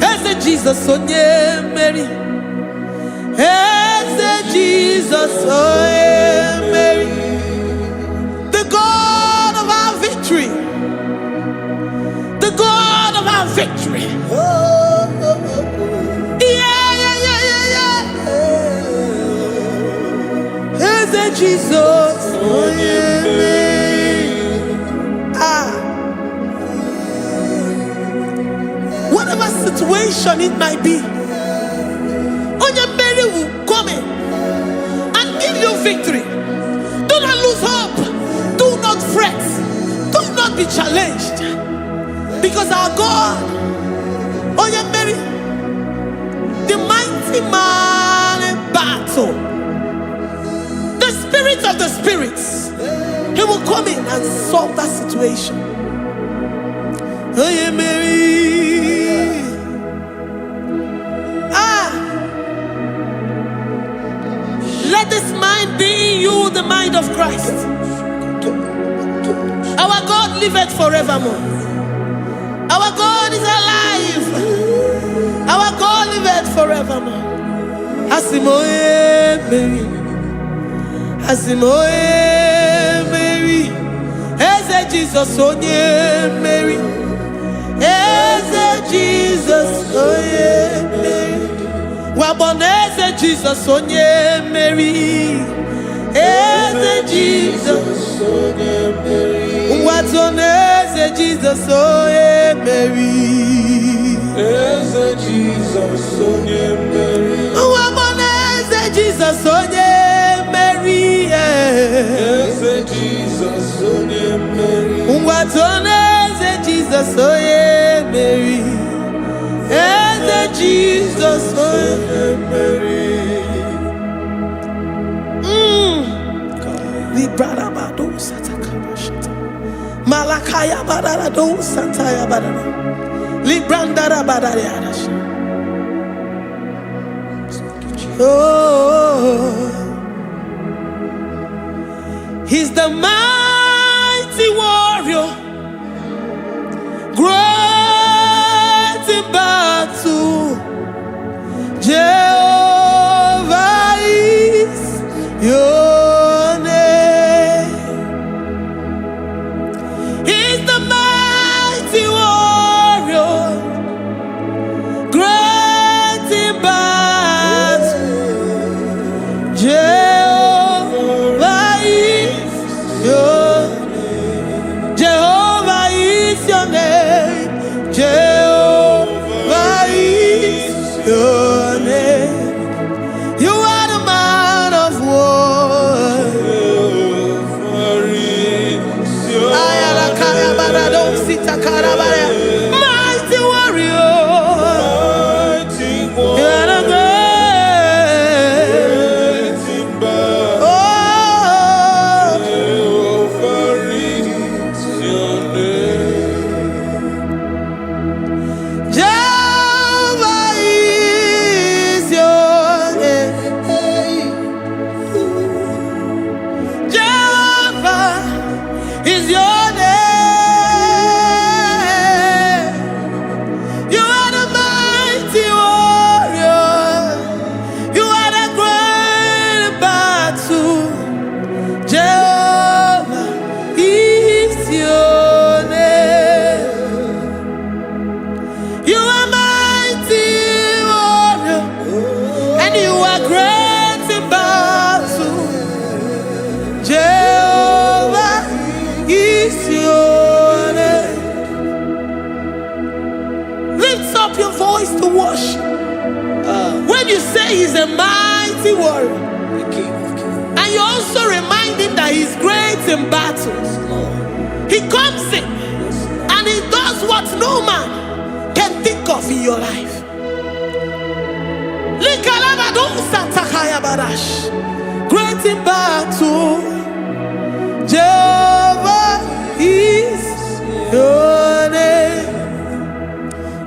As Jesus, oh yeah, Mary. As Jesus, oh yeah, Mary. The God of our victory. The God of our victory. As Jesus, oh yeah, Mary. Whatever situation it might be, Mary will come in and give you victory. Do not lose hope. Do not fret. Do not be challenged. Because our God, Mary, the mighty man in battle, the spirit of the spirits, he will come in and solve that situation. Mary. Let this mind be in you, the mind of Christ. Our God liveth forevermore. Our God is alive. Our God liveth forevermore. Asimoye Mary. Asimoye Mary. Eze Jesus onye Mary. Eze Jesus onye Mary. Waboneze Jesus onye Mary. Eze Jesus onye Mary. Watoneze Jesus onye Mary. Eze Jesus onye Mary. Waboneze Jesus onye Mary. Eze Jesus onye Mary. Watoneze Jesus onye Mary. Eze Jesus onye Mary. Librada bado satakaba shata. Malakaya badara do santaya badara. Librandara badara yadash. Oh, he's the mighty warrior, great in battle. Jehovah is your name. He's the mighty warrior, great in battle. Jehovah is your name. Jehovah is your name. Jehovah is your name. You are the man of war. Jehovah is your name. Mighty warrior. Mighty You warrior. are the great. Great in battle. Oh, Jehovah is your name. Jehovah is your name. Jehovah is your name. He's a mighty warrior. the King of Kings. And you also remind him that he's great in battles. He comes in and he does what no man can think of in your life. Great in battle, Jehovah is your name.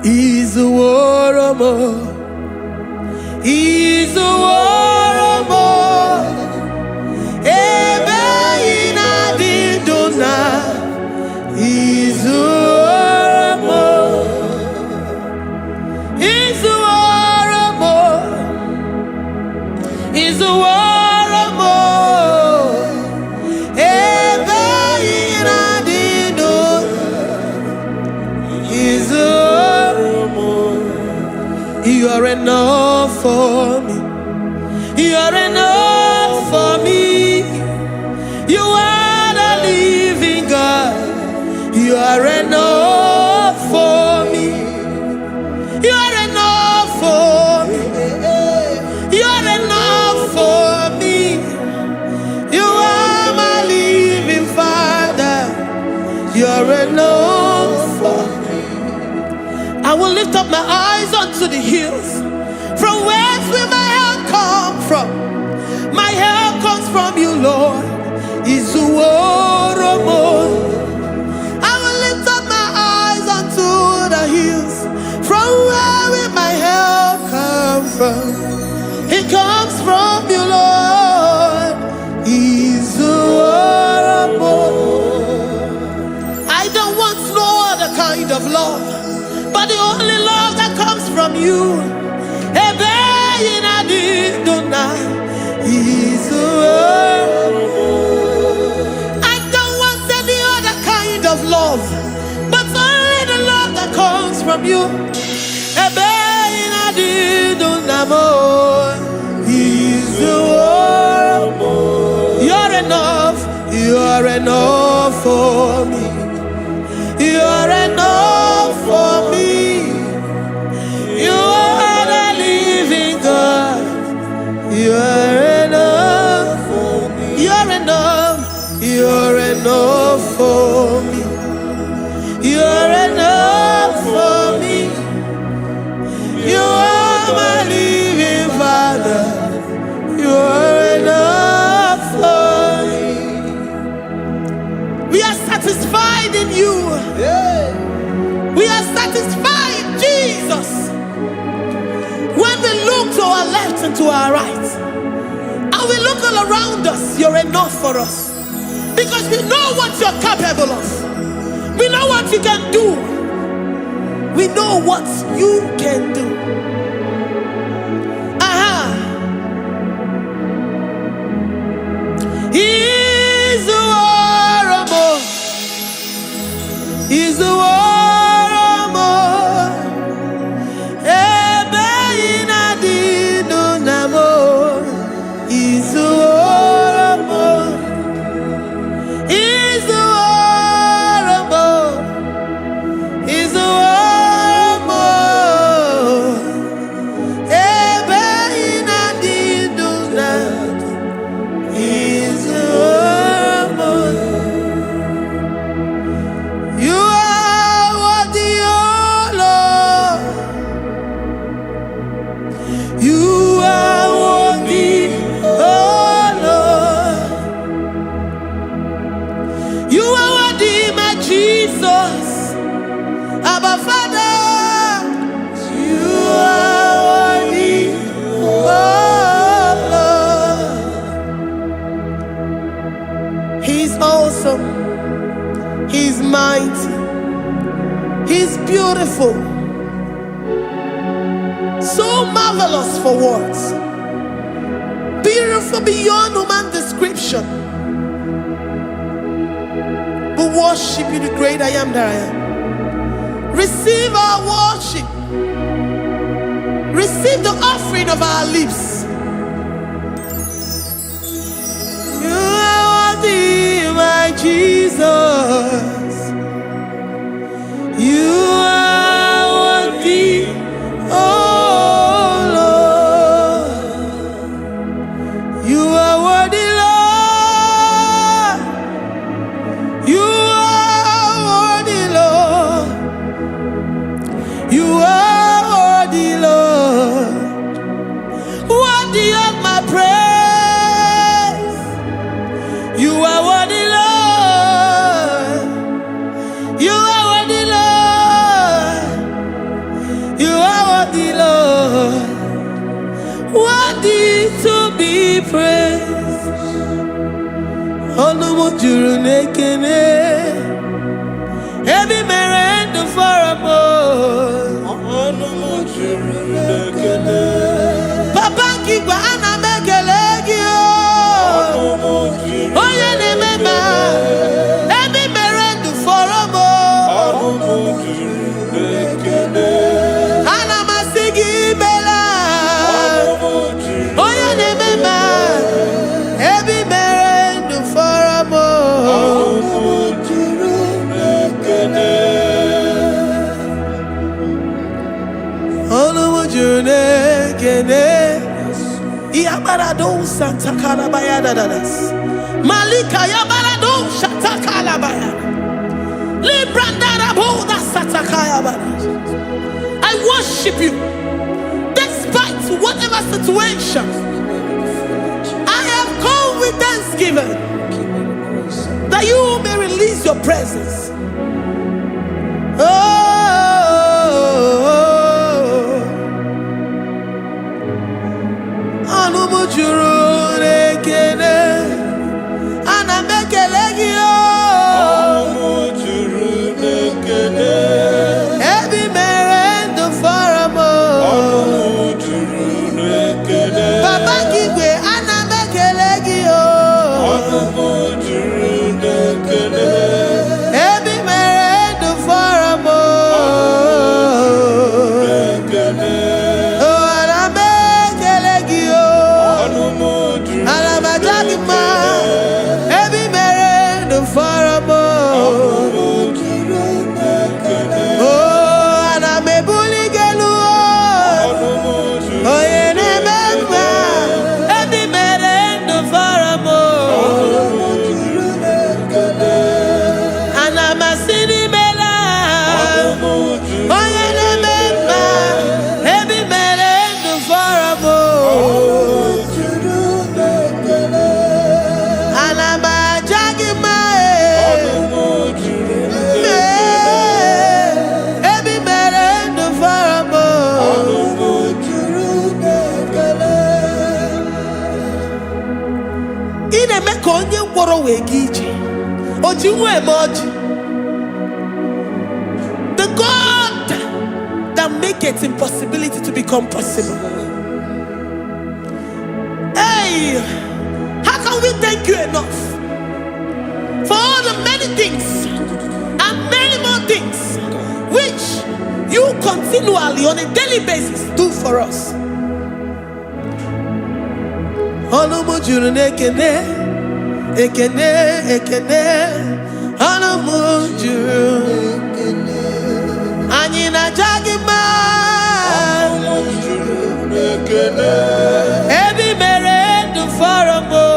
He's a warrior. He's a warrior. Ebe ina di dona. He's a warrior. He's a warrior. He's a warrior. Ebe ina di dona. He's a warrior. You are enough for me. You are enough for me. You are the living God. You are enough for me. You are enough for me. You are enough for me. You are my living Father. You are enough for me. I will lift up my eyes unto the hills. From whence will my help come from? My help comes from you, Lord. Is the word of God. I will lift up my eyes unto the hills. From where will my help come from? It comes from you, Lord. Is the word of God. I don't want no other kind of love, but the only love that comes from you. I don't want any other kind of love, but only the love that comes from you. You're enough. You're enough for me. You're enough for me. You are the living God. You're enough for me. You're enough. You're enough for me. You're enough for me. You are my living Father. You're enough for me. We are satisfied in you. We are satisfied, Jesus. When we look to our left and to our right, and we look all around us, you're enough for us. Because we know what you're capable of. We know what you can do. We know what you can do. He's the warrior. He's the warrior. He's mighty. He's beautiful. So marvelous for words. Beautiful beyond human description. We worship you, the great I am that I am. Receive our worship. Receive the offering of our lips. You are worthy, my Jesus. You are worthy, oh Lord. Olumu juru nekene. Every mere do for a Papa Kigwa ana mekelegi Oye ne mema. Every mere do for a Ana masigi bela. Oye ne mema. Every mere do for a Yabarado Santa Calabayada Malika Yabarado Shatakalabaya Librandara Boda Satakayabara. I worship you despite whatever situation. I have come with thanksgiving that you may release your presence. The God that makes impossibility to become possible. Hey, how can we thank you enough for all the many things and many more things which you continually on a daily basis do for us? Ekene Anamujuru Anina Jagima Ebi mere du faramo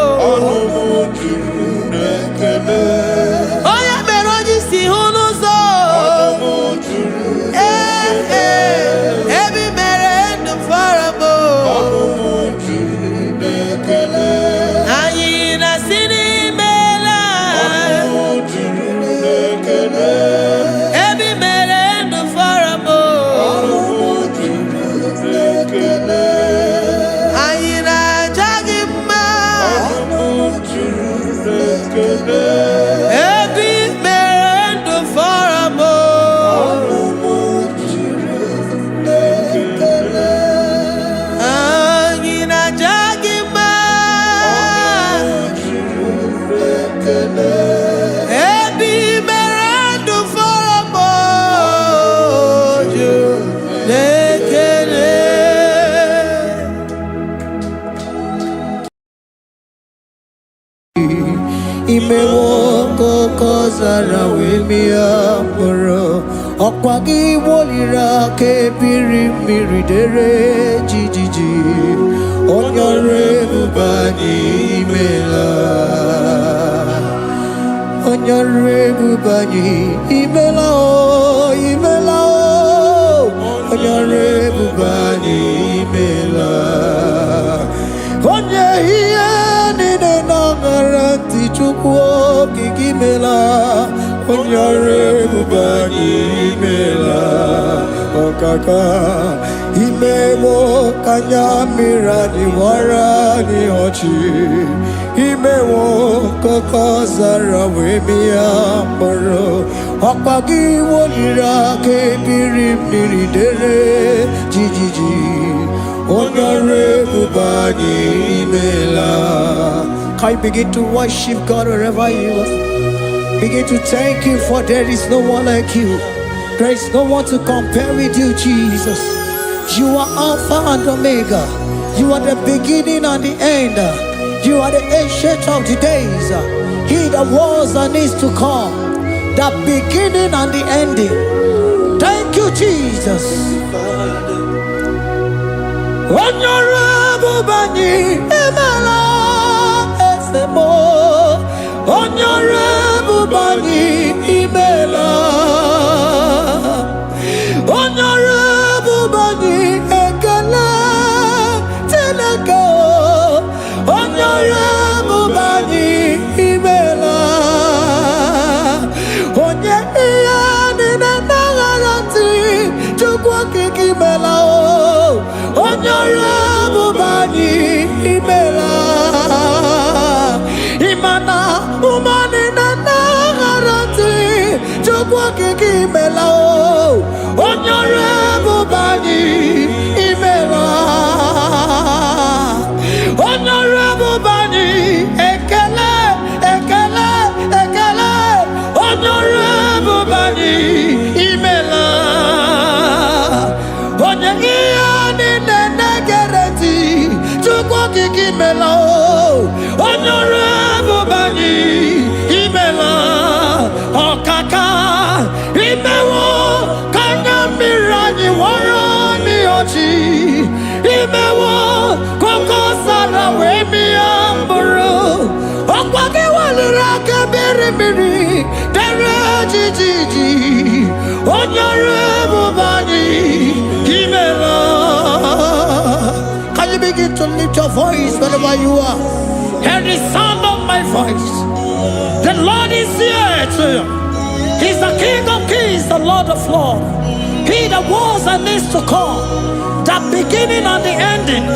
Oya meroji si hunuzo Ebi mere du faramo Anina sini Imewoko kozara wemia moro Okwagi wolira ke biri miridere jijiji Onyore bubani imela Onyore bubani imela o imela o Onyore bubani imela Onye hiye nine nangaranti chukwo kikimela Onyore bubani imela Okaka Imemo kanyamira ni wara ni ochi imewo kokosara webia moro ọkpagi wonira kebiri mmiri dere jijiji onore bubani imela. Can you begin to worship God wherever you are? Begin to thank Him, for there is no one like you. There is no one to compare with you, Jesus. You are Alpha and Omega. You are the beginning and the end. You are the ancient of the days. He that was and is to come. The beginning and the ending. Thank you, Jesus. Honorable Bani Emala Esemo. Honorable Bani Emala. Honorable Bani Ekala Teleko. Honorable Bani Emala. Onye iya nina nagarati chukwa kiki mela o. Honorable Bani Emala. Imana umani na nagarati chukwa kiki mela o. Honorable Bani Emala. Honorable Bani Ekele Ekele Ekele. Honorable Bani Emala. Onyangiani nenegereti chukwa kiki mela o. Honorable Bani Emala. Okaka imewo kanyambirani warani ochi. Imewo kokosara wemi amburu. Okwake walira kebiri miri dere jijiji. Honorable Bani Emala. Can you begin to lift your voice wherever you are? Hear the sound of my voice. The Lord is here to you. He's the King of Kings, the Lord of Lords. He that was and is to come, the beginning and the ending,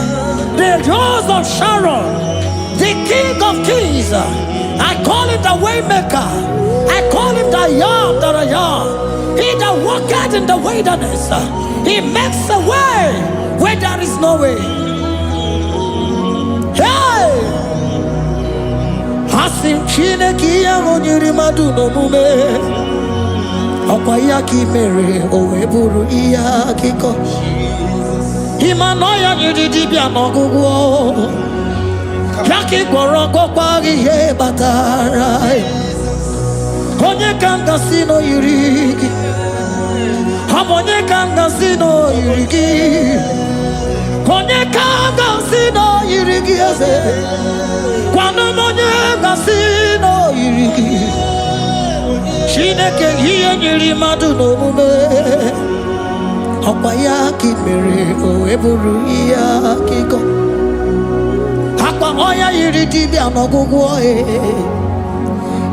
the rose of Sharon, the King of Kings. I call him the Waymaker. I call him the Yam that I am. He that walketh in the wilderness, he makes a way where there is no way. Hey! Asim Chineke ya onyiri madu no mume. Ọkwa ya ki mere o wee bụrụ ihe akụkọ. Ịma na ya nyiri dibịa n'ọgwụgwọ. Ya ka ị gwọrọ gwọkwa ihe batara. Onye ka m gasị na o yiri gị? Ọ bụ onye ka m gasị na o yiri gị? Onye ka m gasị na o yiri gị eze? Gwanụ m onye gasị na o yiri gị? Chineke ihe nyiri mmadụ n'omume. Ọkwa ya ka ị mere o wee bụrụ ihe akụkọ. Akwa ọya yiri dibịa n'ọgwụgwọ.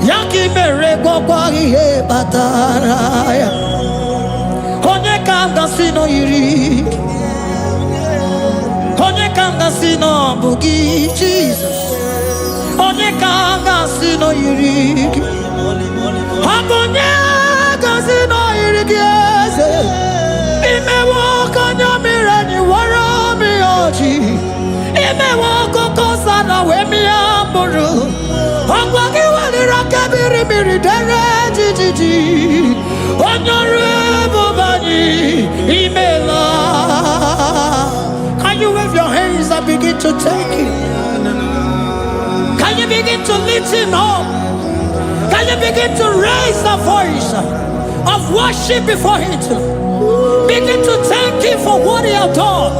Ya ka ị mere gwọkwa ihe batara ya. Onye ka m gasị na o yiri gị? Onye ka m gasị na ọ bụ gị Jizọs? Onye ka m gasị na o yiri gị? Ọ bụ onye gasị na o yiri gị eze? Imewo ka onye mmiri anyị wara m ọjị. Imewo kokosara wee mịa mkpụrụ. Ọgwa gị weliri aka biri mmiri dere jijiji. Honorable Bani Emala. Can you wave your hands and begin to thank Him? Can you begin to lift Him up? Can you begin to raise the voice of worship before Him? Begin to thank Him for what He has done.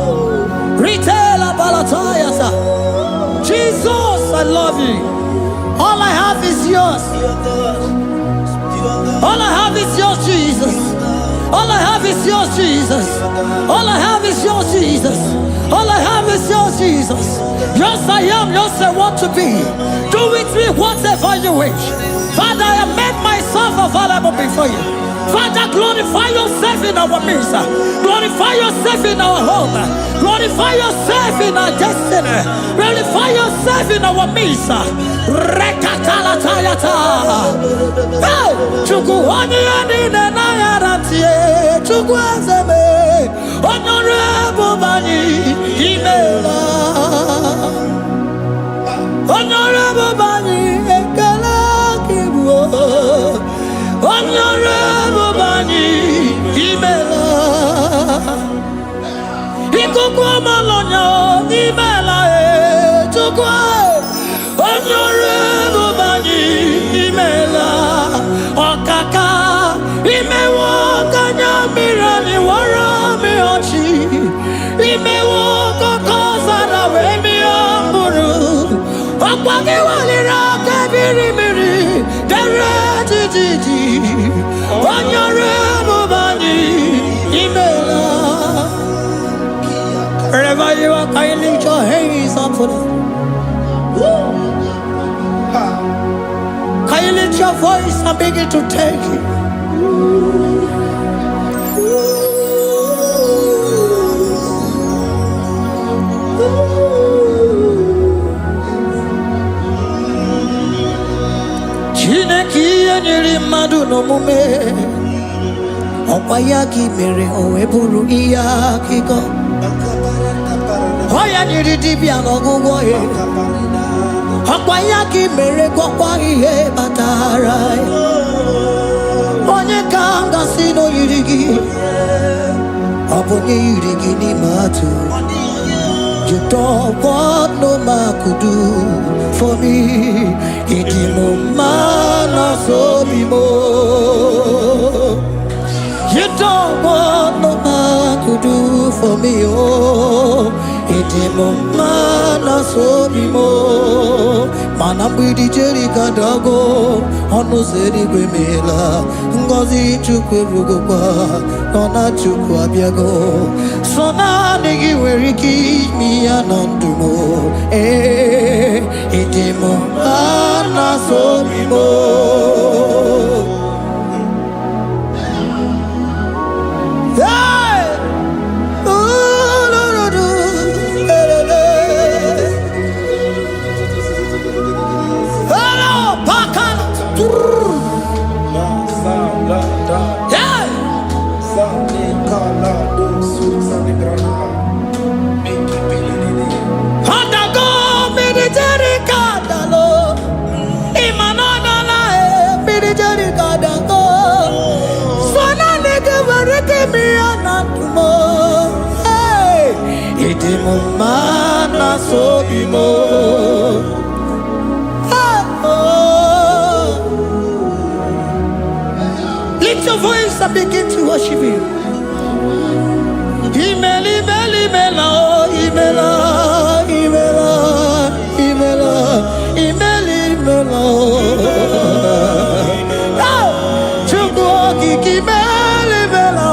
Retail Abalatayasa. Jesus, I love you. All I have is yours. All I have is yours, Jesus. All I have is yours, Jesus. All I have is yours, Jesus. All I have is yours, Jesus. Yours I am, yours I want to be. Do with me whatever you wish. Father, I have made myself available before you. Father, glorify yourself in our midst. Glorify yourself in our home. Glorify yourself in our destiny. Glorify yourself in our midst. Rekatalatayata. Hey, Chukwani anine na yarantie. Chukwazeme. Honorable Bani Imela. Honorable Bani Ekala Kibu. Honorable Bani Imela. Ikukwa Malonya Imela Chukwa. Honorable Bani Imela. Okaka Imewo Kanya Mirani Warami Ochi. Imewo Kokosara Wemi Amburu. Okwagi Walira Kabiri Miri. Derejiji. Honorable Bani Imela. Wherever you are, can you lift your hands up for them? Can you lift your voice and begin to take it? Chineki anyiri madu no mume. Opayaki mere oeburu iyaki go. Oya nyiri dibia no gugoye. Opayaki mere kokwa ihe batara. Onye kanga sino yirigi. Obonye yirigi ni matu. You don't want no man could do for me. Idimo mana so bimo. You don't want no man could do for me. Oh, idimo mana so bimo. Manambidi jerika dago. Ono zeri gwemela. Ngozi chukwe rugokwa. Nona chukwa biago. Sona nigi weriki mi anandumo. Idimo mana so bimo. Mana so bimo. Lift your voice and begin to worship Him. Imeli, imeli, imela, imela, imela, imela, imeli, imela. Chukwu okike imeli, imela.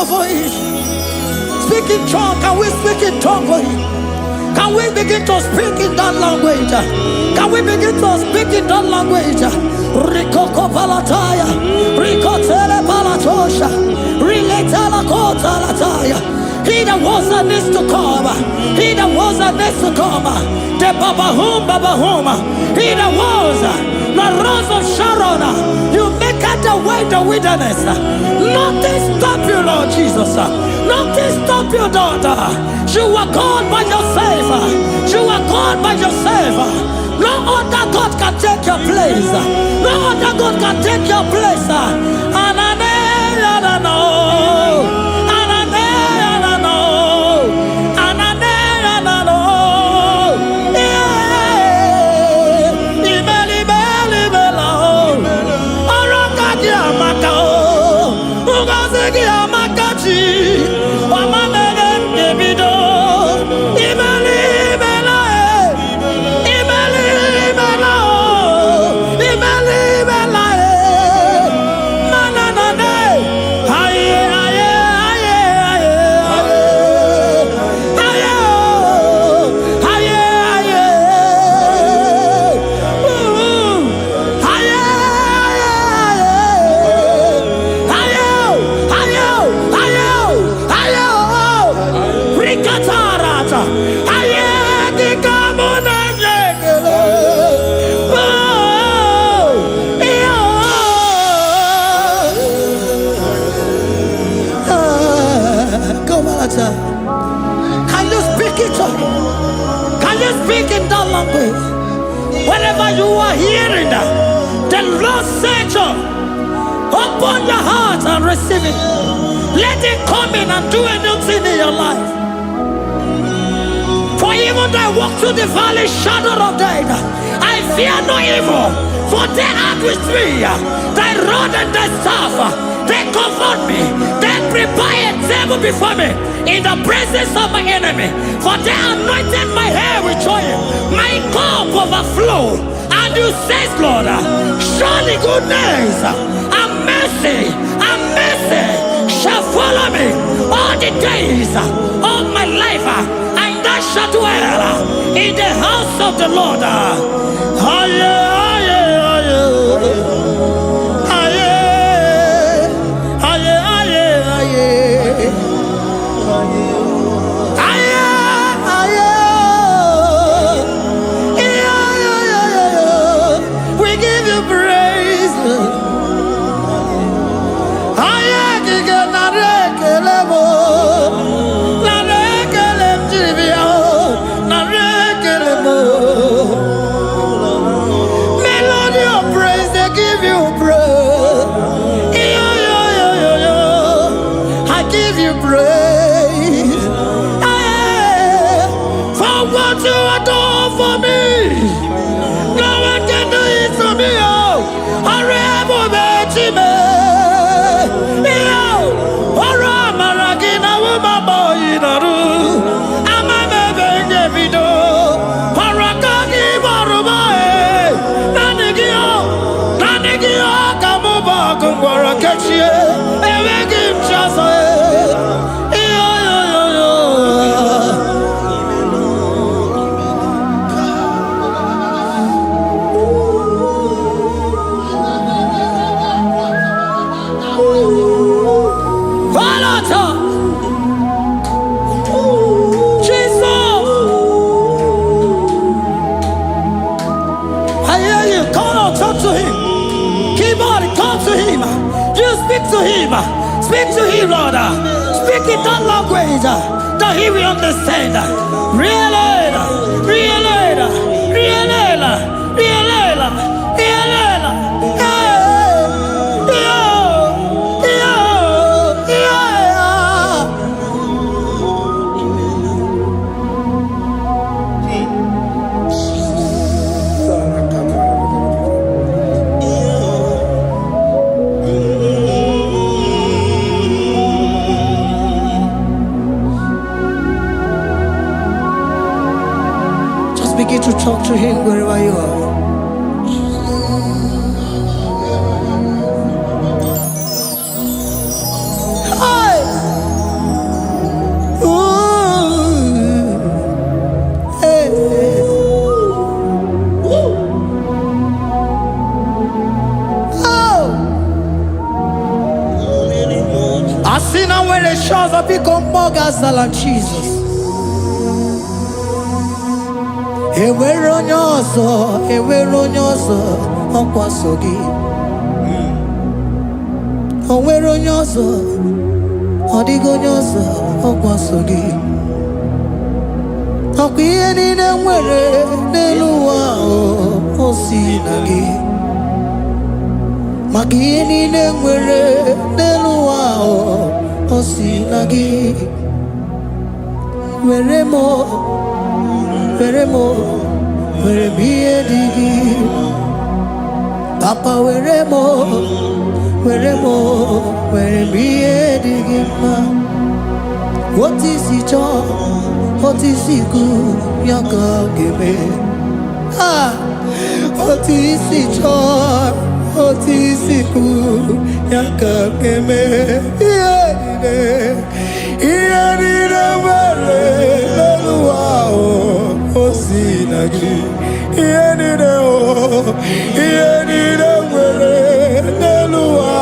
Voice. Speak in tongue. Can we speak in tongue for Him? Can Can we begin to speak in that language? Can we begin to speak in that language? Rikoko palataya, rikotele palatosha, riletala kota lataya. He that was and needs to come. He that was and needs to come. The Babahum, Babahum. He that was the rose of Sharon. You make out the way in the wilderness. Nothing stop you, Lord Jesus. Nothing stop you, daughter. You are called by yourself. You are called by yourself. No other God can take your place. No other God can take your place. And I don't know. Can you speak it? Can you speak in that language? Whenever you are hearing that, the Lord said, open your heart and receive it. Let it come in and do a new thing in your life. For even though I walk through the valley shadow of death, I fear no evil. For they are with me. Thy rod and thy staff, they comfort me. They prepare a table before me in the presence of my enemy. For they anointed my hair with oil. My cup overflow. And you say, Lord, surely goodness and mercy shall follow me all the days of my life. And I shall dwell in the house of the Lord. We give you praise. Melody of praise, they give you praise. I give you praise. For what you have done for me, no one can do it for me. Speak to him, Lord. Speak in that language that he will understand. Begin to talk to him wherever you are. Hey! Ooh. Hey! when the shores of become more than Jesus. Enwere onye ọzọ ọkwaso gị. Onwere onye ọzọ, ọ dịghị onye ọzọ ọkwaso gị. Ọkwa ihe niile nwere n'elu ụwa o si na gị. Maka ihe niile nwere n'elu ụwa o si na gị. Were m ihe dị gị. Papa were m ihe dị gị mma. Otu isi chọọ, otu isi kwu ya ka ga-eme. Otu isi chọọ, otu isi kwu ya ka ga-eme. Ihe niile nwere n'elu ụwa o si na gị. Ihe niile nwere n'elu ụwa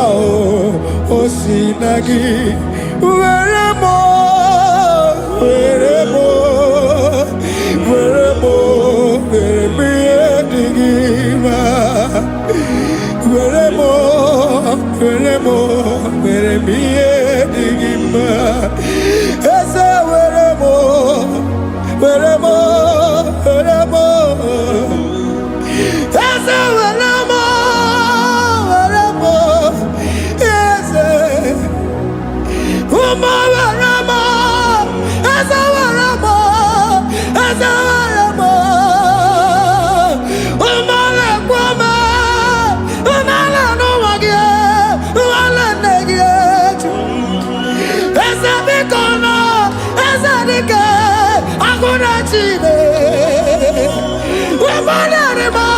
o si na gị. Were m ihe dị gị mma. Were m ihe dị gị mma. Eze were m Eze Eze Uma were m Eze were m Uma lekwa m Umala n'ụwa gị Umala nne gị eju Eze biko nọ Eze dike Agụna Chine Umanarimo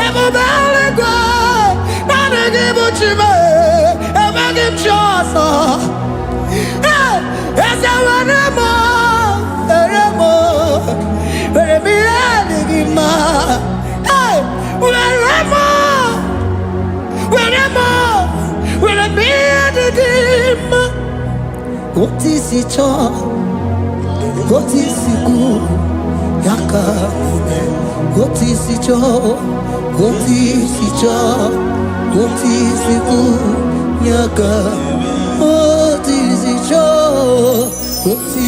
Ebube eluigwe Naanị gị bụ Chime Emeghị m chi ọzọ. Eze were m ihe dị gị mma. Were m ihe dị gị mma. Otu isi chọọ, otu isi kwu ya ka eme. Otu isi chọọ, otu isi kwu ya ka. Otu isi chọọ, otu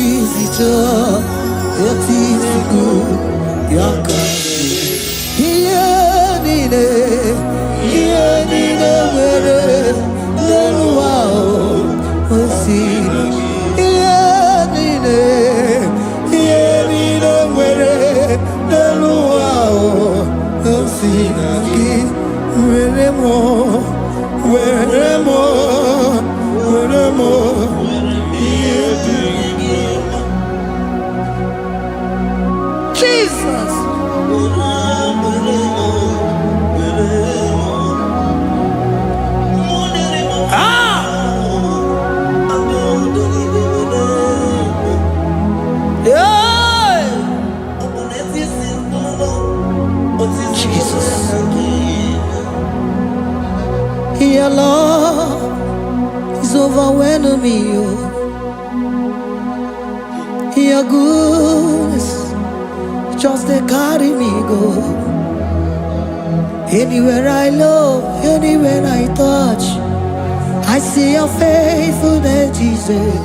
isi kwu ya ka. Ihe niile nwere n'elu ụwa o si na gị. Ihe niile nwere n'elu ụwa o si na gị. Were m ihe dị gị mma. Jesus. Your love is overwhelming me. Your goodness just they carry me go. Anywhere I look, anywhere I touch, I see your faithfulness, Jesus.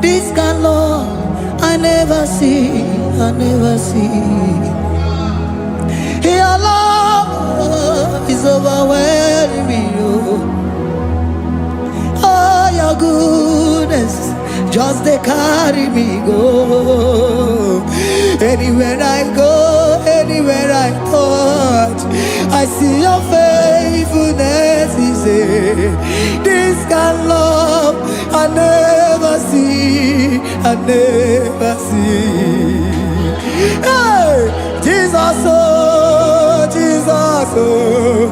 This kind of love I never see. Your love is overwhelming me. Oh, your goodness just they carry me go. Anywhere I go, anywhere I touch, I see your faithfulness. This kind of love I never see. Hey, Jesus, oh, Jesus, oh,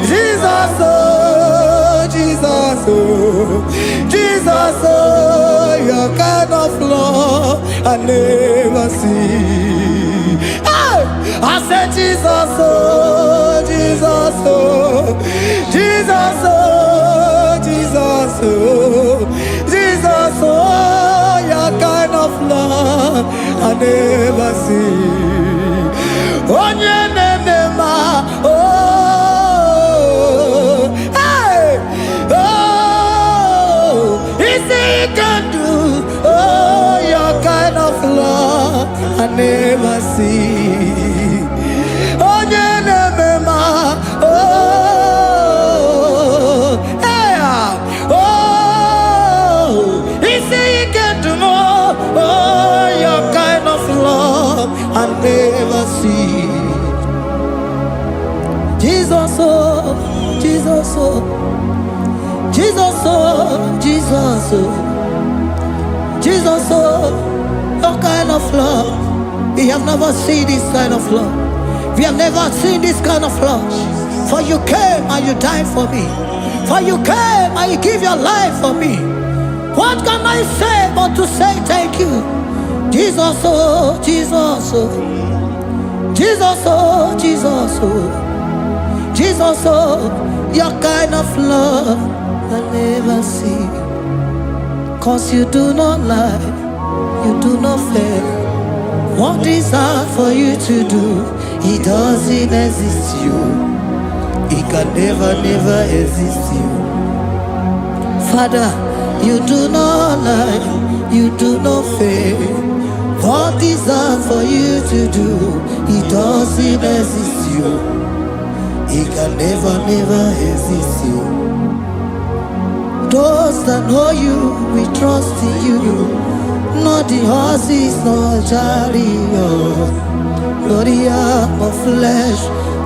Jesus, oh, Jesus, oh, Jesus, oh, your kind of love I never see. Hey, I said Jesus, oh, Jesus, oh, Jesus, oh, Jesus, oh, Jesus, oh, your kind of love I never see. Oh, yeah, oh, hey, oh, easy you can do. Oh, your kind of love I never see. Oh, yeah, oh, hey, oh, easy you can do more. Oh, your kind of love I never see. Jesus, oh, Jesus, oh, Jesus, oh, Jesus, oh, Jesus, oh, your kind of love. We have never seen this kind of love. We have never seen this kind of love. For you came and you died for me. For you came and you give your life for me. What can I say but to say thank you? Jesus, oh, Jesus, oh, Jesus, oh, Jesus, oh. Jesus, oh, your kind of love I never see. 'Cause you do not lie, you do not fail. What is hard for you to do, it doesn't exist you. It can never, never exist you. Father, you do not lie, you do not fail. What is hard for you to do, it doesn't exist you. He can never, never exist you. Those that know you, we trust in you. Not the horses, not chariot, not the arm of flesh.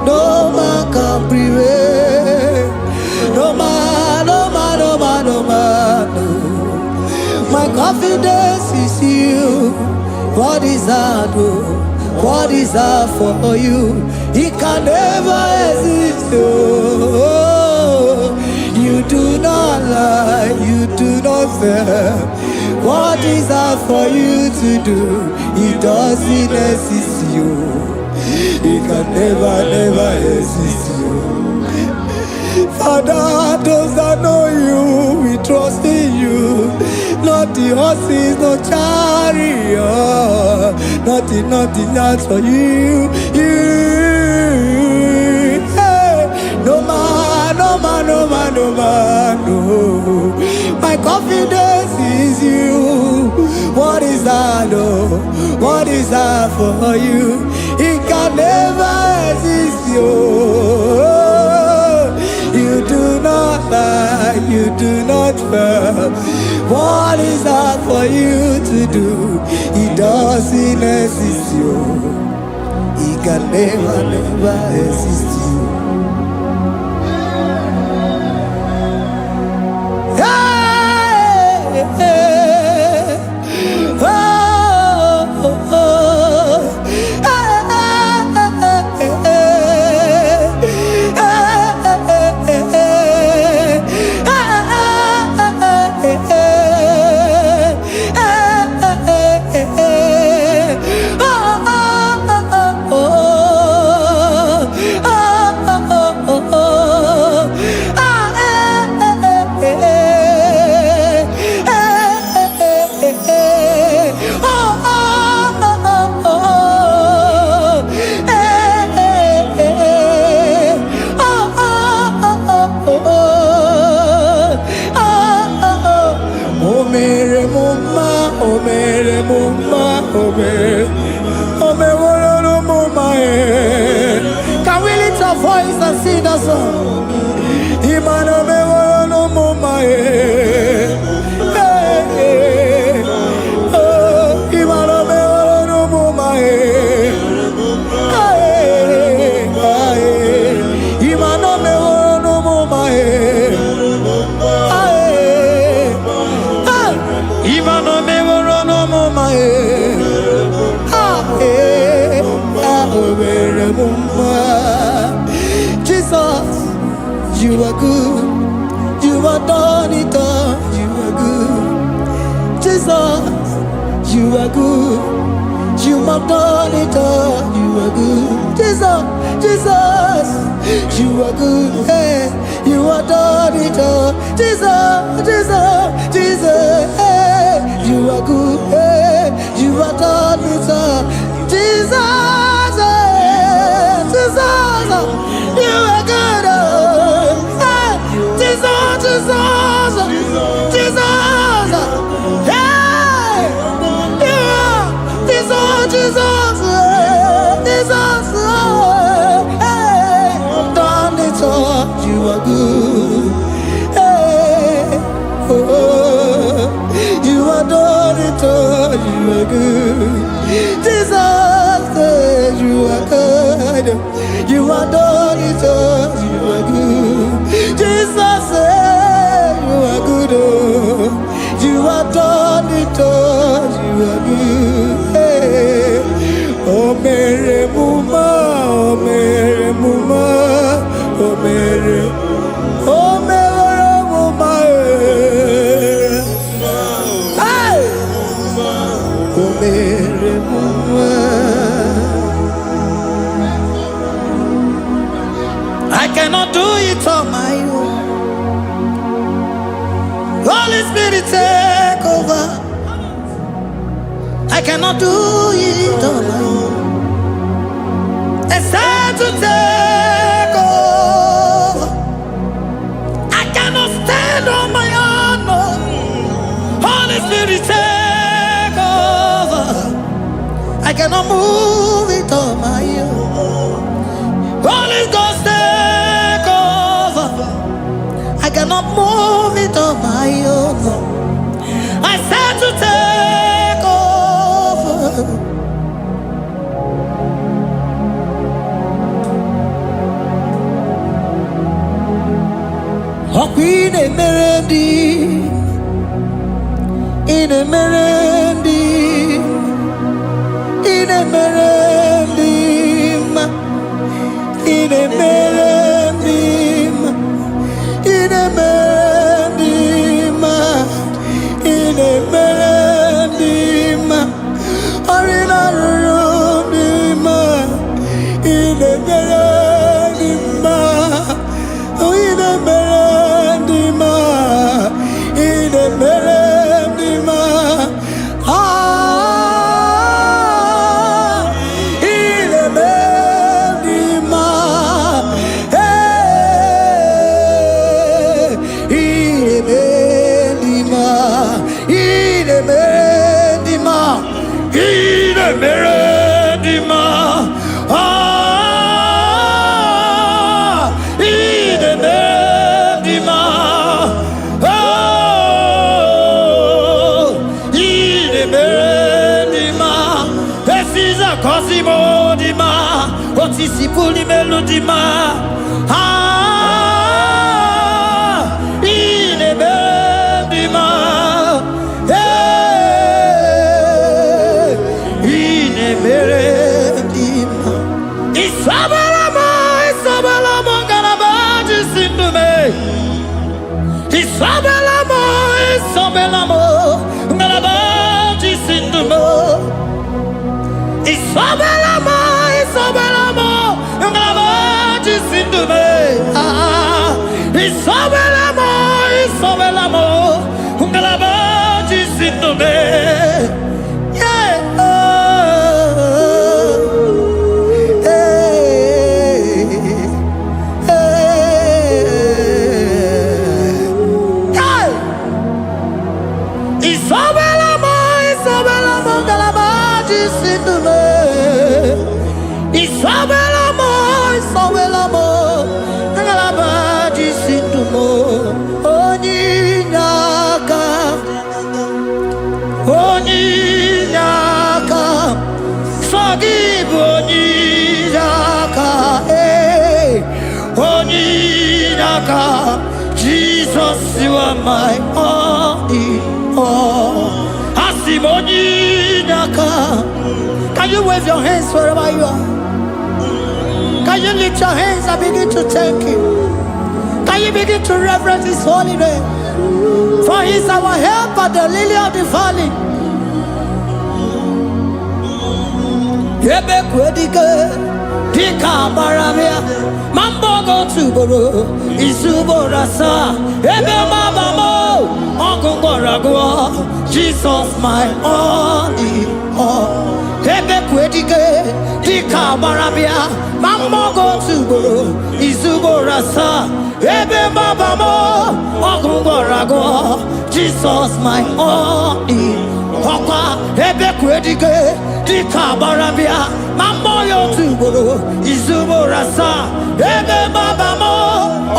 No man can prevail. No man, no man, no man, no man, no. My confidence is you. What is hard, oh? What is hard for you? It can never exist. Oh, you do not lie, you do not fail. What is hard for you to do? It doesn't exist you. It can never, never exist you. Father, those that know you, we trust in you. Not the horses, no chariot, nothing else for you. Hey, no man, no man, no man, no man, no. My confidence is you. What is that, oh? What is that for you? It can never exist you. You do not lie, you do not fail. What is that for you to do? It doesn't exist you. It can never, never exist you. Hey, hey, oh, oh, oh. Can we lift our voice and sing that song? Imano me no mama oh, imano me no mama imano me no mama imano me no mama Jesus, you are good, you are done it all, you are good. Jesus, you are good, You have done it all. You are good. Jesus, Jesus, you are good. Hey, you have done it all. Jesus, Jesus, Jesus, hey, you are good. Hey, you have done it all. Jesus, hey, Jesus, you are good. Hey, Jesus, Jesus, Jesus, hey, you are Jesus, Jesus, Jesus, hey, done it all. You are good. Hey, oh, you are done it all. You are good. Jesus, you are good. You are done it all. You are good. Jesus, you are good. Oh, you are done it all. You are good. Hey, oh, Mary Muma, oh, Mary Muma, oh, Mary, oh, Mary Muma, hey, oh, Mary Muma. I cannot do it on my own. Holy Spirit, take over. I cannot do it on my own. It's time to take over. I cannot stand on my own. No. Holy Spirit, take over. I cannot move it on my own. Holy Ghost, take over. I cannot move it on my own. I said to take over. In a melody, in a melody, in a melody, in a melody, in a melody, in a melody, or in a room, in a melody, oh, in a melody, in a melody, ah, in a melody, hey, in a melody, in a melody, in a melody, ah, in a melody, oh, in a melody, this is a Cosimo Dima, what is the fully melody, ah, in a melody, hey, in a melody, Isabelamo, Isabelamo, Ganabaji, Sindume, Isabelamo, Isabelamo, Ganabaji, Sindume, Isabelamo, Isabelamo, Ganabaji, Sindume, ah, Isabelamo, Isabelamo, Ganabaji, Sindume, yeah, Isabelamo, Isabelamo, Galabaji, Sindume, Isabelamo, Isabelamo, Galabaji, Sindumo, Onyinaka, Onyinaka, forgive Onyinaka, hey, Onyinaka, Jesus, you are my only all. Onyinaka. Can you wave your hands wherever you are? Can you lift your hands and begin to thank Him? Can you begin to reverence His holy name? For He is our help at the lily of the valley. ebe kwedike dika baramia mambogo tuboro isuborasa ebe mabamo ogungorago Jesus my only all ebe kwedike dika baramia mambogo tuboro isuborasa ebe mabamo ogungorago Jesus my only Papa, ebe kwedike dika barabia mamoyo tuboro izuborasa ebe babamo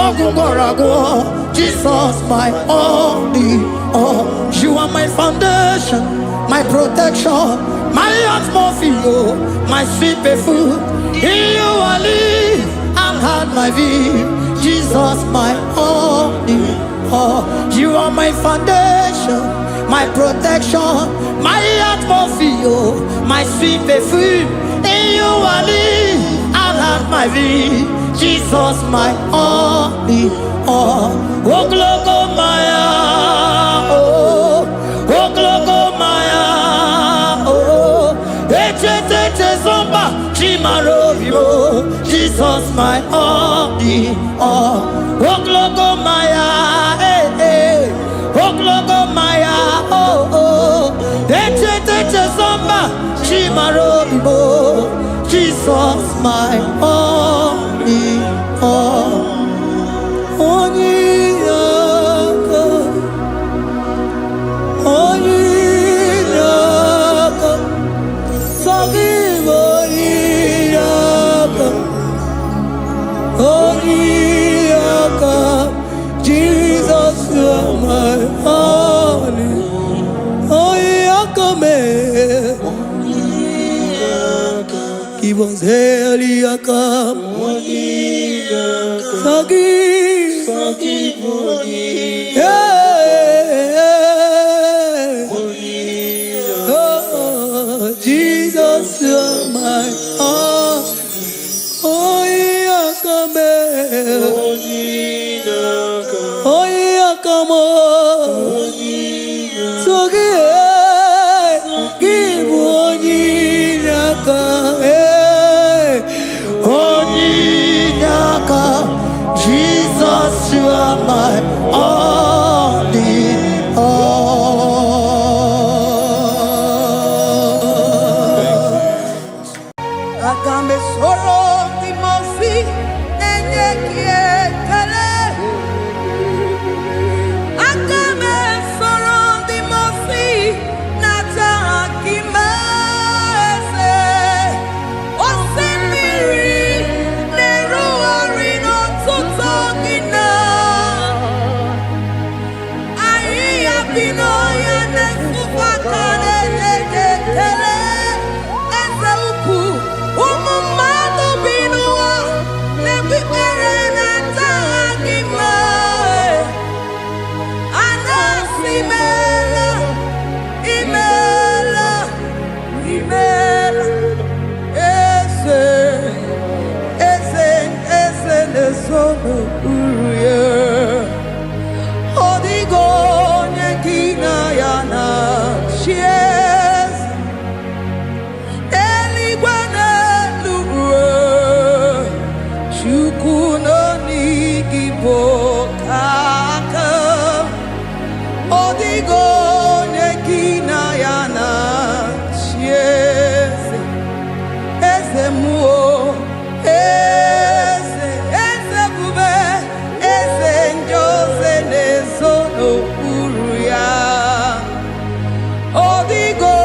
ogungorago Jesus my only all. You are my foundation, my protection, my atmosphere, my sweet perfume. In you I live and had my view. Jesus my only all. You are my foundation, my protection, my atmosphere, my sweet perfume. In you I live and have my vie. Jesus my only all. Oh glogo maya, oh glogo maya, oh ete zomba chimarovio. Jesus my only all. Oh glogo maya, oh glogo maya, oh ete zomba chimarovio. Jesus my only all. Jesus, you are my only. Give us Heliaka. Jesus, you are my all. Jesus, you are my only all. Agambe soro timosi nenye kietele. Agambe soro timosi nata akimese. Osemiri neruari no tutogina. Aia pino ya nesufakane neketele. Eze uku umumado binua nebipere nata akima. Anasimela imela imela ese nesono uruye odigo nekina yana chies eligwana lugwe chukuno nigibo kaka odigo nekina yana chies eze muo eze bube eze njose nesono uruya odigo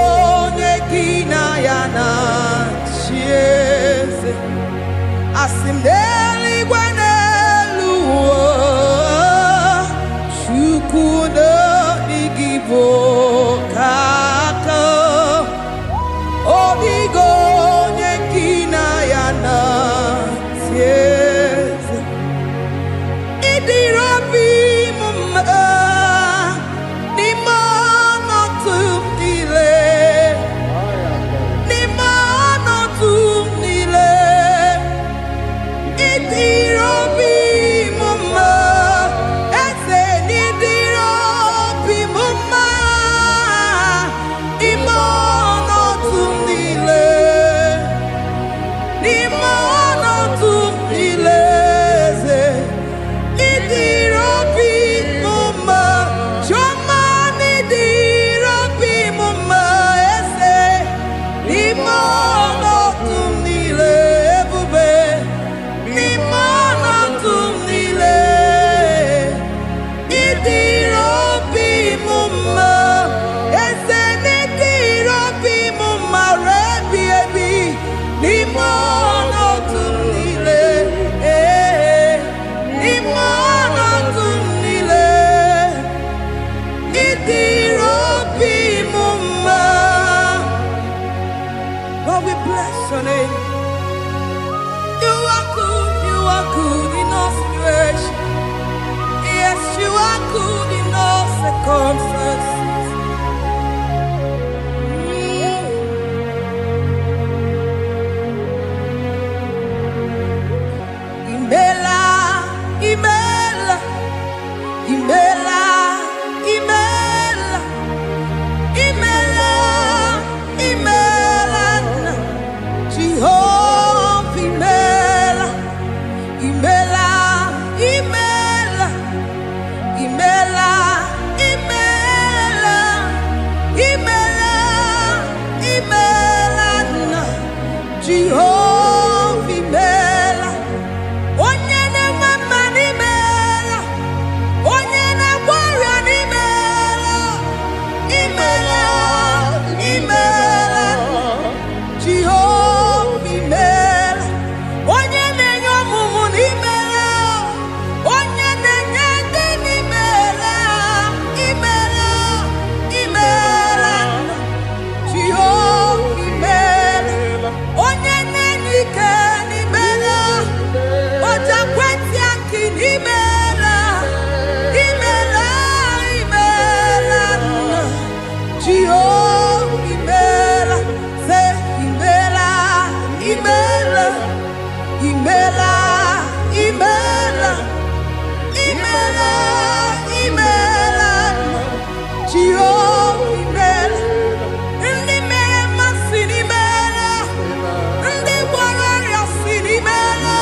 nekina yana chiese asimdeli gwaneluo chukuno igibo kaka odigo nekina yana chiese idirabi mumma ni mono tumile ni mono tumile idirabi mumma ese ni idirabi mumma ni mono tumile circumstances. Imela, Imela, Imela, Imela, Imela, Imela, Jehovah, Imela, Imela, Imela, Imela, Imela, Imela, Imela, Jehovah, Imela. Onye na-mama n'imela, onye na-agwara n'imela, imela, imela, Jehova imela. Onye na-enye ọmụmụ n'imela, onye na-enye ndị n'imela, imela, imela, Jehova imela. Onye na-enye ike n'imela, Oja kweti aki n'imela, imela, imela, Jehovah imela, say imela, imela, imela, imela, imela, imela, Jehovah imela. Ndị mere mmasị n'imela, ndị gwara ọrịa si n'imela.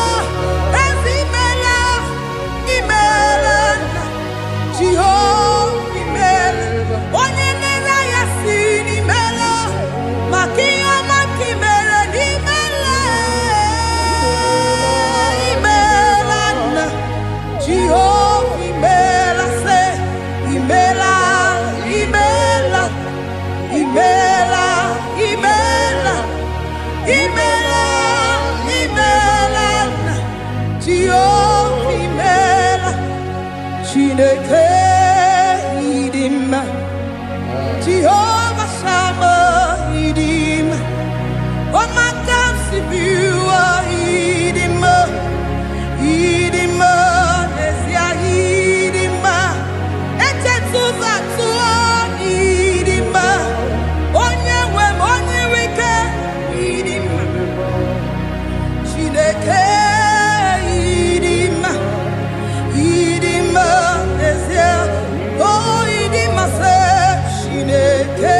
Jehovah imela, onye nere ya si n'imela, maka ihe ọma ka imere n'imela, imela nna. Jehovah imela, say imela, imela, imela, imela, imela, imela nna. Jehovah imela. Chineke idima, Jehovah Shammah idima, Omaka sibiwa idima, idima, Nesia idima, Echetuza tuo idima, Onye wem onye wike idima, Chineke idima. Idima, oh, Idima, say, Shineke.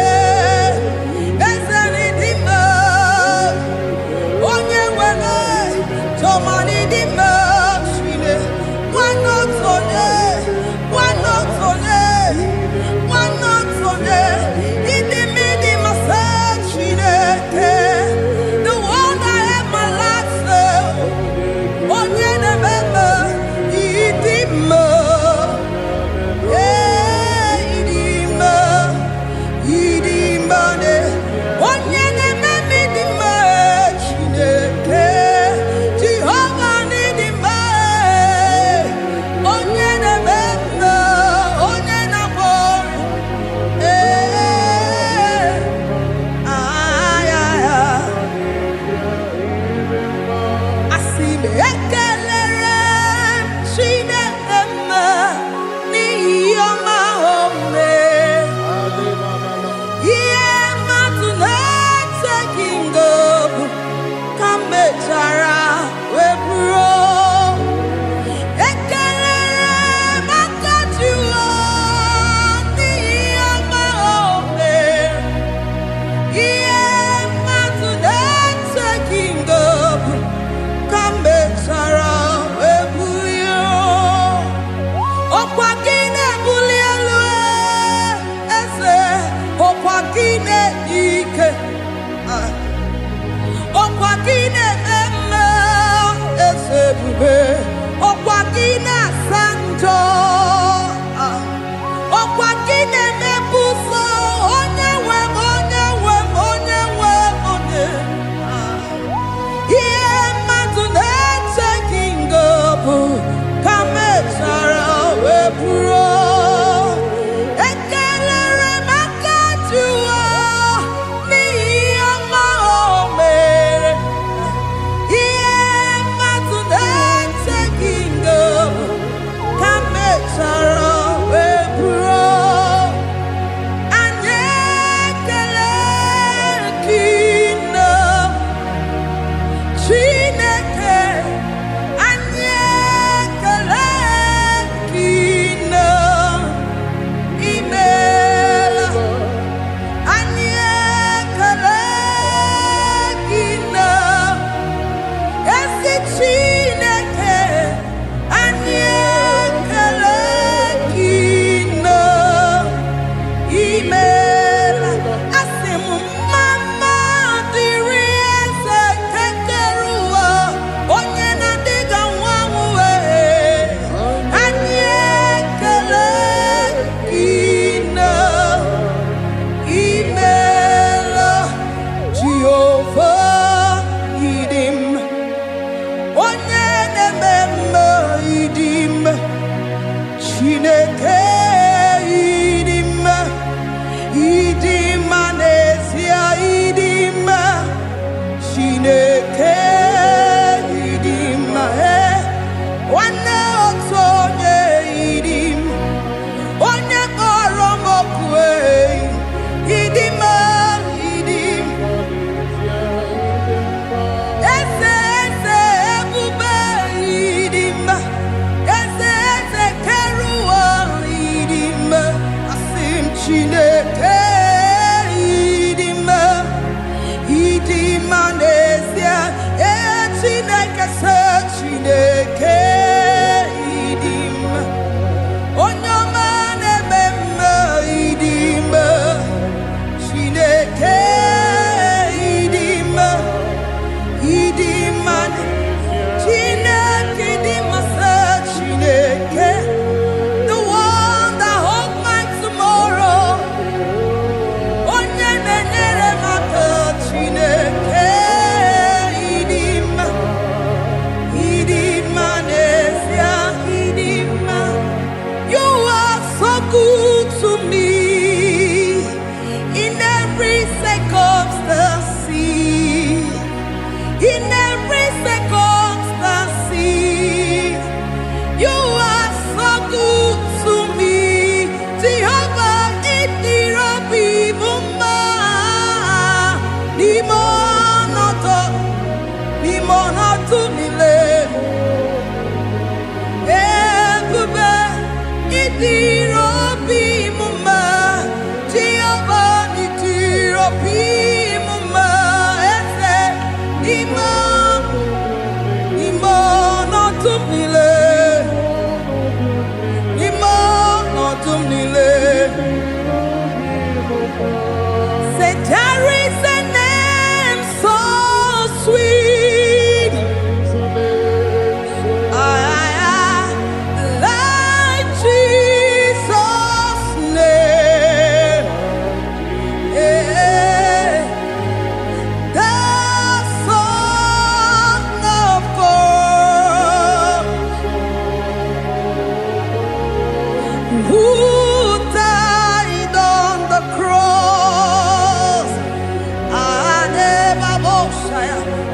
who died on the cross.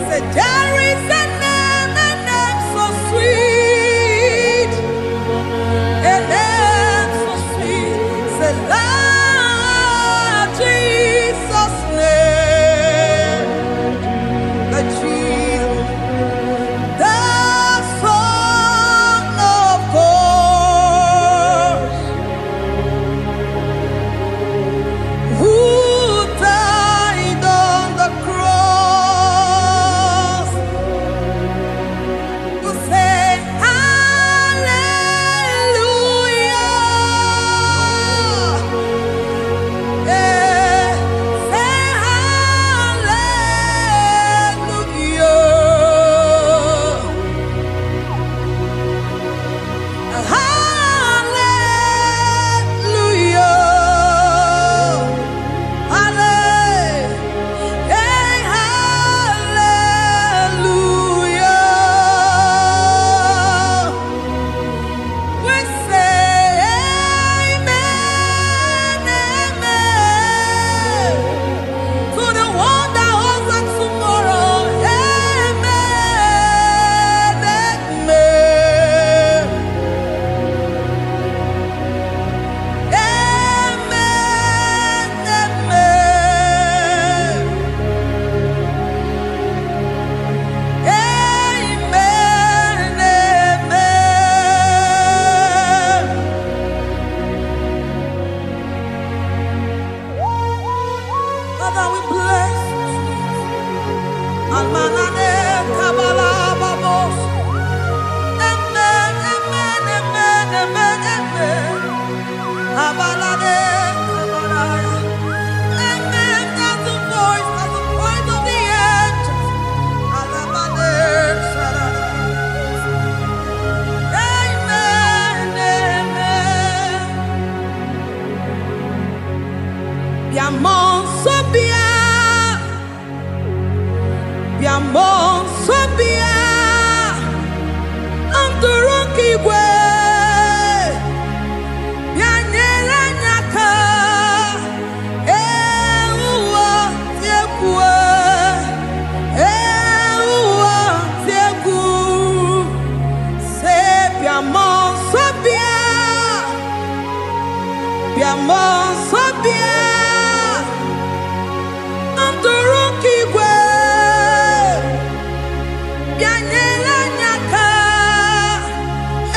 Said, there is a name so sweet, a name so sweet. Say, Lord Jesus' name, the Jesus, the Son of God, who died on the cross. Who say hallelujah? Yeah, say hallelujah. Hallelujah. Hallelujah. Hey, hallelujah. We say amen, amen. To the one that holds us tomorrow. Amen, amen. Amen, amen. Amen, amen. Father, we bless you. Almanane kabala babos. Amen, amen, amen, amen, amen. Abalade kabalaya. Amen. That's the voice of the angels. Alabade sarada. Amen, amen. Biamon sobia, biamon sobia, anturuki gwe, bianyela nyaka, ewa tiekwe, ewa tieku, se biamon sobia, biamon sobia. Anturuki gwe, bianyela nyaka,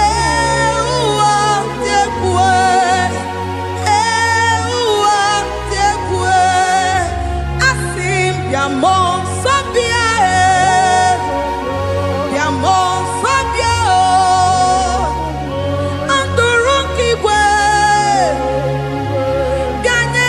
ewa tiekwe, ewa tiekwe. Asim biamon sabia, biamon sabia. Anturuki gwe, bianyela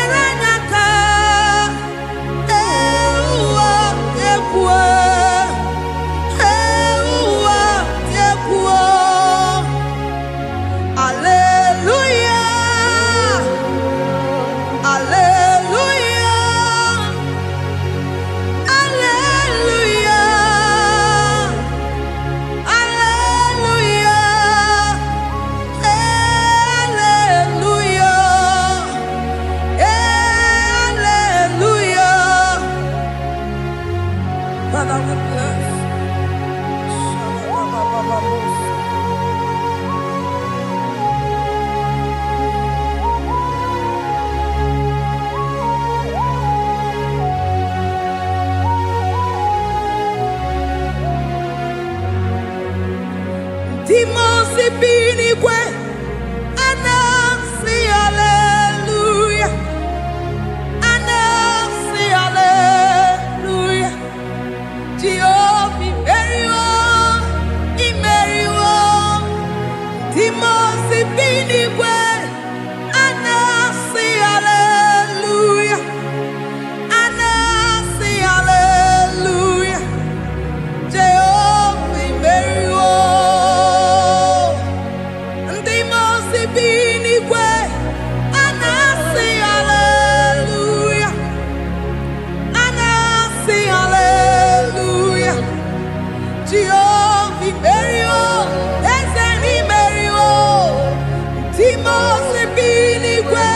Imosi binigwe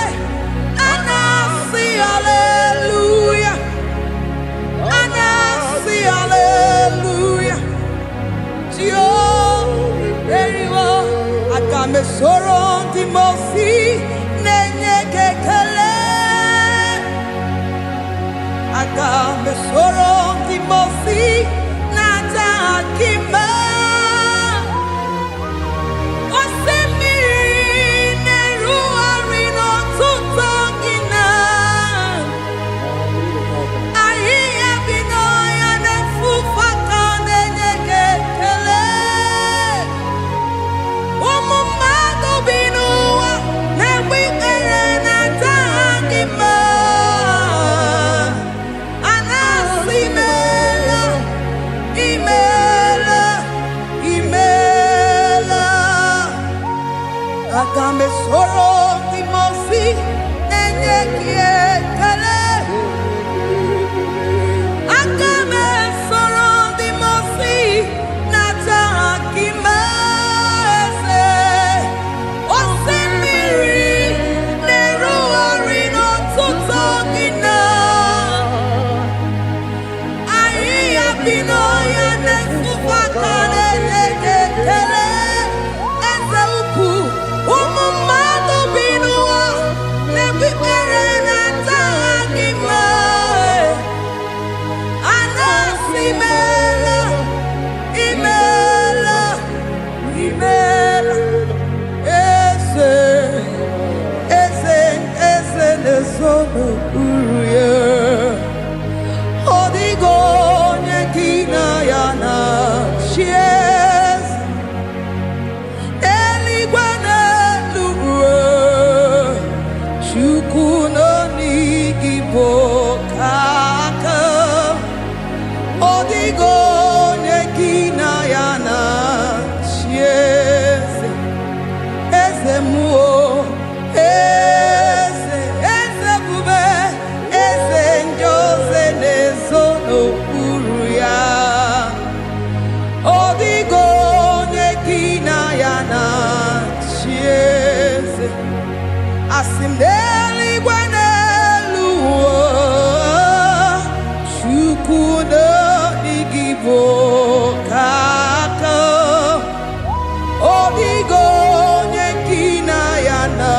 anasi hallelujah. Anasi hallelujah. Tio eriwo akame soro timosi nenye kekele. Akame soro timosi nata akima. Akame soro timosi nenye kiekele. Akame soro timosi nata akimese. Osemiri neru orino tutogina. Ahiya bino ya nesufakane nekekele. Eze upu umumado binua nebi erena tagima. Anasimela imela imela eze nesono uruye. Odigo nyekina yana shies eligwana lugwe chukuno nigibo kaka. Odigo nyekina yana shies eze muo eze bube eze njoze nezono uruya. Odigo nyekina yana chieze asimdeli gwaneluo chukuno igibo kaka. Odigo nyekina yana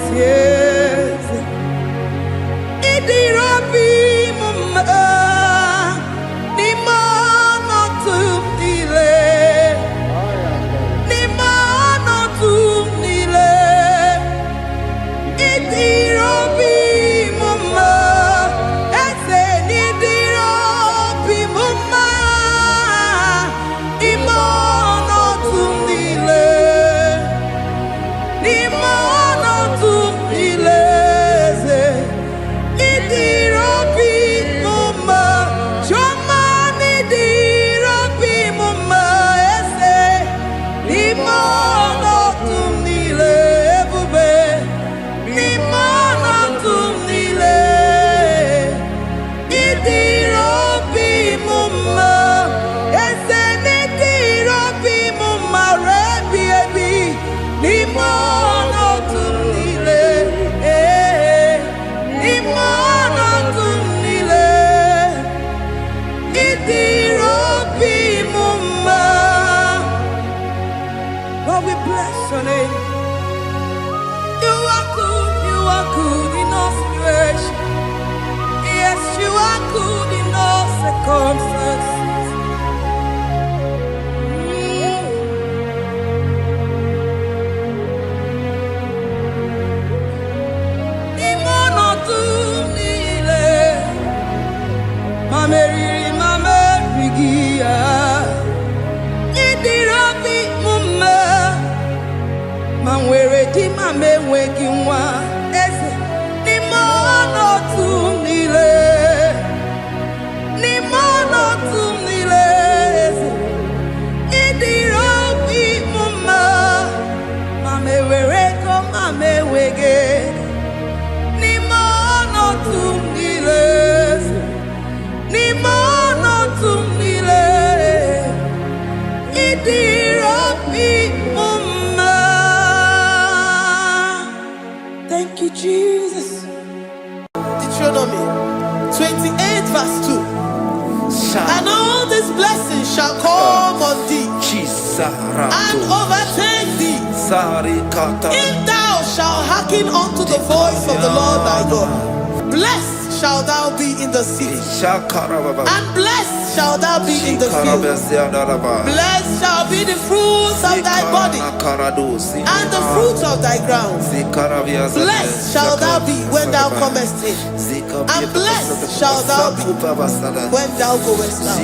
chieze idirobi mumma nimono tumdile. Nimono tumdile idirobi mumma eze nidirobi mumma imono tumdile. Nimono tumdile eze idirobi mumma choma nidirobi mumma eze nimono tumdile ebube. Nimono tumdile idirobi mumma eze nidirobi mumma rebi ebi. Nimono tumdile nimono tumdile idirobi mumma. Lord, we bless your name. You are good in all situations. Yes, you are good in all circumstances. Nimono tumdile mameriri mamerigia idirobi mumma manwere di mamenwegi nwa eze. Nimono tumdile nimono tumdile eze idirobi mumma mamewere ko mamewege. Nimono tumdile nimono tumdile idirobi mumma. Thank you, Jesus. Deuteronomy 28 verse 2. And all these blessings shall come on thee and overtake thee if thou shalt hearken unto the voice of the Lord thy God. Blessed shalt thou be in the city, and blessed shalt thou be in the field. Blessed shall be the fruits of thy body, and the fruit of thy ground. Blessed shalt thou be when thou comest in, and blessed shalt thou be when thou goest out.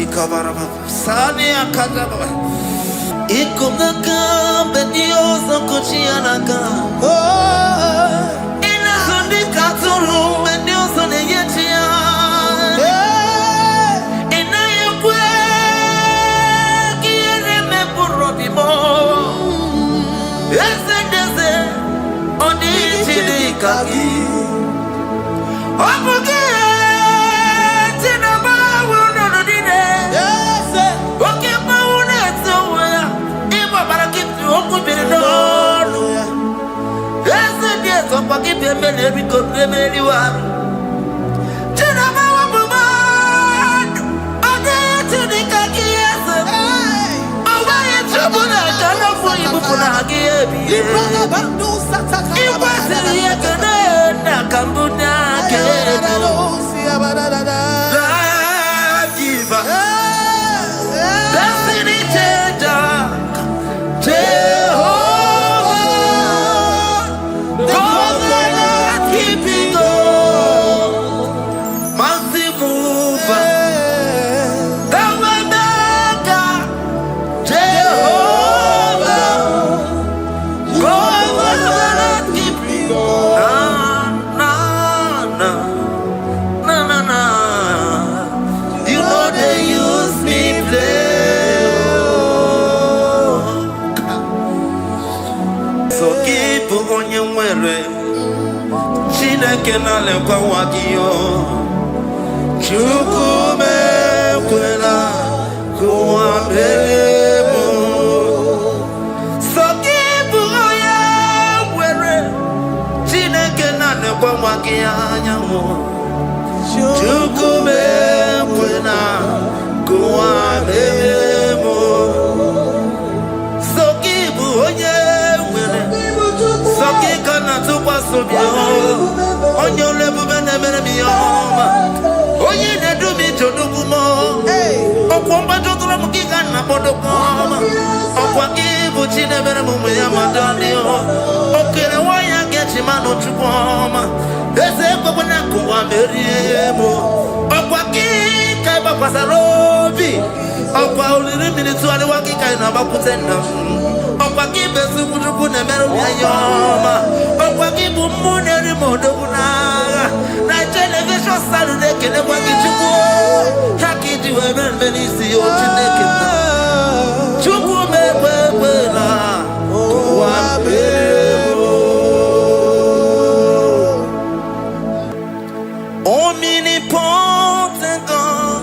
Omnipotent God,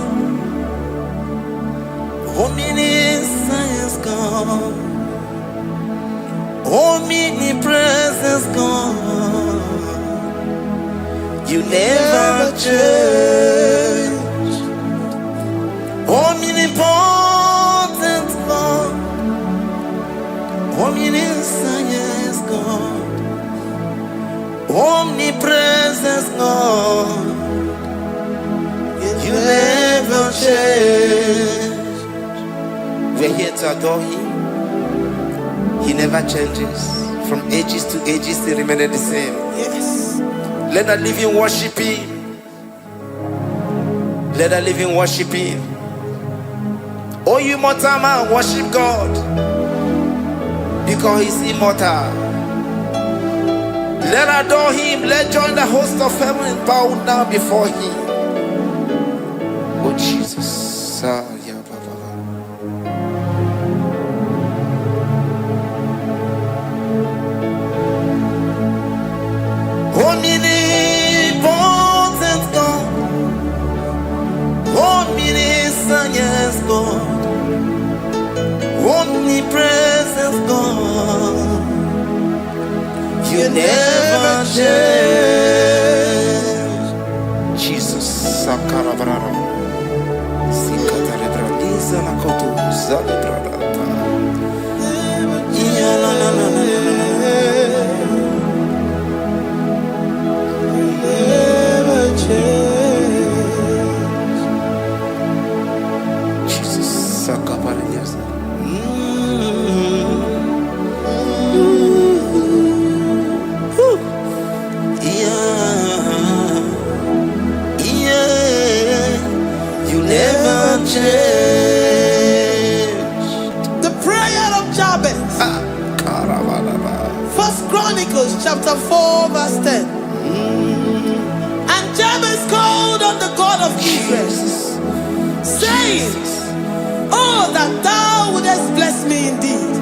omniscience God, omnipresence God, you never change. Omnipotent God, omniscience God, omnipresence God, you never change. We're here to adore Him. He never changes. From ages to ages, He remains the same. Yes. Let the living worship Him. Let the living worship Him. Oh, you mortal man, worship God, because He's immortal. Let adore Him. Let join the host of heaven and bow down before Him. Oh Jesus. Omnipotent God, omniscience God, omnipresence God, you never change. Sakarabrara. Sikatarebradiza la kotu. Zalebrada. Yeah, la, la, la, la, la, la. Never change. Jesus. Sakaparadias. You never change. The prayer of Jabez. First Chronicles chapter 4 verse 10. And Jabez called on the God of Israel, saying, oh, that thou wouldest bless me indeed,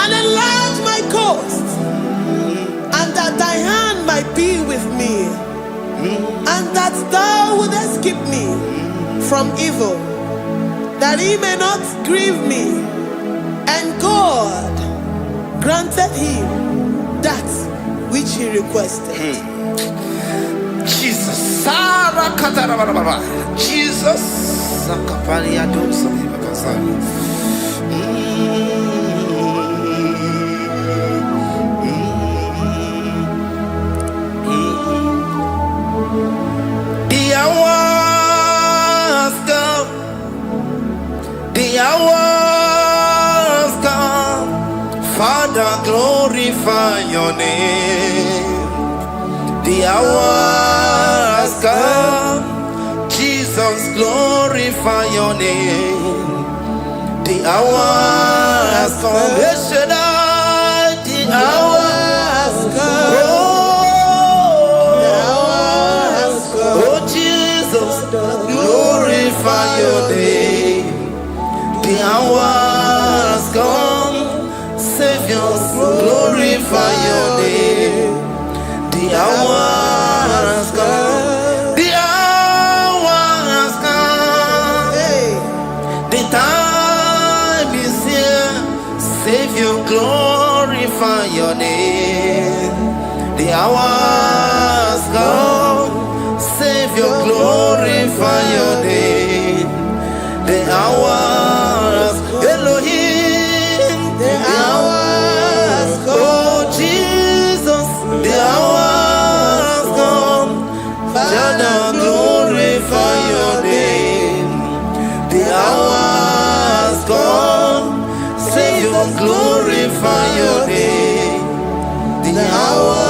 and enlarge my coast, and that thy hand might be with me, and that thou wouldest keep me from evil, that he may not grieve me. And God granted him that which he requested. Jesus. Sarah Katarababa. Jesus. Sakapariado Sabibakasari. The hour has come. The hour has come. Father, glorify your name. The hour has come. Jesus, glorify your name. The hour has come. Yes, Shaddai, the hour has come. Oh, Jesus, glorify your name. The hour has come. Savior, glorify your name. The hour has come. The hour has come. The time is here. Savior, glorify your name. The hour has come. Savior, glorify your name. The hour has Elohim. The hour has come. Oh Jesus, the hour has come. Father, glorify your name. The hour has come. Savior, glorify your name. The hour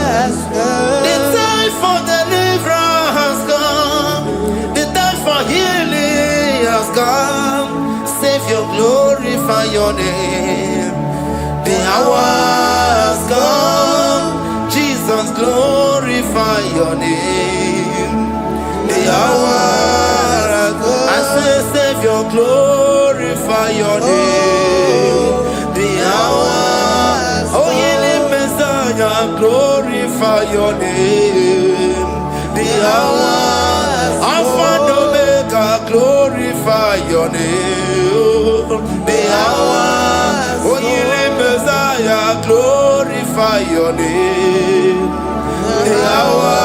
has come. The time for deliverance has come. The time for healing has come. Savior, glorify your name. The hour has come. Jesus, glorify your name. The hour has come. I say, Savior, glorify your name. The hour. Oh, ye Messiah, glorify your name. The hour. Alpha and Omega, glorify your name. The hour. Oh, ye Messiah, glorify your name. The hour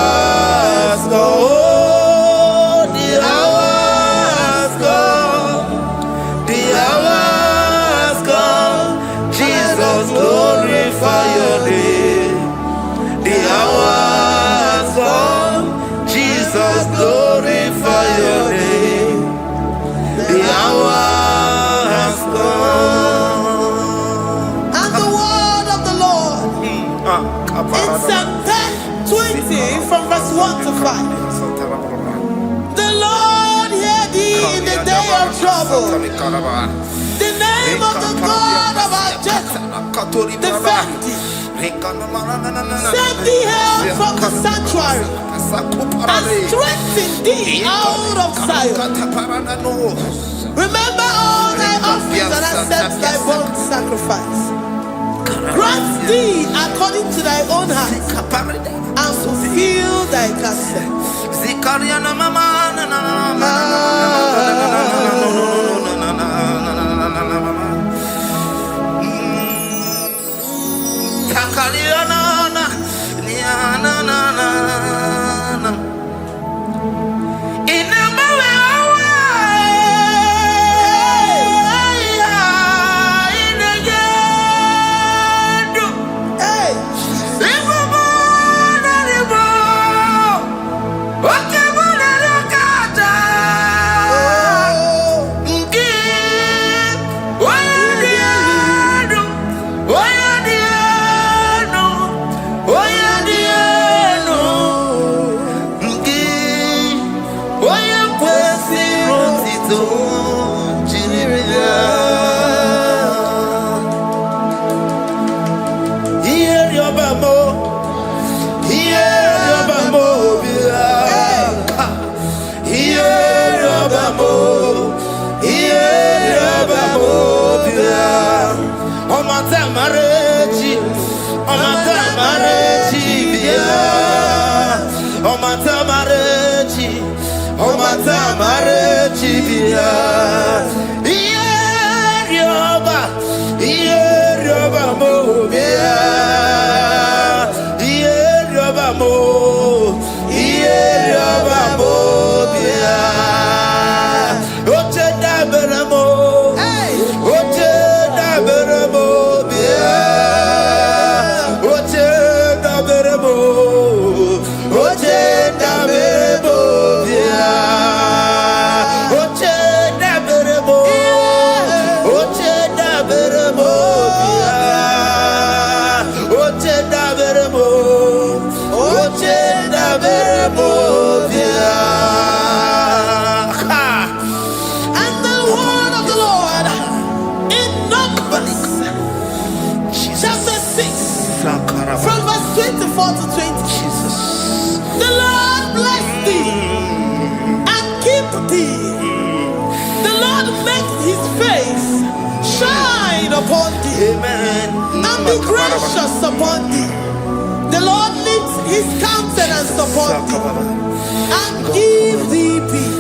has come. Oh, the hour has come. The hour has come. Jesus, glorify your name. The hour has come. Jesus, glorify your name. The hour has come. And the word of the Lord in Psalm 20 from verse 1 to 5. The Lord hear thee in the day of trouble. The name of the God of our Jacob defend thee. Send thee help from the sanctuary and strengthen thee out of Zion. Remember all thy offerings and accept thy burnt sacrifice. Grant thee according to thy own heart and fulfill thy counsel. Upon thee, amen, and be gracious upon thee. The Lord lifts his countenance upon thee and give thee peace.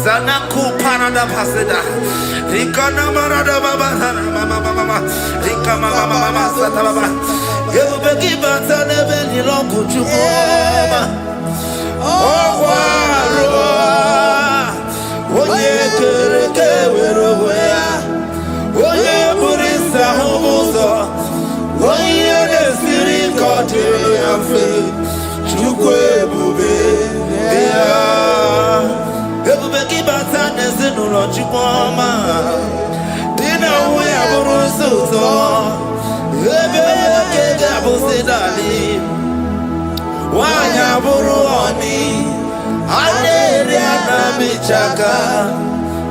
Zanaku Panada Paseda Rikana Marada Baba Rika Mama Satababa Yubeki Batana Beni Longu Chuma Oye Kereke Weroya Oye Burisa Homoso Oye Nesiri Kote Amfe Chukwe Bube Ebubeki Batana Zenuro Chupoma Dina Wea Burusuto Ebeke Gabusidali Wanya Buruoni Aneria Namichaka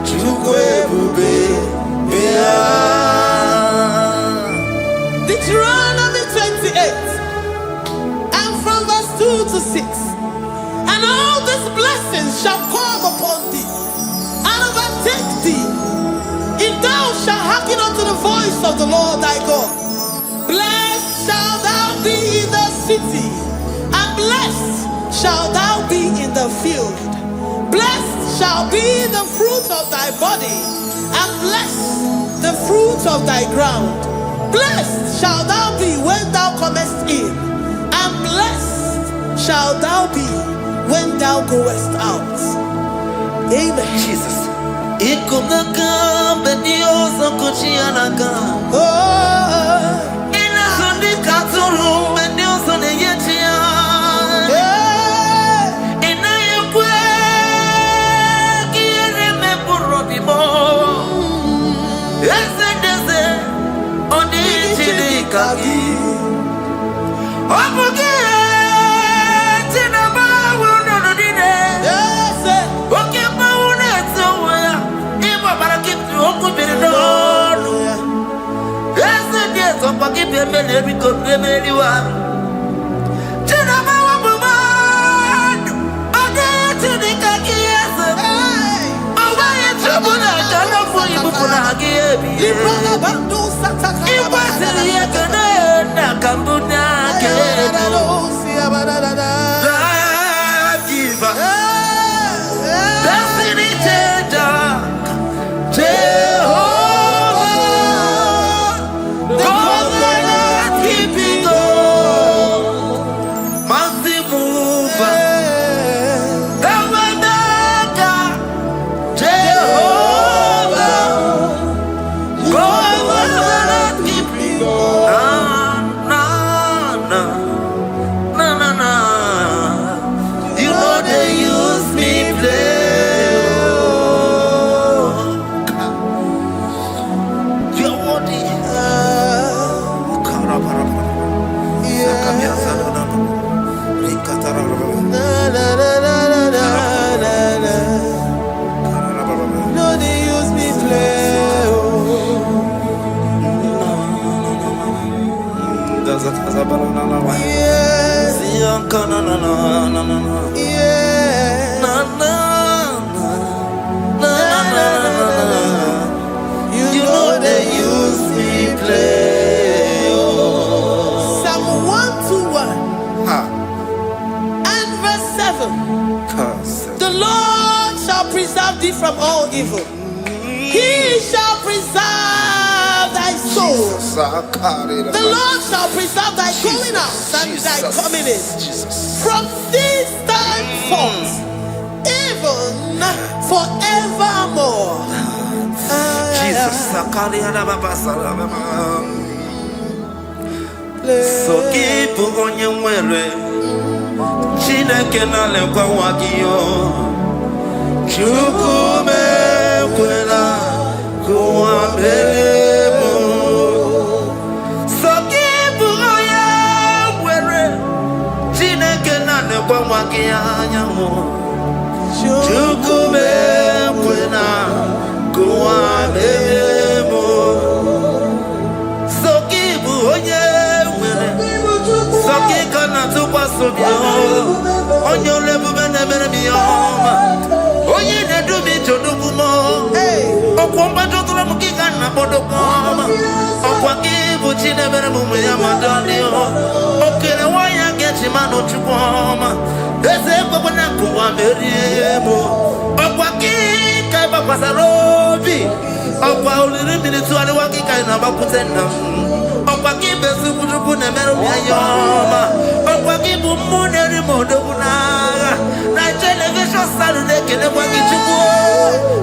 Chukwe Bube Deuteronomy 28 and from verse 2 to 6. And all these blessings shall come upon thee and overtake thee if thou shalt hearken unto the voice of the Lord thy God. Blessed shalt thou be in the city, and blessed shalt thou be in the field. Blessed shall be the fruit of thy body, and blessed the fruit of thy ground. Blessed shalt thou be when thou comest in, and blessed shalt thou be when thou goest out. Amen. Jesus. every good remedy one. You know they use me play. Psalm 121 and verse 7. The Lord shall preserve thee from all evil. He shall preserve thy soul. The Lord shall preserve thy going out and thy coming in from this time forth, even forevermore. Jesus, so keep on your way. Chineke na lekwa wagiyo. Chukume kwela kuambemo. So keep on your way. Chineke na lekwa wagiyo. Chukume kwela kuambemo. So keep on your way. So keep on on your level, and never be home. Oh, you need to be to do more. Oh, Quamba to the Muki and Nabodoma. Oh, Quaki, which you never move with Amadonio. Okay, why I get him out of Chupoma? There's a Babanaku, I'm very able. Oh, Quaki, Kaba Pasarobi. Oh, Paul, minutes to the Waki kind of Aputena. Oh, Quaki, Besu, never be a yama. Wakibu muneri modobunaga na television Saturday kele wakichuku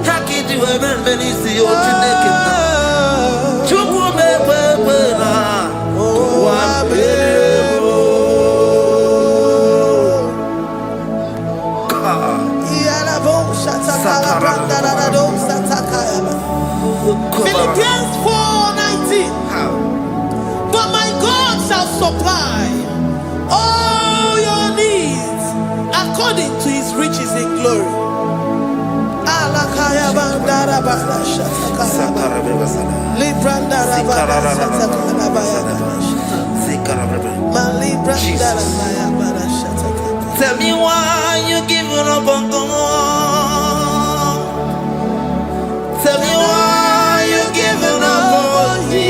hakiti weben benisi otineke na chuku mepepe na wabebo Iyala bo shatakala brandara do satakaya. Philippians 4:19. But my God shall supply all your needs according to his riches in glory. Alakaya bandara bada shatakala. Librandara bada shatakala baya. Malibrandara baya bada shatakala. Tell me why you giving up on God. Tell me why you giving up on me.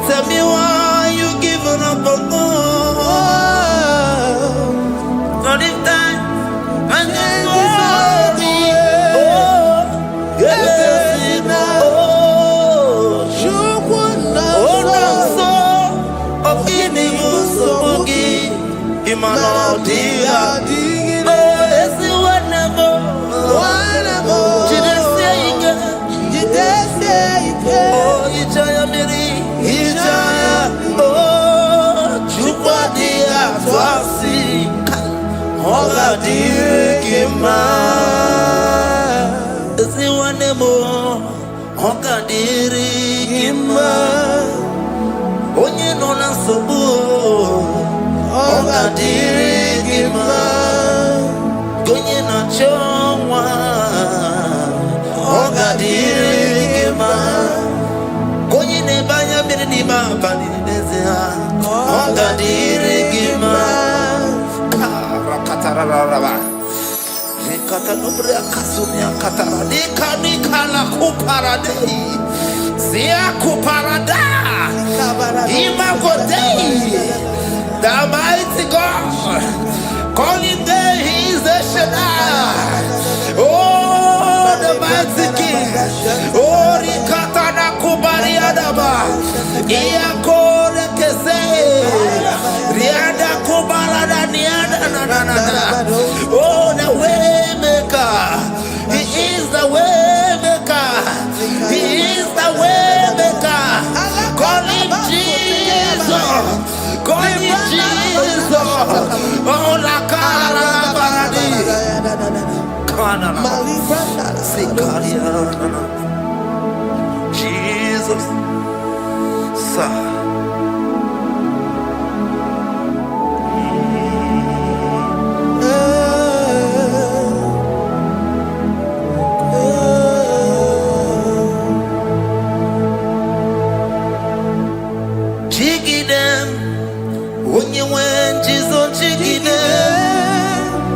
Tell me why you giving up on God. Not in time and then glory. Oh, yes, oh, no, so, oh, in the use of Boogie, Imano, dear, oh, yes, whatever, you didn't say you can, oh, you try a minute. Oga dirigima, ziwanemo. Oga dirigima, onye nona sobu. Oga dirigima, onye na chongwa. Oga dirigima, onye ne banya Gadirigima Karakatararaba Hekatanubria Kasumia Katara Nikala Kuparadei Zia Kuparada Imagodei the mighty God calling there he is the Shaddai. Oh, the mighty King. Oh, Rikatana Kubariadaba. Iakore Kese. Riada Kubarada Niada. Oh, the way maker. He is the way maker. He is the way maker. Call him Jesus. Call him Jesus. Oh, la cara baradi. Jesus. Sir. Jiggy them when you went, Jesus, jiggy them,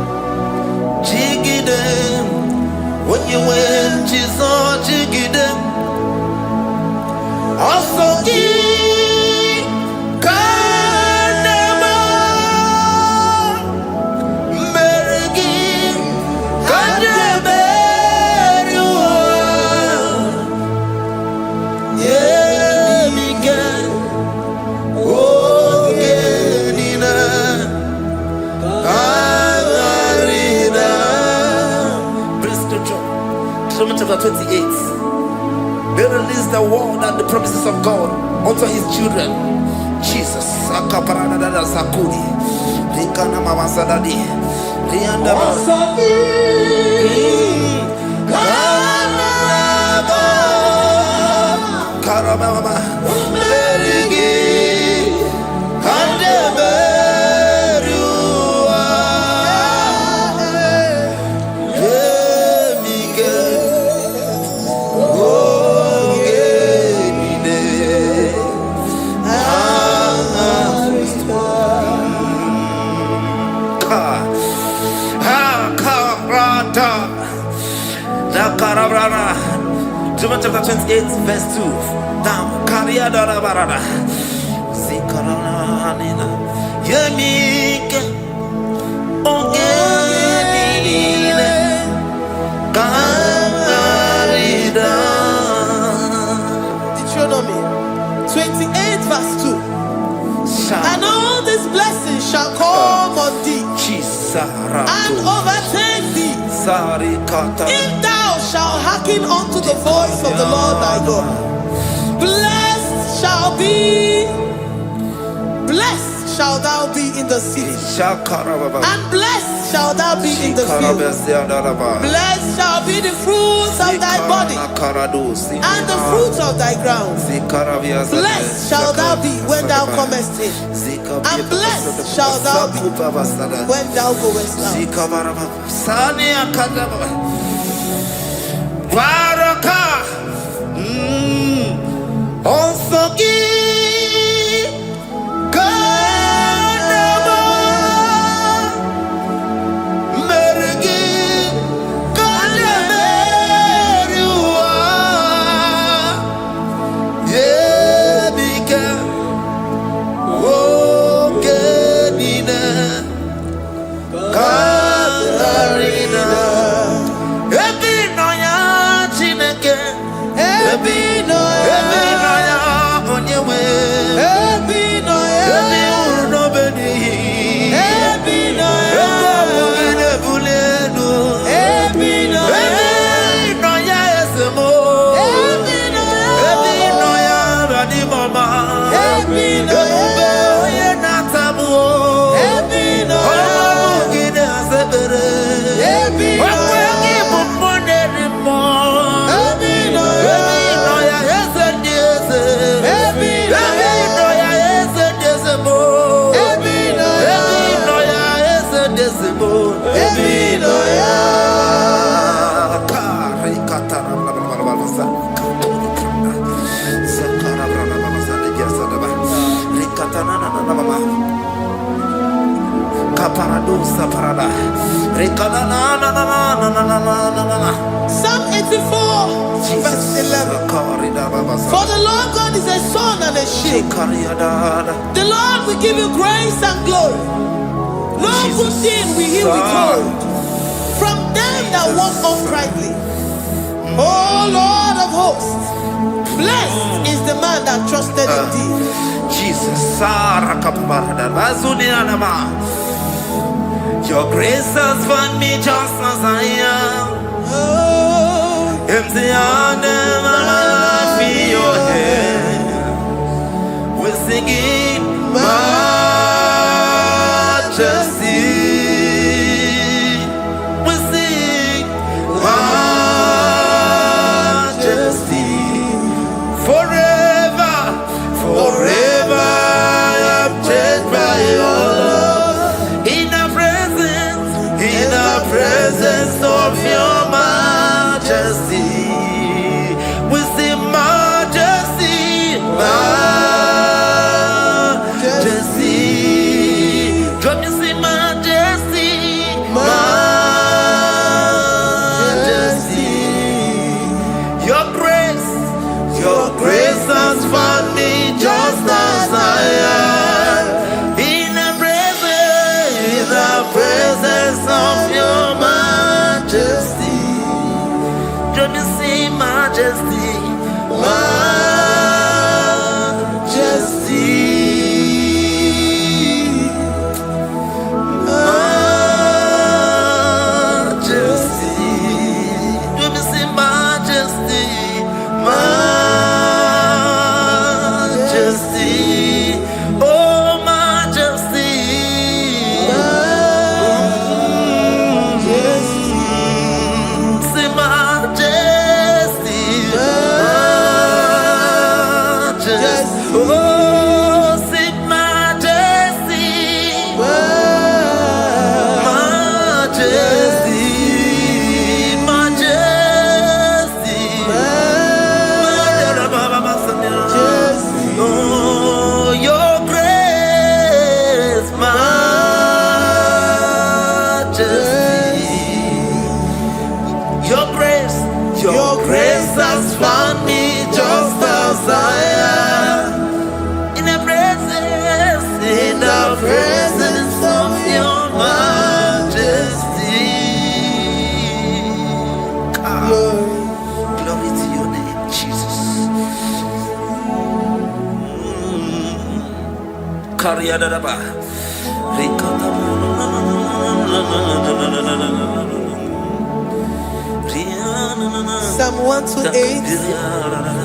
jiggy them when you went, Jesus, jiggy them. Also, chapter 28. They release the word and the promises of God unto his children. Jesus. Sakuri. Rikana mama sadadi. Rianda Karababa. John chapter 28 verse 2. Down. Kariada barada. Zikaranina. Yemike. Ongenine. Karida. Deuteronomy 28 verse 2. And all these blessings shall come on thee and overtake thee if thou shalt hearken unto the voice of the Lord thy God. Blessed shall thou be in the city, and blessed shall thou be in the field. Blessed shall be the fruits of thy body and the fruits of thy ground. Blessed shall thou be when thou comest in, and blessed shall thou be when thou goest out. Baraka. Psalm 84, verse 11. For the Lord God is a sun and a shield. The Lord will give you grace and glory. No good thing will he withhold from them that walk uprightly. O Lord of hosts, blessed is the man that trusted in thee. Jesus, your grace has found me just as I am. Empty handed, my life in your hand. We're singing majesty. We sing majesty. Forever, forever I'm changed by your love. In the presence of your majesty, we see majesty, majesty. Come you see majesty, majesty. Your grace has found me just as I am. In the presence of your majesty, let me see majesty, majesty, majesty. Let me see majesty, majesty. Oh, majesty. Your grace has found me just as I am. In the presence of your majesty. Glory to your name, Jesus. Psalm 128,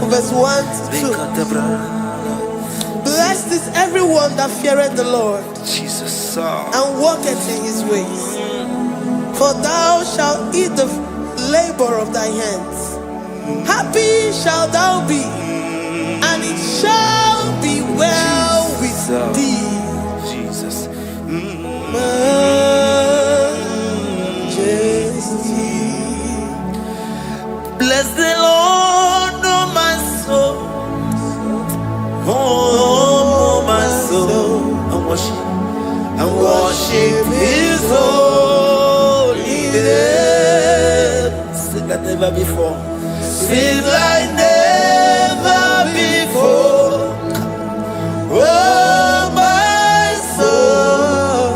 verse 1 to 2. Blessed is everyone that feareth the Lord, Jesus, and walketh in his ways. For thou shalt eat the labor of thy hands. Happy shalt thou be, and it shall be well with thee. Jesus. Majesty. Bless the Lord, oh my soul. Oh, my soul. And worship his holy name. Sing like never before. Sing like never before. Oh, my soul.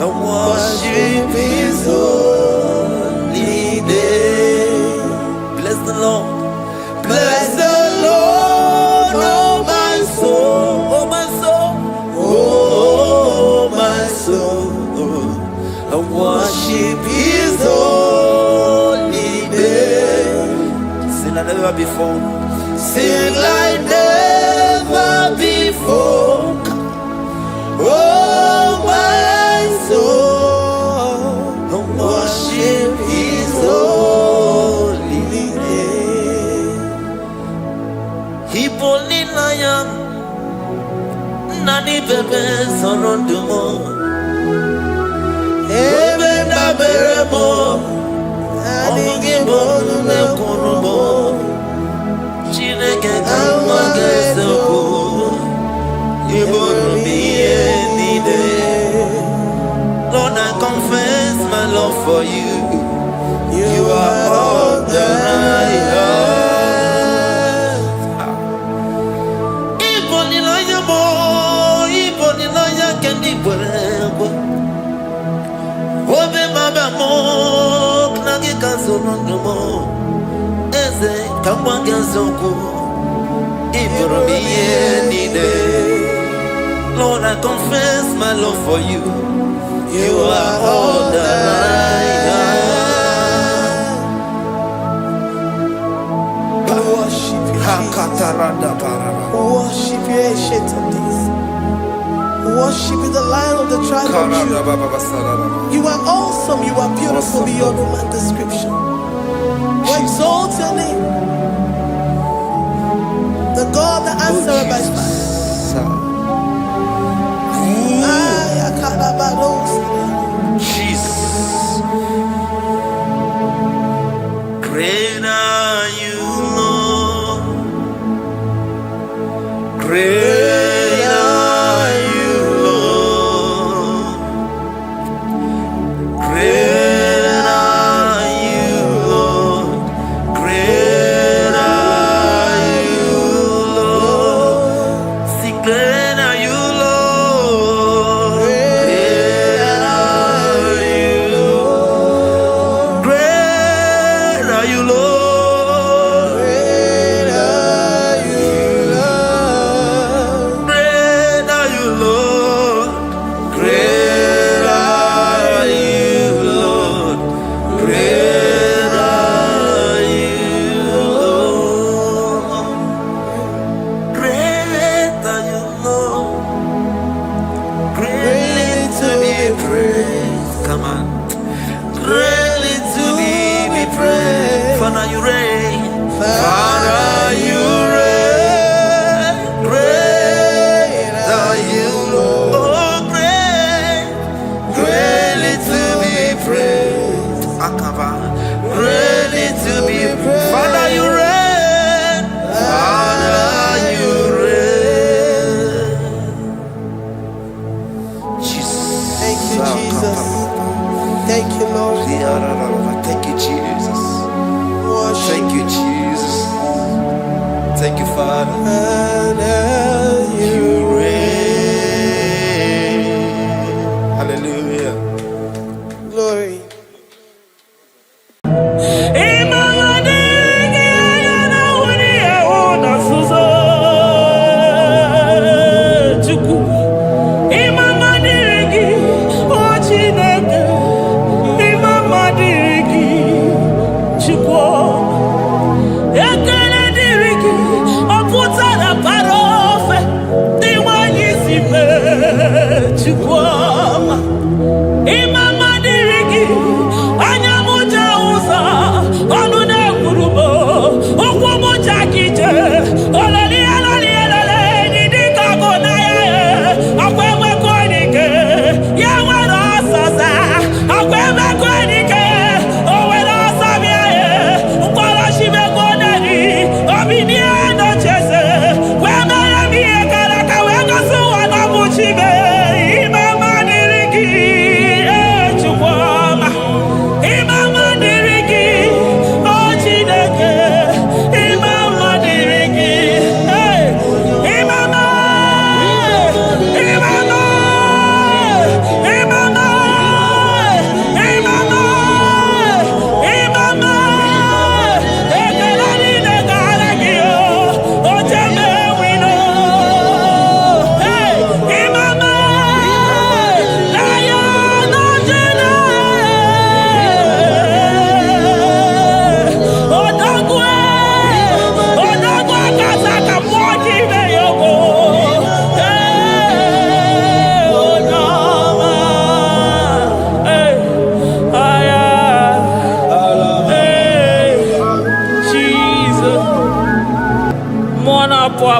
And worship his holy name. Bless the Lord. Bless the Lord, oh my soul, oh my soul, oh my soul, and worship his holy name. Sing like never before. Sing like never before. Oh my soul, and worship his holy name. Hipoli lion, nani bebe sorondumo. Ebe na beremo, omugibo nume kunumo. Chineke kama gesoko, ibo numiye. for you. You are all that I have. Ibonilaya mo, ibonilaya kendi bwebo. Obe baba mo, knagi kazonondo mo. Eze kamwange zoko, iboromiye nide. Lord, I confess my love for you. You are all that I have. Worship you, Jesus. Worship you, ancient of days. Worship you, the Lion of the tribe of Judah. You are awesome. You are beautiful beyond human description. We exalt your name, the God that answered by fire. Jesus. Great are you, Lord. Great are you, Lord. Great are you, Lord. Great are you, Lord. See, great are you, Lord. Great are you, Lord. Great are you, Lord. Great are you, Lord. Great are you, Lord. Great are you, Lord. Great are you, Lord. Great are you, Lord. Greatly to be praised. Come on. Greatly to be praised. Father, you reign. Father, you reign. Great are you, Lord. Oh, great. Greatly to be praised. Akaba. Greatly to be praised. Father, you reign. Father, you reign. Jesus. Thank you, Jesus. Thank you, Lord. Thank you, Jesus. Worship Thank you, Jesus. Thank you, Father. you. You reign. Hallelujah. Glory.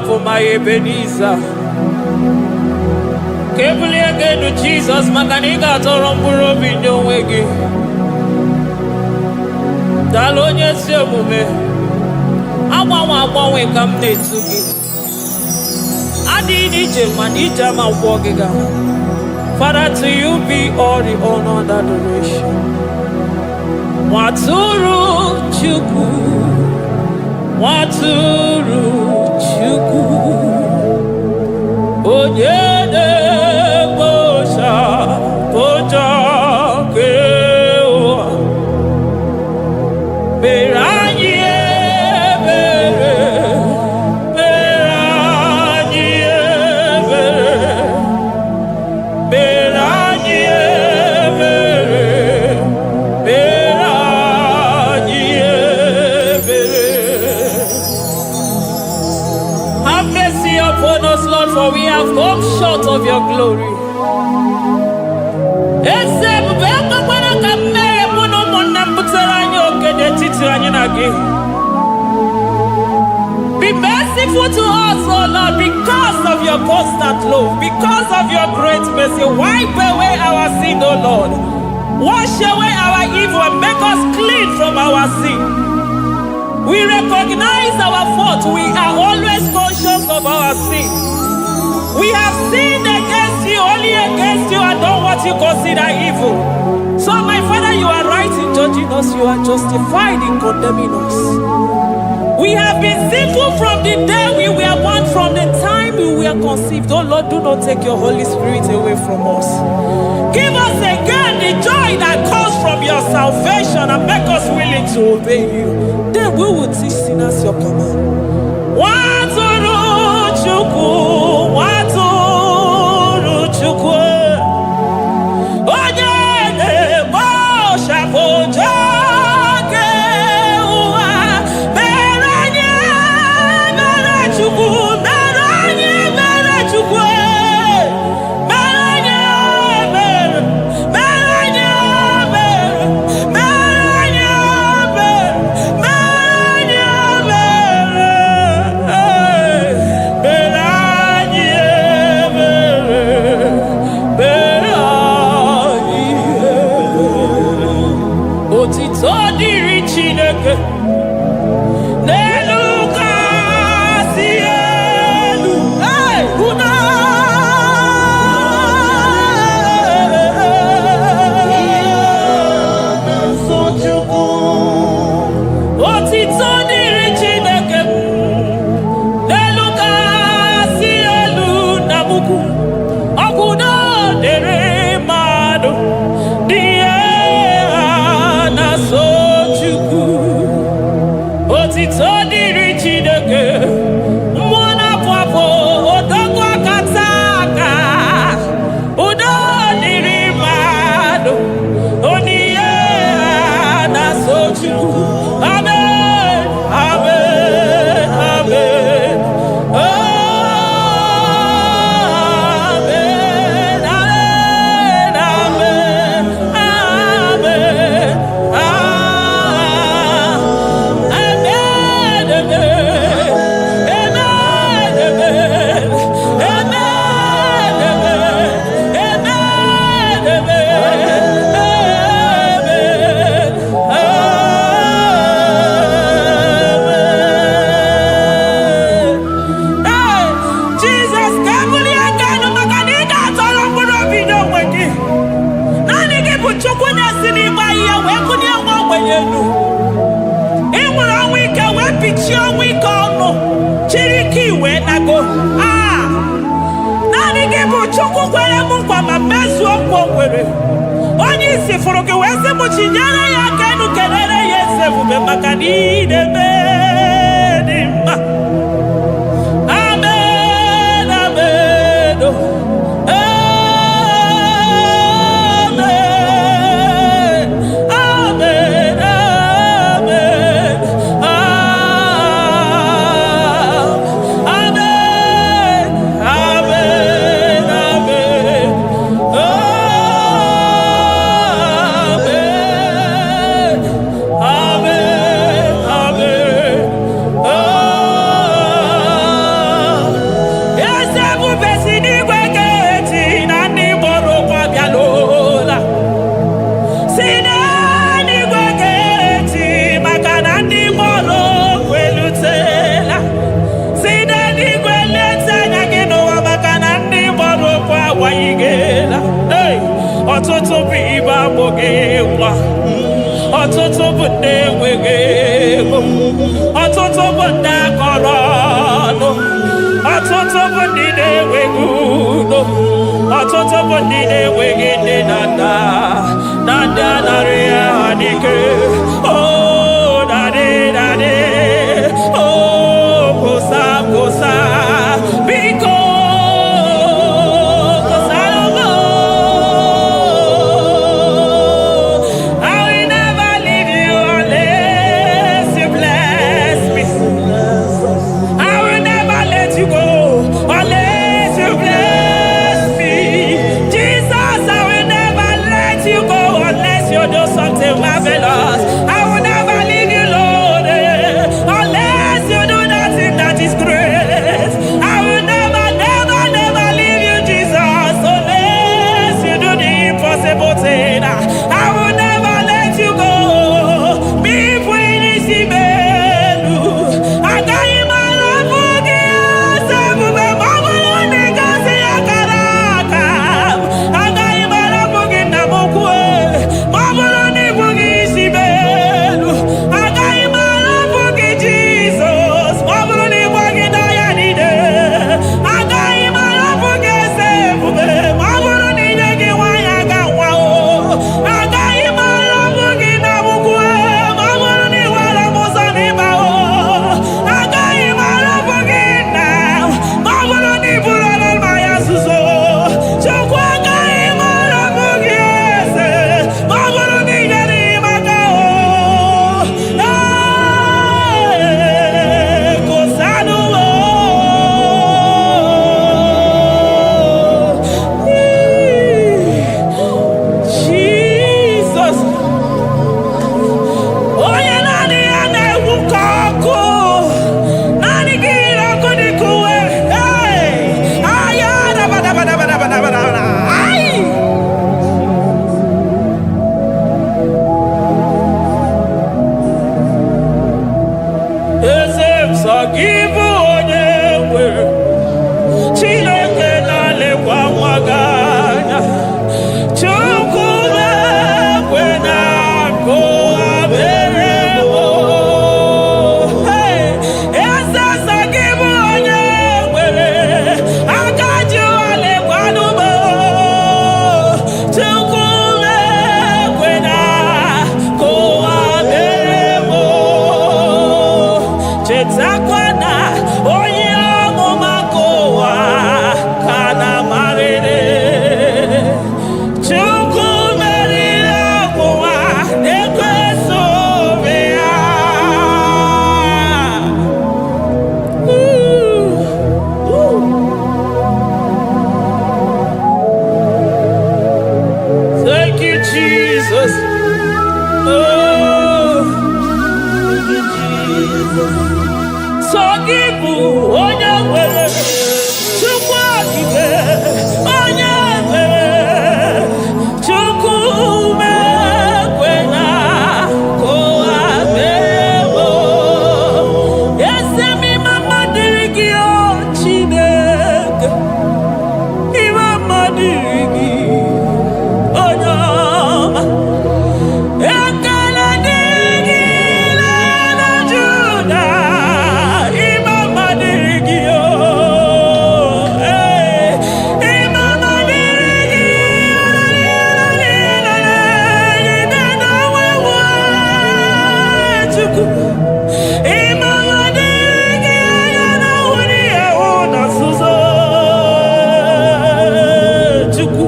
For my Ebenezer, Kebuli again to Jesus, Makanika Toromburo Bino Wegi. Dalonya Semume, Awa we come to me. Adi DJ Manija Mawagiga. Father, to you be all the honor and adoration. Waturu Chukwu, Waturu Chukwu, Onyede Bosha, Boja Kewa, Beranye Bere, Beranye Bere, Beranye Bere, Beranye Bere. Have mercy upon us, Lord, for we have come short of your glory. Be merciful to us, oh Lord, because of your constant love, because of your great mercy. Wipe away our sin, oh Lord. Wash away our evil and make us clean from our sin. We recognize our fault. We are always conscious of our sin. We have sinned against you, only against you, and done what you consider evil. So, my Father, you are right in judging us. You are justified in condemning us. We have been sinful from the day we were born, from the time we were conceived. Oh Lord, do not take your Holy Spirit away from us. Give us again the joy that comes from your salvation and make us willing to obey you. Then we will teach sinners your command. Waturu Chukwu, Waturu Chukwu, Onyede Bosha Boja Kewa, Beranye Bere Chukwu, Beranye Bere Chukwu, Beranye Bere, Beranye Bere, Beranye Bere, Beranye Bere, Otito diri Chineke n'elu kasị elu. Una otito diri Chineke n'elu kasị elu na buku ọgwụdo dere mmadụ dị na so Chukwu. Otito diri Chineke mmụọ na-apụ apụ odogwu akata aka udo dịrị mmadụ oniye na so Chukwu. Amen, amen, amen. Amen, amen, amen, amen, Jesus, kabuli agano makanida toro mkpụrụ obi n'onwe gị. Naanị gị bụ Chukwu na-esi n'ịgba ihe wee kụnye nwa ogbenye elu. Ị nwere ọnwụ ike wee pichie ọnwụ ike ọnụ, chiri ike iwe nago. Naanị gị bụ Chukwu kwere m nkwa ma mezuo nkwa o kwere. Onye isi fụrụ gị wee sị m chinyere ya aka enu kelere ya eze ebube maka na ị na-eme dị mma. Amen, amen, oh. Amen, amen, amen, amen, amen, amen, amen, eze ebube si n'igwe ga-eti na ndị mkpọrọ ụkwụ abịalola. Si n'eluigwe ga-eti maka na ndị mkpọrọ ụkwụ elutela. Si n'eluigwe leta anya gị n'ụwa maka na ndị mkpọrọ ụkwụ awanyigela. Ọtụtụ bụ ibe agbụghị nwa, ọtụtụ bụ ndị enweghị ego, ọtụtụ bụ ndị akọrọ ọnụ, ọtụtụ bụ ndị na-enweghị udo, ọtụtụ bụ ndị na-enweghị nne na nna, na ndị anaghị ya adịke. Oh, daddy, daddy, oh, kosa, kosa, biko. Chukwu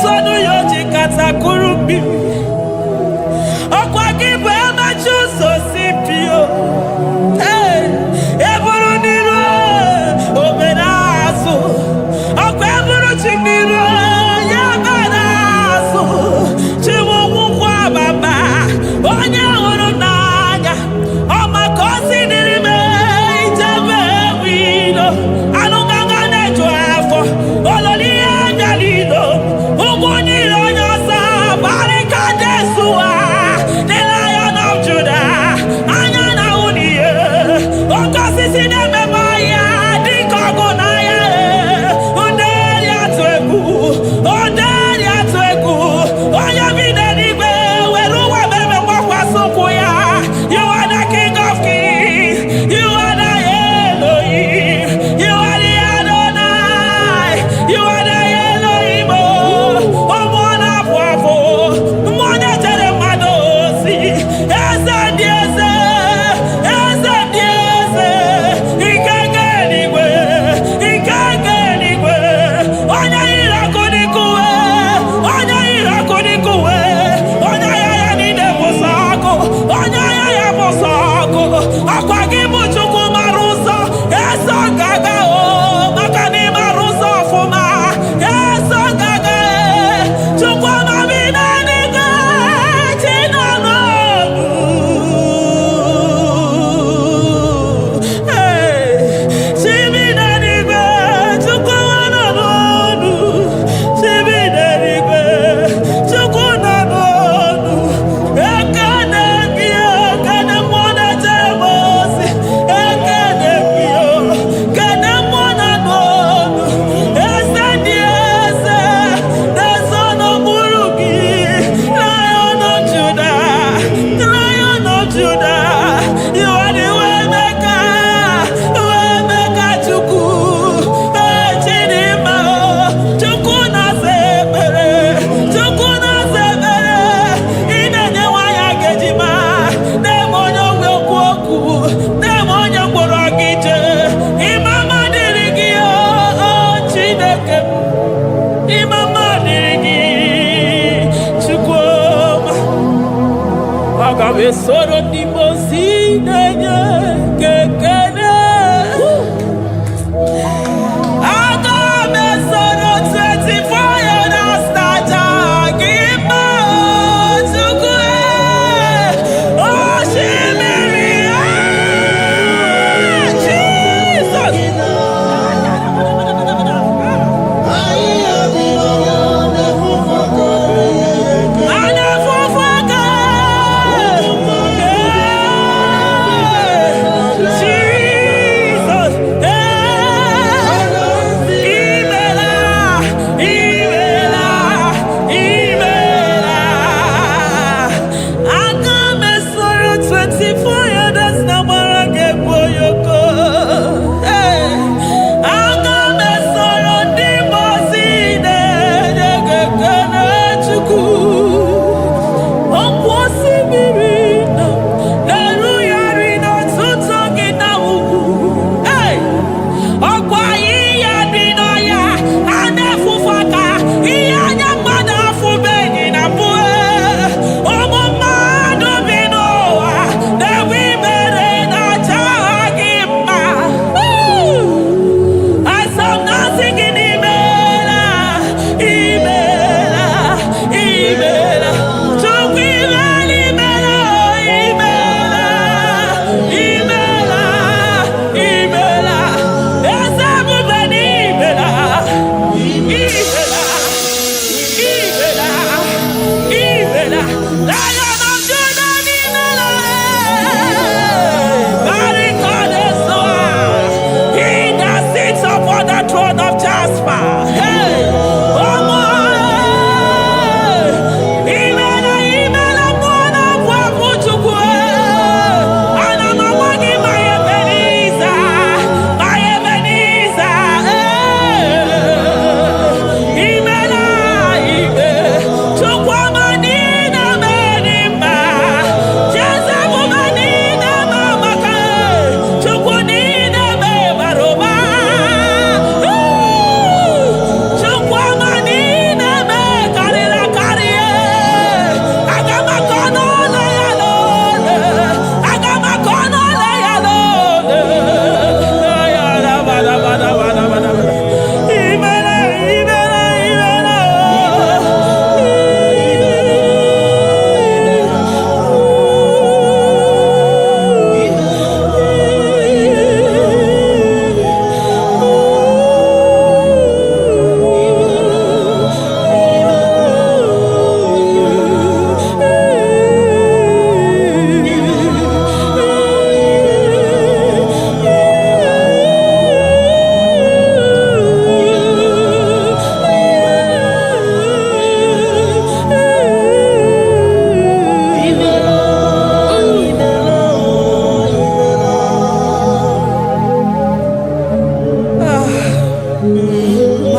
sonu yoji katakuru bibi. Okwa gibe amachu so sipio. Hey, eburu niro oberazo. Okwa eburu chiniro yabarazo. Chiwo kwa baba. Onye huru n'anya. Oma kosi dirime ijebe wino. Anunganga nejo afo. Ololi agalido. Uguniro nyosa. Barika desua. The Lion of Judah. Anyana uniye. Okosisi nememaya. Dikogunaya. Onderi atweku. Onderi atweku. Oya videnibe. Weruwa bebe wakwa sokuya. You are the King of Kings. You are the Elohim. You are the Adonai. You are the Elohim. Omona bwavo. Mone tere madosi. Eze dieze. Eze dieze. Ikenge nigwe. Ikenge nigwe. Onya irakonikuwe. Onya irakonikuwe. Onya yaya nide posako. Onya yaya posako. Akwa gibu chuku maruso. Eso gaga o. Makani maruso fuma. Eso gaga e. Chuku mamina niga. Chinano. Hey. Chimina niga. Chuku wananonu. Chimina niga. Chuku nanonu. Ekane kio. Kane mwana jemosi. Ekane kio. Kane mwana nonu. Ese dieze. The son of Buruki. Lion of Judah. Lion of Judah. You are the way maker. Way maker chuku. Chinima. Chuku na sebere. Chuku na sebere. Inenye waya gejima. Demonyo wekuoku. Demonyo mborogije. Imama dirigio. Chineke. Imama dirigi. Chukwuma. Agabe soro dimosi nenye kekene. Agabe soro 24 years naja gima chukwe. Oh shimiri. Jesus. Anafufuka.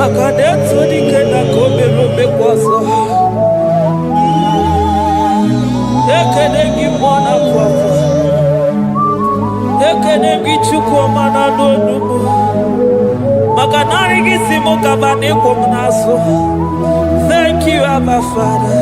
Makadeto di kena kobe robe kwaso. Ekene gimona kwaso. Ekene gichukwu mana donumu. Makanari gisimo kabane komnaso. Thank you, Abba Father.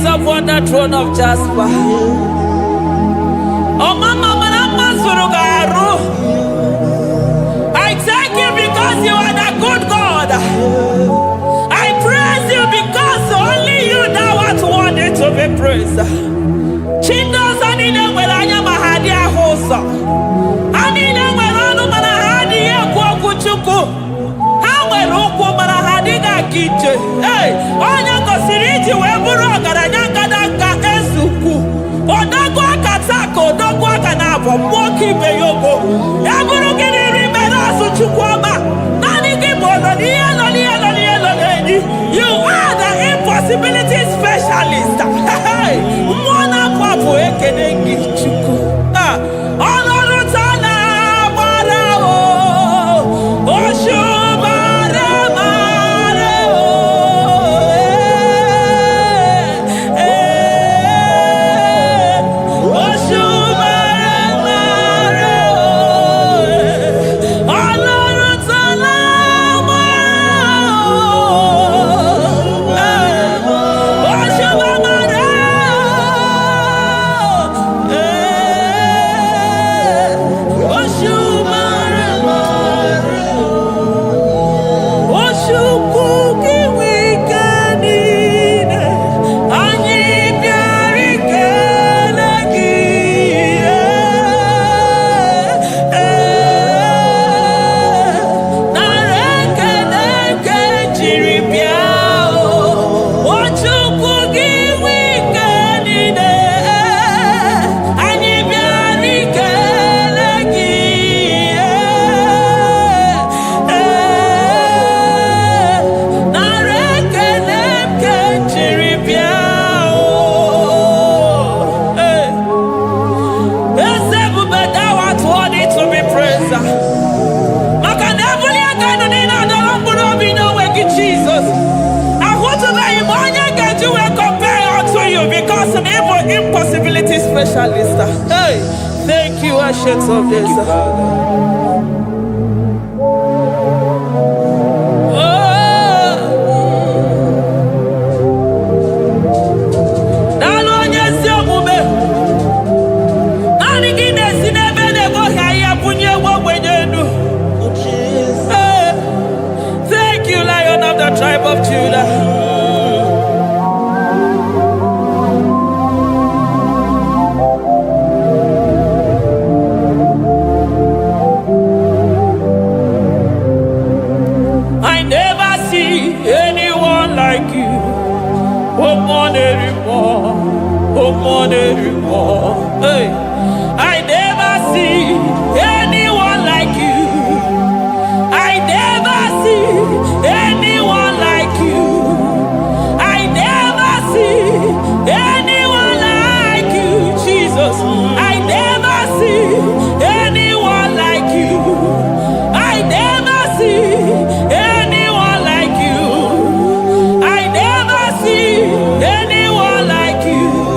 Upon the throne of Jasper. Oh, Mama, I thank you because you are the good God. I praise you because only you know what wanted to be praised. Chindos anine welanya mahadia hosa. Anine welano manahadia kwa kuchuku. Hawe roko manahadiga kiche. Hey, onya kosiriji weburu agaranya kadaka esuku. Odagwa katako, odagwa kanabo, mwoki beyogo. Yaburu gini rimena suchukwama. Nani gibono, nielo. You are the impossibility specialist. Hey, mwana papu ekenengi chuku. Olorutana barao, oshubara marao. Oshubara marao. Olorutana impossibility specialist. Hey, thank you, Ashes of this. Thank you, Lion of the tribe of Judah. more anymore. Hey, I never see anyone like you. I never see anyone like you. I never see anyone like you, Jesus. I never see anyone like you. I never see anyone like you. I never see anyone like you.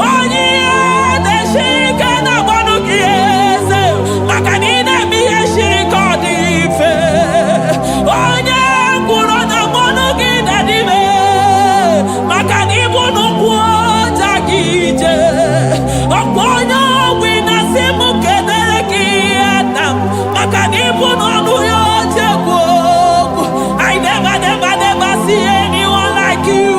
Oh, yeah. Okponyo wina simu kedere ki Adam. Makanibu no yo jego. I never see anyone like you.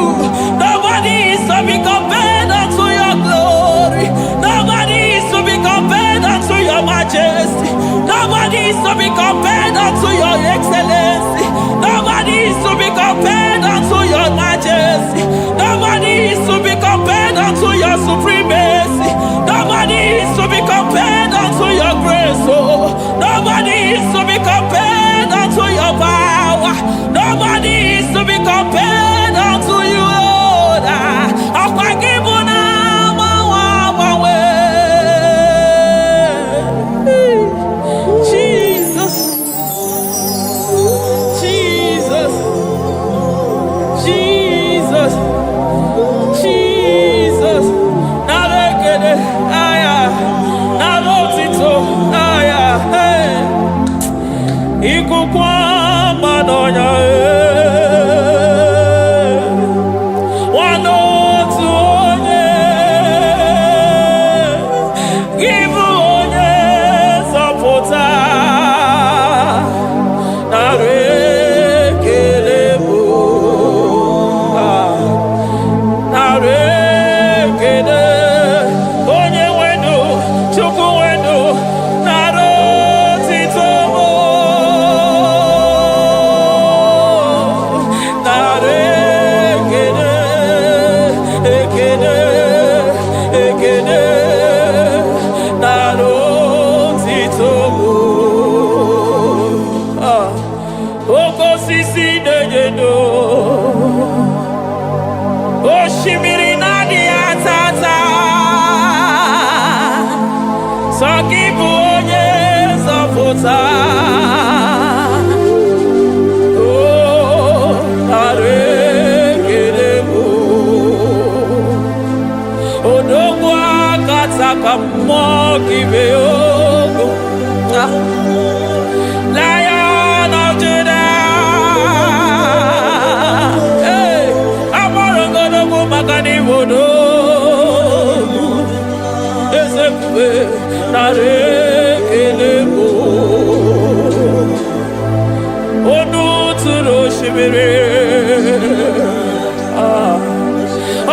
Nobody is to be compared unto your glory. Nobody is to be compared unto your majesty. Nobody is to be compared unto your excellency. Nobody is to be compared unto your majesty. Nobody is to be compared unto your supremacy. Nobody is to be compared unto your grace. Oh, nobody is to be compared unto your power. Nobody is to be compared unto you, Lord. Jesus, Jesus, Jesus, Jesus. Narekede, aya, narotito, aya, hey. Ikukwa madonya, wanotu onye, gibu onye zapota, narekede bo, narekede, onye wendo, chukwu wendo, narotito bo, narekede, ekede, ekede, narotito bo. Okosisi dejedo, oshimiri nadi atata, sokibu onye zọpụta. Oh, narekede bụ odogwu akata ka mmụọ gị bee ogo. Lion of Judah, hey, amọrọ ngodogwu maka n'ibodo ezekwe narekede bụ onu tụrụ osimiri,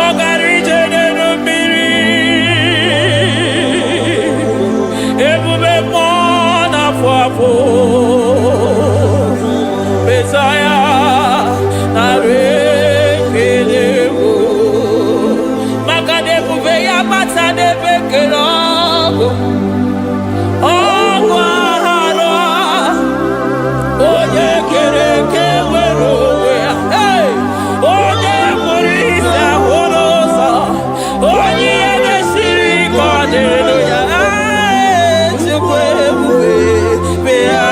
ọ gara ije n'elu mmiri, ebube mmụọ na-afụ afụ, Mesaya narekede bụ maka na ebube ya bata n'ebe kere ọgụ. Ọgụ aghara onye kere eke nwere onwe ya. Hey! Onye pụrụ isi ahụ n'ụzọ, onye ihe na-esiri ike ọ dịrị ya. Hey! Chukwu ebube bịa.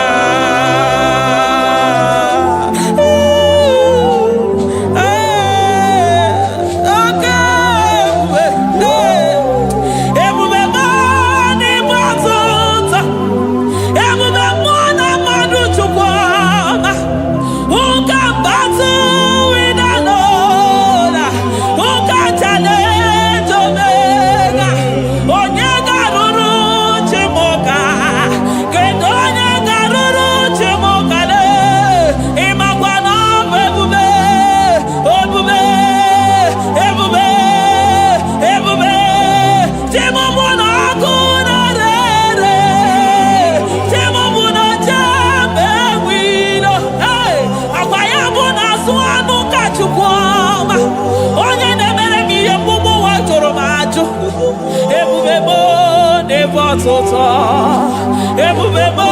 Ebube mo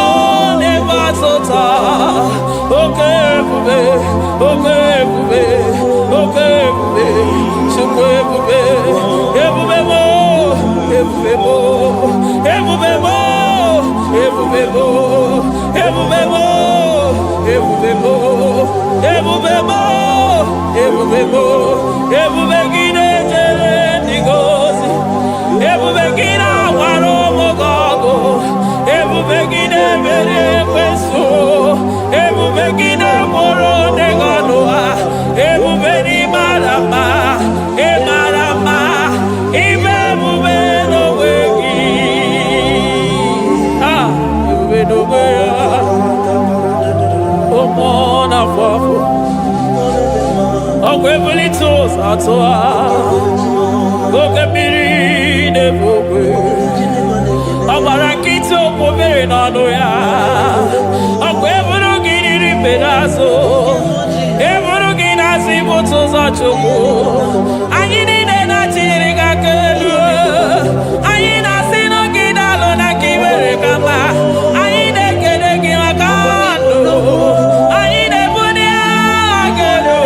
n'ebe atụta, oke ebube, oke ebube, oke ebube, Chukwu ebube, ebube mo, ebube mo, ebube mo, ebube mo, ebube mo, ebube mo, ebube mo, ebube mo, ebube gị na-ejere ndị gozi, ebube gị na-agwara ụmụ gị ọgụ, ebube gị na-emere ekwensu, ebube gị na-agbụrụ ndị gị ọnụ ha, ebube n'ịmara mma, ịmara mma, ime ebube n'onwe Jesus atoa. Oke mmiri na-ebu ogwe. Ọgbara nkịtị okwu mere n'ọnụ ya. Ọkwa eburu gị riri mbere azụ. Eburu gị na-asị ịbụtụ ụzọ Chukwu. Anyị niile na-achịrị gị aka elu. Anyị na-asị n'oge dalụ na ka i mere ka mma. Anyị na-ekele gị maka ndụ. Anyị na-ebuli agha elu.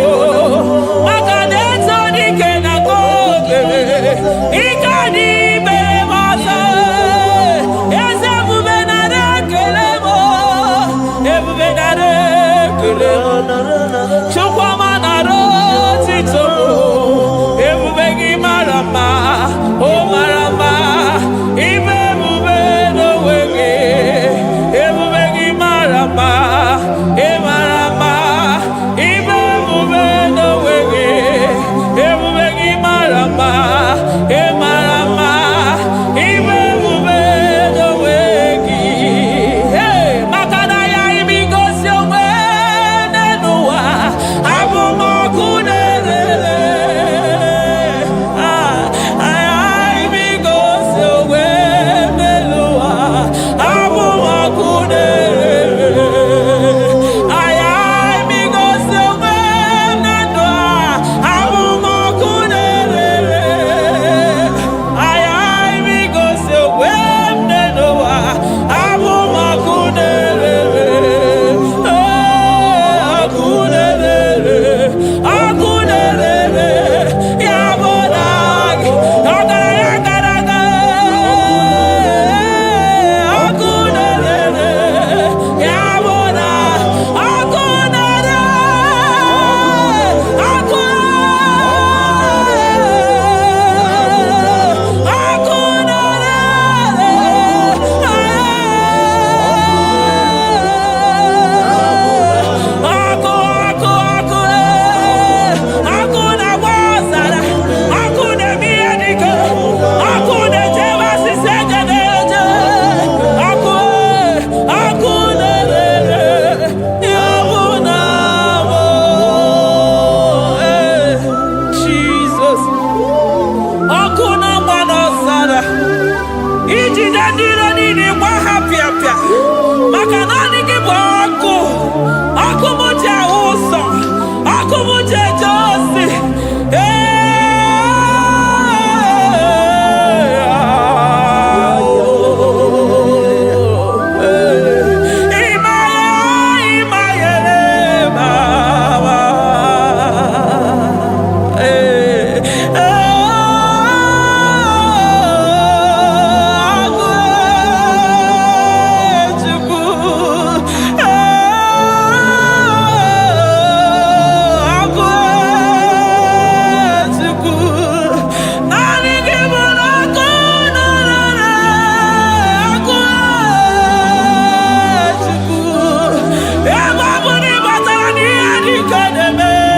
Maka na eto dike na ka o mere. Ike dị mere m ọzọ. Eze ebube nara ekele m. Ebube nara ekele m. Chukwuma nara otito m. Ebube gị mara mma. O mara mma. Ibe ebube n'onwe gị. Ebube gị mara mma. Ị mara mma. Ibe ebube n'onwe gị. Ebube gị mara mma. Ị mara mma. Ibe ebube n'onwe gị. Hey, maka na ya ibigosi onwe n'ụwa. Abụ m ọkụ na-erere. Ibigosi onwe n'ụwa. Abụ m ọkụ na-erere. Ibigosi onwe na ndụ a. Abụ m ọkụ na-erere. Ibigosi onwe n'ụwa. Abụ m ọkụ na-erere. Ọkụ na-erere. Ọkụ na-erere. Ya bụ na gị. Ọgaranya gara aga. Ọkụ na-erere. Ya bụ na ọkụ na-erere. Ọkụ ọkụ na-agba ọzara. Ọkụ na-eme ihe dike. Ọkụ na-ejebe asịsị ejede eje. Ọkụ na-erere. Ya bụ na bụ Jesus. Ọkụ na-agba n'ọzara. Ijide ndị iro niile gba ha pịapịa. Maka na ọ dị gị bụ ọkụ. Ọkụ m ji ahụ ụzọ. Ọkụ m ji eje ozi.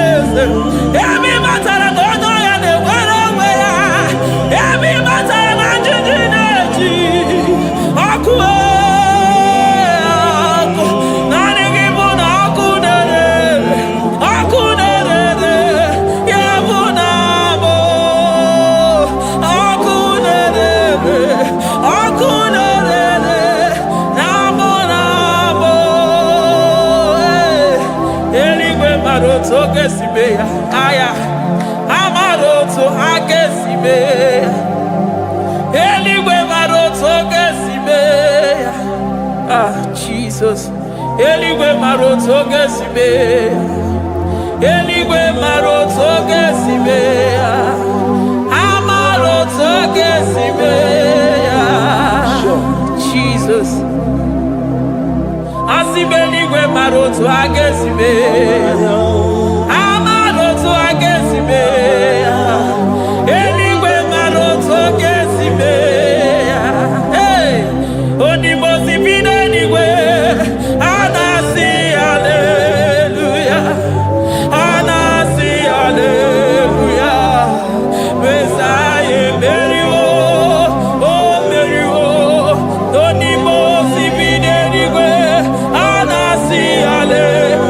Emi matara na onye ọya na-enwere onwe ya. Emi matara na njiji na-eji. Ọkụ ọkụ. Naanị gị bụ na ọkụ na-erere. Ọkụ na-erere. Ya bụ na bụ ọkụ na-erere. Ọkụ na-erere. Na bụ na bụ. Eluigwe mara otu oge si mee ya. Aya amara otu ha ga-esi mee ya. Eluigwe mara otu oge si mee ya. Jesus. Eluigwe mara otu oge si mee ya. Eluigwe mara otu oge si mee ya. Amara otu oge si mee ya. Jesus. Asị m eluigwe mara otu ha ga-esi mee ya. Amara otu ha ga-esi mee ya. Eluigwe mara otu ọ ga-esi mee ya. Hey! Odibo si bi n'eluigwe. A na-asị haleluya. A na-asị haleluya. Mesaya emeriwo. O meriwo. Odibo si bi n'eluigwe. A na-asị haleluya.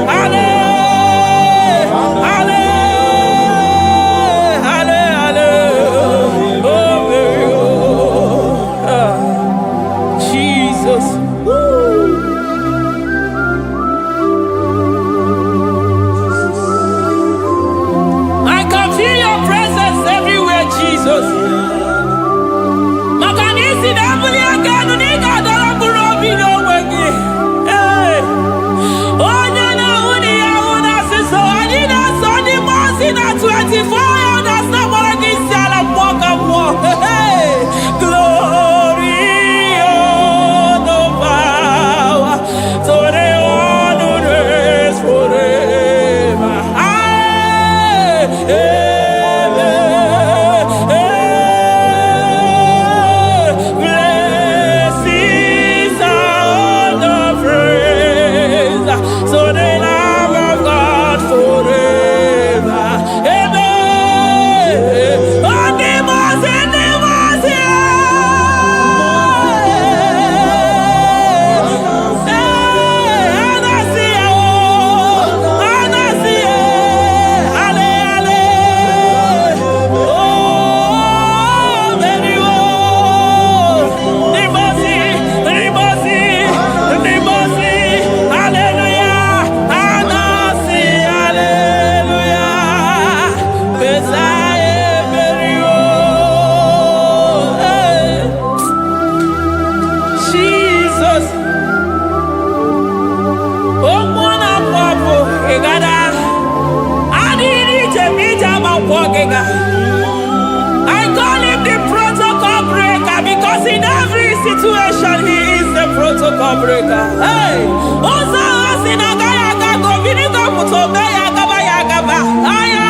situation, he is the protocol breaker. Hey, Osa Asinaga Yaga, Vinica Putobe Yagaba Yagaba. Aya,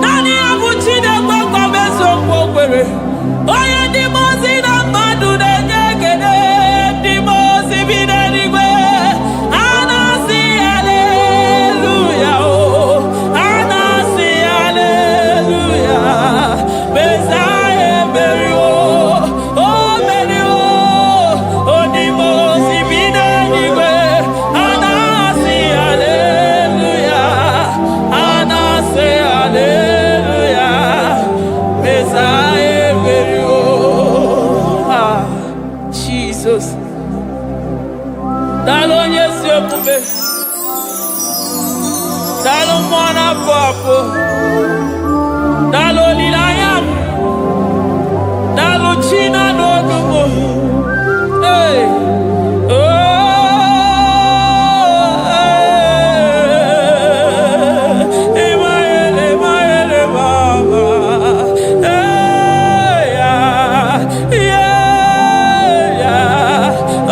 Nani Abuchina Bokabeso Pokere. Oya Dimozina Madu de Negede, Dimozi Vinanigwe. Anasi, hallelujah. Oh, Anasi, hallelujah. Messiah, Mary, oh, Mary, oh, Dimozi Vinanigwe. Anasi, hallelujah. Anasi, hallelujah. Messiah, Mary, oh. Ah, Jesus. Dalon yes yo kube. Dalon mwana papo. Dalon lilayam. Dalon china no dumo. Hey. Oh. Emaele baba. Hey yeah. Yeah. Oh.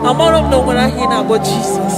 I'm all of no when I hear about Jesus.